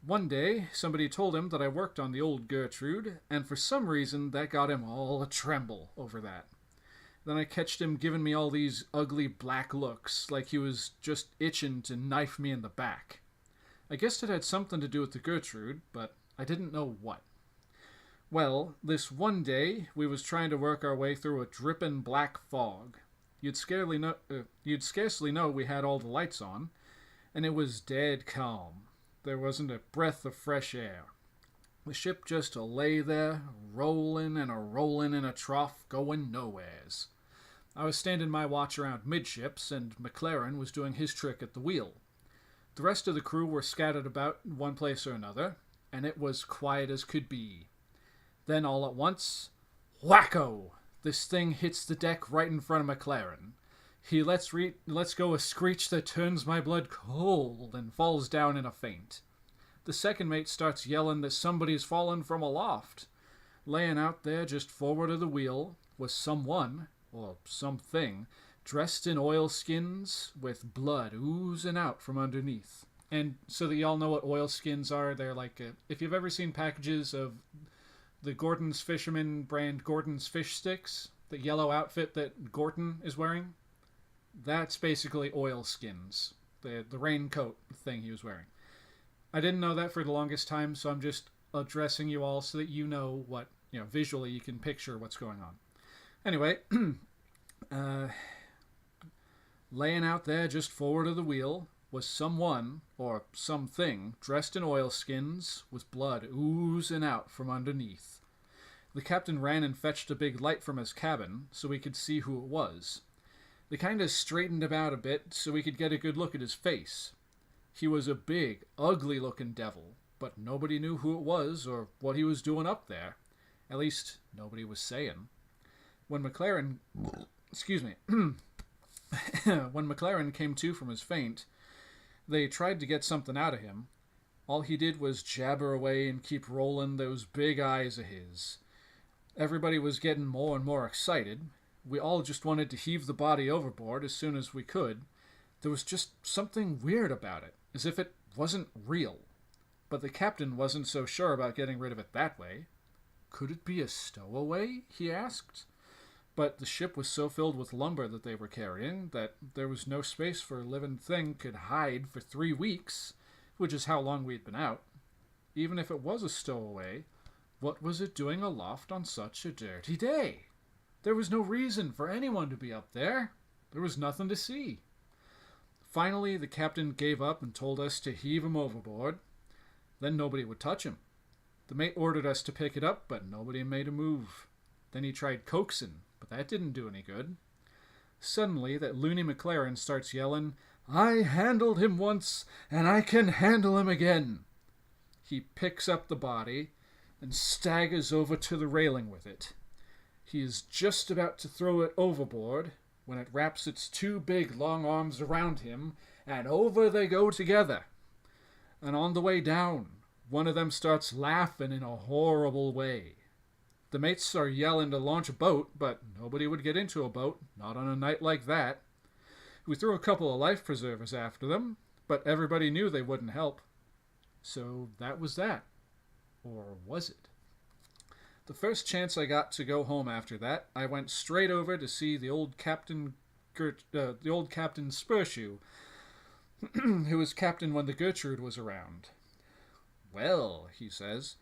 One day, somebody told him that I worked on the old Gertrude, and for some reason that got him all a tremble over that. Then I catched him giving me all these ugly black looks, like he was just itching to knife me in the back. I guessed it had something to do with the Gertrude, but I didn't know what. Well, this one day, we was trying to work our way through a drippin' black fog. You'd scarcely know we had all the lights on, and it was dead calm. There wasn't a breath of fresh air. The ship just lay there, rollin' and a-rollin' in a trough, going nowheres. I was standing my watch around midships, and McLaren was doing his trick at the wheel. The rest of the crew were scattered about one place or another, and it was quiet as could be. Then all at once, whacko! This thing hits the deck right in front of McLaren. He lets go a screech that turns my blood cold and falls down in a faint. The second mate starts yelling that somebody's fallen from aloft. Laying out there just forward of the wheel was someone, or something, dressed in oilskins with blood oozing out from underneath. And so that y'all know what oilskins are, they're like, if you've ever seen packages of the Gordon's Fisherman brand Gordon's Fish Sticks, the yellow outfit that Gordon is wearing, that's basically oilskins, the raincoat thing he was wearing. I didn't know that for the longest time, so I'm just addressing you all so that you know what, visually you can picture what's going on. Anyway, laying out there just forward of the wheel was someone, or something, dressed in oilskins with blood oozing out from underneath. The captain ran and fetched a big light from his cabin so we could see who it was. They kind of straightened about a bit so we could get a good look at his face. He was a big, ugly-looking devil, but nobody knew who it was or what he was doing up there. At least, nobody was saying. When McLaren... Excuse me. When McLaren came to from his faint, they tried to get something out of him. All he did was jabber away and keep rolling those big eyes of his. Everybody was getting more and more excited. We all just wanted to heave the body overboard as soon as we could. There was just something weird about it, as if it wasn't real. But the captain wasn't so sure about getting rid of it that way. Could it be a stowaway? He asked. But the ship was so filled with lumber that they were carrying that there was no space for a living thing could hide for 3 weeks, which is how long we'd been out. Even if it was a stowaway, what was it doing aloft on such a dirty day? There was no reason for anyone to be up there. There was nothing to see. Finally, the captain gave up and told us to heave him overboard. Then nobody would touch him. The mate ordered us to pick it up, but nobody made a move. Then he tried coaxing, but that didn't do any good. Suddenly, that loony McLaren starts yelling, I handled him once, and I can handle him again. He picks up the body and staggers over to the railing with it. He is just about to throw it overboard when it wraps its two big long arms around him, and over they go together. And on the way down, one of them starts laughing in a horrible way. The mates are yelling to launch a boat, but nobody would get into a boat, not on a night like that. We threw a couple of life preservers after them, but everybody knew they wouldn't help. So that was that. Or was it? The first chance I got to go home after that, I went straight over to see the old Captain Spurshoe, who was captain when the Gertrude was around. Well, he says,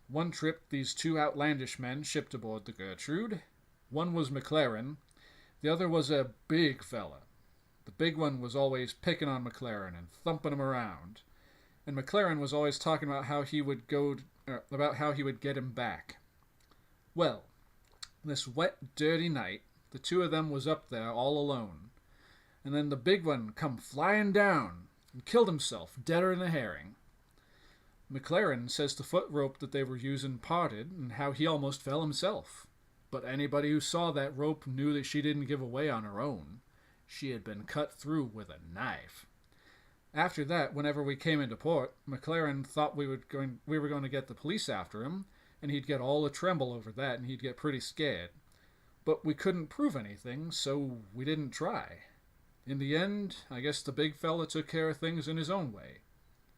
one trip these two outlandish men shipped aboard the Gertrude. One was McLaren, the other was a big fella. The big one was always picking on McLaren and thumping him around, and McLaren was always talking about how he would get him back. Well, this wet, dirty night, the two of them was up there all alone, and then the big one come flying down and killed himself deader than a herring. McLaren says the foot rope that they were using parted and how he almost fell himself. But anybody who saw that rope knew that she didn't give away on her own. She had been cut through with a knife. After that, whenever we came into port, McLaren thought we were going to get the police after him, and he'd get all a tremble over that, and he'd get pretty scared. But we couldn't prove anything, so we didn't try. In the end, I guess the big fella took care of things in his own way.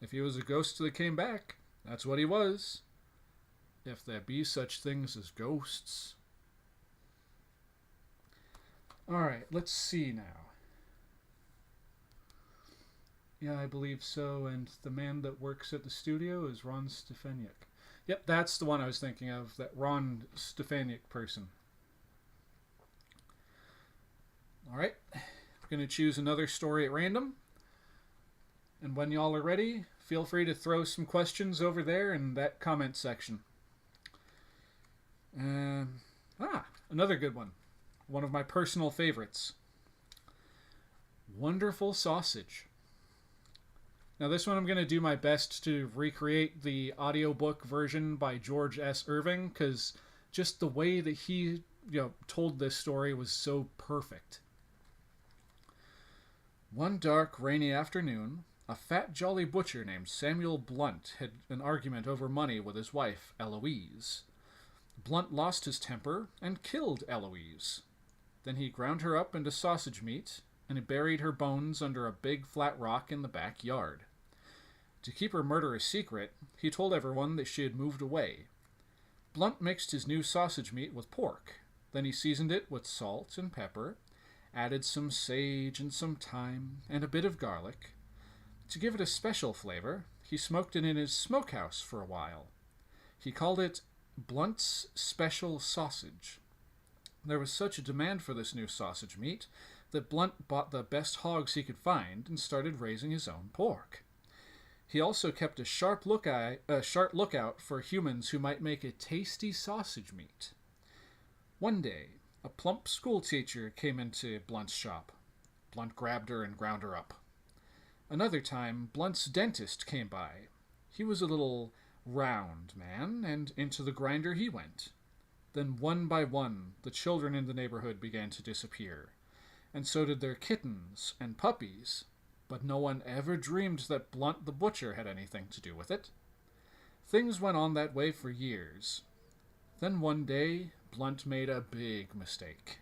If he was a ghost that came back, that's what he was. If there be such things as ghosts. Alright, let's see now. Yeah, I believe so, and the man that works at the studio is Ron Stefaniuk. Yep, that's the one I was thinking of, that Ron Stefaniuk person. Alright, we're going to choose another story at random. And when y'all are ready, feel free to throw some questions over there in that comment section. Another good one. One of my personal favorites. Wonderful sausage. Now this one I'm going to do my best to recreate the audiobook version by George S. Irving, because just the way that he told this story was so perfect. One dark, rainy afternoon, a fat, jolly butcher named Samuel Blunt had an argument over money with his wife, Eloise. Blunt lost his temper and killed Eloise. Then he ground her up into sausage meat, and he buried her bones under a big flat rock in the backyard. To keep her murder a secret, he told everyone that she had moved away. Blunt mixed his new sausage meat with pork. Then he seasoned it with salt and pepper, added some sage and some thyme, and a bit of garlic. To give it a special flavor, he smoked it in his smokehouse for a while. He called it Blunt's Special Sausage. There was such a demand for this new sausage meat that Blunt bought the best hogs he could find and started raising his own pork. He also kept a sharp lookout for humans who might make a tasty sausage meat. One day, a plump schoolteacher came into Blunt's shop. Blunt grabbed her and ground her up. Another time, Blunt's dentist came by. He was a little round man, and into the grinder he went. Then one by one, the children in the neighborhood began to disappear, and so did their kittens and puppies, but no one ever dreamed that Blunt the butcher had anything to do with it. Things went on that way for years. Then one day, Blunt made a big mistake.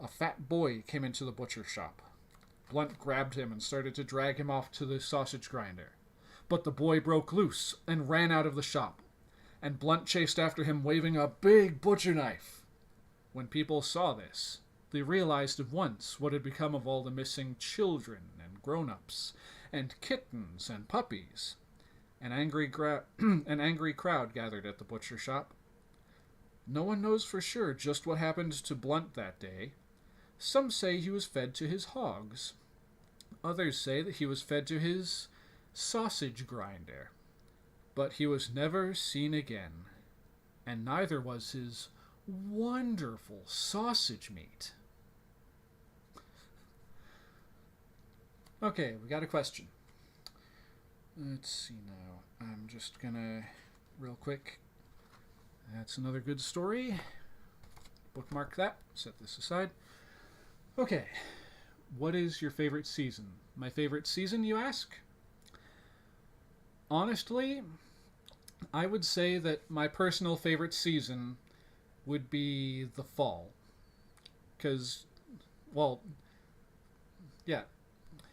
A fat boy came into the butcher shop. Blunt grabbed him and started to drag him off to the sausage grinder. But the boy broke loose and ran out of the shop, and Blunt chased after him waving a big butcher knife. When people saw this, they realized at once what had become of all the missing children and grown-ups, and kittens and puppies. An angry crowd gathered at the butcher shop. No one knows for sure just what happened to Blunt that day. Some say he was fed to his hogs. Others say that he was fed to his sausage grinder. But he was never seen again, and neither was his wonderful sausage meat. Okay, we got a question. Let's see now. I'm just gonna, real quick, that's another good story. Bookmark that, set this aside. Okay, what is your favorite season? My favorite season, you ask? Honestly, I would say that my personal favorite season would be the fall. Because, well, yeah,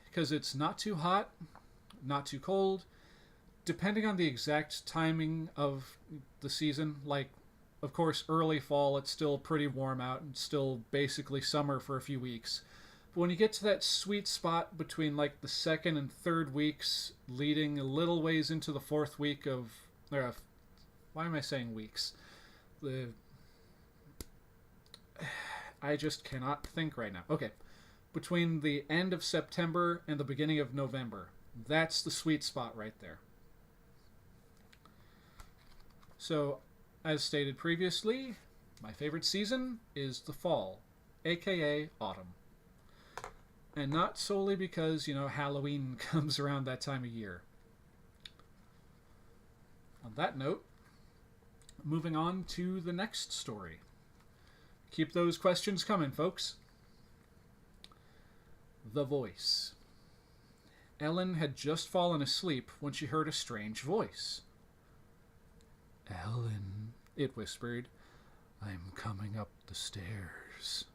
because it's not too hot, not too cold. Depending on the exact timing of the season, like, of course, early fall, it's still pretty warm out and still basically summer for a few weeks. But when you get to that sweet spot between like the second and third weeks, leading a little ways into the fourth week of, why am I saying weeks? I just cannot think right now. Okay, between the end of September and the beginning of November, that's the sweet spot right there. So, as stated previously, my favorite season is the fall, aka autumn. And not solely because, Halloween comes around that time of year. On that note, moving on to the next story. Keep those questions coming, folks. The voice. Ellen had just fallen asleep when she heard a strange voice. "Ellen," it whispered, "I'm coming up the stairs.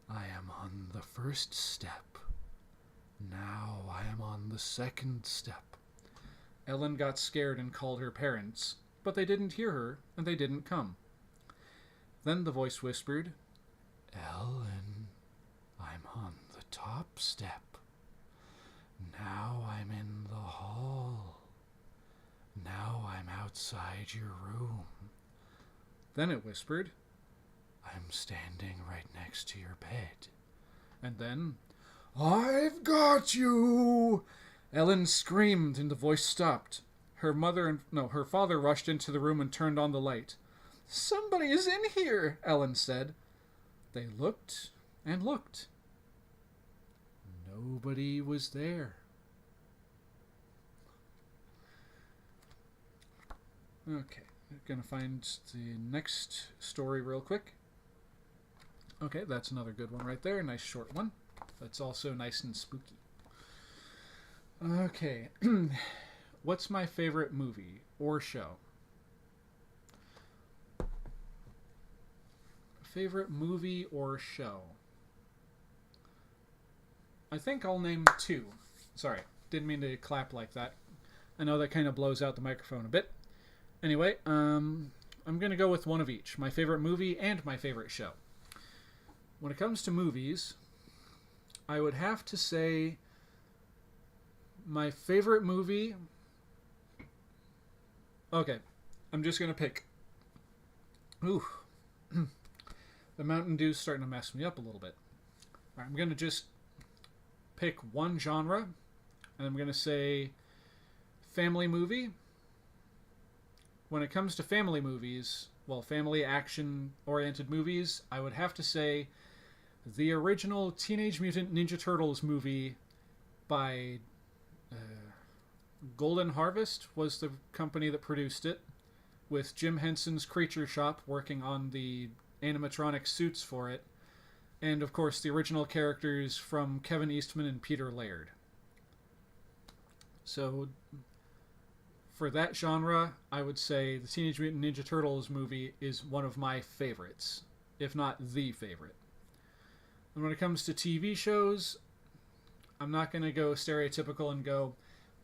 I am on the first step. Now I am on the second step." Ellen got scared and called her parents, but they didn't hear her, and they didn't come. Then the voice whispered, "Ellen, I'm on the top step. Now I'm in the hall. Now I'm outside your room." Then it whispered, "I'm standing right next to your bed." And then, "I've got you!" Ellen screamed and the voice stopped. Her father rushed into the room and turned on the light. "Somebody is in here," Ellen said. They looked and looked. Nobody was there. Okay, I'm going to find the next story real quick. Okay, that's another good one right there. Nice short one. That's also nice and spooky. Okay, what's my favorite movie or show? Favorite movie or show? I think I'll name two. Sorry, didn't mean to clap like that. I know that kind of blows out the microphone a bit. Anyway, I'm going to go with one of each. My favorite movie and my favorite show. When it comes to movies, I would have to say my favorite movie... Okay, I'm just going to pick... Ooh. The Mountain Dew's starting to mess me up a little bit. All right, I'm going to just pick one genre, and I'm going to say family movie. When it comes to family movies, well, family action-oriented movies, I would have to say the original Teenage Mutant Ninja Turtles movie by Golden Harvest was the company that produced it, with Jim Henson's Creature Shop working on the animatronic suits for it, and of course the original characters from Kevin Eastman and Peter Laird. So for that genre, I would say the Teenage Mutant Ninja Turtles movie is one of my favorites, if not the favorite. And when it comes to TV shows, I'm not going to go stereotypical and go,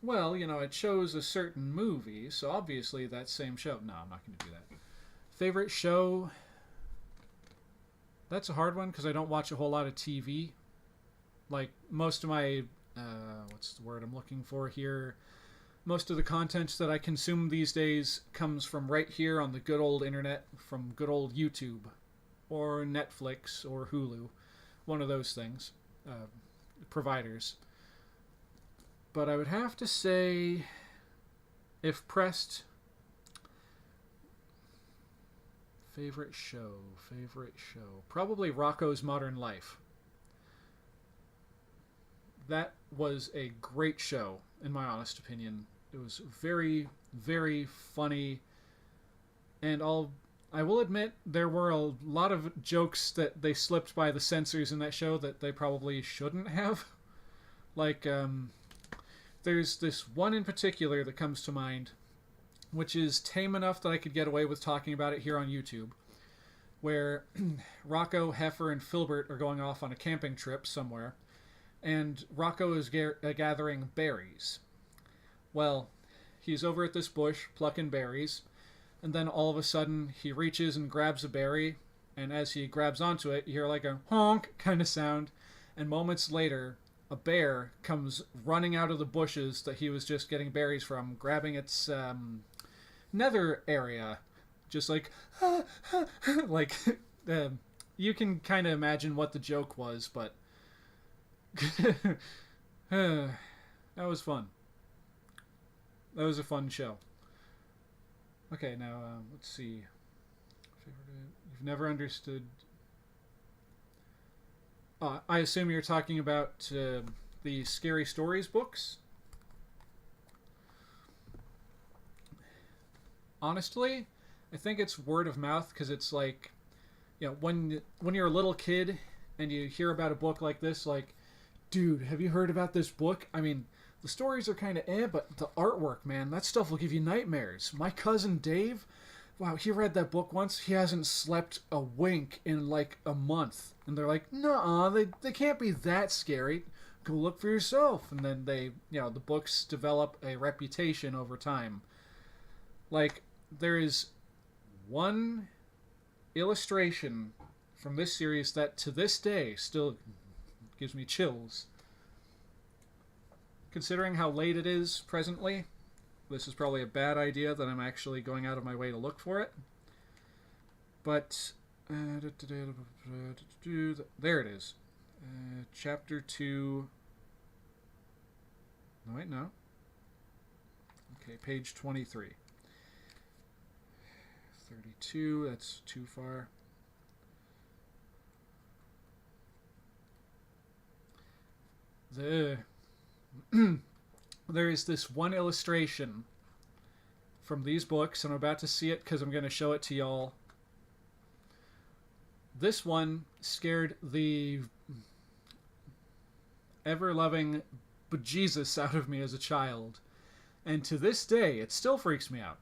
well, it shows a certain movie, so obviously that same show. No, I'm not going to do that. Favorite show... That's a hard one because I don't watch a whole lot of TV. Like, most of my, what's the word I'm looking for here? Most of the content that I consume these days comes from right here on the good old internet, from good old YouTube, or Netflix, or Hulu. One of those things. Providers. But I would have to say, if pressed... Favorite show. Probably Rocko's Modern Life. That was a great show, in my honest opinion. It was very, very funny, and I will admit there were a lot of jokes that they slipped by the censors in that show that they probably shouldn't have. Like, there's this one in particular that comes to mind, which is tame enough that I could get away with talking about it here on YouTube, where Rocco, Heifer, and Filbert are going off on a camping trip somewhere, and Rocco is gathering berries. Well, he's over at this bush plucking berries, and then all of a sudden he reaches and grabs a berry, and as he grabs onto it, you hear like a honk kind of sound, and moments later, a bear comes running out of the bushes that he was just getting berries from, grabbing its nether area, just like, like, you can kind of imagine what the joke was, but that was fun. That was a fun show. Okay, now, let's see. You've never understood... I assume you're talking about the Scary Stories books? Honestly, I think it's word of mouth, because it's like, you know, when you're a little kid and you hear about a book like this, like, dude, have you heard about this book? I mean, the stories are kind of but the artwork, man, that stuff will give you nightmares. My cousin Dave, wow, he read that book once. He hasn't slept a wink in like a month. And they're like, nuh-uh, they can't be that scary. Go look for yourself. And then they, you know, the books develop a reputation over time. Like, there is one illustration from this series that to this day still gives me chills. Considering how late it is presently, this is probably a bad idea that I'm actually going out of my way to look for it. But, there it is. Chapter 2. No, wait, no. Okay, page 23. 32, that's too far. There is this one illustration from these books. I'm about to see it because I'm going to show it to y'all. This one scared the ever-loving bejesus out of me as a child. And to this day, it still freaks me out.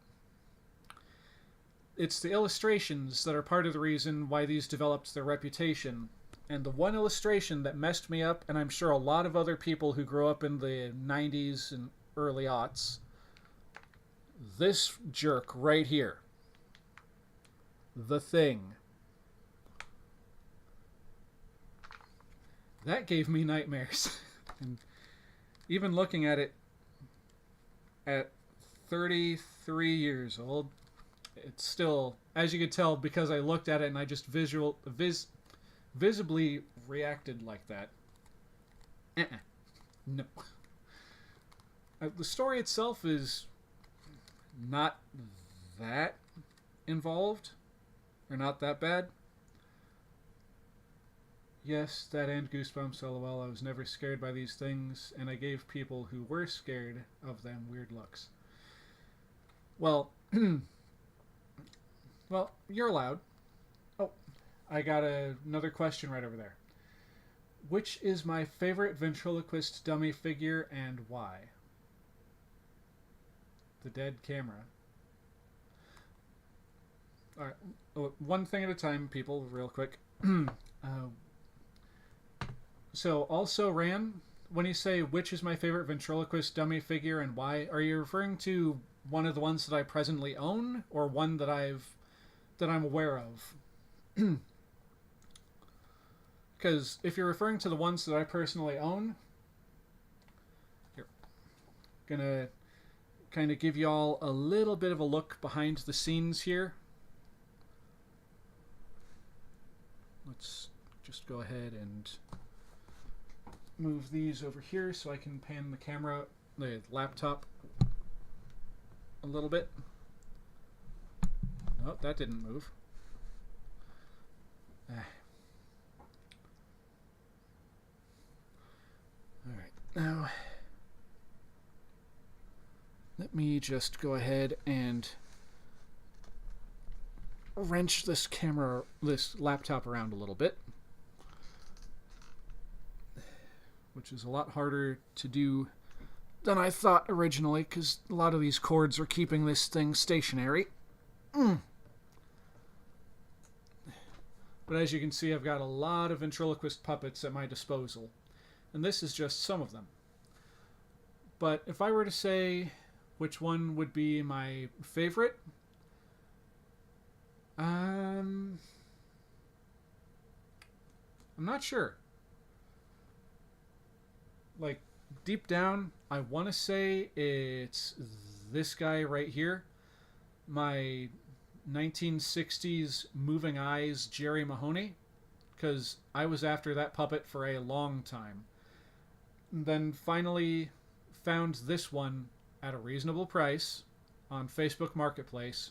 It's the illustrations that are part of the reason why these developed their reputation. And the one illustration that messed me up, and I'm sure a lot of other people who grew up in the 90s and early aughts, this jerk right here. The Thing. That gave me nightmares. And even looking at it at 33 years old, it's still, as you could tell, because I looked at it and I just visibly reacted like that. No. The story itself is not that involved, or not that bad. Yes, that and Goosebumps, lol. I was never scared by these things, and I gave people who were scared of them weird looks. Well, well, you're allowed. Oh, I got another question right over there. Which is my favorite ventriloquist dummy figure and why? The dead camera. Alright, one thing at a time, people, real quick. So, also, Ran, when you say which is my favorite ventriloquist dummy figure and why, are you referring to one of the ones that I presently own, or one that I'm aware of? Because if you're referring to the ones that I personally own, here, gonna kind of give y'all a little bit of a look behind the scenes here. Let's just go ahead and move these over here so I can pan the camera, the laptop, a little bit. Oh, that didn't move. Alright. Now, let me just go ahead and wrench this laptop around a little bit, which is a lot harder to do than I thought originally, because a lot of these cords are keeping this thing stationary. But as you can see, I've got a lot of ventriloquist puppets at my disposal, and this is just some of them. But if I were to say which one would be my favorite, I'm not sure. Like, deep down, I want to say it's this guy right here. My 1960s Moving Eyes Jerry Mahoney, because I was after that puppet for a long time. And then finally found this one at a reasonable price on Facebook Marketplace.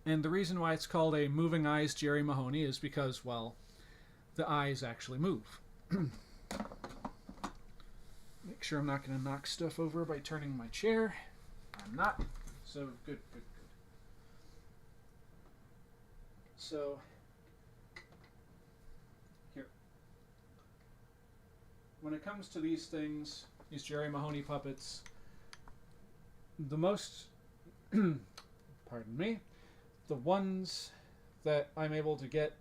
And the reason why it's called a Moving Eyes Jerry Mahoney is because, well, the eyes actually move. Make sure I'm not going to knock stuff over by turning my chair. I'm not. So, good. So, here. When it comes to these things, these Jerry Mahoney puppets, the most, pardon me, the ones that I'm able to get,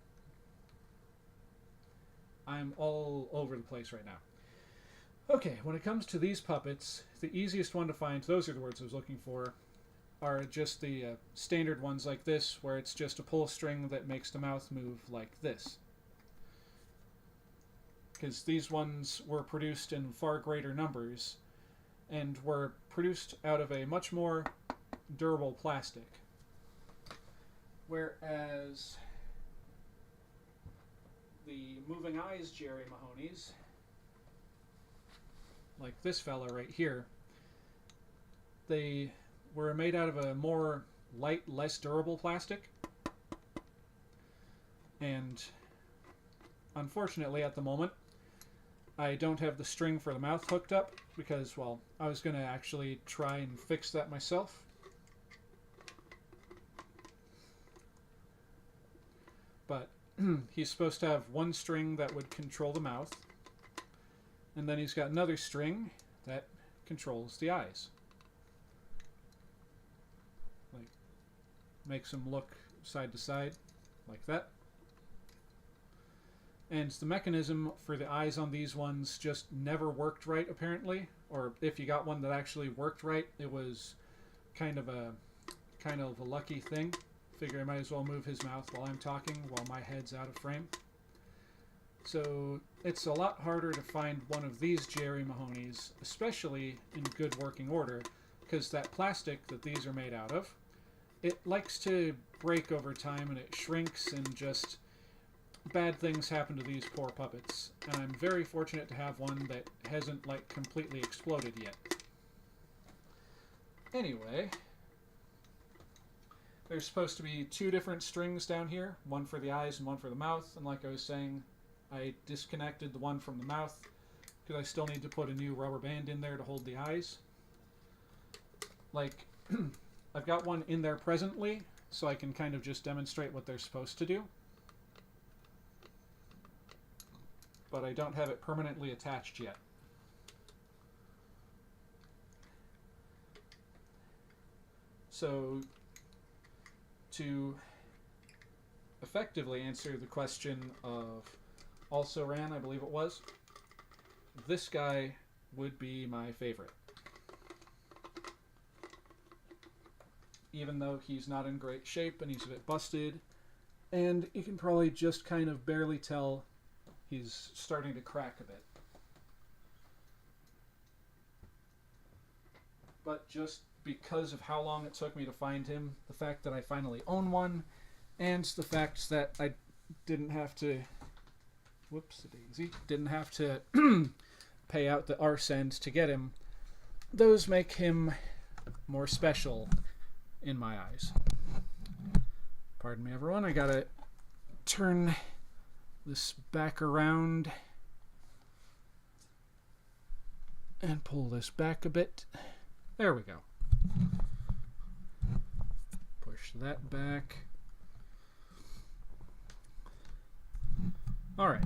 I'm all over the place right now. Okay, when it comes to these puppets, the easiest one to find, those are the words I was looking for, are just the standard ones like this, where it's just a pull string that makes the mouth move like this. Because these ones were produced in far greater numbers, and were produced out of a much more durable plastic. Whereas the Moving Eyes Jerry Mahonies, like this fella right here, they were made out of a more light, less durable plastic. And unfortunately at the moment, I don't have the string for the mouth hooked up because, well, I was going to actually try and fix that myself. But he's supposed to have one string that would control the mouth, and then he's got another string that controls the eyes. Like, makes them look side to side, like that. And the mechanism for the eyes on these ones just never worked right, apparently. Or if you got one that actually worked right, it was kind of a lucky thing. Figure I might as well move his mouth while I'm talking, while my head's out of frame. So it's a lot harder to find one of these Jerry Mahonies, especially in good working order, because that plastic that these are made out of, it likes to break over time and it shrinks, and just bad things happen to these poor puppets. And I'm very fortunate to have one that hasn't, like, completely exploded yet. Anyway, there's supposed to be 2 different strings down here, one for the eyes and one for the mouth, and like I was saying, I disconnected the one from the mouth because I still need to put a new rubber band in there to hold the eyes. Like, I've got one in there presently, so I can kind of just demonstrate what they're supposed to do. But I don't have it permanently attached yet. So, to effectively answer the question of also ran, I believe it was, this guy would be my favorite. Even though he's not in great shape and he's a bit busted, and you can probably just kind of barely tell he's starting to crack a bit. But just because of how long it took me to find him, the fact that I finally own one, and the fact that I didn't have to, whoops-a-daisy, didn't have to pay out the arse end to get him, those make him more special in my eyes. Pardon me, everyone, I gotta turn this back around And pull this back a bit. There we go. Push that back. All right.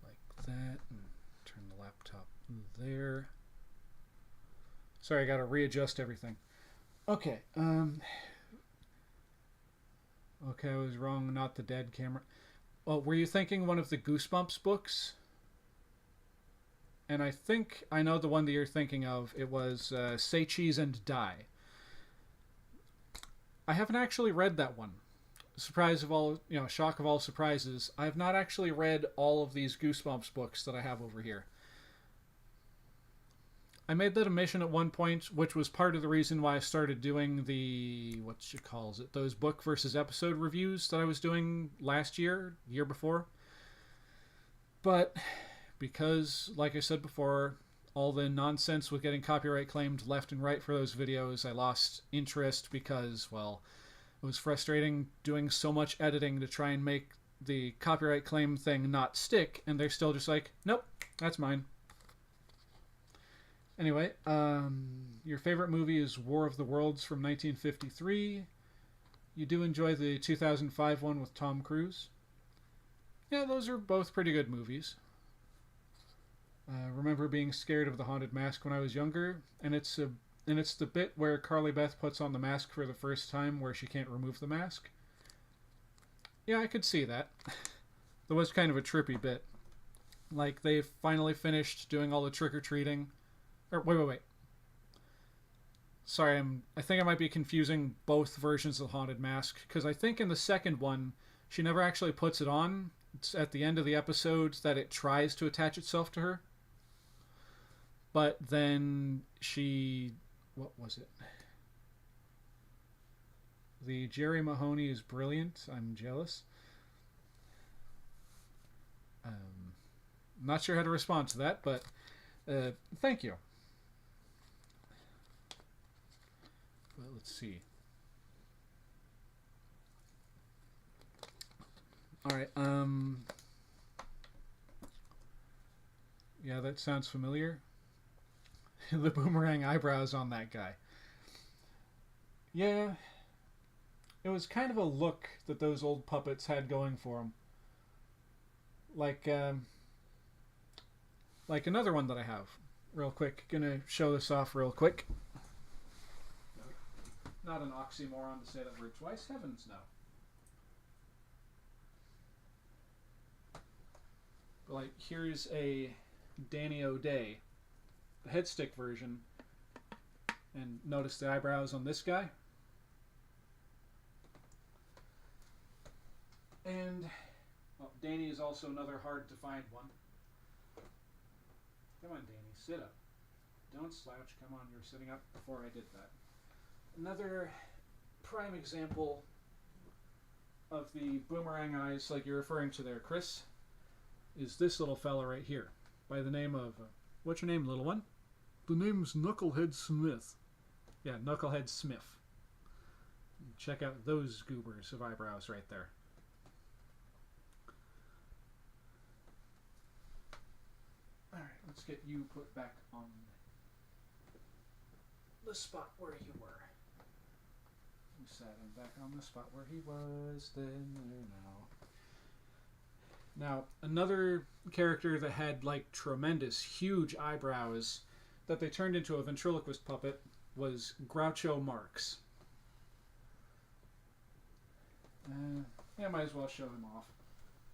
Like that. And turn the laptop there. Sorry, I got to readjust everything. Okay. Okay, I was wrong. Not the dead camera. Well, were you thinking one of the Goosebumps books? And I think I know the one that you're thinking of. It was Say Cheese and Die. I haven't actually read that one. Surprise of all, shock of all surprises. I have not actually read all of these Goosebumps books that I have over here. I made that a mission at one point, which was part of the reason why I started doing the, those book versus episode reviews that I was doing last year, year before. But because, like I said before, all the nonsense with getting copyright claimed left and right for those videos, I lost interest because, well, it was frustrating doing so much editing to try and make the copyright claim thing not stick, and they're still just like, nope, that's mine. Anyway, your favorite movie is War of the Worlds from 1953. You do enjoy the 2005 one with Tom Cruise. Yeah, those are both pretty good movies. Remember being scared of the haunted mask when I was younger, and it's the bit where Carly Beth puts on the mask for the first time where she can't remove the mask. Yeah, I could see that. That was kind of a trippy bit. Like, they finally finished doing all the trick-or-treating. Or, wait. Sorry, I think I might be confusing both versions of the haunted mask, because I think in the second one, she never actually puts it on. It's at the end of the episode that it tries to attach itself to her. But then she... What was it? The Jerry Mahoney is brilliant. I'm jealous. Not sure how to respond to that, but thank you. Well, let's see. All right. Yeah, that sounds familiar. The boomerang eyebrows on that guy. Yeah. It was kind of a look that those old puppets had going for them. Like another one that I have. Real quick. Gonna show this off real quick. Not an oxymoron to say that word twice. Heavens, no. But like, here's a Danny O'Day, the headstick version. And notice the eyebrows on this guy. And Danny is also another hard to find one. Come on, Danny, sit up. Don't slouch. Come on, you were sitting up before I did that. Another prime example of the boomerang eyes like you're referring to there, Chris, is this little fella right here by the name of... what's your name, little one? The name's Knucklehead Smith. Yeah, Knucklehead Smith. Check out those goobers of eyebrows right there. Alright, let's get you put back on the spot where you were. We set him back on the spot where he was, then there now. Now, another character that had, like, tremendous, huge eyebrows that they turned into a ventriloquist puppet was Groucho Marx. Yeah, might as well show him off.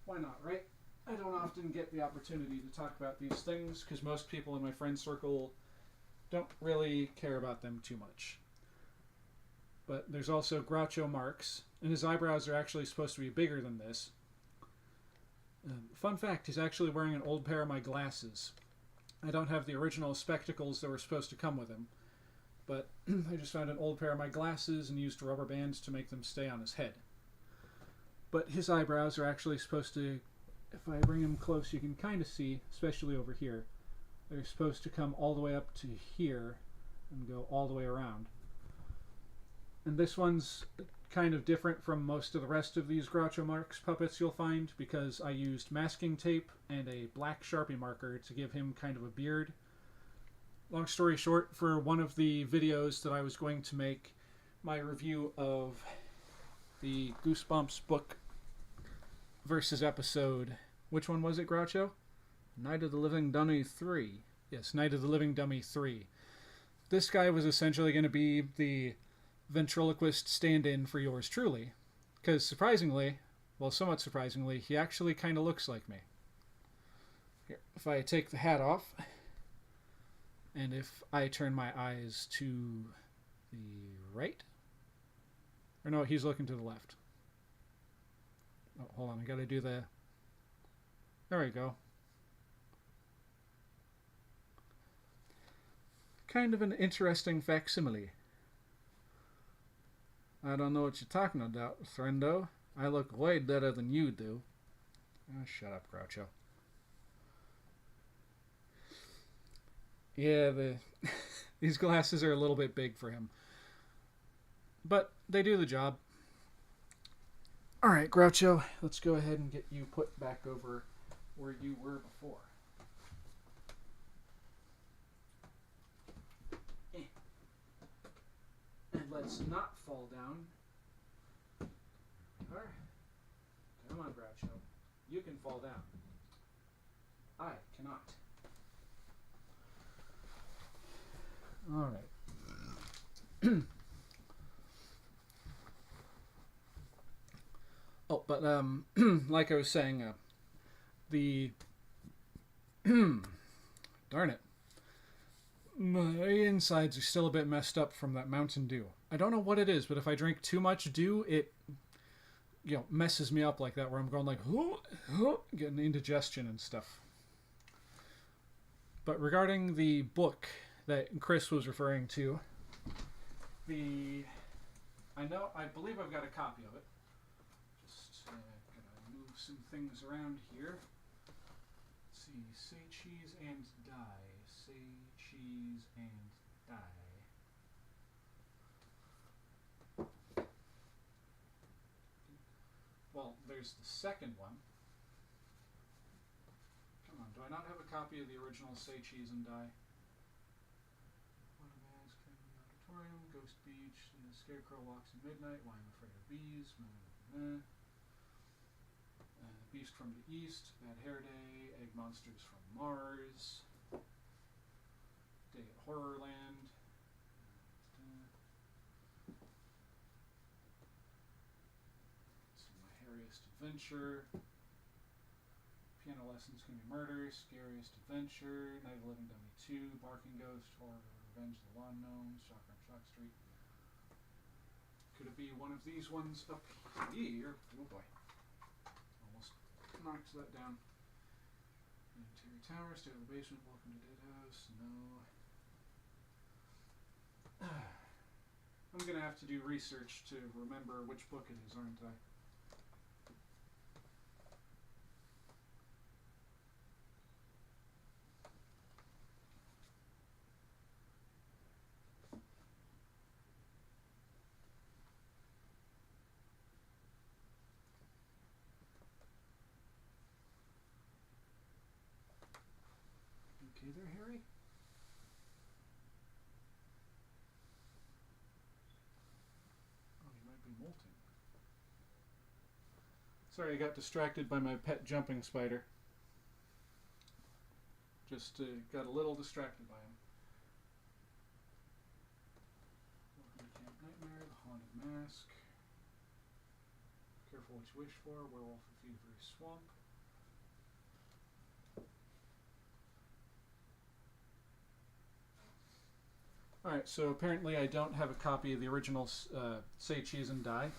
Why not, right? I don't often get the opportunity to talk about these things because most people in my friend circle don't really care about them too much. But there's also Groucho Marx, and his eyebrows are actually supposed to be bigger than this. Fun fact, he's actually wearing an old pair of my glasses. I don't have the original spectacles that were supposed to come with him, but I just found an old pair of my glasses and used rubber bands to make them stay on his head. But his eyebrows are actually supposed to, if I bring him close, you can kind of see, especially over here, they're supposed to come all the way up to here and go all the way around. And this one's kind of different from most of the rest of these Groucho Marx puppets you'll find, because I used masking tape and a black Sharpie marker to give him kind of a beard. Long story short, for one of the videos that I was going to make, my review of the Goosebumps book versus episode, which one was it, Groucho? Night of the Living Dummy 3. Yes, Night of the Living Dummy 3. This guy was essentially going to be the ventriloquist stand-in for yours truly, because surprisingly, well, somewhat surprisingly, he actually kind of looks like me. Here, if I take the hat off, and if I turn my eyes to the right, or no, he's looking to the left. Oh, hold on, I gotta do the... There we go. Kind of an interesting facsimile. I don't know what you're talking about, friendo. I look way better than you do. Oh, shut up, Groucho. Yeah, these glasses are a little bit big for him. But they do the job. Alright, Groucho, let's go ahead and get you put back over where you were before. And let's not fall down. Alright. Come on, Groucho. You can fall down. I cannot. Alright. Oh, but, like I was saying, darn it. My insides are still a bit messed up from that Mountain Dew. I don't know what it is, but if I drink too much dew, it, messes me up like that, where I'm going like, getting indigestion and stuff. But regarding the book that Chris was referring to, I believe I've got a copy of it. Just gotta move some things around here. Let's see, say cheese and die. Say cheese and die. Well, there's the second one. Come on, do I not have a copy of the original Say Cheese and Die? Waterman's in the auditorium, Ghost Beach, the Scarecrow walks at midnight, Why I'm Afraid of Bees, Beast from the East, Bad Hair Day, Egg Monsters from Mars, Day at Horrorland, My Hairiest Adventure, Piano Lessons Can Be Murder, Scariest Adventure, Night of the Living Dummy 2, Barking Ghost, Horror Revenge of the Lawn Gnomes, Shocker on Shock Street. Could it be one of these ones up here? Oh boy. Almost knocked that down. Terry Tower, Stay in the Basement, Welcome to Dead House. No. I'm gonna have to do research to remember which book it is, aren't I? Okay there, Harry? Oh, he might be molting. Sorry, I got distracted by my pet jumping spider. Just got a little distracted by him. Welcome to Camp Nightmare, The Haunted Mask. Careful what you wish for, Werewolf of Thievery Swamp. Alright, so apparently I don't have a copy of the original Say Cheese and Die.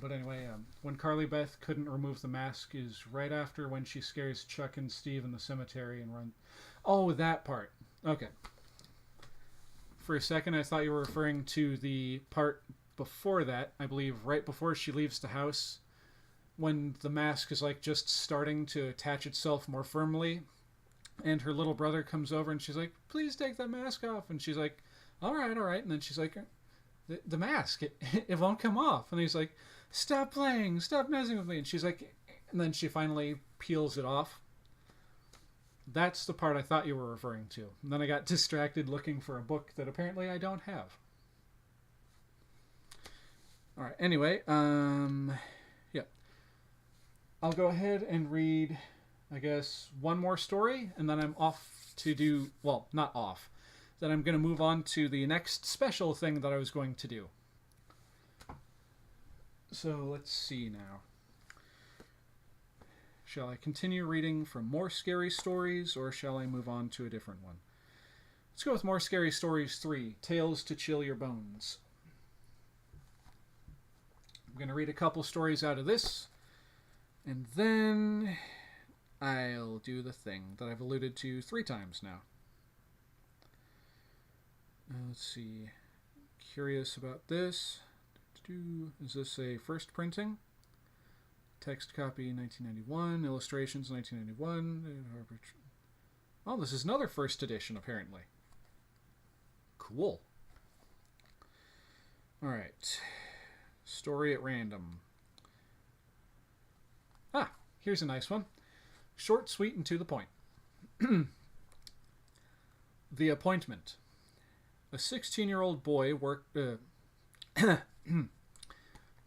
But anyway, when Carly Beth couldn't remove the mask is right after when she scares Chuck and Steve in the cemetery and run... Oh, that part. Okay. For a second I thought you were referring to the part before that, I believe right before she leaves the house, when the mask is like just starting to attach itself more firmly. And her little brother comes over and she's like, please take that mask off. And she's like, all right, all right. And then she's like, the mask, it won't come off. And he's like, stop playing, stop messing with me. And she's like, and then she finally peels it off. That's the part I thought you were referring to. And then I got distracted looking for a book that apparently I don't have. All right, anyway, yeah. I'll go ahead and read, I guess, one more story, and then I'm off to do, well, not off. Then I'm going to move on to the next special thing that I was going to do. So let's see now. Shall I continue reading from More Scary Stories, or shall I move on to a different one? Let's go with More Scary Stories 3, Tales to Chill Your Bones. I'm going to read a couple stories out of this, and then I'll do the thing that I've alluded to 3 times now. Let's see. Curious about this. Is this a first printing? Text copy 1991. Illustrations 1991. Oh, this is another first edition, apparently. Cool. Alright. Story at random. Ah, here's a nice one. Short, sweet, and to the point. The Appointment. A 16-year-old boy worked...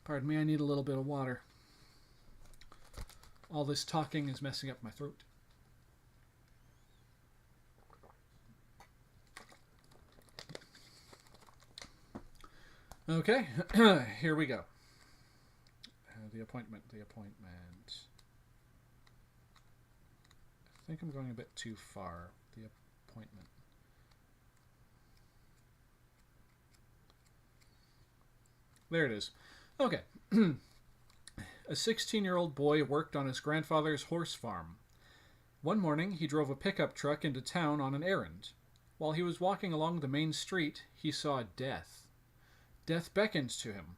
Pardon me, I need a little bit of water. All this talking is messing up my throat. Okay, here we go. The Appointment. I think I'm going a bit too far. The Appointment. There it is. Okay. A 16-year-old boy worked on his grandfather's horse farm. One morning, he drove a pickup truck into town on an errand. While he was walking along the main street, he saw Death. Death beckoned to him.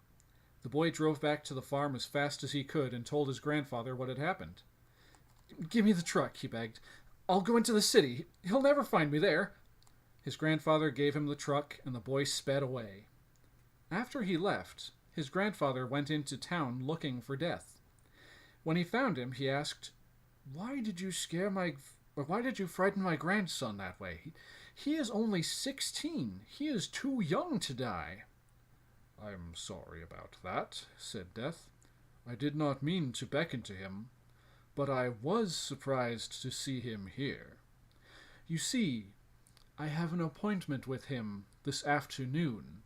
The boy drove back to the farm as fast as he could and told his grandfather what had happened. "Give me the truck," he begged. "I'll go into the city. He'll never find me there." His grandfather gave him the truck, and the boy sped away. After he left, his grandfather went into town looking for Death. When he found him, he asked, why did you frighten my grandson that way? He is only 16. He is too young to die." "I'm sorry about that," said Death. "I did not mean to beckon to him, but I was surprised to see him here. You see, I have an appointment with him this afternoon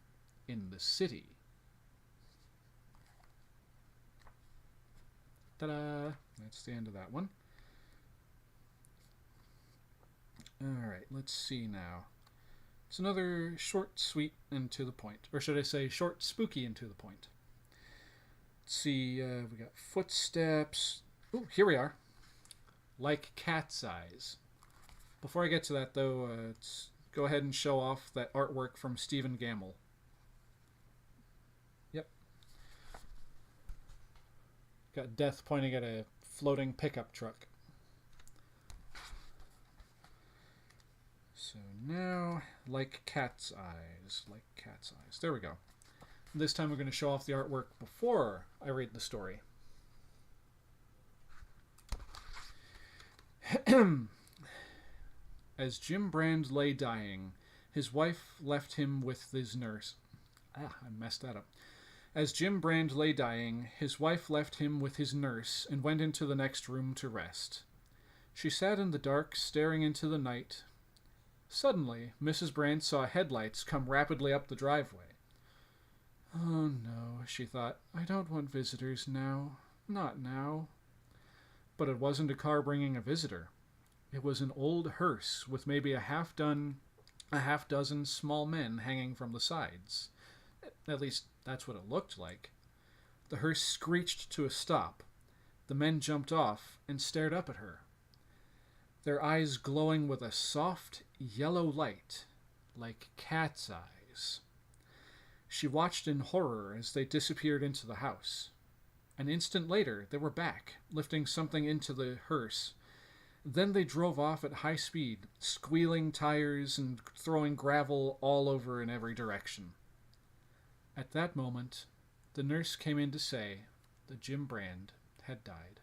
in the city." Ta-da! That's the end of that one. Alright, let's see now. It's another short, sweet, and to the point. Or should I say short, spooky, and to the point. Let's see, we got footsteps. Oh, here we are. Like Cat's Eyes. Before I get to that, though, let's go ahead and show off that artwork from Stephen Gamble. Yep. Got Death pointing at a floating pickup truck. So now, like Cat's Eyes. Like Cat's Eyes. There we go. This time we're going to show off the artwork before I read the story. As Jim Brand lay dying, his wife left him with his nurse. I messed that up. As Jim Brand lay dying, his wife left him with his nurse and went into the next room to rest. She sat in the dark, staring into the night. Suddenly, Mrs. Brand saw headlights come rapidly up the driveway. "Oh no," she thought. "I don't want visitors now. Not now." But it wasn't a car bringing a visitor. It was an old hearse with maybe a half dozen small men hanging from the sides. At least, that's what it looked like. The hearse screeched to a stop. The men jumped off and stared up at her, their eyes glowing with a soft, yellow light, like cat's eyes. She watched in horror as they disappeared into the house. An instant later, they were back, lifting something into the hearse. Then they drove off at high speed, squealing tires and throwing gravel all over in every direction. At that moment, the nurse came in to say that Jim Brand had died.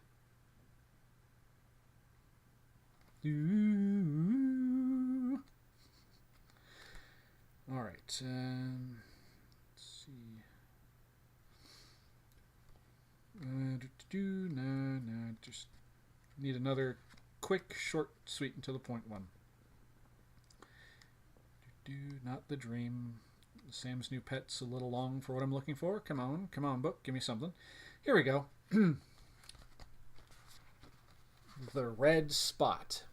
All right. Let's see. Just need another quick, short, sweet, and to the point one. Not the dream. Sam's new pet's a little long for what I'm looking for. Come on, book. Give me something. Here we go. The red spot.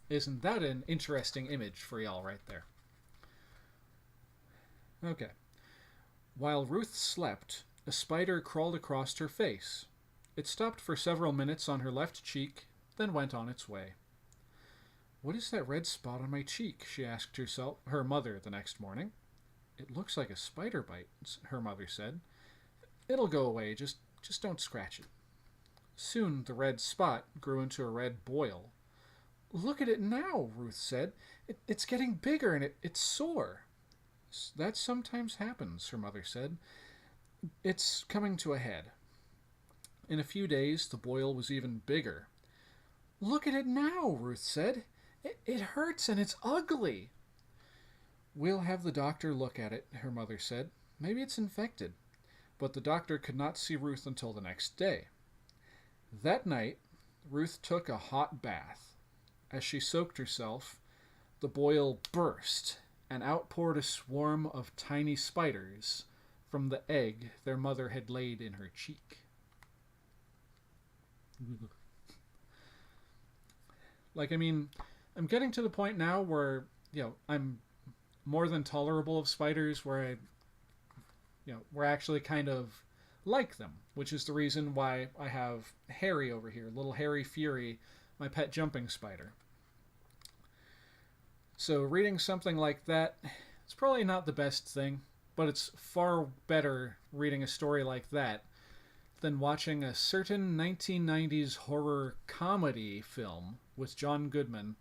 Isn't that an interesting image for y'all right there? Okay. While Ruth slept, a spider crawled across her face. It stopped for several minutes on her left cheek, then went on its way. "What is that red spot on my cheek?" she asked her mother the next morning. "It looks like a spider bite," her mother said. "It'll go away, just don't scratch it." Soon the red spot grew into a red boil. "Look at it now," Ruth said. It's getting bigger and it's sore." "That sometimes happens," her mother said. "It's coming to a head." In a few days, the boil was even bigger. "Look at it now," Ruth said. It hurts and it's ugly." "We'll have the doctor look at it," her mother said. "Maybe it's infected." But the doctor could not see Ruth until the next day. That night, Ruth took a hot bath. As she soaked herself, the boil burst, and out poured a swarm of tiny spiders from the egg their mother had laid in her cheek. I'm getting to the point now where, I'm more than tolerable of spiders, where we're actually kind of like them, which is the reason why I have Harry over here, little Harry Fury, my pet jumping spider. So reading something like that, it's probably not the best thing, but it's far better reading a story like that than watching a certain 1990s horror comedy film with John Goodman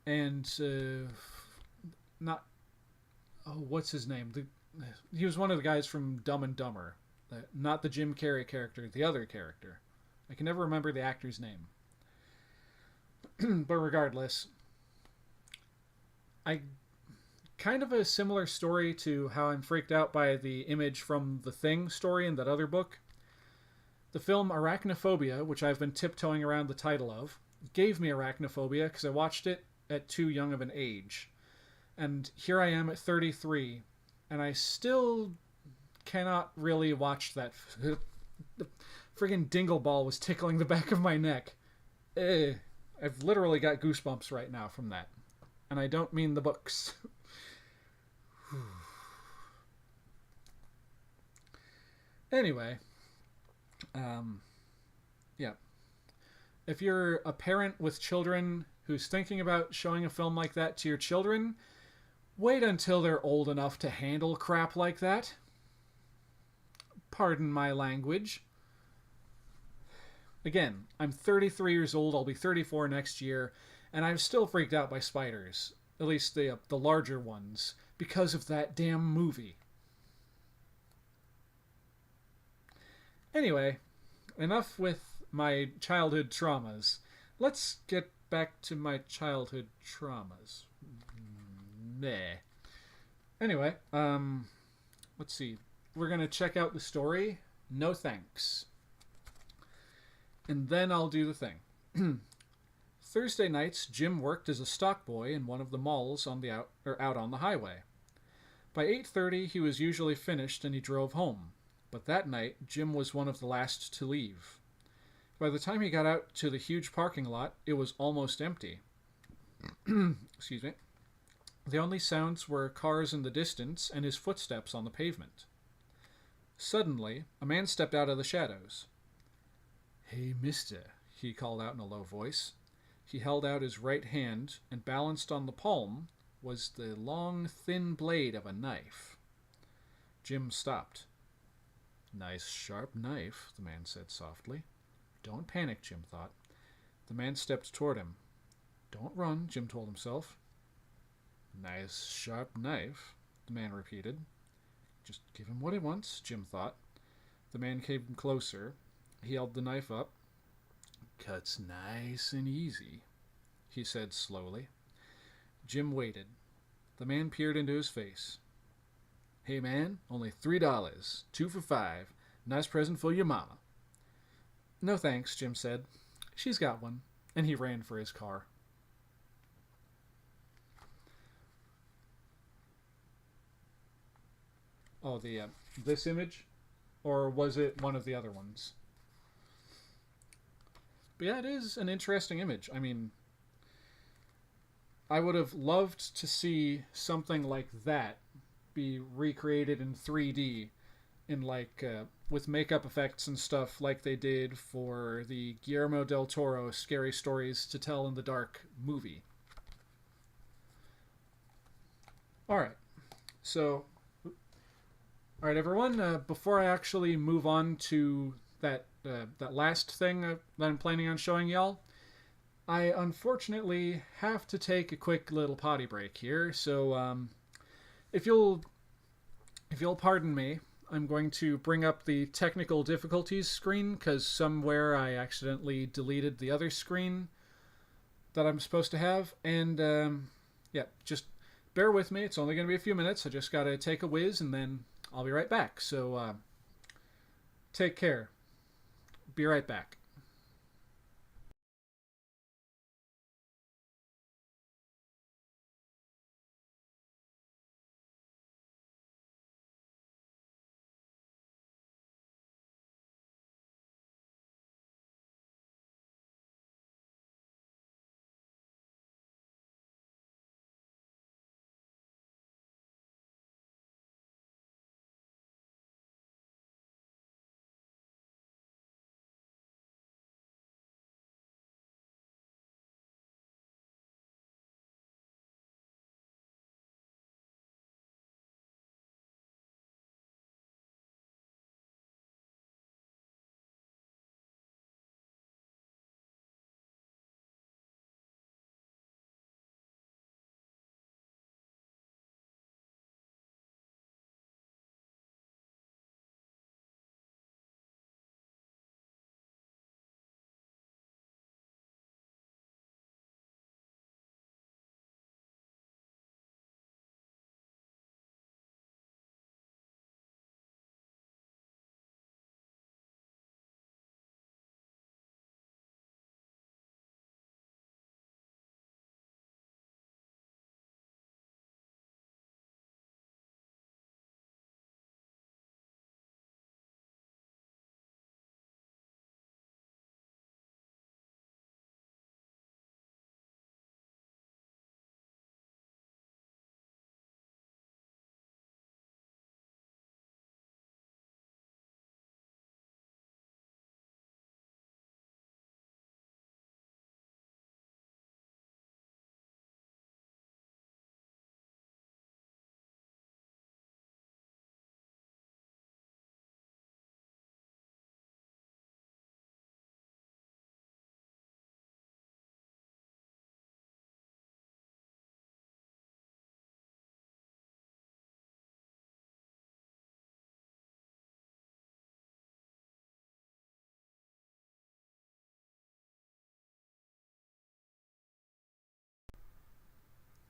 and what's his name? He was one of the guys from Dumb and Dumber, not the Jim Carrey character, the other character. I can never remember the actor's name. But regardless, I kind of a similar story to how I'm freaked out by the image from The Thing story in that other book. The film Arachnophobia, which I've been tiptoeing around the title of, gave me arachnophobia because I watched it at too young of an age. And here I am at 33, and I still cannot really watch that. The friggin' dingle ball was tickling the back of my neck. I've literally got goosebumps right now from that. And I don't mean the books. Anyway, yeah. If you're a parent with children who's thinking about showing a film like that to your children, wait until they're old enough to handle crap like that. Pardon my language. Again, I'm 33 years old, I'll be 34 next year, and I'm still freaked out by spiders. At least the larger ones, because of that damn movie. Anyway, enough with my childhood traumas. Let's get back to my childhood traumas. Meh. Anyway, let's see. We're going to check out the story, No Thanks. And then I'll do the thing. Thursday nights, Jim worked as a stock boy in one of the malls out on the highway. By 8:30, he was usually finished and he drove home. But that night, Jim was one of the last to leave. By the time he got out to the huge parking lot, it was almost empty. Excuse me. The only sounds were cars in the distance and his footsteps on the pavement. Suddenly, a man stepped out of the shadows. "Hey, mister," he called out in a low voice. He held out his right hand, and balanced on the palm was the long, thin blade of a knife. Jim stopped. "Nice, sharp knife," the man said softly. Don't panic, Jim thought. The man stepped toward him. Don't run, Jim told himself. Nice, sharp knife, the man repeated. Just give him what he wants, Jim thought. The man came closer. He held the knife up. Cuts nice and easy, he said slowly. Jim waited. The man peered into his face. Hey, man, only $3. 2 for $5. Nice present for your mama. No thanks, Jim said. She's got one. And he ran for his car. Oh, this image? Or was it one of the other ones? But yeah, it is an interesting image. I mean, I would have loved to see something like that be recreated in 3D in with makeup effects and stuff like they did for the Guillermo del Toro Scary Stories to Tell in the Dark movie. Alright, so, alright everyone, before I actually move on to that last thing that I'm planning on showing y'all, I unfortunately have to take a quick little potty break here, so if you'll pardon me, I'm going to bring up the technical difficulties screen because somewhere I accidentally deleted the other screen that I'm supposed to have, and yeah, just bear with me. It's only going to be a few minutes. I just got to take a whiz and then I'll be right back. So take care. Be right back.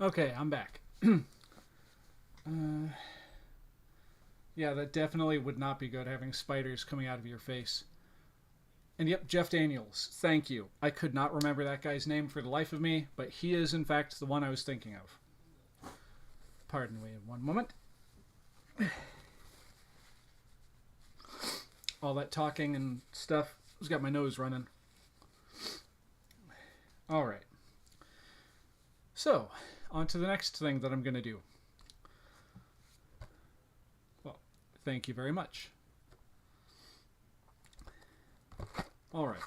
Okay, I'm back. Yeah, that definitely would not be good, having spiders coming out of your face. And yep, Jeff Daniels, thank you. I could not remember that guy's name for the life of me, but he is in fact the one I was thinking of. Pardon me one moment. All that talking and stuff has got my nose running. Alright. So, on to the next thing that I'm going to do. Well, thank you very much. Alright.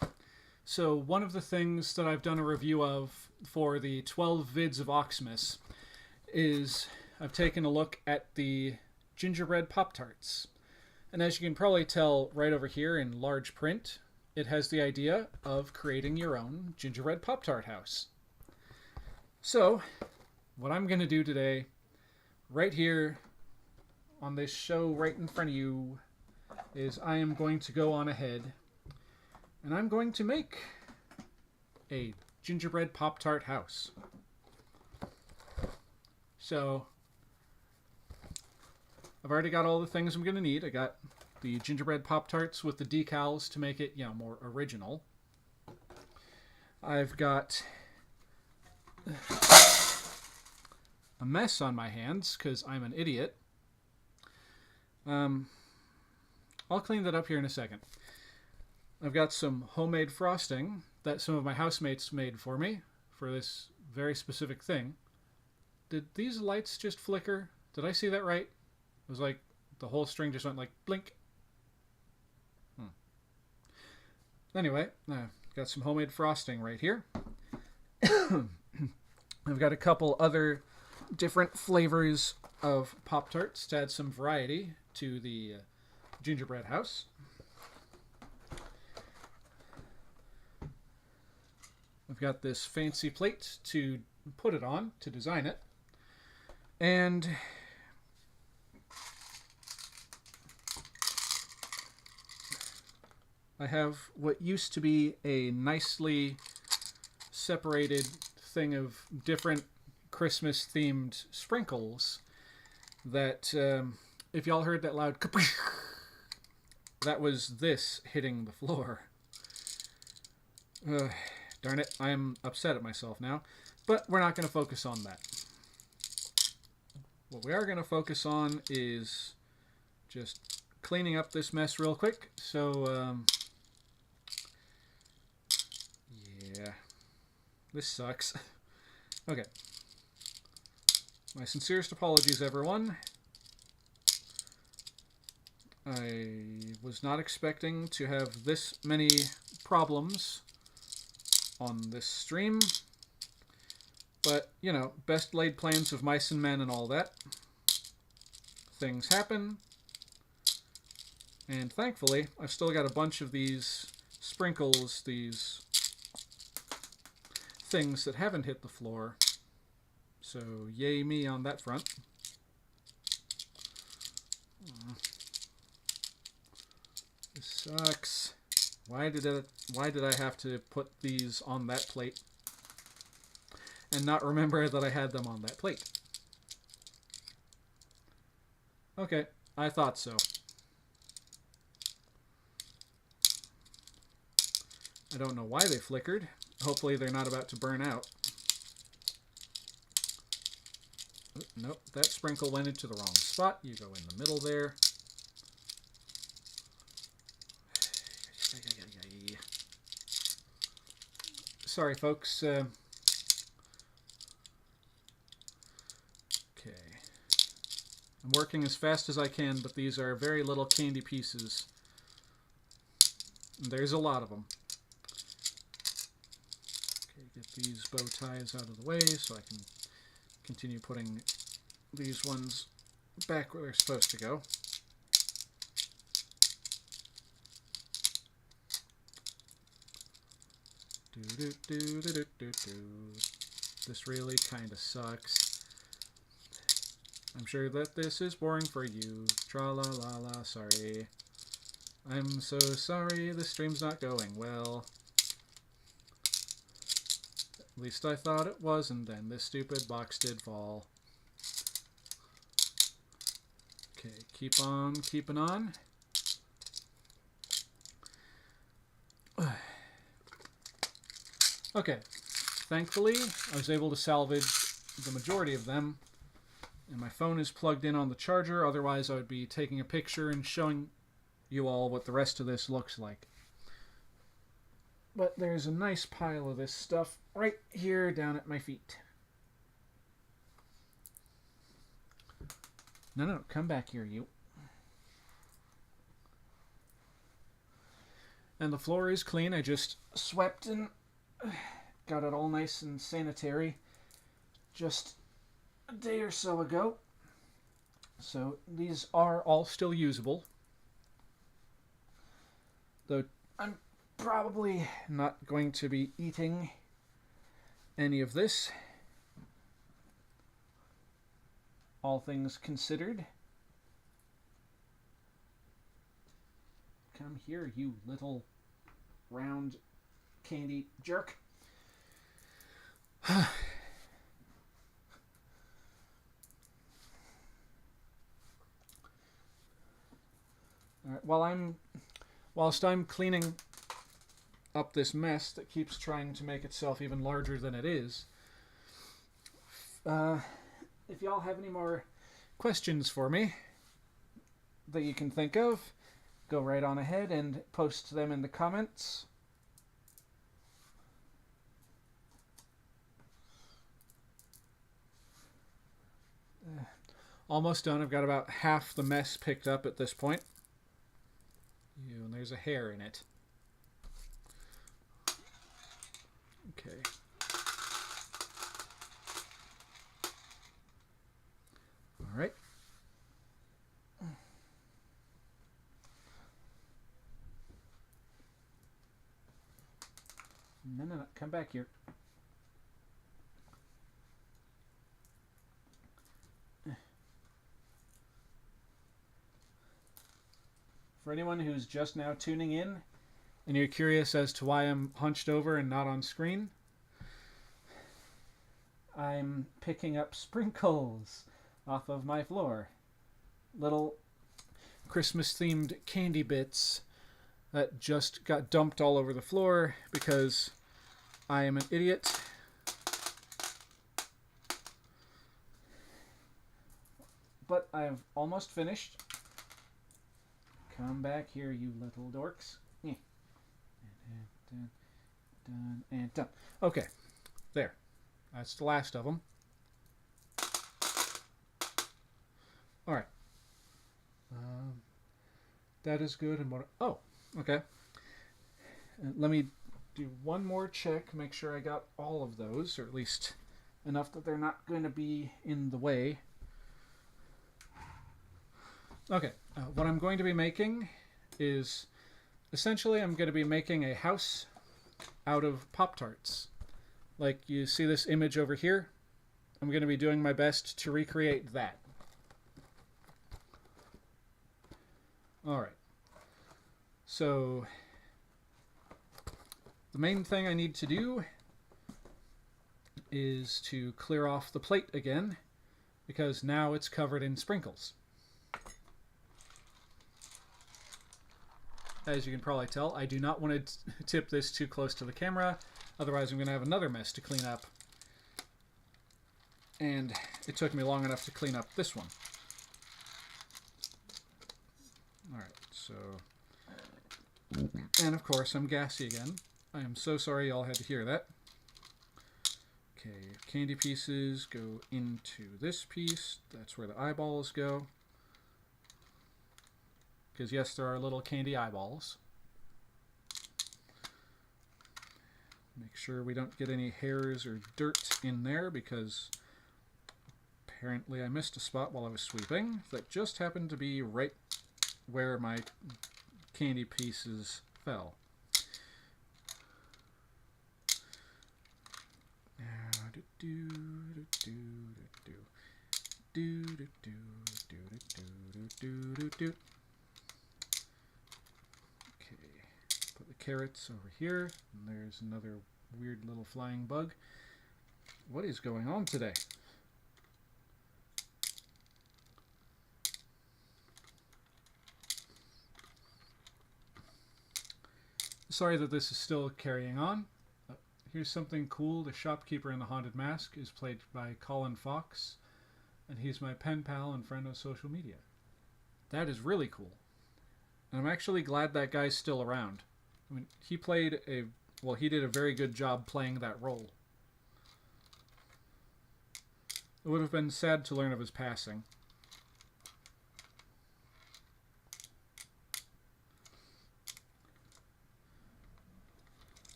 So, one of the things that I've done a review of for the 12 vids of Oxmas is I've taken a look at the gingerbread Pop-Tarts. And as you can probably tell right over here in large print, it has the idea of creating your own gingerbread Pop-Tart house. So, what I'm going to do today, right here on this show right in front of you, is I am going to go on ahead and I'm going to make a gingerbread Pop-Tart house. So, I've already got all the things I'm going to need. I got the gingerbread Pop-Tarts with the decals to make it, more original. I've got a mess on my hands because I'm an idiot. I'll clean that up here in a second. I've got some homemade frosting that some of my housemates made for me for this very specific thing. Did these lights just flicker? Did I see that right? It was like the whole string just went like blink. Anyway, got some homemade frosting right here. I've got a couple other different flavors of Pop-Tarts to add some variety to the gingerbread house. I've got this fancy plate to put it on, to design it. And I have what used to be a nicely separated thing of different Christmas-themed sprinkles that, if y'all heard that loud kaposh, that was this hitting the floor. Darn it, I am upset at myself now, but we're not going to focus on that. What we are going to focus on is just cleaning up this mess real quick. So, yeah, this sucks. Okay. My sincerest apologies, everyone. I was not expecting to have this many problems on this stream. But, best laid plans of mice and men and all that. Things happen. And thankfully, I've still got a bunch of these sprinkles, these things that haven't hit the floor. So, yay me on that front. This sucks. Why did I have to put these on that plate and not remember that I had them on that plate? Okay, I thought so. I don't know why they flickered. Hopefully they're not about to burn out. Nope, that sprinkle went into the wrong spot. You go in the middle there. Sorry, folks. Okay. I'm working as fast as I can, but these are very little candy pieces. There's a lot of them. Okay, get these bow ties out of the way so I can continue putting these ones back where they're supposed to go. This really kind of sucks. I'm sure that this is boring for you. Tra-la-la-la, sorry. I'm so sorry the stream's not going well. At least I thought it was, and then this stupid box did fall. Okay, keep on keeping on. Okay, thankfully I was able to salvage the majority of them, and my phone is plugged in on the charger, otherwise I would be taking a picture and showing you all what the rest of this looks like. But there's a nice pile of this stuff right here down at my feet. No, come back here, you. And the floor is clean. I just swept and got it all nice and sanitary just a day or so ago. So these are all still usable. Though I'm probably not going to be eating any of this, all things considered. Come here, you little round candy jerk. All right, whilst I'm cleaning up this mess that keeps trying to make itself even larger than it is, if y'all have any more questions for me that you can think of, go right on ahead and post them in the comments. Almost done. I've got about half the mess picked up at this point. And there's a hair in it. Okay. All right. No. Come back here. For anyone who's just now tuning in and you're curious as to why I'm hunched over and not on screen, I'm picking up sprinkles off of my floor. Little Christmas-themed candy bits that just got dumped all over the floor because I am an idiot. But I've almost finished. Come back here, you little dorks. Done and done. Okay, there. That's the last of them. All right. That is good. And what? Oh, okay. Let me do one more check. Make sure I got all of those, or at least enough that they're not going to be in the way. Okay, what I'm going to be making is, essentially I'm going to be making a house out of Pop-Tarts. Like you see this image over here, I'm going to be doing my best to recreate that. Alright, so the main thing I need to do is to clear off the plate again, because now it's covered in sprinkles. As you can probably tell, I do not want to tip this too close to the camera, otherwise I'm going to have another mess to clean up. And it took me long enough to clean up this one. Alright, so... And of course, I'm gassy again. I am so sorry y'all had to hear that. Okay, candy pieces go into this piece. That's where the eyeballs go. Because yes, there are little candy eyeballs. Make sure we don't get any hairs or dirt in there, because apparently I missed a spot while I was sweeping that just happened to be right where my candy pieces fell. Carrots over here, and there's another weird little flying bug. What is going on today? Sorry that this is still carrying on. Here's something cool. The shopkeeper in the Haunted Mask is played by Colin Fox, and he's my pen pal and friend on social media. That is really cool. And I'm actually glad that guy's still around. I mean, he did a very good job playing that role. It would have been sad to learn of his passing.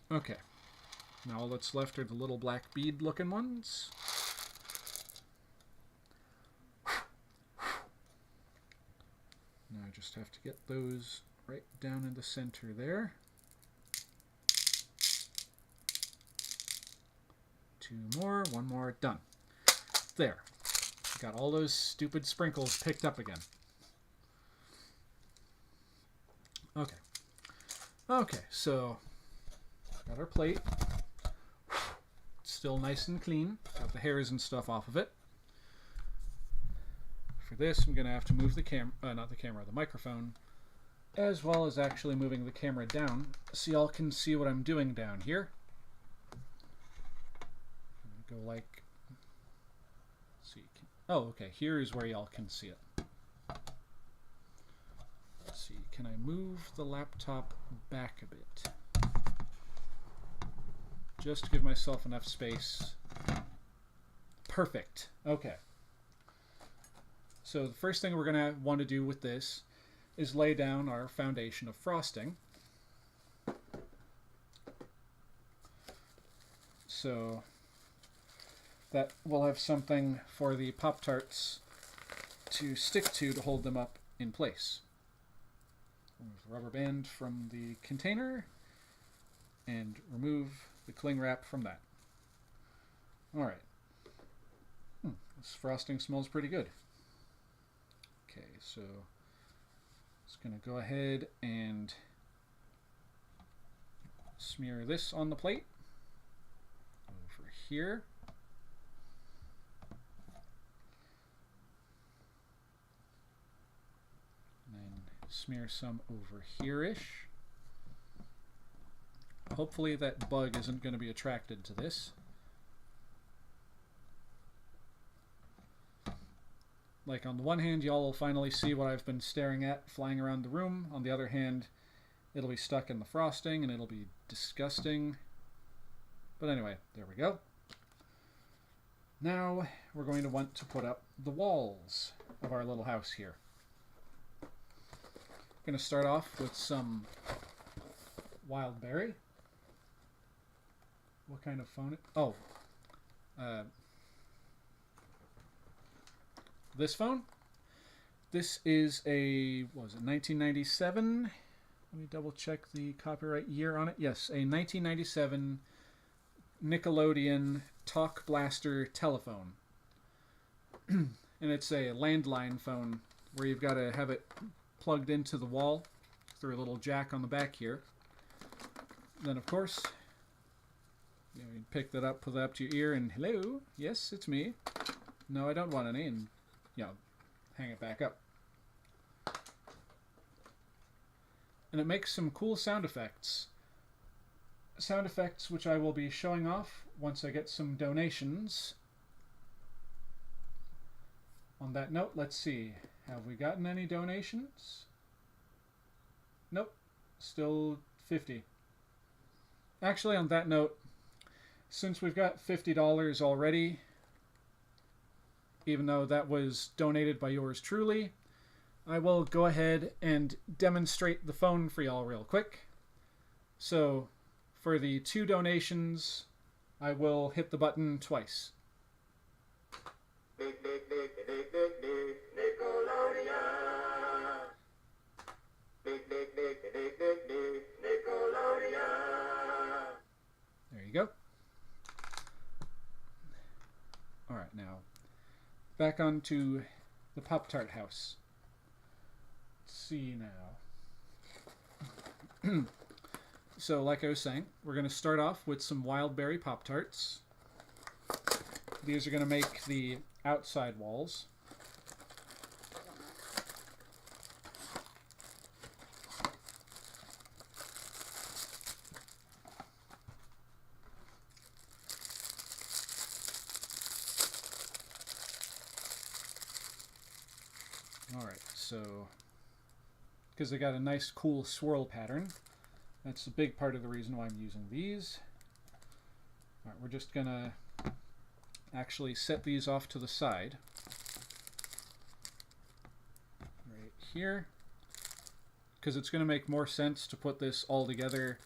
Okay. Now all that's left are the little black bead looking ones. Now I just have to get those right down in the center there. 2 more, 1 more, done. There. Got all those stupid sprinkles picked up again. Okay. Okay, so got our plate. Still nice and clean. Got the hairs and stuff off of it. For this, I'm going to have to move the the microphone, as well as actually moving the camera down so y'all can see what I'm doing down here. Go like, so you can, oh, okay, here is where y'all can see it. Let's see, can I move the laptop back a bit? Just to give myself enough space. Perfect. Okay. So the first thing we're going to want to do with this is lay down our foundation of frosting. So that we'll have something for the Pop-Tarts to stick to hold them up in place. Remove the rubber band from the container and remove the cling wrap from that. Alright. This frosting smells pretty good. Okay, so just going to go ahead and smear this on the plate over here. And then smear some over here-ish. Hopefully that bug isn't going to be attracted to this. Like, on the one hand, y'all will finally see what I've been staring at flying around the room. On the other hand, it'll be stuck in the frosting and it'll be disgusting. But anyway, there we go. Now we're going to want to put up the walls of our little house here. I'm going to start off with some wild berry. What kind of phone? This phone. This is a, what was it, 1997? Let me double check the copyright year on it. Yes, a 1997 Nickelodeon Talk Blaster telephone. And it's a landline phone where you've got to have it plugged into the wall through a little jack on the back here. Then, of course, you pick that up, put that up to your ear, and hello, yes, it's me. No, I don't want any, and hang it back up. And it makes some cool sound effects. Sound effects which I will be showing off once I get some donations. On that note, let's see. Have we gotten any donations? Nope. Still 50. Actually, on that note, since we've got $50 already, even though that was donated by yours truly, I will go ahead and demonstrate the phone for y'all real quick. So, for the 2 donations, I will hit the button twice. There you go. Alright, now back onto the Pop-Tart house. Let's see now. So, like I was saying, we're going to start off with some wild berry Pop-Tarts. These are going to make the outside walls. Alright, so because they got a nice cool swirl pattern, that's a big part of the reason why I'm using these. Alright, we're just gonna actually set these off to the side. Right here. Because it's gonna make more sense to put this all together,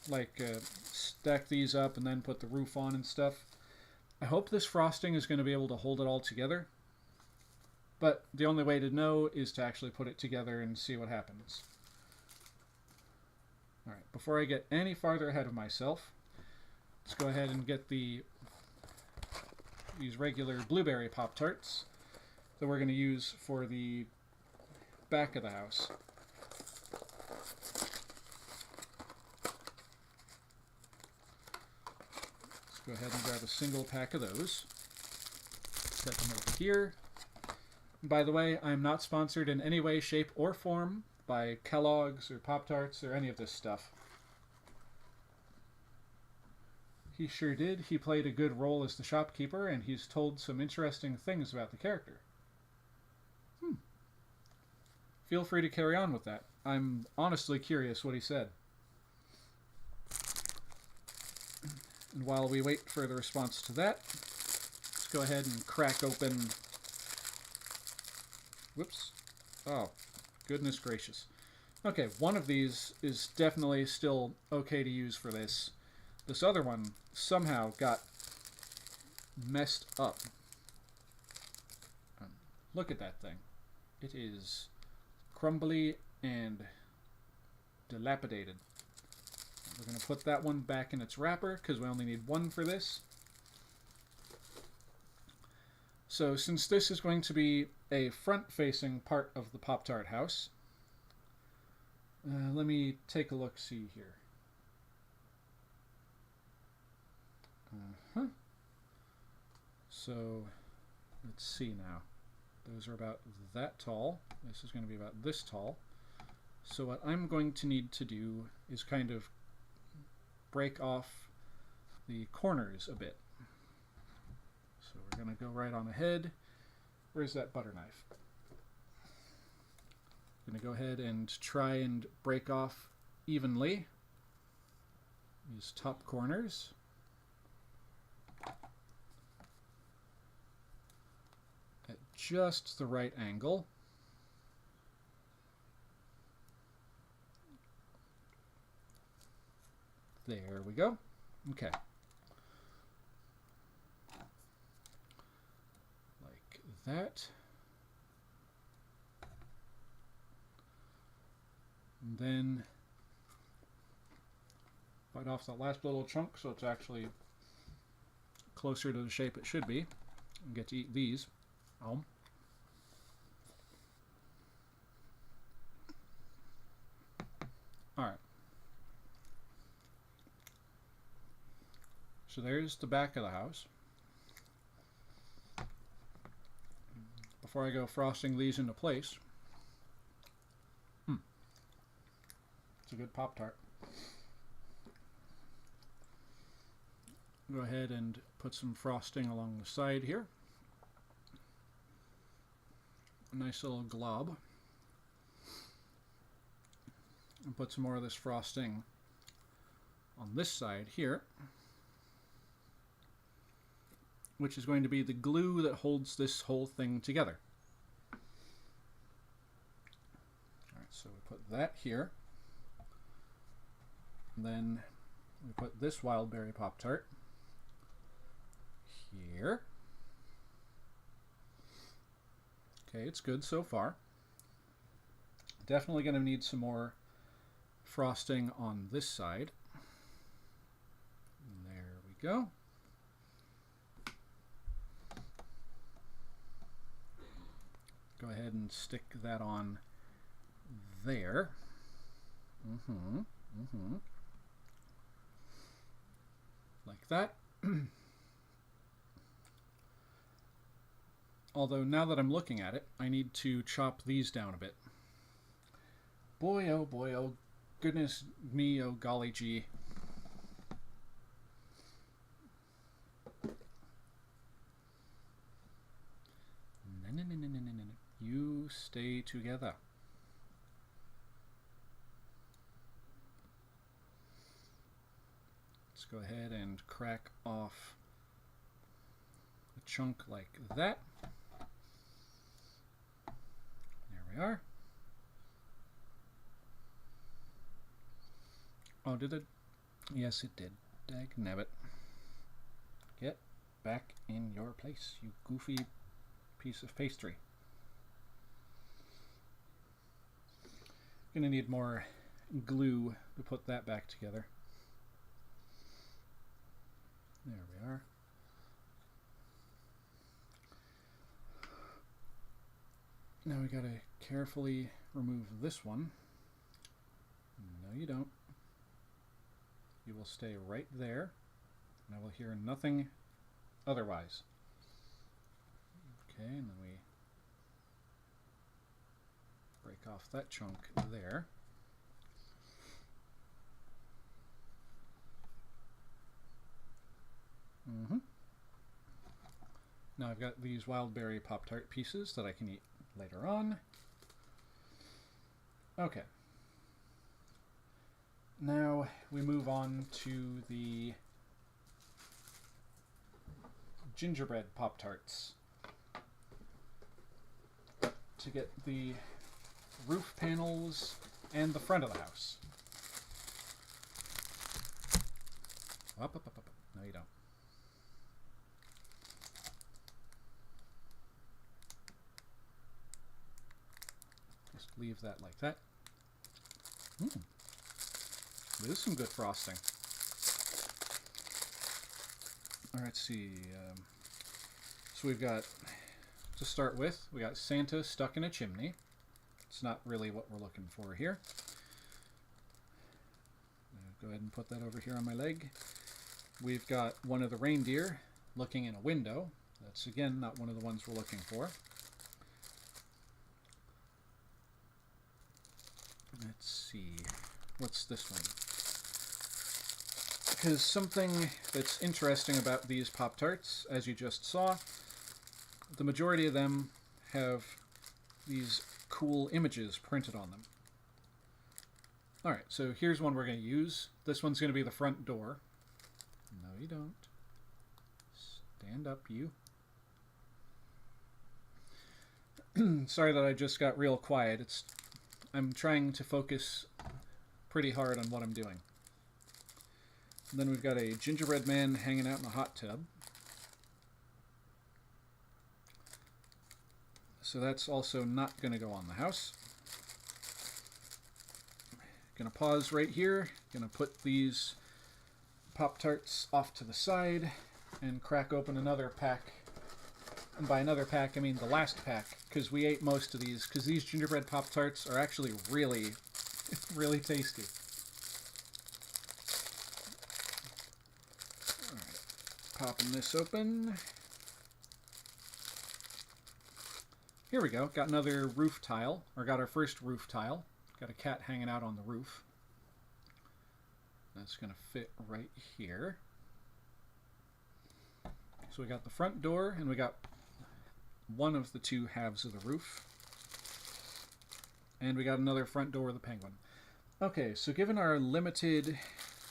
like stack these up and then put the roof on and stuff. I hope this frosting is going to be able to hold it all together. But the only way to know is to actually put it together and see what happens. Alright, before I get any farther ahead of myself, let's go ahead and get these regular blueberry Pop-Tarts that we're going to use for the back of the house. Let's go ahead and grab a single pack of those. Set them over here. By the way, I'm not sponsored in any way, shape, or form by Kellogg's or Pop-Tarts or any of this stuff. He sure did. He played a good role as the shopkeeper, and he's told some interesting things about the character. Feel free to carry on with that. I'm honestly curious what he said. And while we wait for the response to that, let's go ahead and crack open... Whoops. Oh, goodness gracious. Okay, one of these is definitely still okay to use for this. This other one somehow got messed up. Look at that thing. It is crumbly and dilapidated. We're going to put that one back in its wrapper because we only need one for this. So since this is going to be a front-facing part of the Pop-Tart house, let me take a look-see here. So let's see now. Those are about that tall. This is going to be about this tall. So what I'm going to need to do is kind of break off the corners a bit. So we're going to go right on ahead. Where's that butter knife? I'm going to go ahead and try and break off evenly these top corners. At just the right angle. There we go. Okay. Like that. And then bite off that last little chunk so it's actually closer to the shape it should be. And get to eat these. Alright. So there's the back of the house. Before I go frosting these into place, it's a good Pop-Tart. Go ahead and put some frosting along the side here. A nice little glob. And put some more of this frosting on this side here, which is going to be the glue that holds this whole thing together. Alright, so we put that here. And then we put this wild berry Pop-Tart here. Okay, it's good so far. Definitely going to need some more frosting on this side. And there we go. Go ahead and stick that on there. Like that. Although now that I'm looking at it, I need to chop these down a bit. Boy, oh goodness me, oh golly gee. No. You stay together. Let's go ahead and crack off a chunk like that. There we are. Oh, did it? Yes, it did. Dagnabbit. Get back in your place, you goofy piece of pastry. Gonna need more glue to put that back together. There we are. Now we gotta carefully remove this one. No, you don't. You will stay right there, and I will hear nothing otherwise. Okay, and then we break off that chunk there. Now I've got these wild berry Pop-Tart pieces that I can eat later on. Okay. Now we move on to the gingerbread Pop-Tarts. To get the roof panels and the front of the house. Up. No, you don't. Just leave that like that. This is some good frosting. All right, let's see. So we've got, to start with, we got Santa stuck in a chimney. It's not really what we're looking for here. Go ahead and put that over here on my leg. We've got one of the reindeer looking in a window. That's, again, not one of the ones we're looking for. Let's see. What's this one? Because something that's interesting about these Pop-Tarts, as you just saw, the majority of them have these cool images printed on them. Alright, so here's one we're going to use. This one's going to be the front door. No, you don't. Stand up, you. Sorry that I just got real quiet. I'm trying to focus pretty hard on what I'm doing. And then we've got a gingerbread man hanging out in a hot tub. So that's also not going to go on the house. Going to pause right here. Going to put these Pop-Tarts off to the side and crack open another pack. And by another pack, I mean the last pack, because we ate most of these, because these gingerbread Pop-Tarts are actually really, really tasty. Alright, popping this open. Here we go, got another roof tile, or got our first roof tile. Got a cat hanging out on the roof. That's going to fit right here. So we got the front door, and we got one of the two halves of the roof. And we got another front door with a penguin. Okay, so given our limited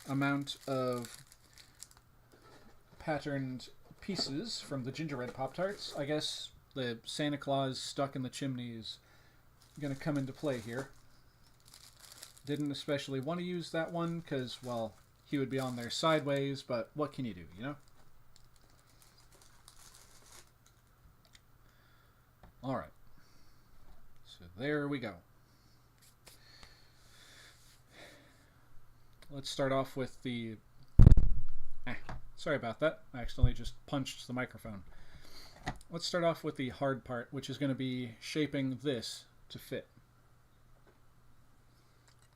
amount of patterned pieces from the gingerbread Pop-Tarts, I guess the Santa Claus stuck in the chimney is going to come into play here. Didn't especially want to use that one because, well, he would be on there sideways, but what can you do, you know? Alright. So there we go. Let's start off with the... sorry about that. I accidentally just punched the microphone. Let's start off with the hard part, which is going to be shaping this to fit.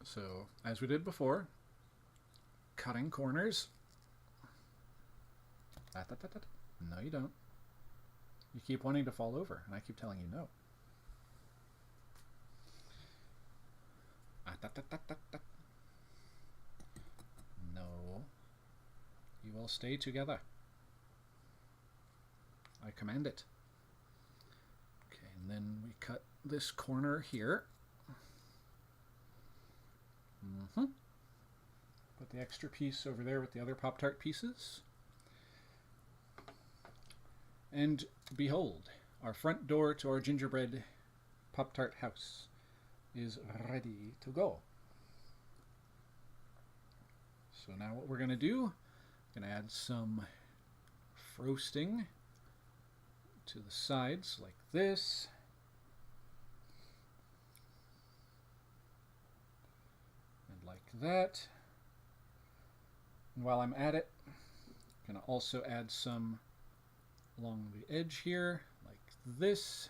So, as we did before, cutting corners. No, you don't. You keep wanting to fall over, and I keep telling you no. No. You will stay together. I command it. Okay, and then we cut this corner here. Put the extra piece over there with the other Pop-Tart pieces. And behold, our front door to our gingerbread Pop-Tart house is ready to go. So now what we're going to do, we're going to add some frosting to the sides like this. like that. And while I'm at it, I'm going to also add some along the edge here, like this.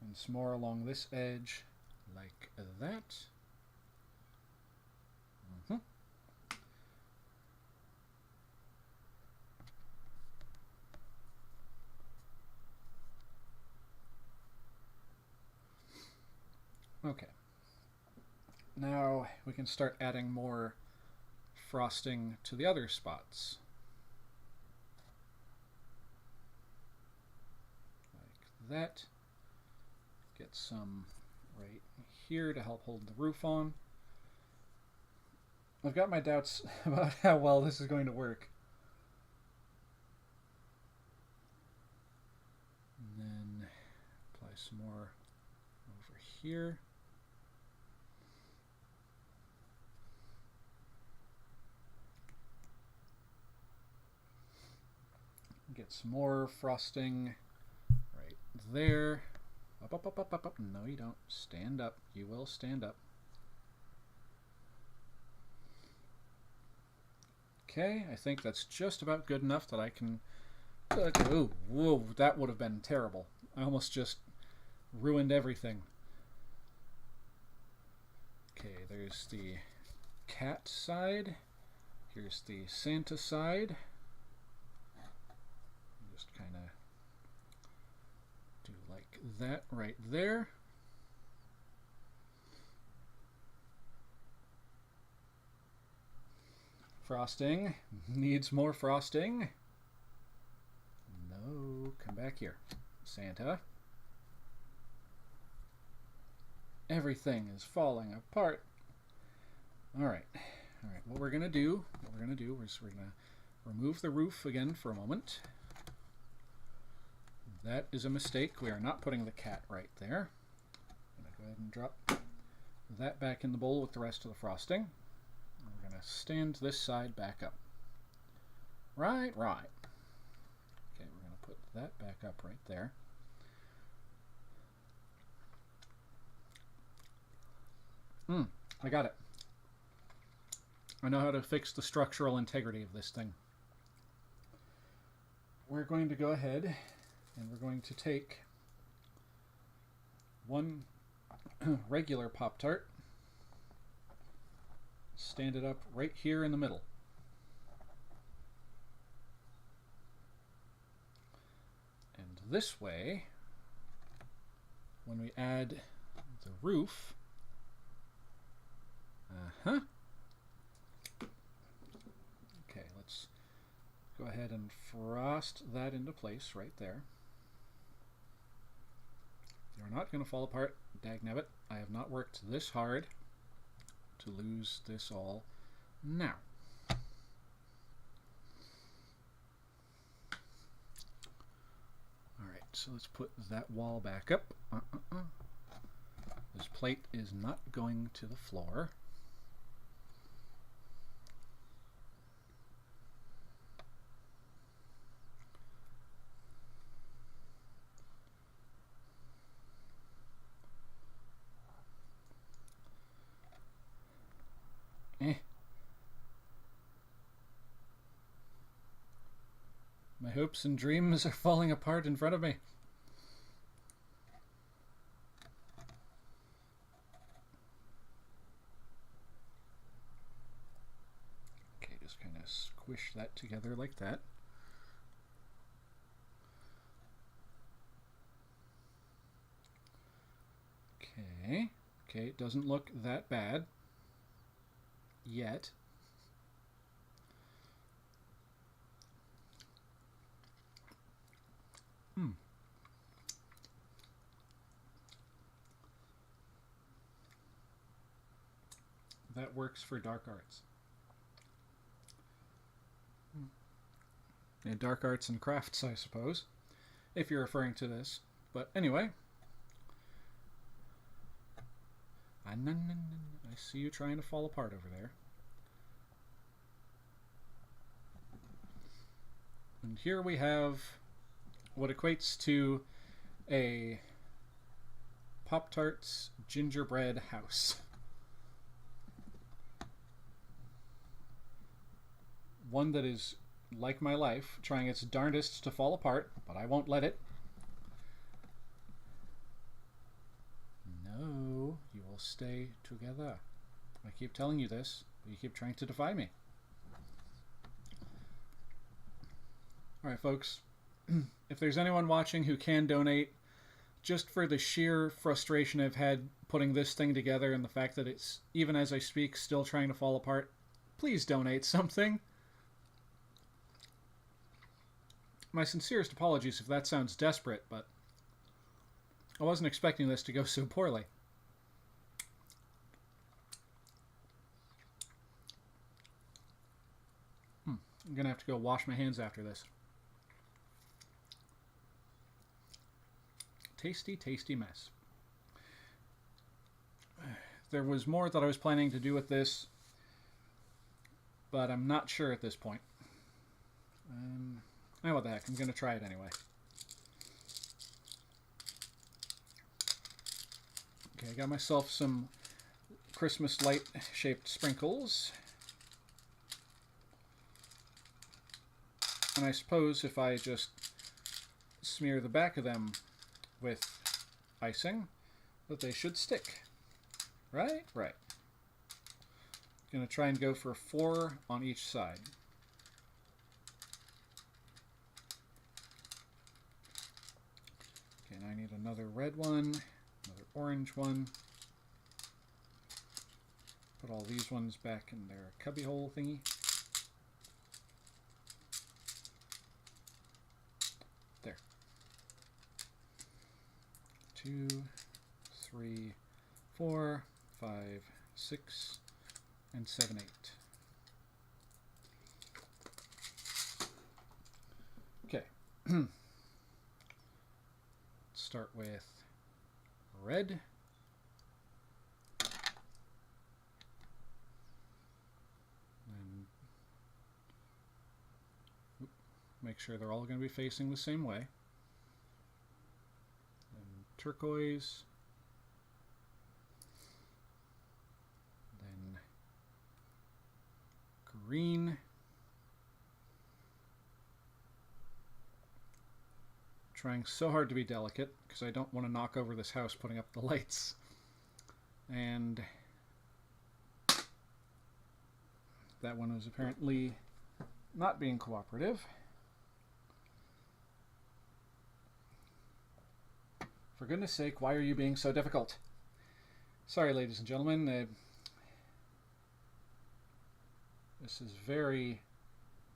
And some more along this edge, like that. Okay. Now we can start adding more frosting to the other spots. Like that. Get some right here to help hold the roof on. I've got my doubts about how well this is going to work. And then apply some more over here. Get some more frosting right there. Up, up, up, up, up, up. No, you don't. Stand up. You will stand up. Okay, I think that's just about good enough that I can... Ooh, whoa, that would have been terrible. I almost just ruined everything. Okay, there's the cat side. Here's the Santa side. Just kind of do like that right there. Frosting. Needs more frosting. No, come back here. Santa. Everything is falling apart. Alright. Alright, what we're going to do is we're going to remove the roof again for a moment. That is a mistake. We are not putting the cat right there. I'm going to go ahead and drop that back in the bowl with the rest of the frosting. We're going to stand this side back up. Right. Okay, we're going to put that back up right there. I got it. I know how to fix the structural integrity of this thing. We're going to go ahead and we're going to take one regular Pop-Tart, stand it up right here in the middle. And this way, when we add the roof, okay, let's go ahead and frost that into place right there. You're not going to fall apart, dagnabbit. I have not worked this hard to lose this all now. Alright, so let's put that wall back up. This plate is not going to the floor. My hopes and dreams are falling apart in front of me. Okay, just kind of squish that together like that. Okay, it doesn't look that bad yet. That works for dark arts. Yeah, dark arts and crafts, I suppose, if you're referring to this. But anyway, I see you trying to fall apart over there. And here we have what equates to a Pop-Tarts gingerbread house. one that is, like my life, trying its darndest to fall apart, but I won't let it. No, you will stay together. I keep telling you this, but you keep trying to defy me. Alright, folks. If there's anyone watching who can donate, just for the sheer frustration I've had putting this thing together and the fact that it's, even as I speak, still trying to fall apart, please donate something. My sincerest apologies if that sounds desperate, but I wasn't expecting this to go so poorly. I'm going to have to go wash my hands after this. Tasty, tasty mess. There was more that I was planning to do with this, but I'm not sure at this point. Oh, what the heck, I'm going to try it anyway. Okay, I got myself some Christmas light-shaped sprinkles. And I suppose if I just smear the back of them with icing, that they should stick. Right? Right. Gonna try and go for 4 on each side. Okay, now I need another red one, another orange one. Put all these ones back in their cubbyhole thingy. There. 2, 3, 4, 5, 6, and 7, 8. Okay. Start with red. And make sure they're all going to be facing the same way. And turquoise. Then green. Trying so hard to be delicate because I don't want to knock over this house putting up the lights. And that one was apparently not being cooperative. For goodness sake, why are you being so difficult? Sorry, ladies and gentlemen. This is very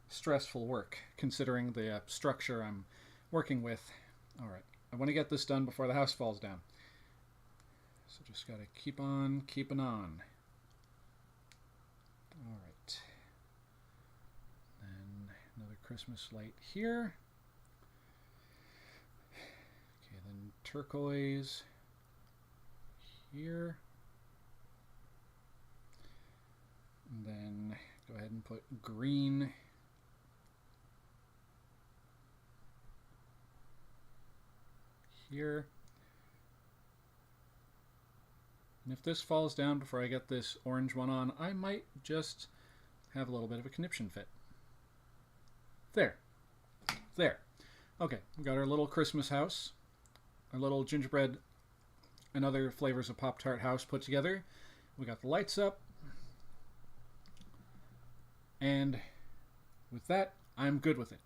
stressful work considering the structure I'm working with. Alright, I want to get this done before the house falls down. So just gotta keep on keeping on. Alright. Then another Christmas light here. Okay, then turquoise here. And then go ahead and put green here. And if this falls down before I get this orange one on, I might just have a little bit of a conniption fit. There. There. Okay, we got our little Christmas house, our little gingerbread and other flavors of Pop-Tart house put together. We got the lights up. And with that, I'm good with it.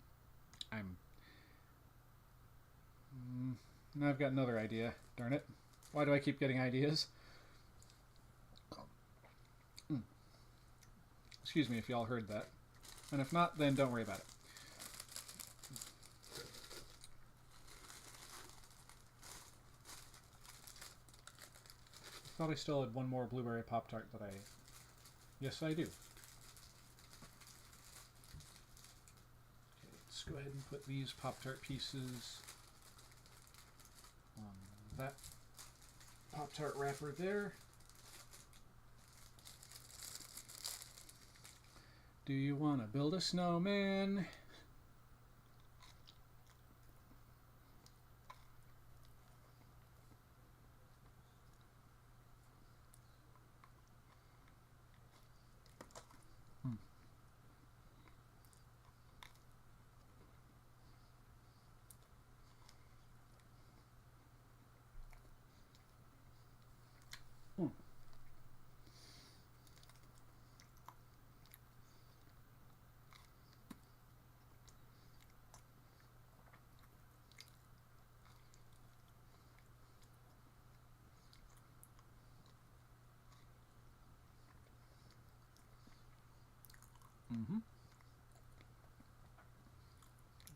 Now I've got another idea. Darn it. Why do I keep getting ideas? Excuse me if y'all heard that. And if not, then don't worry about it. I thought I still had one more blueberry Pop-Tart that I... Yes, I do. Okay, let's go ahead and put these Pop-Tart pieces on that Pop-Tart wrapper there. Do you want to build a snowman?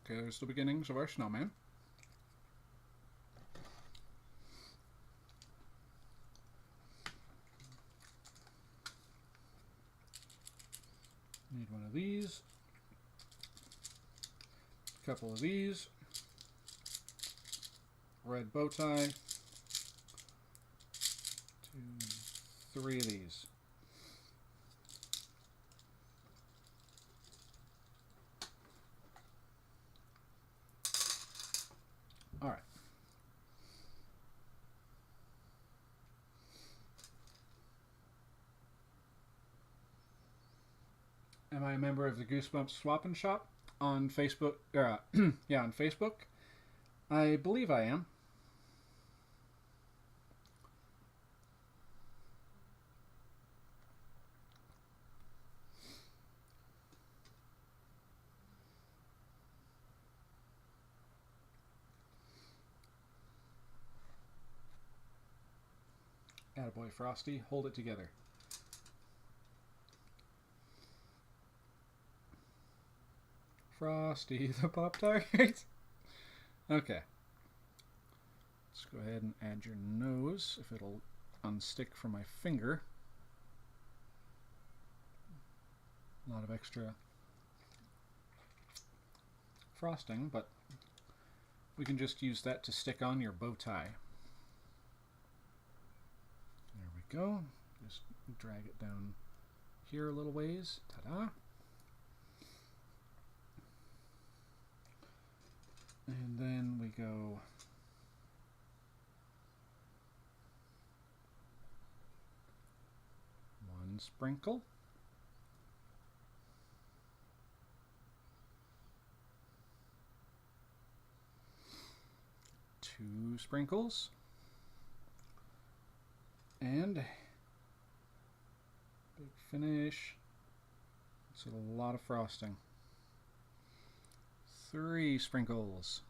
Okay, there's the beginnings of our snowman. Need one of these. A couple of these. Red bow tie. 2, 3 of these. All right. Am I a member of the Goosebumps Swap and Shop on Facebook? Yeah, on Facebook. I believe I am. Attaboy, Frosty. Hold it together. Frosty the Pop-Tart. Okay. Let's go ahead and add your nose, if it'll unstick from my finger. A lot of extra frosting, but we can just use that to stick on your bow tie. There we go. Just drag it down here a little ways. Ta-da! And then we go one sprinkle, 2 sprinkles, and big finish. It's a lot of frosting. 3 sprinkles.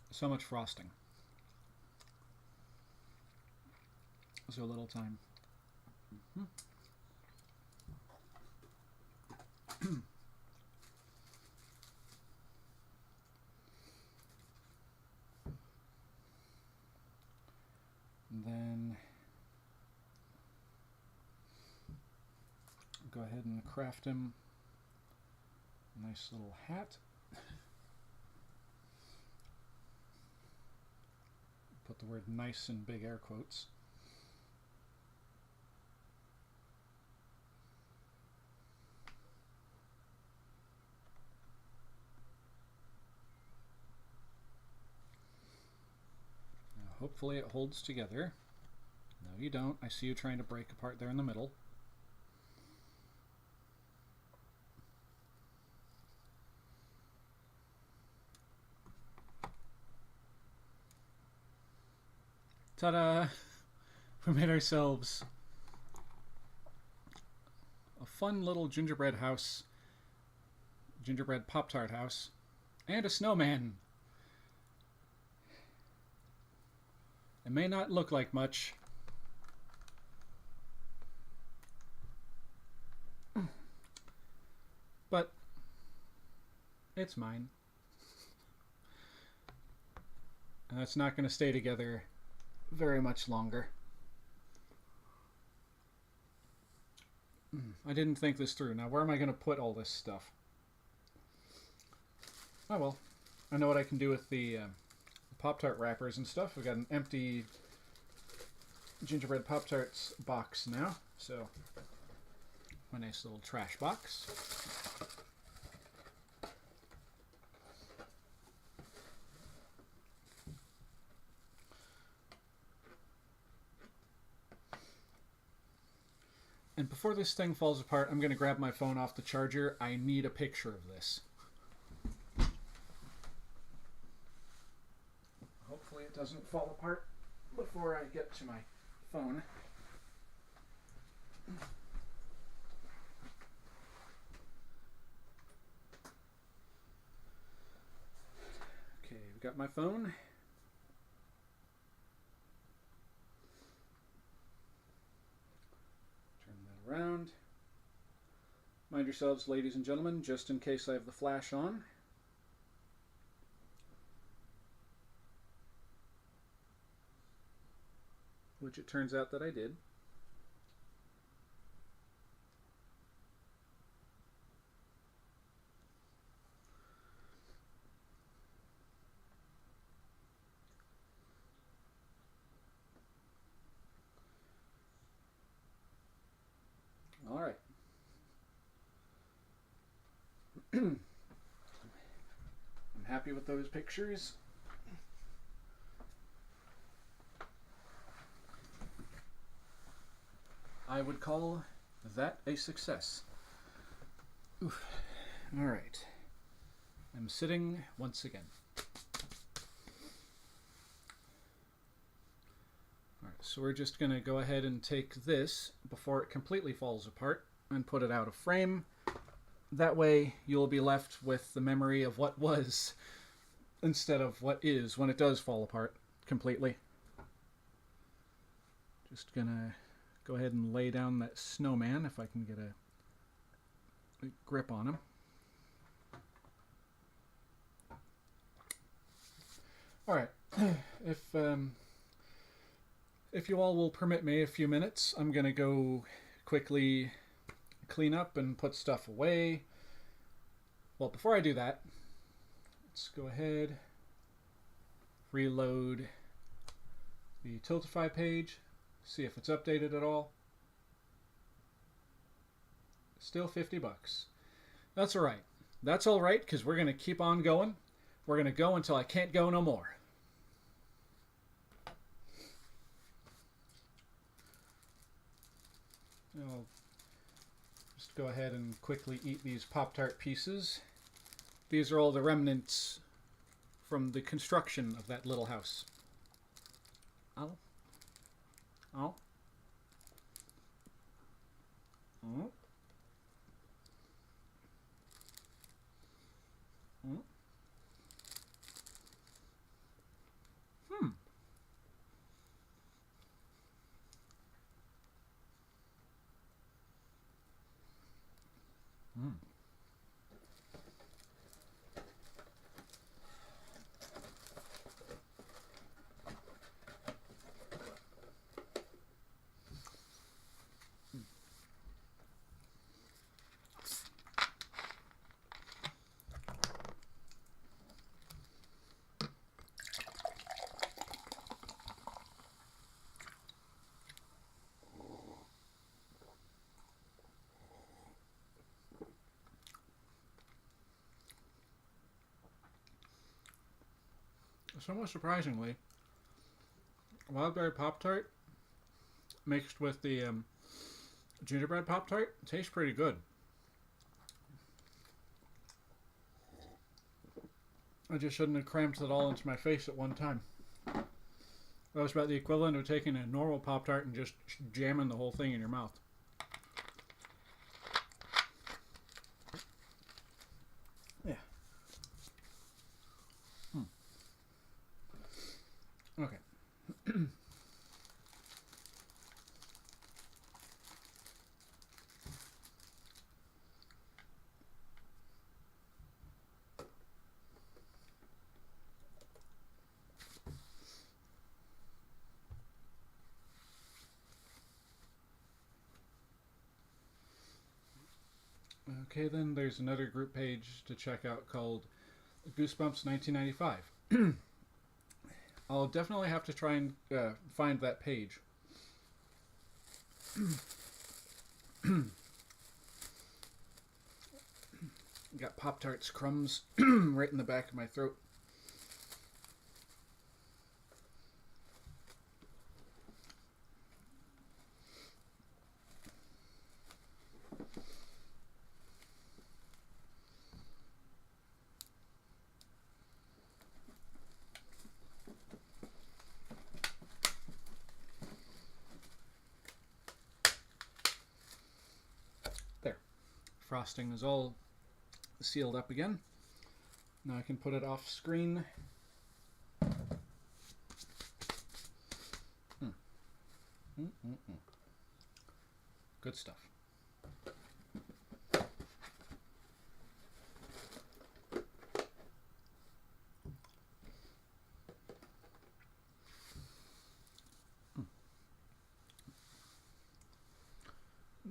So much frosting. So little time. And then go ahead and craft him a nice little hat. Put the word nice in big air quotes. Now, hopefully it holds together. No, you don't. I see you trying to break apart there in the middle. Ta-da! We made ourselves a fun little gingerbread house, gingerbread Pop-Tart house, and a snowman. It may not look like much, but it's mine. And it's not going to stay together very much longer. I didn't think this through. Now, where am I going to put all this stuff? Oh well, I know what I can do with the Pop-Tart wrappers and stuff. We've got an empty gingerbread Pop-Tarts box now, so my nice little trash box. And before this thing falls apart, I'm going to grab my phone off the charger. I need a picture of this. Hopefully it doesn't fall apart before I get to my phone. Okay, we've got my phone. around. Mind yourselves, ladies and gentlemen, just in case I have the flash on. Which it turns out that I did. All right. I'm happy with those pictures. I would call that a success. Oof. All right. I'm sitting once again. All right, so we're just going to go ahead and take this before it completely falls apart and put it out of frame. That way you'll be left with the memory of what was instead of what is when it does fall apart completely. Just gonna go ahead and lay down that snowman if I can get a grip on him. Alright, if you all will permit me a few minutes, I'm gonna go quickly clean up and put stuff away. Well, before I do that, let's go ahead, reload the Tiltify page, see if it's updated at all. Still 50 bucks. That's all right. That's all right, because we're going to keep on going. We're going to go until I can't go no more. I'll just go ahead and quickly eat these Pop-Tart pieces. These are all the remnants from the construction of that little house. Oh. Oh. Oh. Oh. Hmm. Hmm. Somewhat surprisingly, Wildberry Pop-Tart mixed with the gingerbread Pop-Tart tastes pretty good. I just shouldn't have crammed it all into my face at one time. That was about the equivalent of taking a normal Pop-Tart and just jamming the whole thing in your mouth. Yeah. Okay. Okay, then there's another group page to check out called Goosebumps 1995. I'll definitely have to try and find that page. Got Pop-Tarts crumbs right in the back of my throat. There. Frosting is all sealed up again. Now I can put it off screen. Good stuff.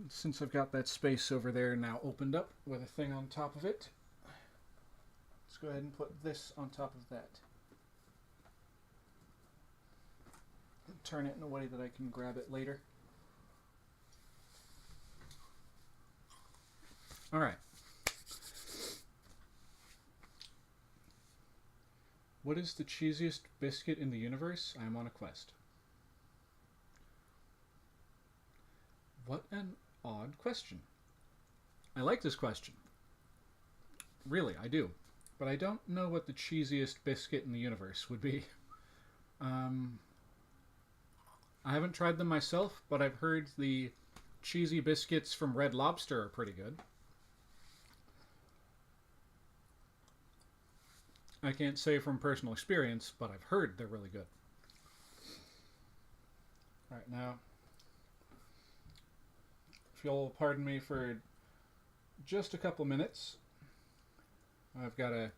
since I've got that space over there now opened up with a thing on top of it, let's go ahead and put this on top of that. And turn it in a way that I can grab it later. Alright. What is the cheesiest biscuit in the universe? I am on a quest. What an odd question. I like this question. Really, I do. But I don't know what the cheesiest biscuit in the universe would be. I haven't tried them myself, but I've heard the cheesy biscuits from Red Lobster are pretty good. I can't say from personal experience, but I've heard they're really good. Alright, now, if you'll pardon me for just a couple minutes, I've got to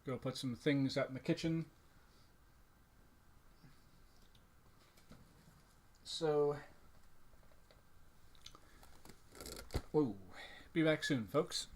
go put some things out in the kitchen. So, whoa, be back soon, folks.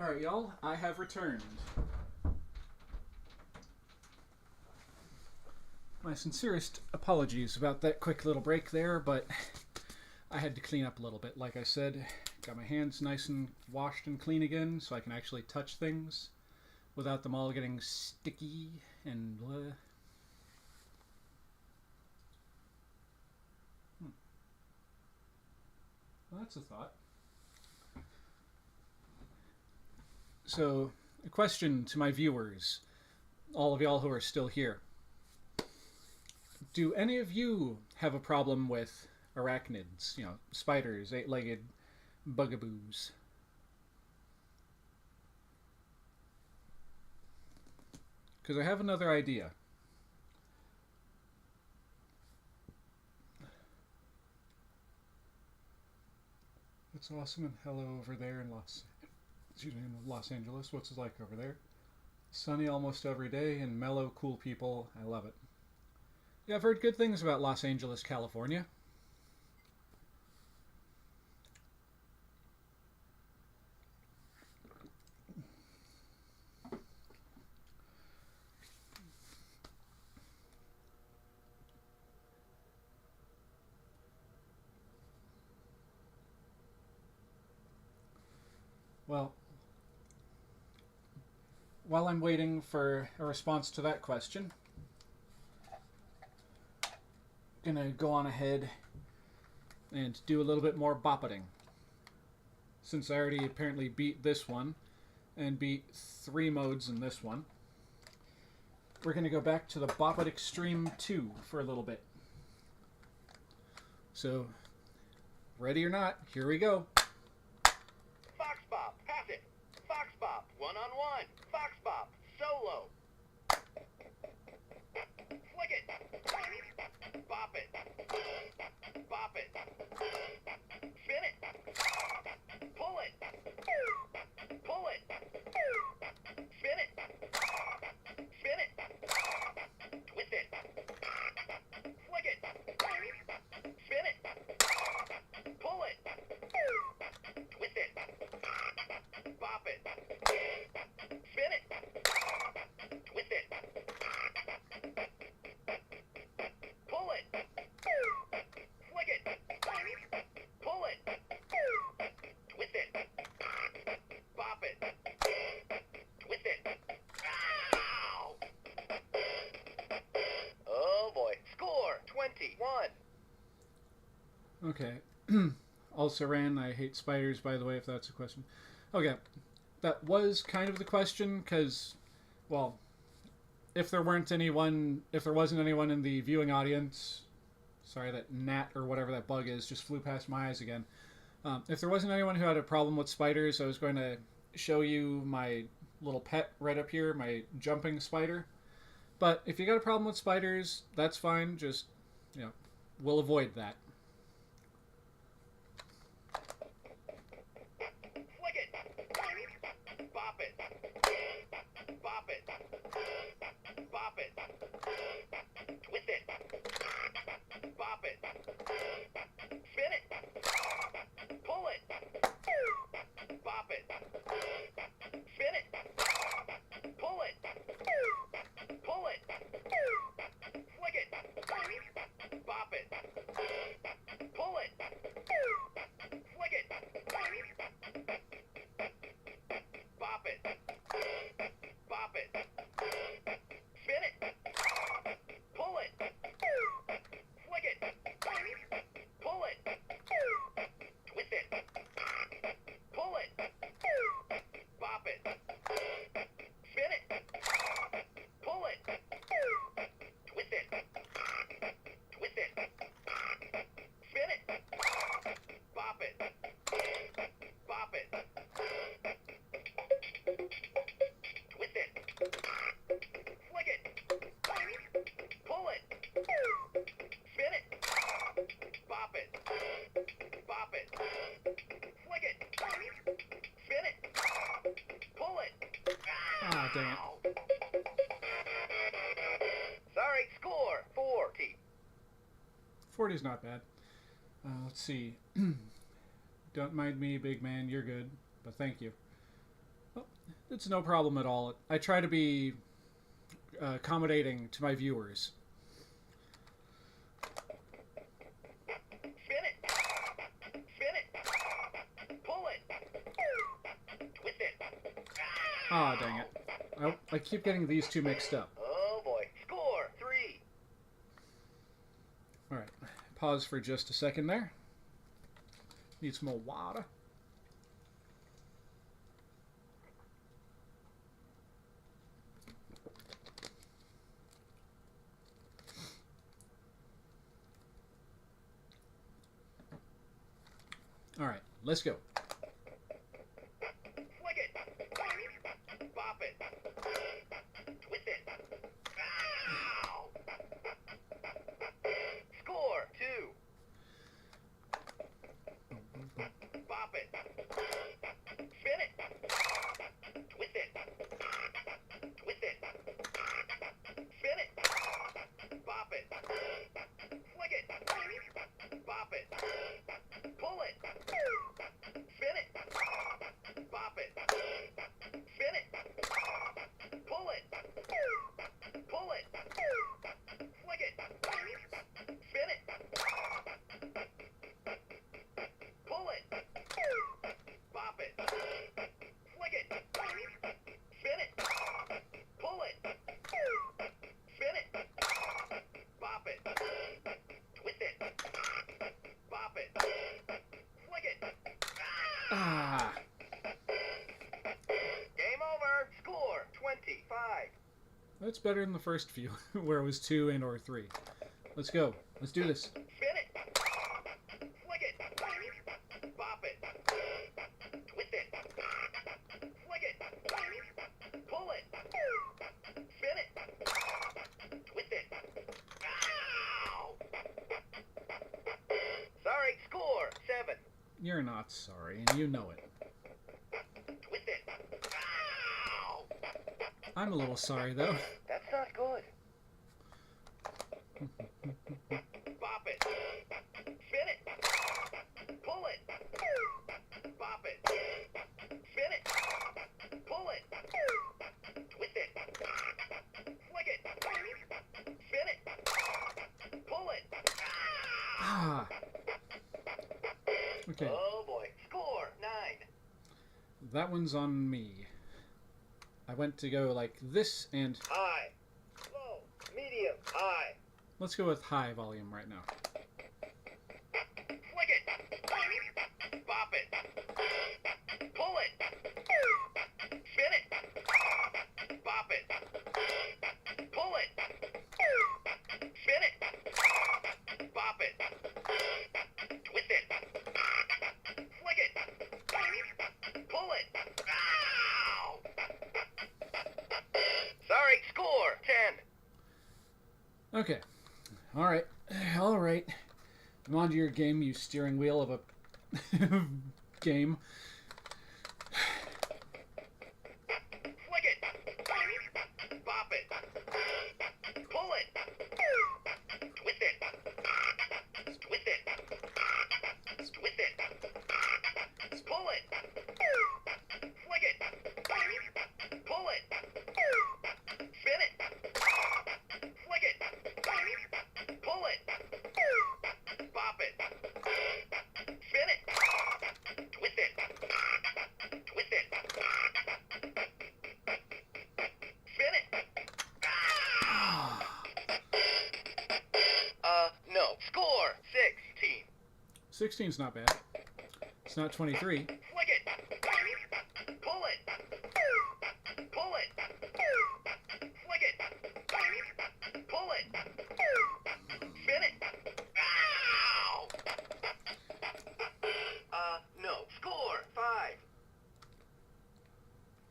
Alright, y'all, I have returned. My sincerest apologies about that quick little break there, but I had to clean up a little bit, like I said. Got my hands nice and washed and clean again, so I can actually touch things without them all getting sticky and blah. Well, that's a thought. So, a question to my viewers, all of y'all who are still here. Do any of you have a problem with arachnids? You know, spiders, eight-legged bugaboos? Because I have another idea. It's awesome and hello over there in Los Angeles. What's it like over there? Sunny almost every day and mellow, cool people. I love it. Yeah, I've heard good things about Los Angeles, California. Well, while I'm waiting for a response to that question, I'm gonna go on ahead and do a little bit more boppeting. Since I already apparently beat this one and beat 3 modes in this one, we're gonna go back to the Bop It Extreme 2 for a little bit. So, ready or not, here we go. Fox Bop, pass it. Fox Bop, one-on-one. Fox Bop, solo. Flick it. Bop it. Bop it. Spin it. Pull it. Pull it. Spin it. Spin it. Twist it. Flick it. Spin it. Pull it. Twist it. Bop it. Spin it. Twist it. Pull it. Flick it. Pull it. Twist it. Bop it. Twist it. Ow! Oh boy. Score 21. Okay. Also ran, I hate spiders, by the way, if that's a question. Okay. That was kind of the question, because, well, if there wasn't anyone in the viewing audience, sorry, that gnat or whatever that bug is just flew past my eyes again. If there wasn't anyone who had a problem with spiders, I was going to show you my little pet right up here, my jumping spider. But if you got a problem with spiders, that's fine. Just, we'll avoid that. Flick it. Bop it. Bop it. Bop it. Twist it. Bop it. Spin it. Pull it. Bop it. Spin it. Pull it. Pull it. Flick it. Bop it. Pull it. Flick it. Bop it. Bop it. Spin it. Pull it. Flick it. Pull it. Twist it. Pull it. Bop it. Spin it. Pull it. Twist it. Twist it. Spin it. Bop it. Bop it. Twist it. Flick it. Pull it. Spin it. Bop it. Bop it. Flick it. Spin it. Pull it. Ah, dang it. Ow. Sorry, score 40. 40's not bad. Let's see. Don't mind me, big man. You're good. But thank you. Well, it's no problem at all. I try to be accommodating to my viewers. Spin it. Spin it. Pull it. Twist it. Ah, dang it. I keep getting these two mixed up. Oh boy. Score 3. Alright. Pause for just a second there. Need some more water. Alright, let's go. Flick it. Bop it. Twist it. Ow! Score 2. Bop it. Spin it. Twist it. Ah. Game over. Score 25. That's better than the first few, where it was 2 and or 3. Let's go. Let's do this. Spin it. Flick it. Bop it. Twist it. Flick it. Pull it. Spin it. Twist it. Ow! Sorry, score 7. You're not sorry, and you know it. Twist it. Ow! I'm a little sorry, though. That's not good. Bop it. Spin it. Pull it. Bop it. Spin it. Pull it. Twist it. Flick it. Spin it. Pull it. Ah. Okay, Oh boy. Score 9. that one's on me. I went to go like this, and High. Low. Medium. High. let's go with high volume right now. Flick it. Bop it. Pull it. Spin it. Bop it. Pull it. Spin it. Bop it. Twist it. Flick it. Pull it. Ow! Sorry, score 10. Okay. Alright. Alright. I'm onto your game, you steering wheel of a game. Flick it. Bop it. Pull it. Twist it. Twist it. Twist it. Pull it. Flick it. Pull it. Spin it. Flick it. Pull it. Bop it. Spin it. Twist it. Twist it. Spin it. No. Score 16. 16's not bad. It's not 23. Flick it. Pull it. Pull it. Flick it. Pull it. Spin it. Ow! No. Score 5.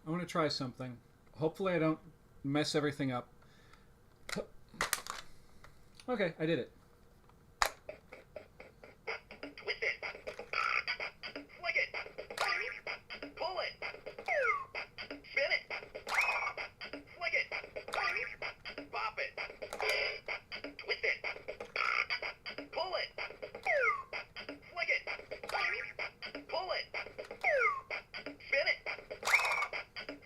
I want to try something. Hopefully I don't mess everything up. Okay, I did it. Twist it. Flick it. Pull it. Spin it. Flick it. Bop it. Twist it. Pull it. Flick it. Pull it. Spin it.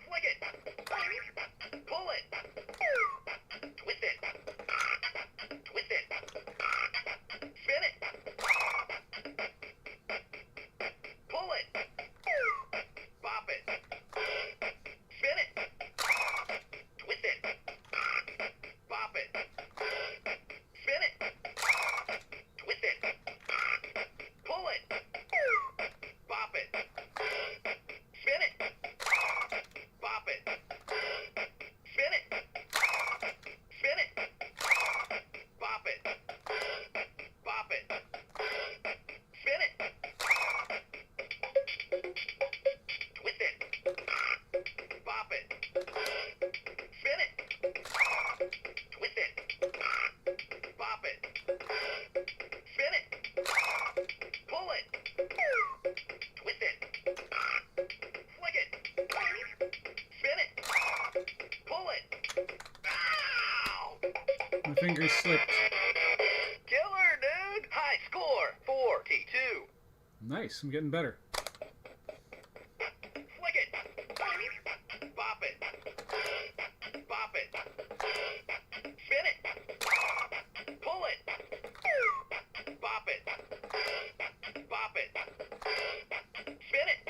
Flick it. Pull it. Twist it. Twist it. Spin it. Pull it. Bop it. Spin it. Twist it. Bop it. Spin it. Twist it. Pull it. Bop it. Spin it. Bop it. Spin it. Spin it. Bop it. Bop it. Spin it. Twist it. Bop it. Spin it. Twist it. Bop it. Spin it. Pull it. Twist it. Flick it. Spin it. Pull it. Ow! My fingers slipped. Killer, dude! High score 42. Nice, I'm getting better. Flick it. Bop it. Bop it. Spin it. Pull it. Bop it. Bop it. Spin it.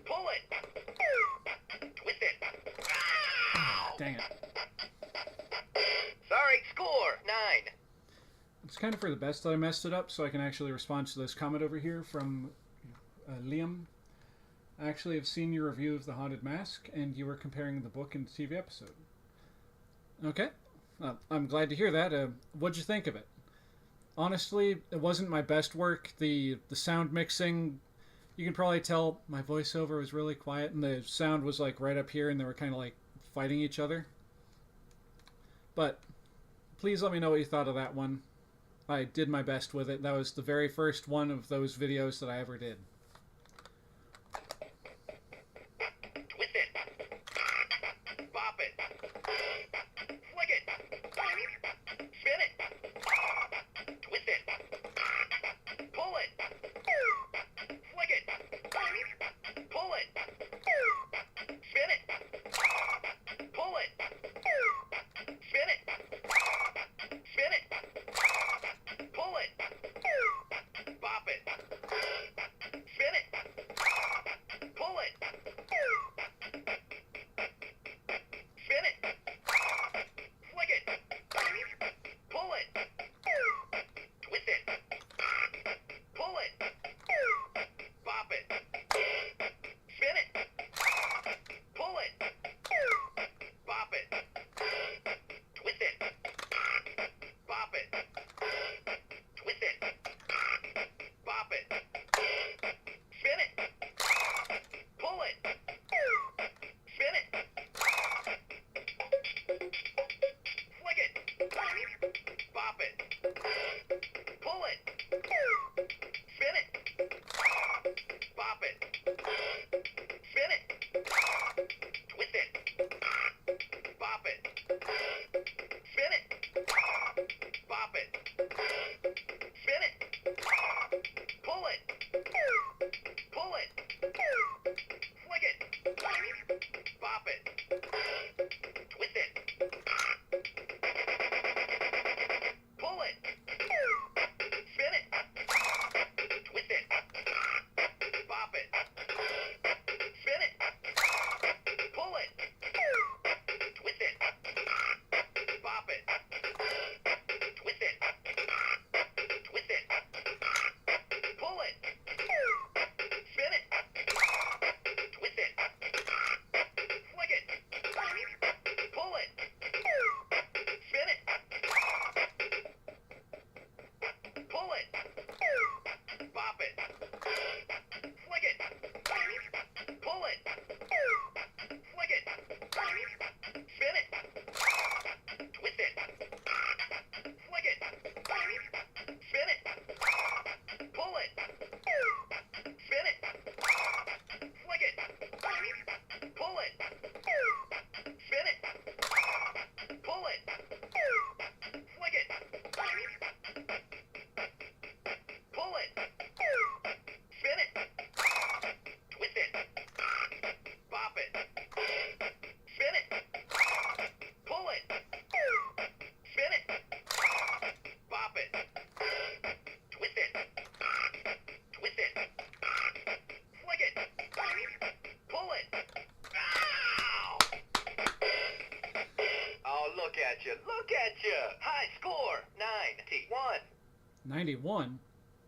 Pull it. Twist it. Ow! Dang it. Sorry, score 9. It's kind of for the best that I messed it up, so I can actually respond to this comment over here from Liam. I actually have seen your review of The Haunted Mask, and you were comparing the book and the TV episode. Okay. I'm glad to hear that. What'd you think of it? Honestly, it wasn't my best work. The sound mixing, you can probably tell my voiceover was really quiet, and the sound was like right up here, and they were kind of like fighting each other. But please let me know what you thought of that one. I did my best with it. That was the very first one of those videos that I ever did. Twist it. Bop it. Flick it. Spin it. Twist it. Pull it. Flick it. Pull it. Spin it. Pull it. Spin it. Spin it. Pull it. Bop it. Spin it. Pull it. Spin it. Flick it. Pull it. Twist it. Pull it. Bop it. Spin it. Pull it. Bop it. Twist it. Bop it. Twist it. Bop it. Spin it. Pull it. Spin it. Flick it. Bop it. Pull it. Spin it. Bop it. Spin it. Twist it. Bop it. Spin it. Bop it. Spin it. Pull it. Pull it. Flick it. Bop it. Twist it. Pull it. Spin it. Twist it. Bop it. Spin it. Pull it. Twist it. Bop it. Twist it. Twist it. Pull it. Spin it. Twist it. Flick it. Pull it. Spin it. Pull it. Bop it. Flick it. Pull it. Flick it. Spin it. Twist it. Flick it. Spin it. Pull it. Spin it. Flick it. Pull it. Spin it. Pull it. Flick it. Pull it. Spin it. Twist it. Bop it. Spin it. Pull it. Spin it. Bop it. Twist it. Twist it. Flick it. Pull it. Ow! Oh, look at you. Look at you. High score. 91. 91?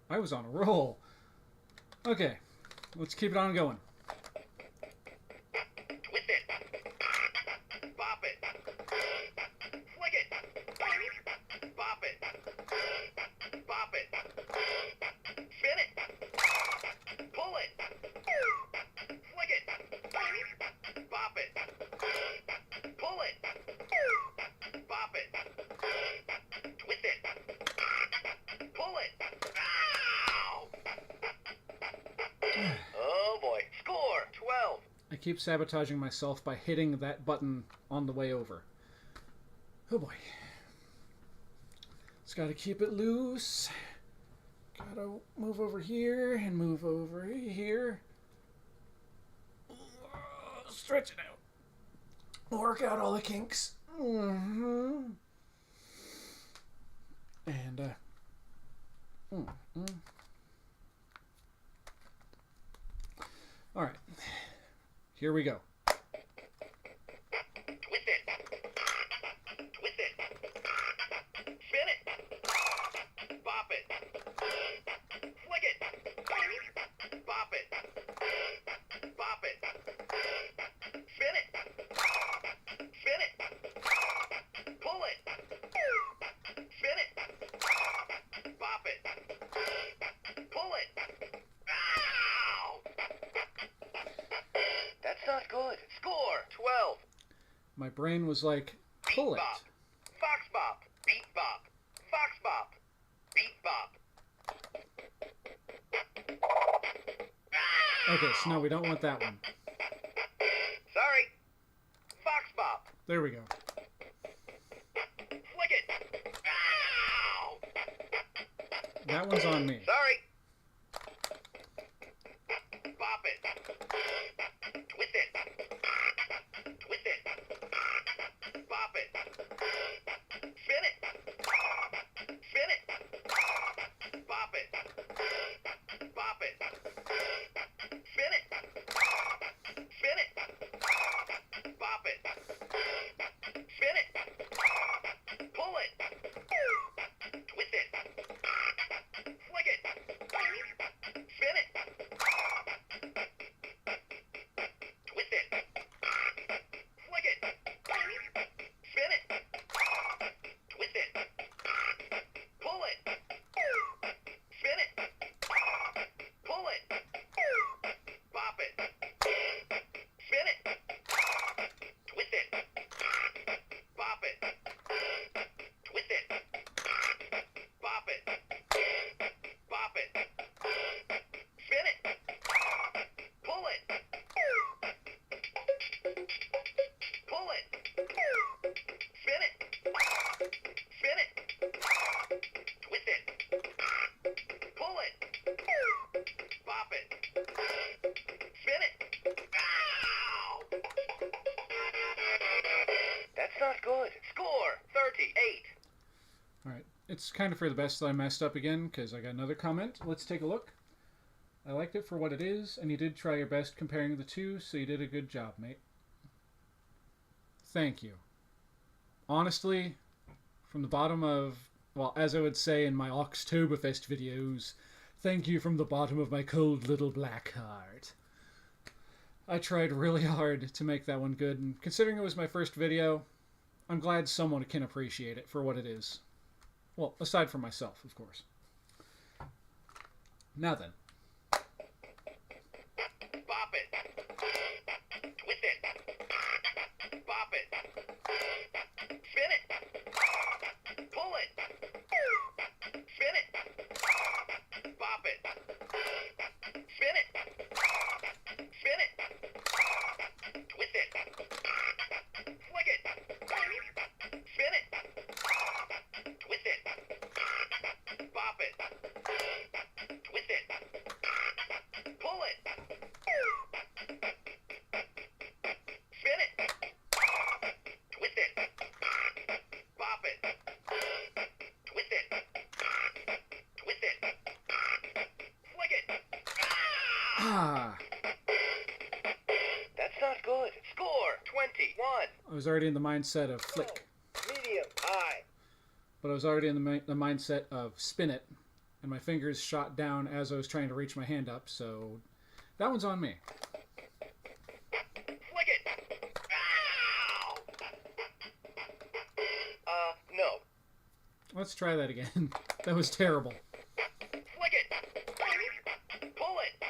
I was on a roll. Okay, let's keep it on going. Twist it. Bop it. Flick it. Bop it. Bop it. Spin it. Pull it. Flick it. Bop it. Pull it. Bop it. Twist it. Pull it. Ow! Oh boy. Score 12. I keep sabotaging myself by hitting that button on the way over. Oh boy. Just gotta keep it loose. Gotta move over here and move over here. Stretch it out. Work out all the kinks. And, all right. Here we go. Twist it. Twist it. Spin it. Bop it. Flick it. Bop it. My brain was like, pull it. Bop. Fox bop. Beat bop. Fox bop. Beat bop. Okay, so no, we don't want that one. Sorry. Fox bop. There we go. Flick it. Ow. That one's on me. Sorry. Bop it. Twist it. Twist it. Bop it. Spin it. Spin it. Bop it. Bop it. Spin it. Spin it. Bop it. Spin it. Pull it. Twist it. Flick it. Spin it. Twist it. Flick it. Spin it. Twist it. Pull it. Spin it. Pull it. Bop it. Spin it. Twist it. Bop it. Twist it. Bop it. Bop it. Spin it. Pull it. Pull it. Spin it. Spin it. Twist it. Pull it. Bop it. Spin it. Ow! That's not good. Score 38. Alright, it's kind of for the best that I messed up again, because I got another comment. Let's take a look. I liked it for what it is, and you did try your best comparing the two, so you did a good job, mate. Thank you. Honestly, from the bottom of, well, as I would say in my Oxtoberfest videos, thank you from the bottom of my cold little black heart. I tried really hard to make that one good, and considering it was my first video, I'm glad someone can appreciate it for what it is. Well, aside from myself, of course. Now then. Bop it. Twist it. Bop it. Spin it. Pull it. Spin it. Bop it. Spin it. Spin it. Twist it. Flick it. Spin it. Twist it. Bop it. Twist it. Pull it. Spin it. Twist it. Bop it. Twist it. Twist it. Flick it. Ah! That's not good. Score 21. I was already in the mindset of flick, Medium. High. but I was already in the mindset of spin it, and my fingers shot down as I was trying to reach my hand up, so that one's on me. Flick it. Ow! No. Let's try that again. That was terrible. Flick it. Pull it.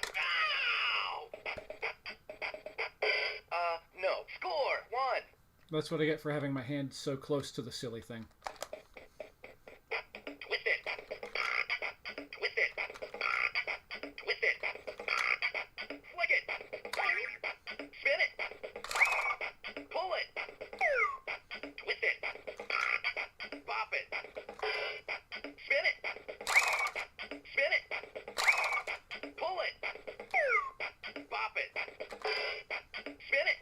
Ow! No. Score 1. That's what I get for having my hand so close to the silly thing. Twist it. Twist it. Twist it. Flick it. Spin it. Pull it. Twist it. Bop it. Spin it. Spin it. Pull it. Bop it. Spin it.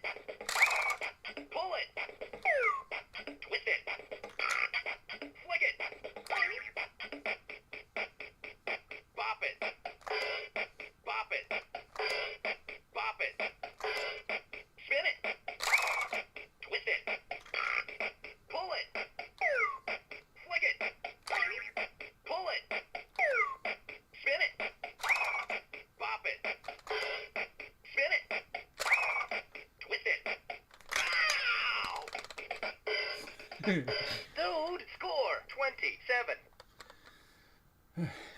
Pull it. Twist it. Flick it. Bop it. Bop it. Bop it. Spin it. Twist it. Pull it. Flick it. Pull it. Spin it. Bop it. Spin it. Twist it. Ow! Dude, score 27.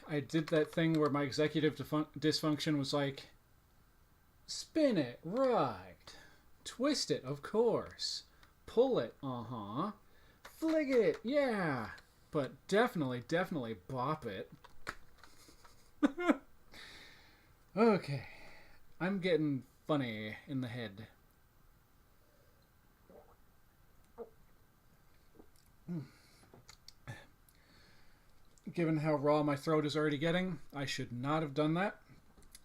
I did that thing where my executive dysfunction was like, spin it, right. Twist it, of course. Pull it. Uh-huh. Flick it. Yeah. But definitely bop it. Okay. I'm getting funny in the head. Given how raw my throat is already getting, I should not have done that.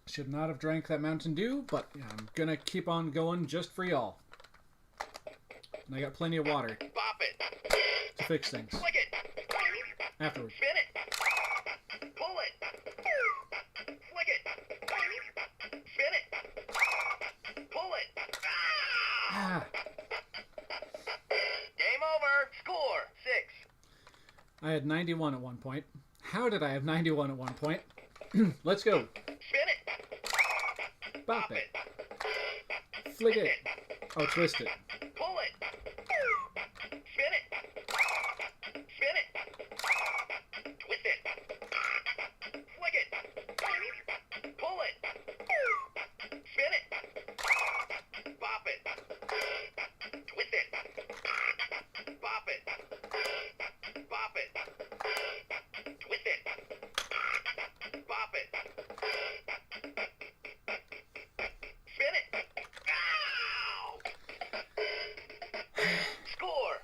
Should not have drank that Mountain Dew, but I'm gonna keep on going just for y'all. And I got plenty of water Bop it. to fix things Flick it. afterwards. Spin it. Pull it. Flick it. Spin it. Pull it. Ah, Game over. Score 6. I had 91 at one point. How did I have 91 at one point? Let's go. Spin it. Bop it. Flick it. Oh, twist it. Pull it. Spin it. Spin it. Twist it. Flick it. Pull it. Spin it. Bop it. Twist it. Bop it. Bop it. Twist it. Bop it. Spin it. Ow! Score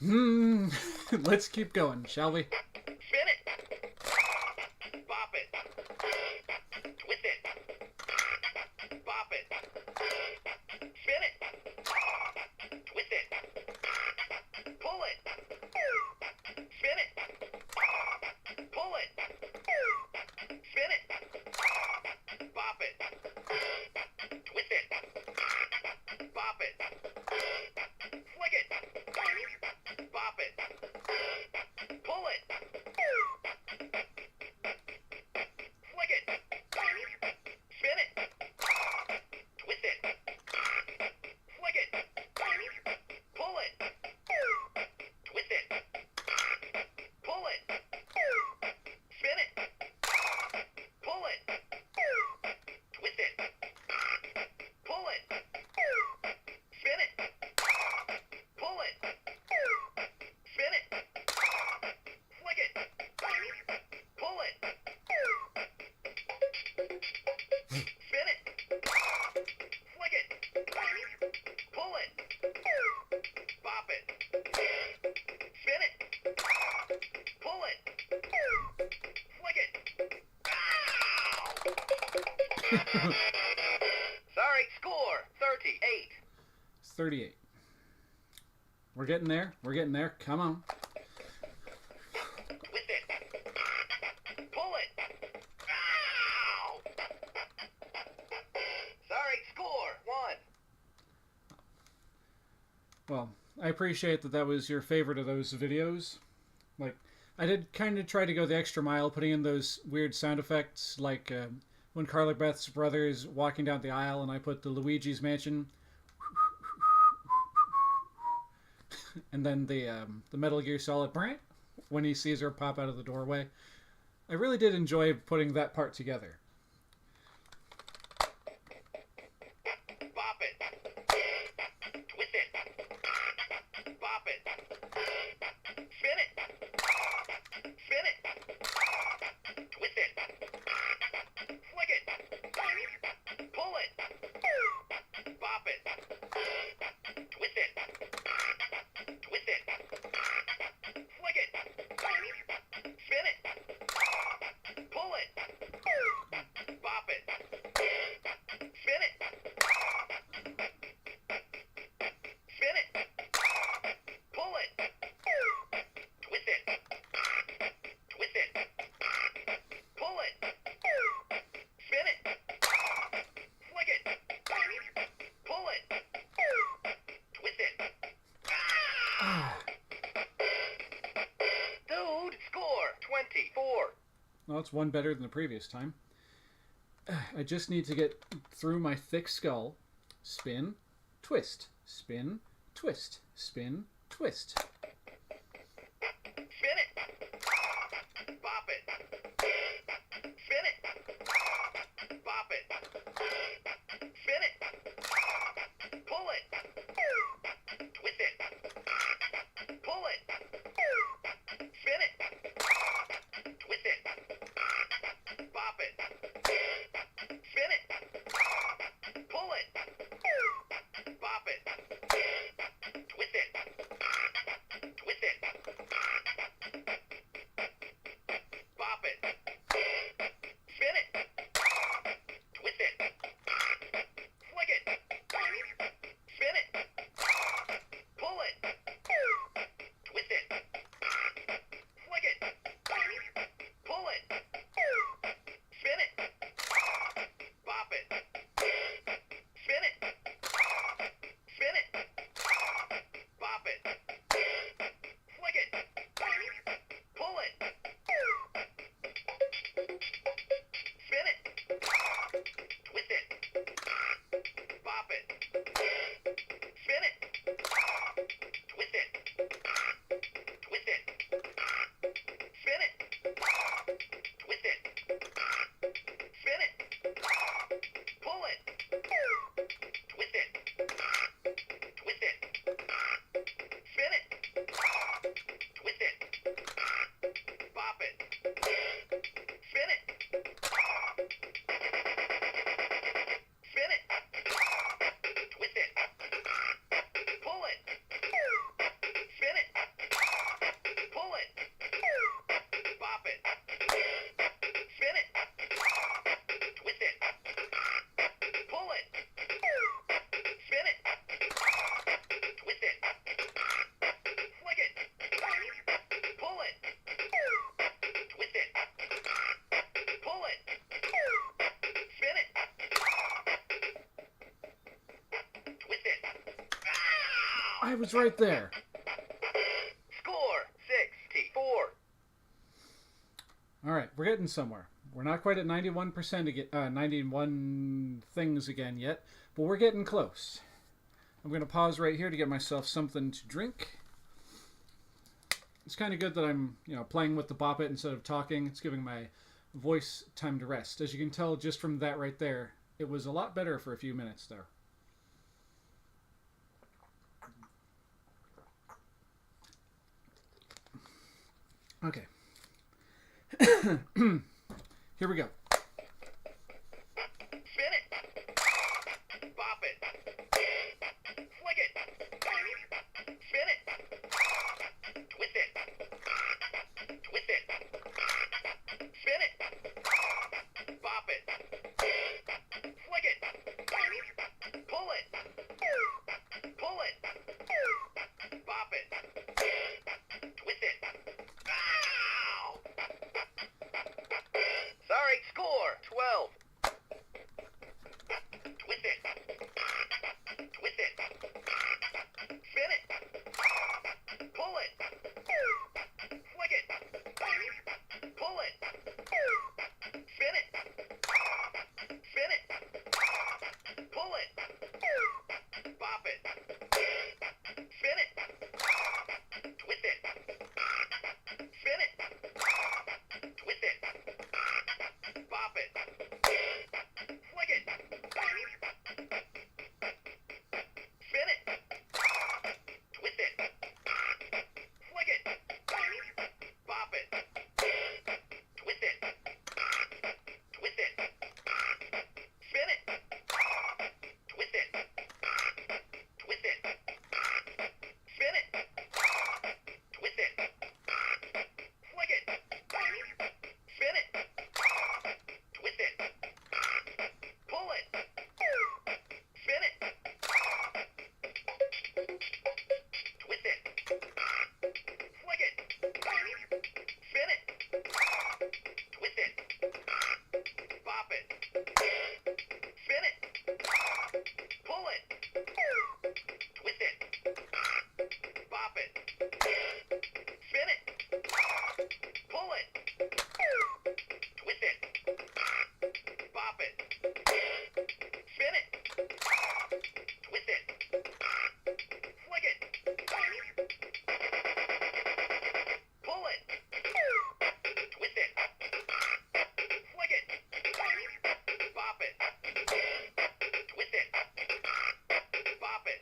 16. Let's keep going, shall we? Spin it. Bop it. Twist it. Bop it. Spin it. Twist it. Pull it. Spin it. Pull it. Spin it. Bop it. Twist it. Bop it. Flick it. Bop it. Pull it. Flick it. Spin it. Twist it. Flick it. Pull it. Twist it. Pull it. Spin it. Pull it. Twist it. Pull it. Spin it. Pull it. Spin it. Flick it. Pull it. Spin it. Flick it. Pull it. Bop it. Spin it. Pull it. Flick it. Ow! Sorry, score 38. 38. We're getting there. We're getting there. Come on. Twist it. Pull it. Ow! Sorry, score 1. Well, I appreciate that was your favorite of those videos. Like, I did kind of try to go the extra mile, putting in those weird sound effects, like when Carla Beth's brother is walking down the aisle, and I put the Luigi's Mansion, and then the Metal Gear Solid when he sees her pop out of the doorway. I really did enjoy putting that part together. Bop it. Twist it. Bop it. Spin it. Spin it. Twist it. Flick it. Pull it. Bop it. Twist it. Twist it. Flick it. Spin it. Pull it. Bop it. Spin it. Spin it. Pull it. Twist it. Twist it. Pull it. Spin it. Flick it. Pull it. Twist it. Dude, score 24. Well, it's one better than the previous time. I just need to get through my thick skull. Spin, twist, spin, twist, spin, twist. Spin it. Bop it. Spin it. Bop it. Spin it. Pull it. I was right there. Score 64. All right, we're getting somewhere. We're not quite at 91% again, 91 things again yet, but we're getting close. I'm going to pause right here to get myself something to drink. It's kind of good that I'm, playing with the bop it instead of talking. It's giving my voice time to rest. As you can tell just from that right there, it was a lot better for a few minutes there. Okay. Here we go. Spin it. Bop it. Flick it. Spin it. Twist it. Twist it. Spin it. Bop it. Flick it. Pull it. Pull it. Bop it. Twist it. Ow! Sorry, score 12. Twist it. Twist it. Spin it. Pull it. Flick it. Pull it. Spin it. Spin it. Pull it. Bop it. Spin it. Twist it. Spin it. Twist it. Bop it. Flick it. Spin it. Twist it. Flick it. Bop it. Twist it. Twist it. Spin it. Twist it. Twist it. Spin it. Twist it. Flick it. Spin it. Twist it. Pull it. Spin it. Twist it. Flick it. Spin it. Twist it. Bop it. Spin it. Pull it. Twist it. Bop it. Spin it. Pull it. Twist it. Bop it. Spin it. Twist it. Flick it. Pull it. Twist it. Flick it. Bop it. Twist it. Bop it.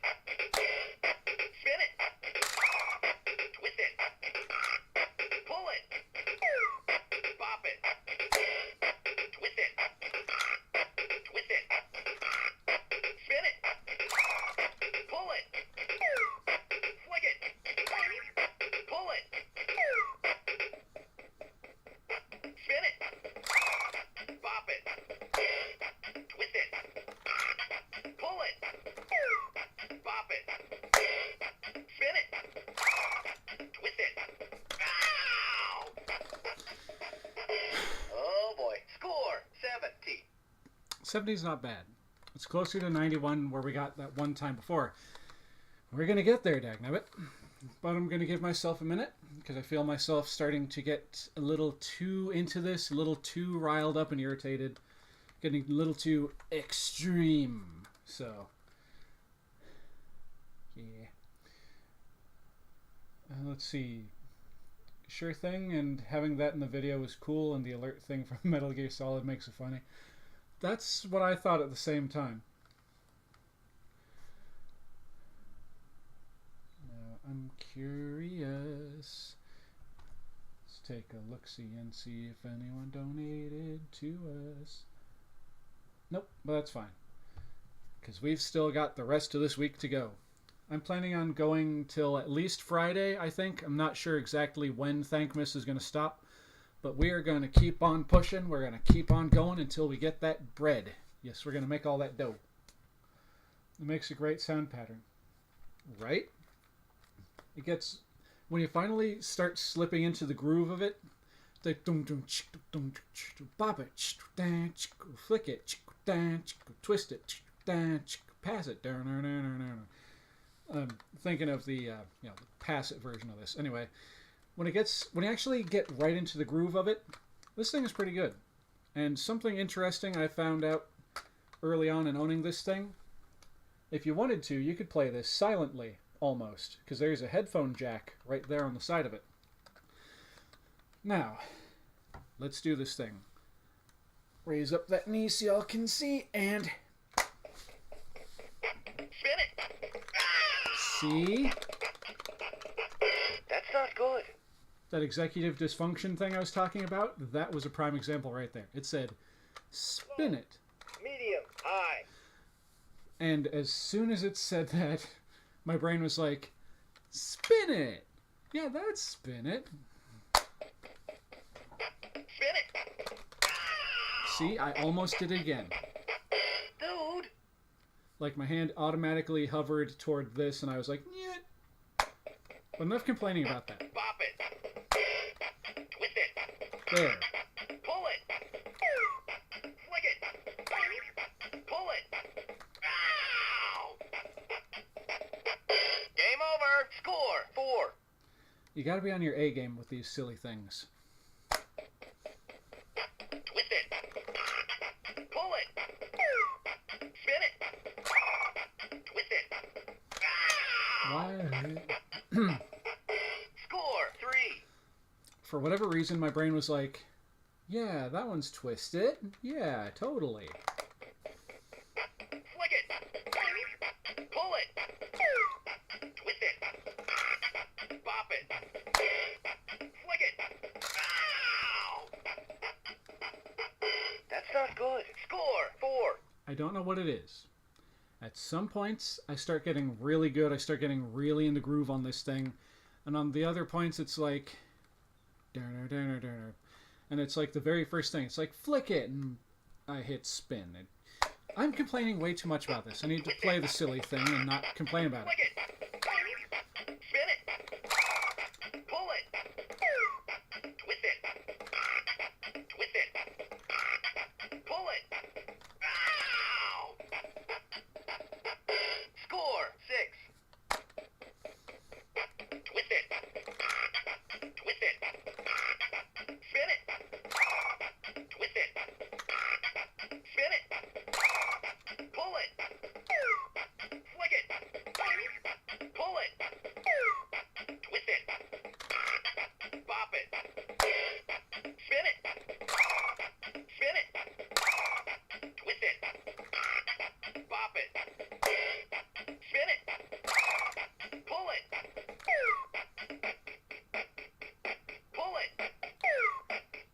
Spin it. Twist it. Pull it. Bop it. Twist it. Twist it. Spin it. Pull it. Flick it. Pull it. Spin it. Bop it. Twist it. Pull it. Bop it. Spin it. Twist it. Ow! Oh boy. Score 70. 70 is not bad. It's closer to 91 where we got that one time before. We're going to get there, dagnabbit. But I'm going to give myself a minute because I feel myself starting to get a little too into this, a little too riled up and irritated, getting a little too extreme. So, yeah. Let's see. Sure thing, and having that in the video is cool, and the alert thing from Metal Gear Solid makes it funny. That's what I thought at the same time. Now, I'm curious. Let's take a look-see and see if anyone donated to us. Nope, but that's fine. Because we've still got the rest of this week to go. I'm planning on going till at least Friday, I think. I'm not sure exactly when ThankMas is going to stop. But we are going to keep on pushing. We're going to keep on going until we get that bread. Yes, we're going to make all that dough. It makes a great sound pattern. Right? It gets... When you finally start slipping into the groove of it, the bop it, flick it, twist it, pass it. I'm thinking of the the passive version of this. Anyway, when you actually get right into the groove of it, this thing is pretty good. And something interesting I found out early on in owning this thing, if you wanted to, you could play this silently almost, because there's a headphone jack right there on the side of it. Now, let's do this thing. Raise up that knee so y'all can see, and Spin it. see? That's not good. That executive dysfunction thing I was talking about, that was a prime example right there. It said, spin it. Medium. High. And as soon as it said that, my brain was like, spin it. Yeah, that's spin it. Spin it. See, I almost did it again. Dude. Like my hand automatically hovered toward this, and I was like, yeah. But enough complaining about that. Bop it. Twist it. There. Pull it. Flick it. Pull it. Ow. Game over. Score. 4. You gotta be on your A game with these silly things. Twist it. Pull it. Spin it. Twist it. Why? Score. 3. For whatever reason, my brain was like, yeah, that one's twisted. Yeah, totally. Flick it. Pull it. Twist it. Bop it. Flick it. Ow. That's not good. Score. 4. I don't know what it is. At some points, I start getting really good. I start getting really in the groove on this thing. And on the other points, it's like... And it's like the very first thing. It's like, flick it, and I hit spin. I'm complaining way too much about this. I need to play the silly thing and not complain about Flick it. it. Spin it. Pull it. Twist it. Twist it. Pull it. Ow. Score. 6. Twist it. Twist it. Spin it. Twist it. Spin it. Pull it. Flick it. Pull it. Twist it. Bop it. Spin it. Spin it. Twist it. Bop it. Spin it. Pull it. Pull it.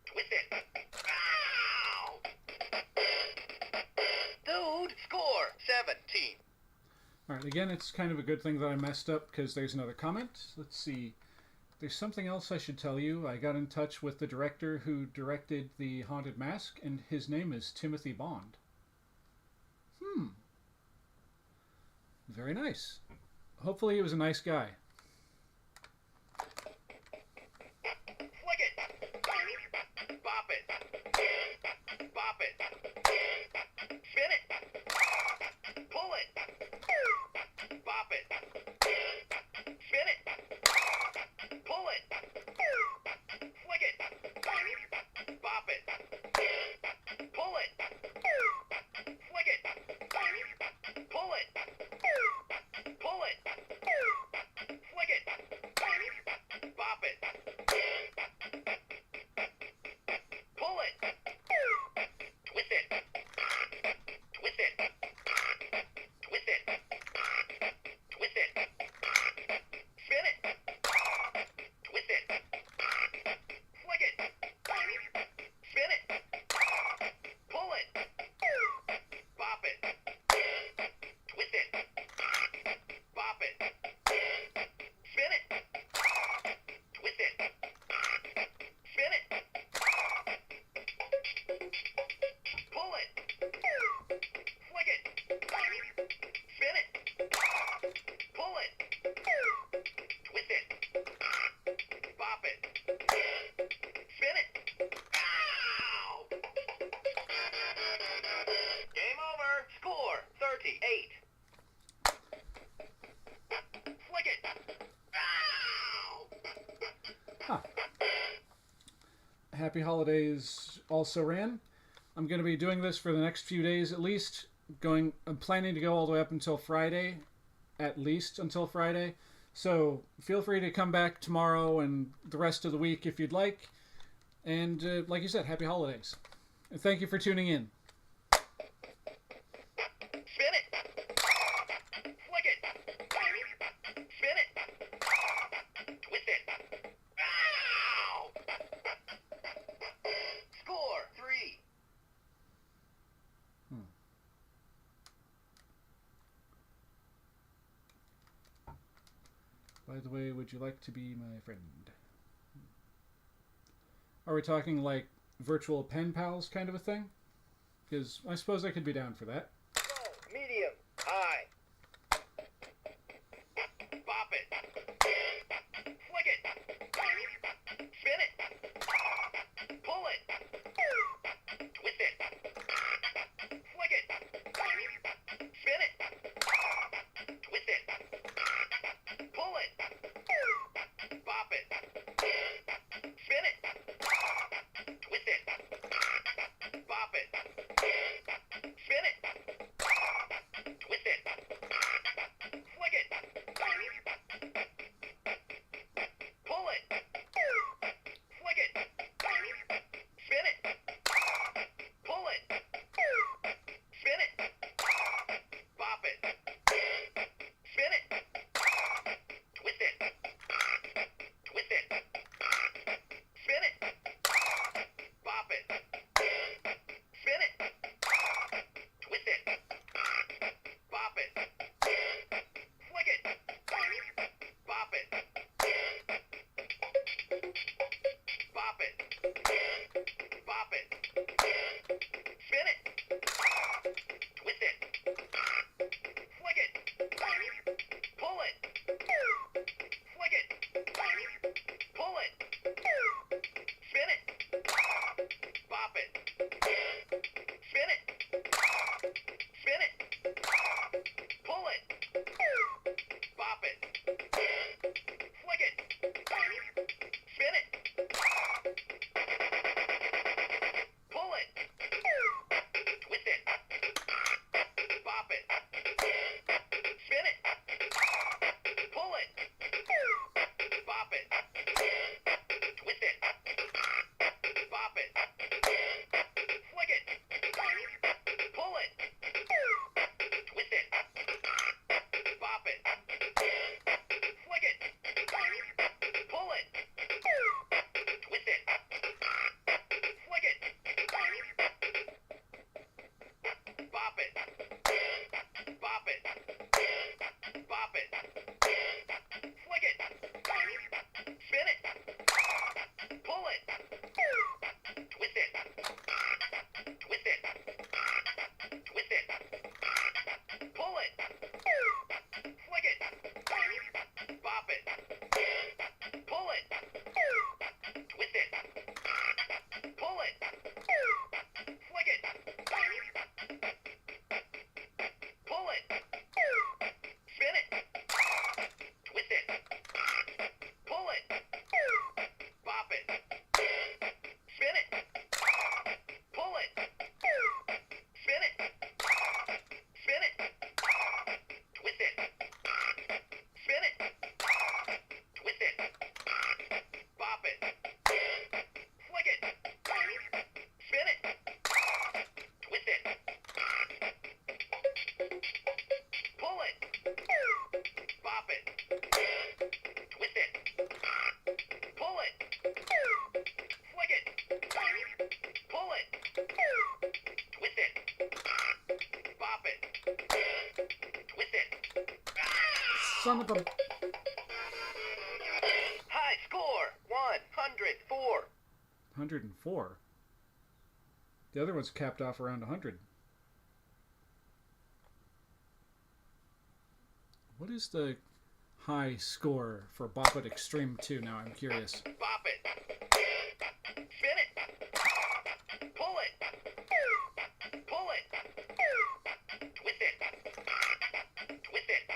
Twist it. Ow. Dude, score. 17. Alright, again, it's kind of a good thing that I messed up because there's another comment. Let's see. There's something else I should tell you. I got in touch with the director who directed The Haunted Mask, and his name is Timothy Bond. Very nice. Hopefully he was a nice guy. Flick it. Bop it. Bop it. Spin it. Pull it. Bop it. Spin it. Pull it. Flick it. Bop it. Pull it. Flick it. Pull it. Pull it. Flick it. Bop it. Pull it. Twist it. happy holidays also ran. I'm going to be doing this for the next few days at least. I'm planning to go all the way up until Friday, at least until Friday. So feel free to come back tomorrow and the rest of the week if you'd like. And like you said, happy holidays. And thank you for tuning in. Spin it. Flick it. Spin it. Twist it. Ow! Score 3. By the way, would you like to be my friend? Are we talking like virtual pen pals kind of a thing? Because I suppose I could be down for that. Low, medium, high. Bop it. Flick it. Spin it. Pull it. Twist it. Flick it. Spin it. Twist it. Pull it. Bop it. Spin it. Twist it. Bop it. Spin it. Twist it. Flick it. Pull it. Flick it. Spin it. Pull it. Spin it. Bop it. Spin it. Twist it. Twist it. Spin it. Bop it. Spin it. Twist it. Bop it. Flick it. Bop it. Bop it. Bop it. Spin it. Twist it. Flick it. Pull it. Flick it. Pull it. Spin it. Bop it. Spin it. Spin it. Pull it. Bop it. Flick it. Spin it. Pull it. Twist it. Bop it. Spin it. Pull it. Bop it. Twist it. Bop it. Flick it. Pull it. Twist it. Bop it. Flick it. Pull it. Twist it. Flick it. Bop it. Bop it. Bop it. Flick it. Spin it. Pull it. Twist it. Twist it. Twist it. Pull it. Flick it. Bop it. Pull it. Twist it. Pull it. Flick it. Pull it. Spin it. Twist it. Pull it. Bop it. Spin it. Pull it. Spin it. Spin it. Twist it. Spin it. Twist it. Bop it. Flick it. Spin it. Twist it. Pull it. Bop it. Twist it. Pull it. Flick it. Pull it. Twist it. Bop it. Twist it. Son of a... High score 104. 104? The other one's capped off around 100. What is the high score for Bop It Extreme 2 now? I'm curious. Bop it. Spin it. Pull it. Pull it. Twist it. Twist it.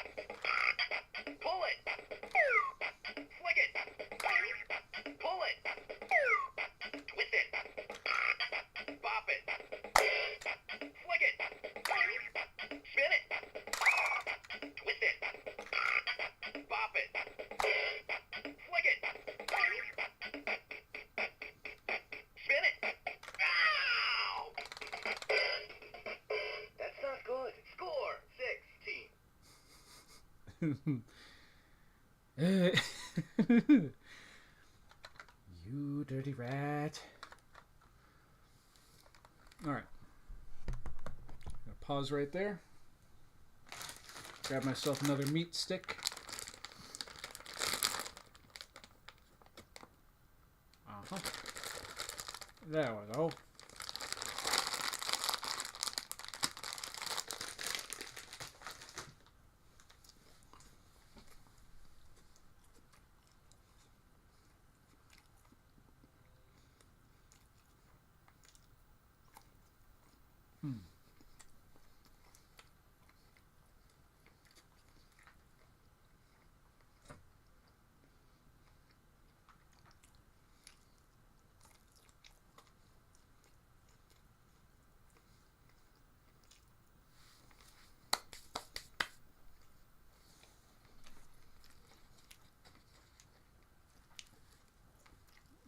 Pull it. Flick it. Pull it. Twist it. You dirty rat. Alright. Pause right there. Grab myself another meat stick. Uh-huh. There we go.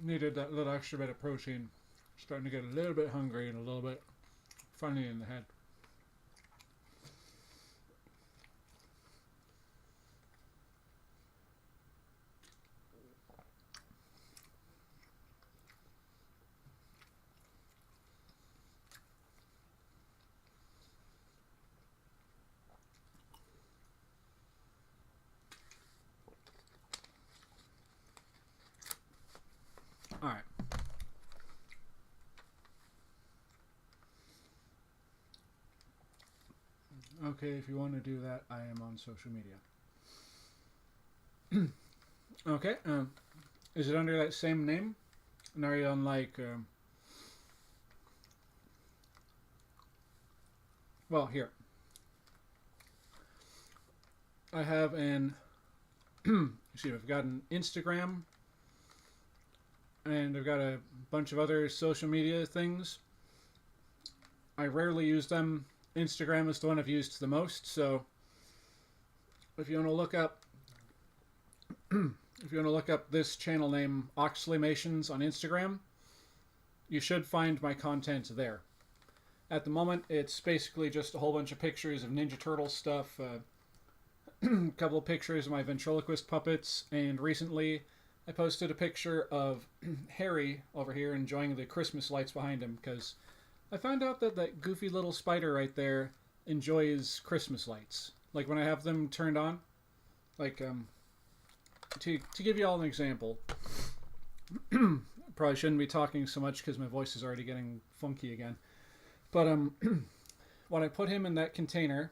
Needed that little extra bit of protein. Starting to get a little bit hungry and a little bit funny in the head. Alright. Okay, if you want to do that, I am on social media. Okay, is it under that same name? And are you on like, well, here. I have an, excuse me, I've got an Instagram, and I've got a bunch of other social media things. I rarely use them. Instagram is the one I've used the most, so if you want to look up this channel name, Oxleymations, on Instagram, you should find my content there. At the moment, it's basically just a whole bunch of pictures of Ninja Turtle stuff, a couple of pictures of my ventriloquist puppets, and recently I posted a picture of Harry over here enjoying the Christmas lights behind him, because I found out that that goofy little spider right there enjoys Christmas lights. Like when I have them turned on. Like, to give you all an example. Probably shouldn't be talking so much because my voice is already getting funky again. But when I put him in that container,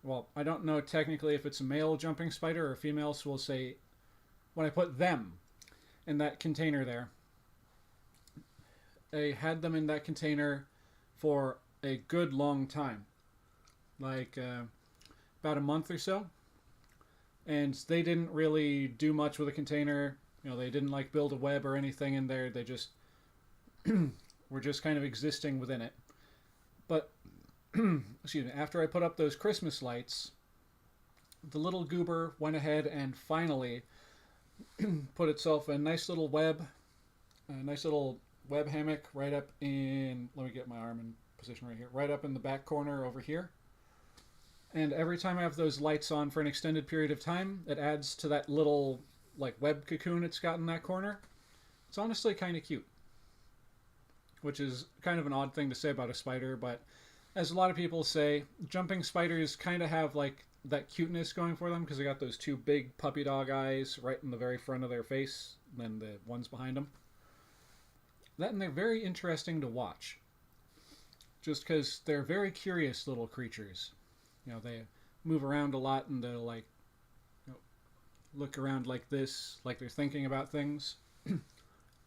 well, I don't know technically if it's a male jumping spider or a female, so we'll say when I put them in that container there, I had them in that container for a good long time, like about a month or so, and they didn't really do much with the container. You know, they didn't like build a web or anything in there. They just were just kind of existing within it. But excuse me, after I put up those Christmas lights, the little goober went ahead and finally put itself a nice little web hammock right up in, let me get my arm in position right here, right up in the back corner over here. And every time I have those lights on for an extended period of time, it adds to that little like web cocoon it's got in that corner. It's honestly kind of cute, which is kind of an odd thing to say about a spider, but as a lot of people say, jumping spiders kind of have like that cuteness going for them because they got those two big puppy dog eyes right in the very front of their face, and then the ones behind them. That, and they're very interesting to watch. Just because they're very curious little creatures. You know, they move around a lot and they'll like, you know, look around like this, like they're thinking about things.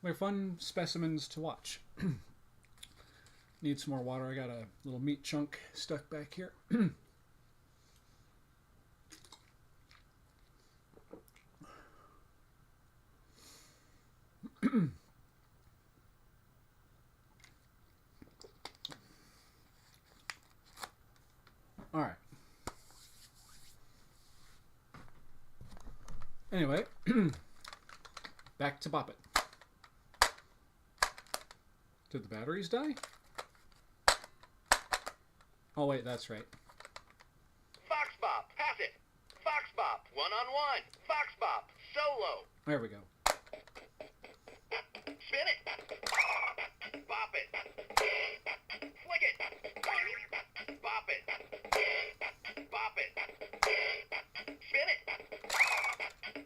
They're fun specimens to watch. Need some more water. I got a little meat chunk stuck back here. All right. Anyway, back to Bop It. Did the batteries die? Oh wait, that's right. Fox Bop, pass it. Fox Bop. One-on-one. Fox bop. Solo. There we go. Spin it. Bop it. Flick it. Bop it. Bop it. Spin it.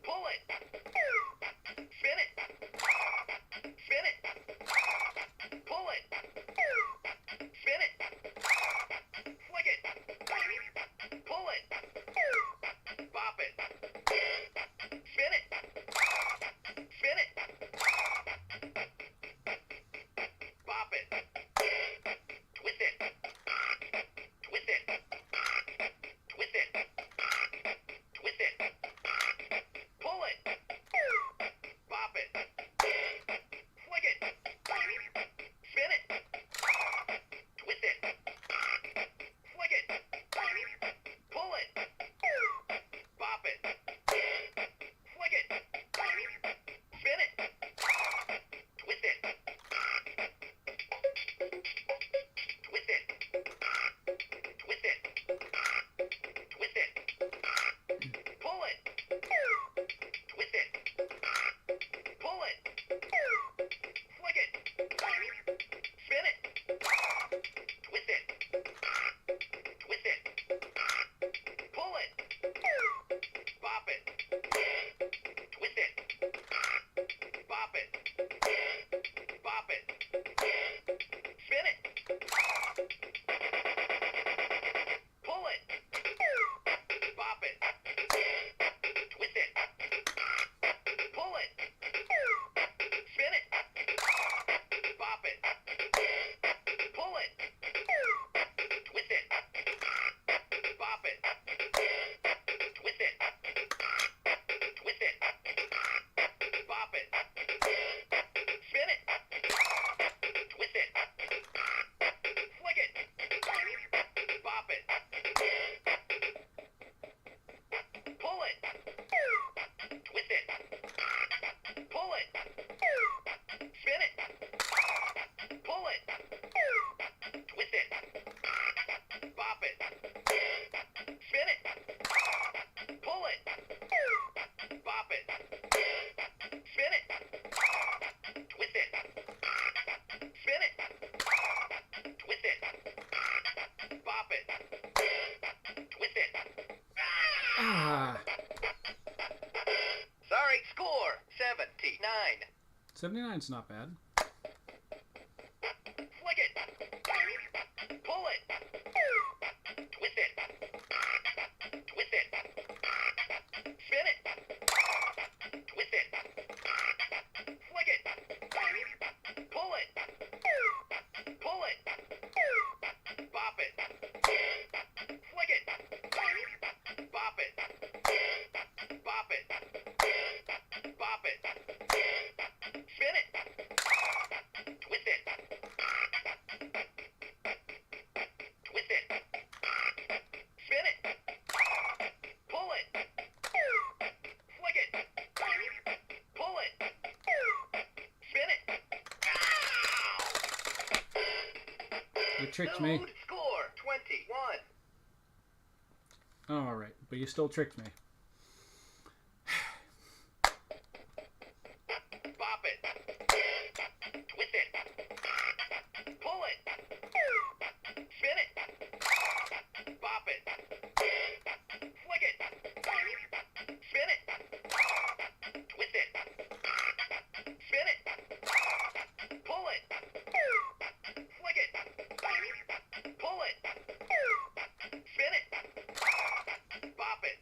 Pull it. Spin it. Spin it. Pull it. Spin it. Flick it. Pull it. Bop it. Spin it. Spin it. Bop it. Twist it. Twist it. Twist it. Twist it. Pull it. Bop it. Flick it. Spin it. Twist it. Flick it. Pull it. Bop it. Flick it. Spin it. Twist it. Twist it. Twist it. Twist it. Pull it. Twist it. Pull it. Flick it. Spin it. Twist it. Twist it. Pull it. Bop it. Twist it. Bop it. Bop it. Spin it. Pull it. Bop it. Twist it. Pull it. Spin it. Bop it. Pull it. Twist it. Bop it. Twist it. Twist it. Bop it. Spin it. Twist it. Flick it. Bop it. Pull it. Twist it. Pull it. Spin it. Pull it. Twist it. Bop it. Spin it. Pull it. Bop it. Spin it. Twist it. Spin it. Twist it. Bop it. Twist it. Ah, Sorry, score 79. 79's not bad. Flick it. Pull it. Twist it. Twist it. Spin it. Twist it. Flick it. Pull it. Pull it. Bop it. Flick it. Bop it. Bop it. Bop it. Spin it. Twist it. Twist it. Spin it. Pull it. Flick it. Pull it. Spin it. You tricked me. Load. Score 21. All right, but you still tricked me. Bop it. Twist it. Pull it. Spin it. Bop it. Flick it. Spin it. Twist it. Spin it. Pull it. Flick it. Pull it. Spin it. Bop it.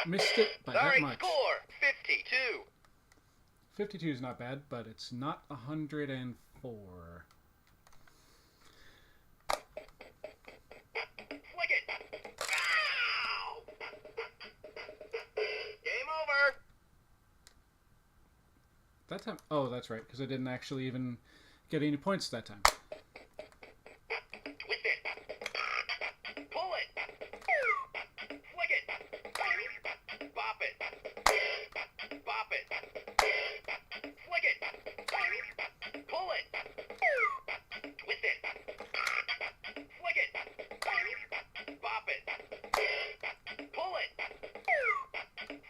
Missed it by that Sorry, much. score 52. 52 is not bad, but it's not 104. Flick it. Ow! Game over. That time... Oh, that's right, because I didn't actually even get any points that time. Twist it. Pull it. Flick it. Bop it. Bop it. Flick it. Pull it. Twist it. Flick it. Bop it. Pull it.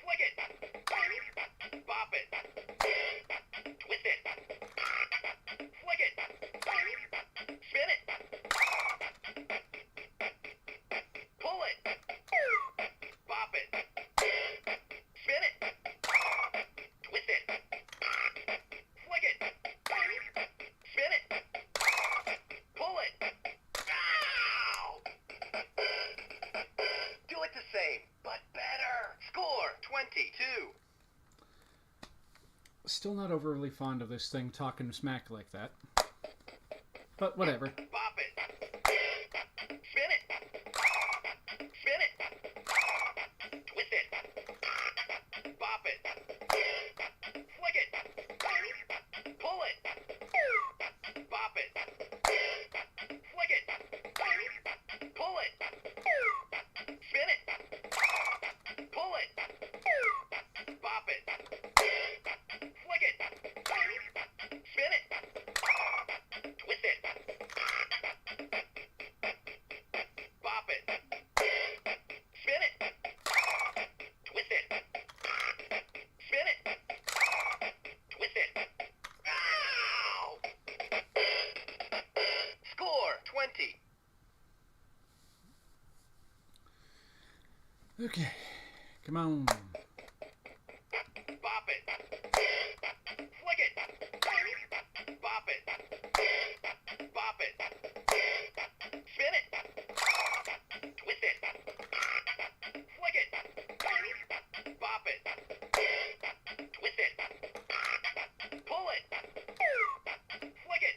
Flick it. Bop it. Twist it. Flick it. Spin it. Pull it. Bop it. Spin it. Twist it. Flick it. Spin it. Pull it. Ow! Do it the same, but better. Score 22. Still not overly fond of this thing talking smack like that. But whatever. Bop it. Spin it. Spin it. Twist it. Bop it. Flick it. Pull it. Bop it. Flick it. Pull it. Spin it. Pull it. Bop it. Flick it. Spin it. Twist it. Bop it. Spin it. Twist it. Spin it. Twist it. Ow! Score 20. Okay. Come on. Bop it. Flick it. Bop it. Bop it. Spin it. Twist it. Flick it. Bop it. Twist it. Pull it. Flick it.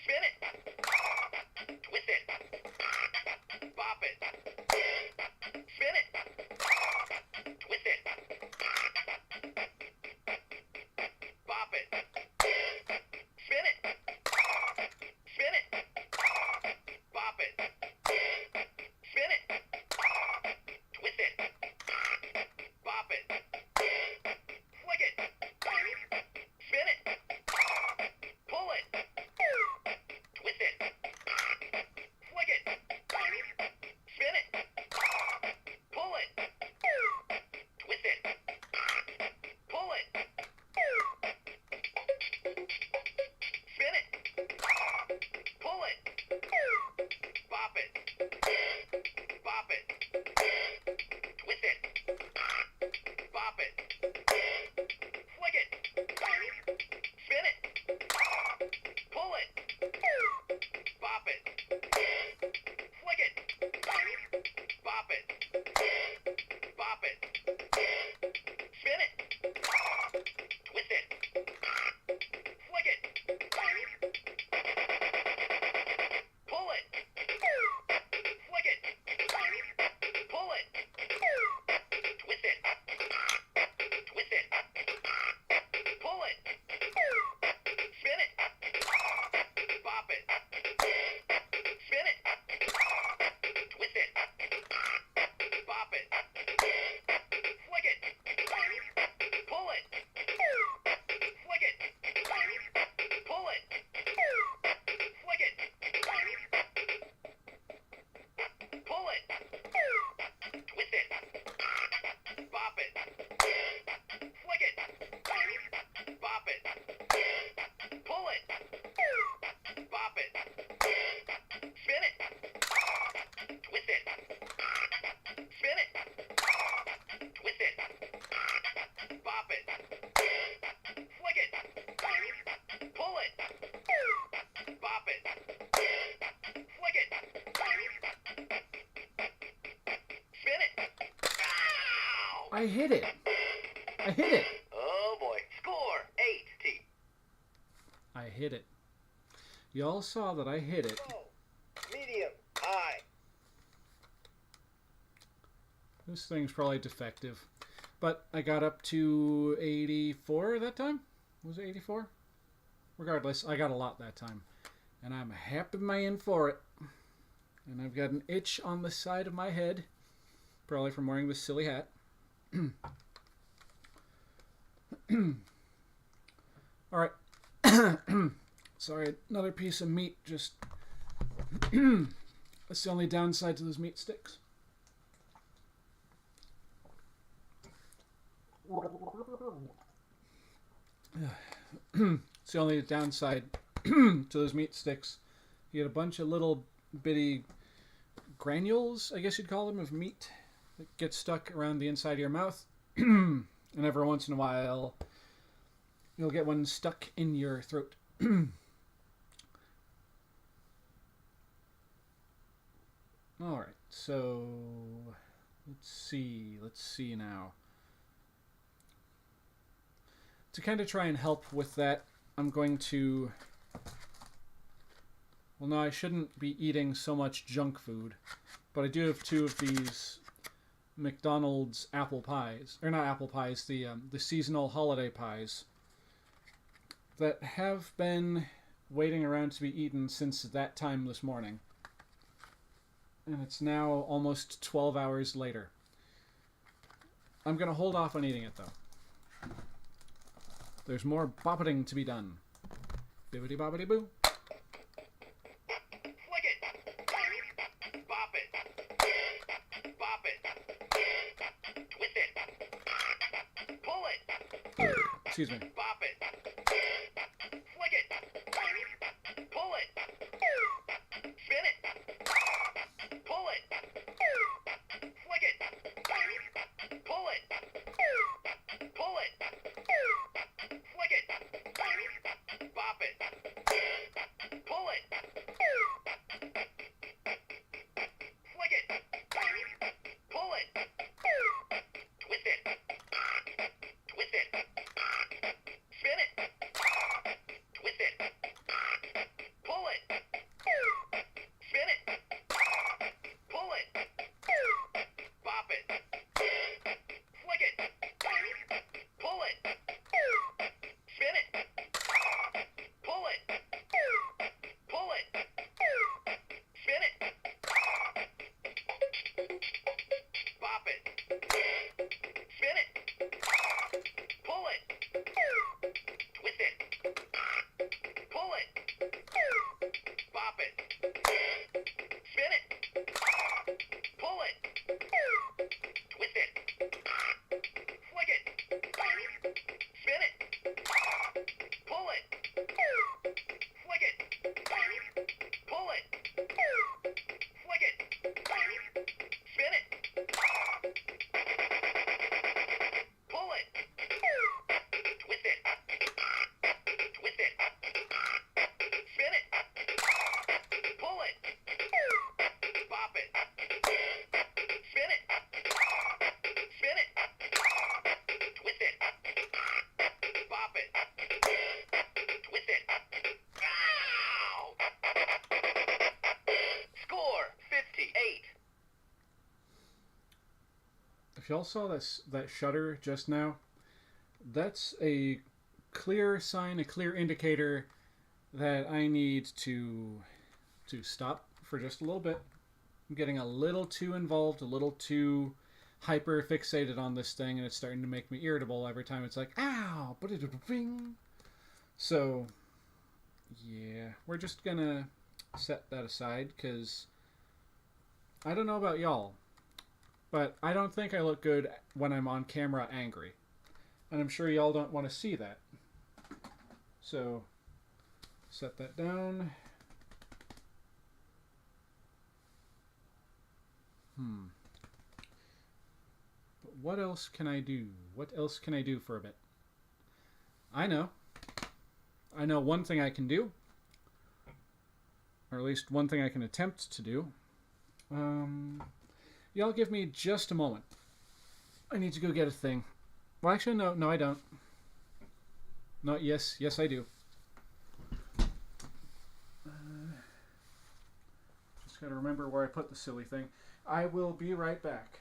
Spin it. Twist it. Bop it. Spin it. I hit it. I hit it. Oh boy. Score 8T. I hit it. Y'all saw that I hit it. Low, medium, high. This thing's probably defective. But I got up to 84 that time? Was it 84? Regardless, I got a lot that time. And I'm happy man for it. And I've got an itch on the side of my head. Probably from wearing this silly hat. Alright. Sorry, another piece of meat just... That's the only downside to those meat sticks. It's the only downside to those meat sticks. You get a bunch of little bitty granules, I guess you'd call them, of meat that get stuck around the inside of your mouth. And every once in a while, you'll get one stuck in your throat. Alright, so let's see now. To kind of try and help with that, I'm going to... Well, no, I shouldn't be eating so much junk food, but I do have 2 of these McDonald's apple pies, or not apple pies, the seasonal holiday pies that have been waiting around to be eaten since that time this morning. And it's now almost 12 hours later. I'm going to hold off on eating it, though. There's more boppeting to be done. Bibbidi bobbidi boo. Flick it. Bop it. Bop it. Twist it. Pull it. Excuse me. Bop it. Flick it. Pull it. Spin it. Pull it. Flick it. Pull it. Pull it. Flick it. Bop it. Pull it. Flick it. Pull it. Twist it. Twist it. Spin it. Twist it. Pull it. Spin it. Pull it. Bop it. Flick it. Pull it. Spin it. Pull it. Pull it. Spin it. Bop it. Spin it. Pull it. Twist it. Pull it. Bop it. Spin it. Pull it. Twist it. Flick it. Spin it. Pull it. Flick it. Pull it. Flick it. Spin it. Pull it. Twist it. Twist it. Spin it. Pull it. Bop it. Spin it. Spin it. Twist it. Bop it. Twist it. Ow! Score 58. If y'all saw that shutter just now, that's a clear sign, a clear indicator that I need to stop for just a little bit. I'm getting a little too involved, a little too hyper fixated on this thing, and it's starting to make me irritable every time it's like, ow, bing. So, yeah, we're just gonna set that aside, because I don't know about y'all, but I don't think I look good when I'm on camera angry. And I'm sure y'all don't want to see that. So, set that down. But what else can I do? What else can I do for a bit? I know one thing I can do. Or at least one thing I can attempt to do. Y'all give me just a moment. I need to go get a thing. Well, actually, no, I don't. No, yes, I do. Just gotta remember where I put the silly thing. I will be right back.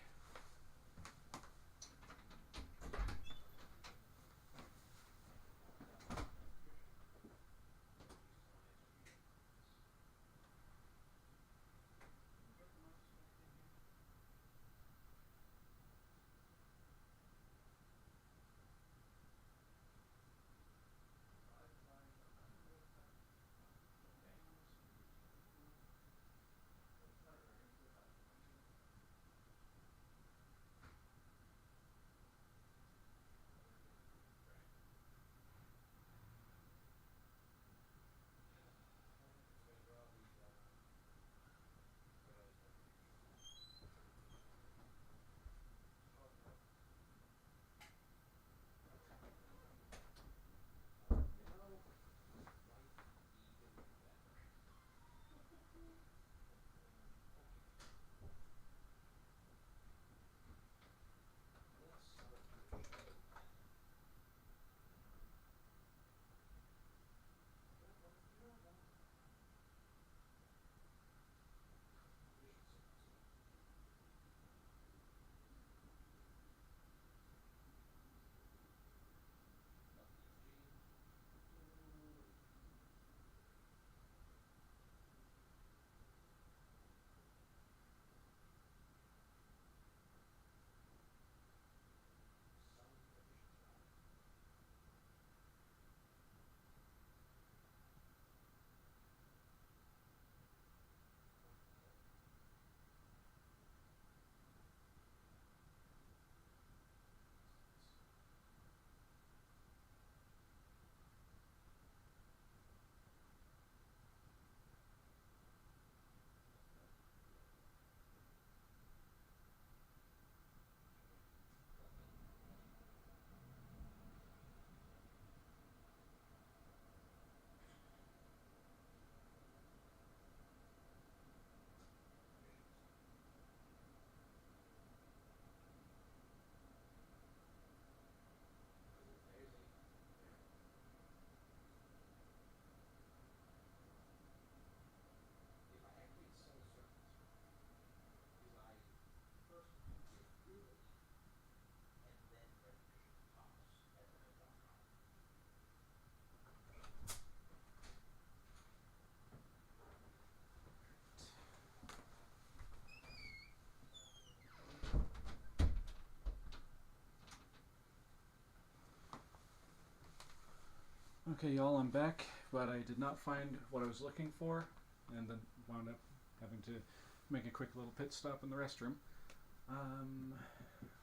Okay, y'all, I'm back, but I did not find what I was looking for, and then wound up having to make a quick little pit stop in the restroom.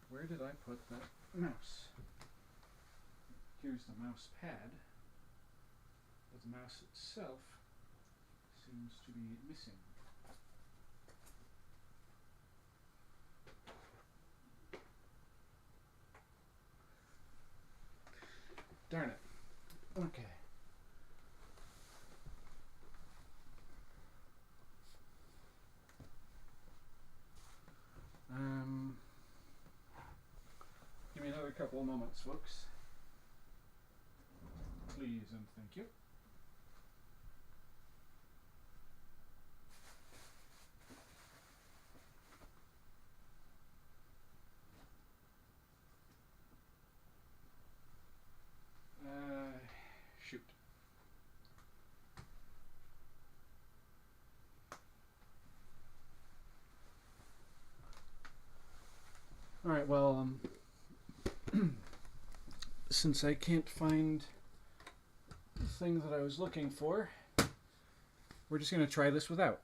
Where did I put that mouse? Here's the mouse pad, but the mouse itself seems to be missing. Darn it. Okay. Give me another couple of moments, folks. Please and thank you. Shoot. Alright, well, since I can't find the thing that I was looking for, we're just going to try this without.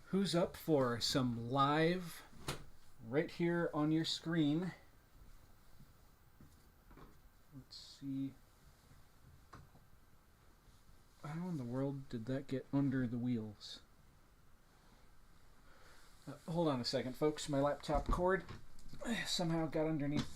Who's up for some live, right here on your screen? Let's see. How in the world did that get under the wheels? Hold on a second, folks. My laptop cord somehow got underneath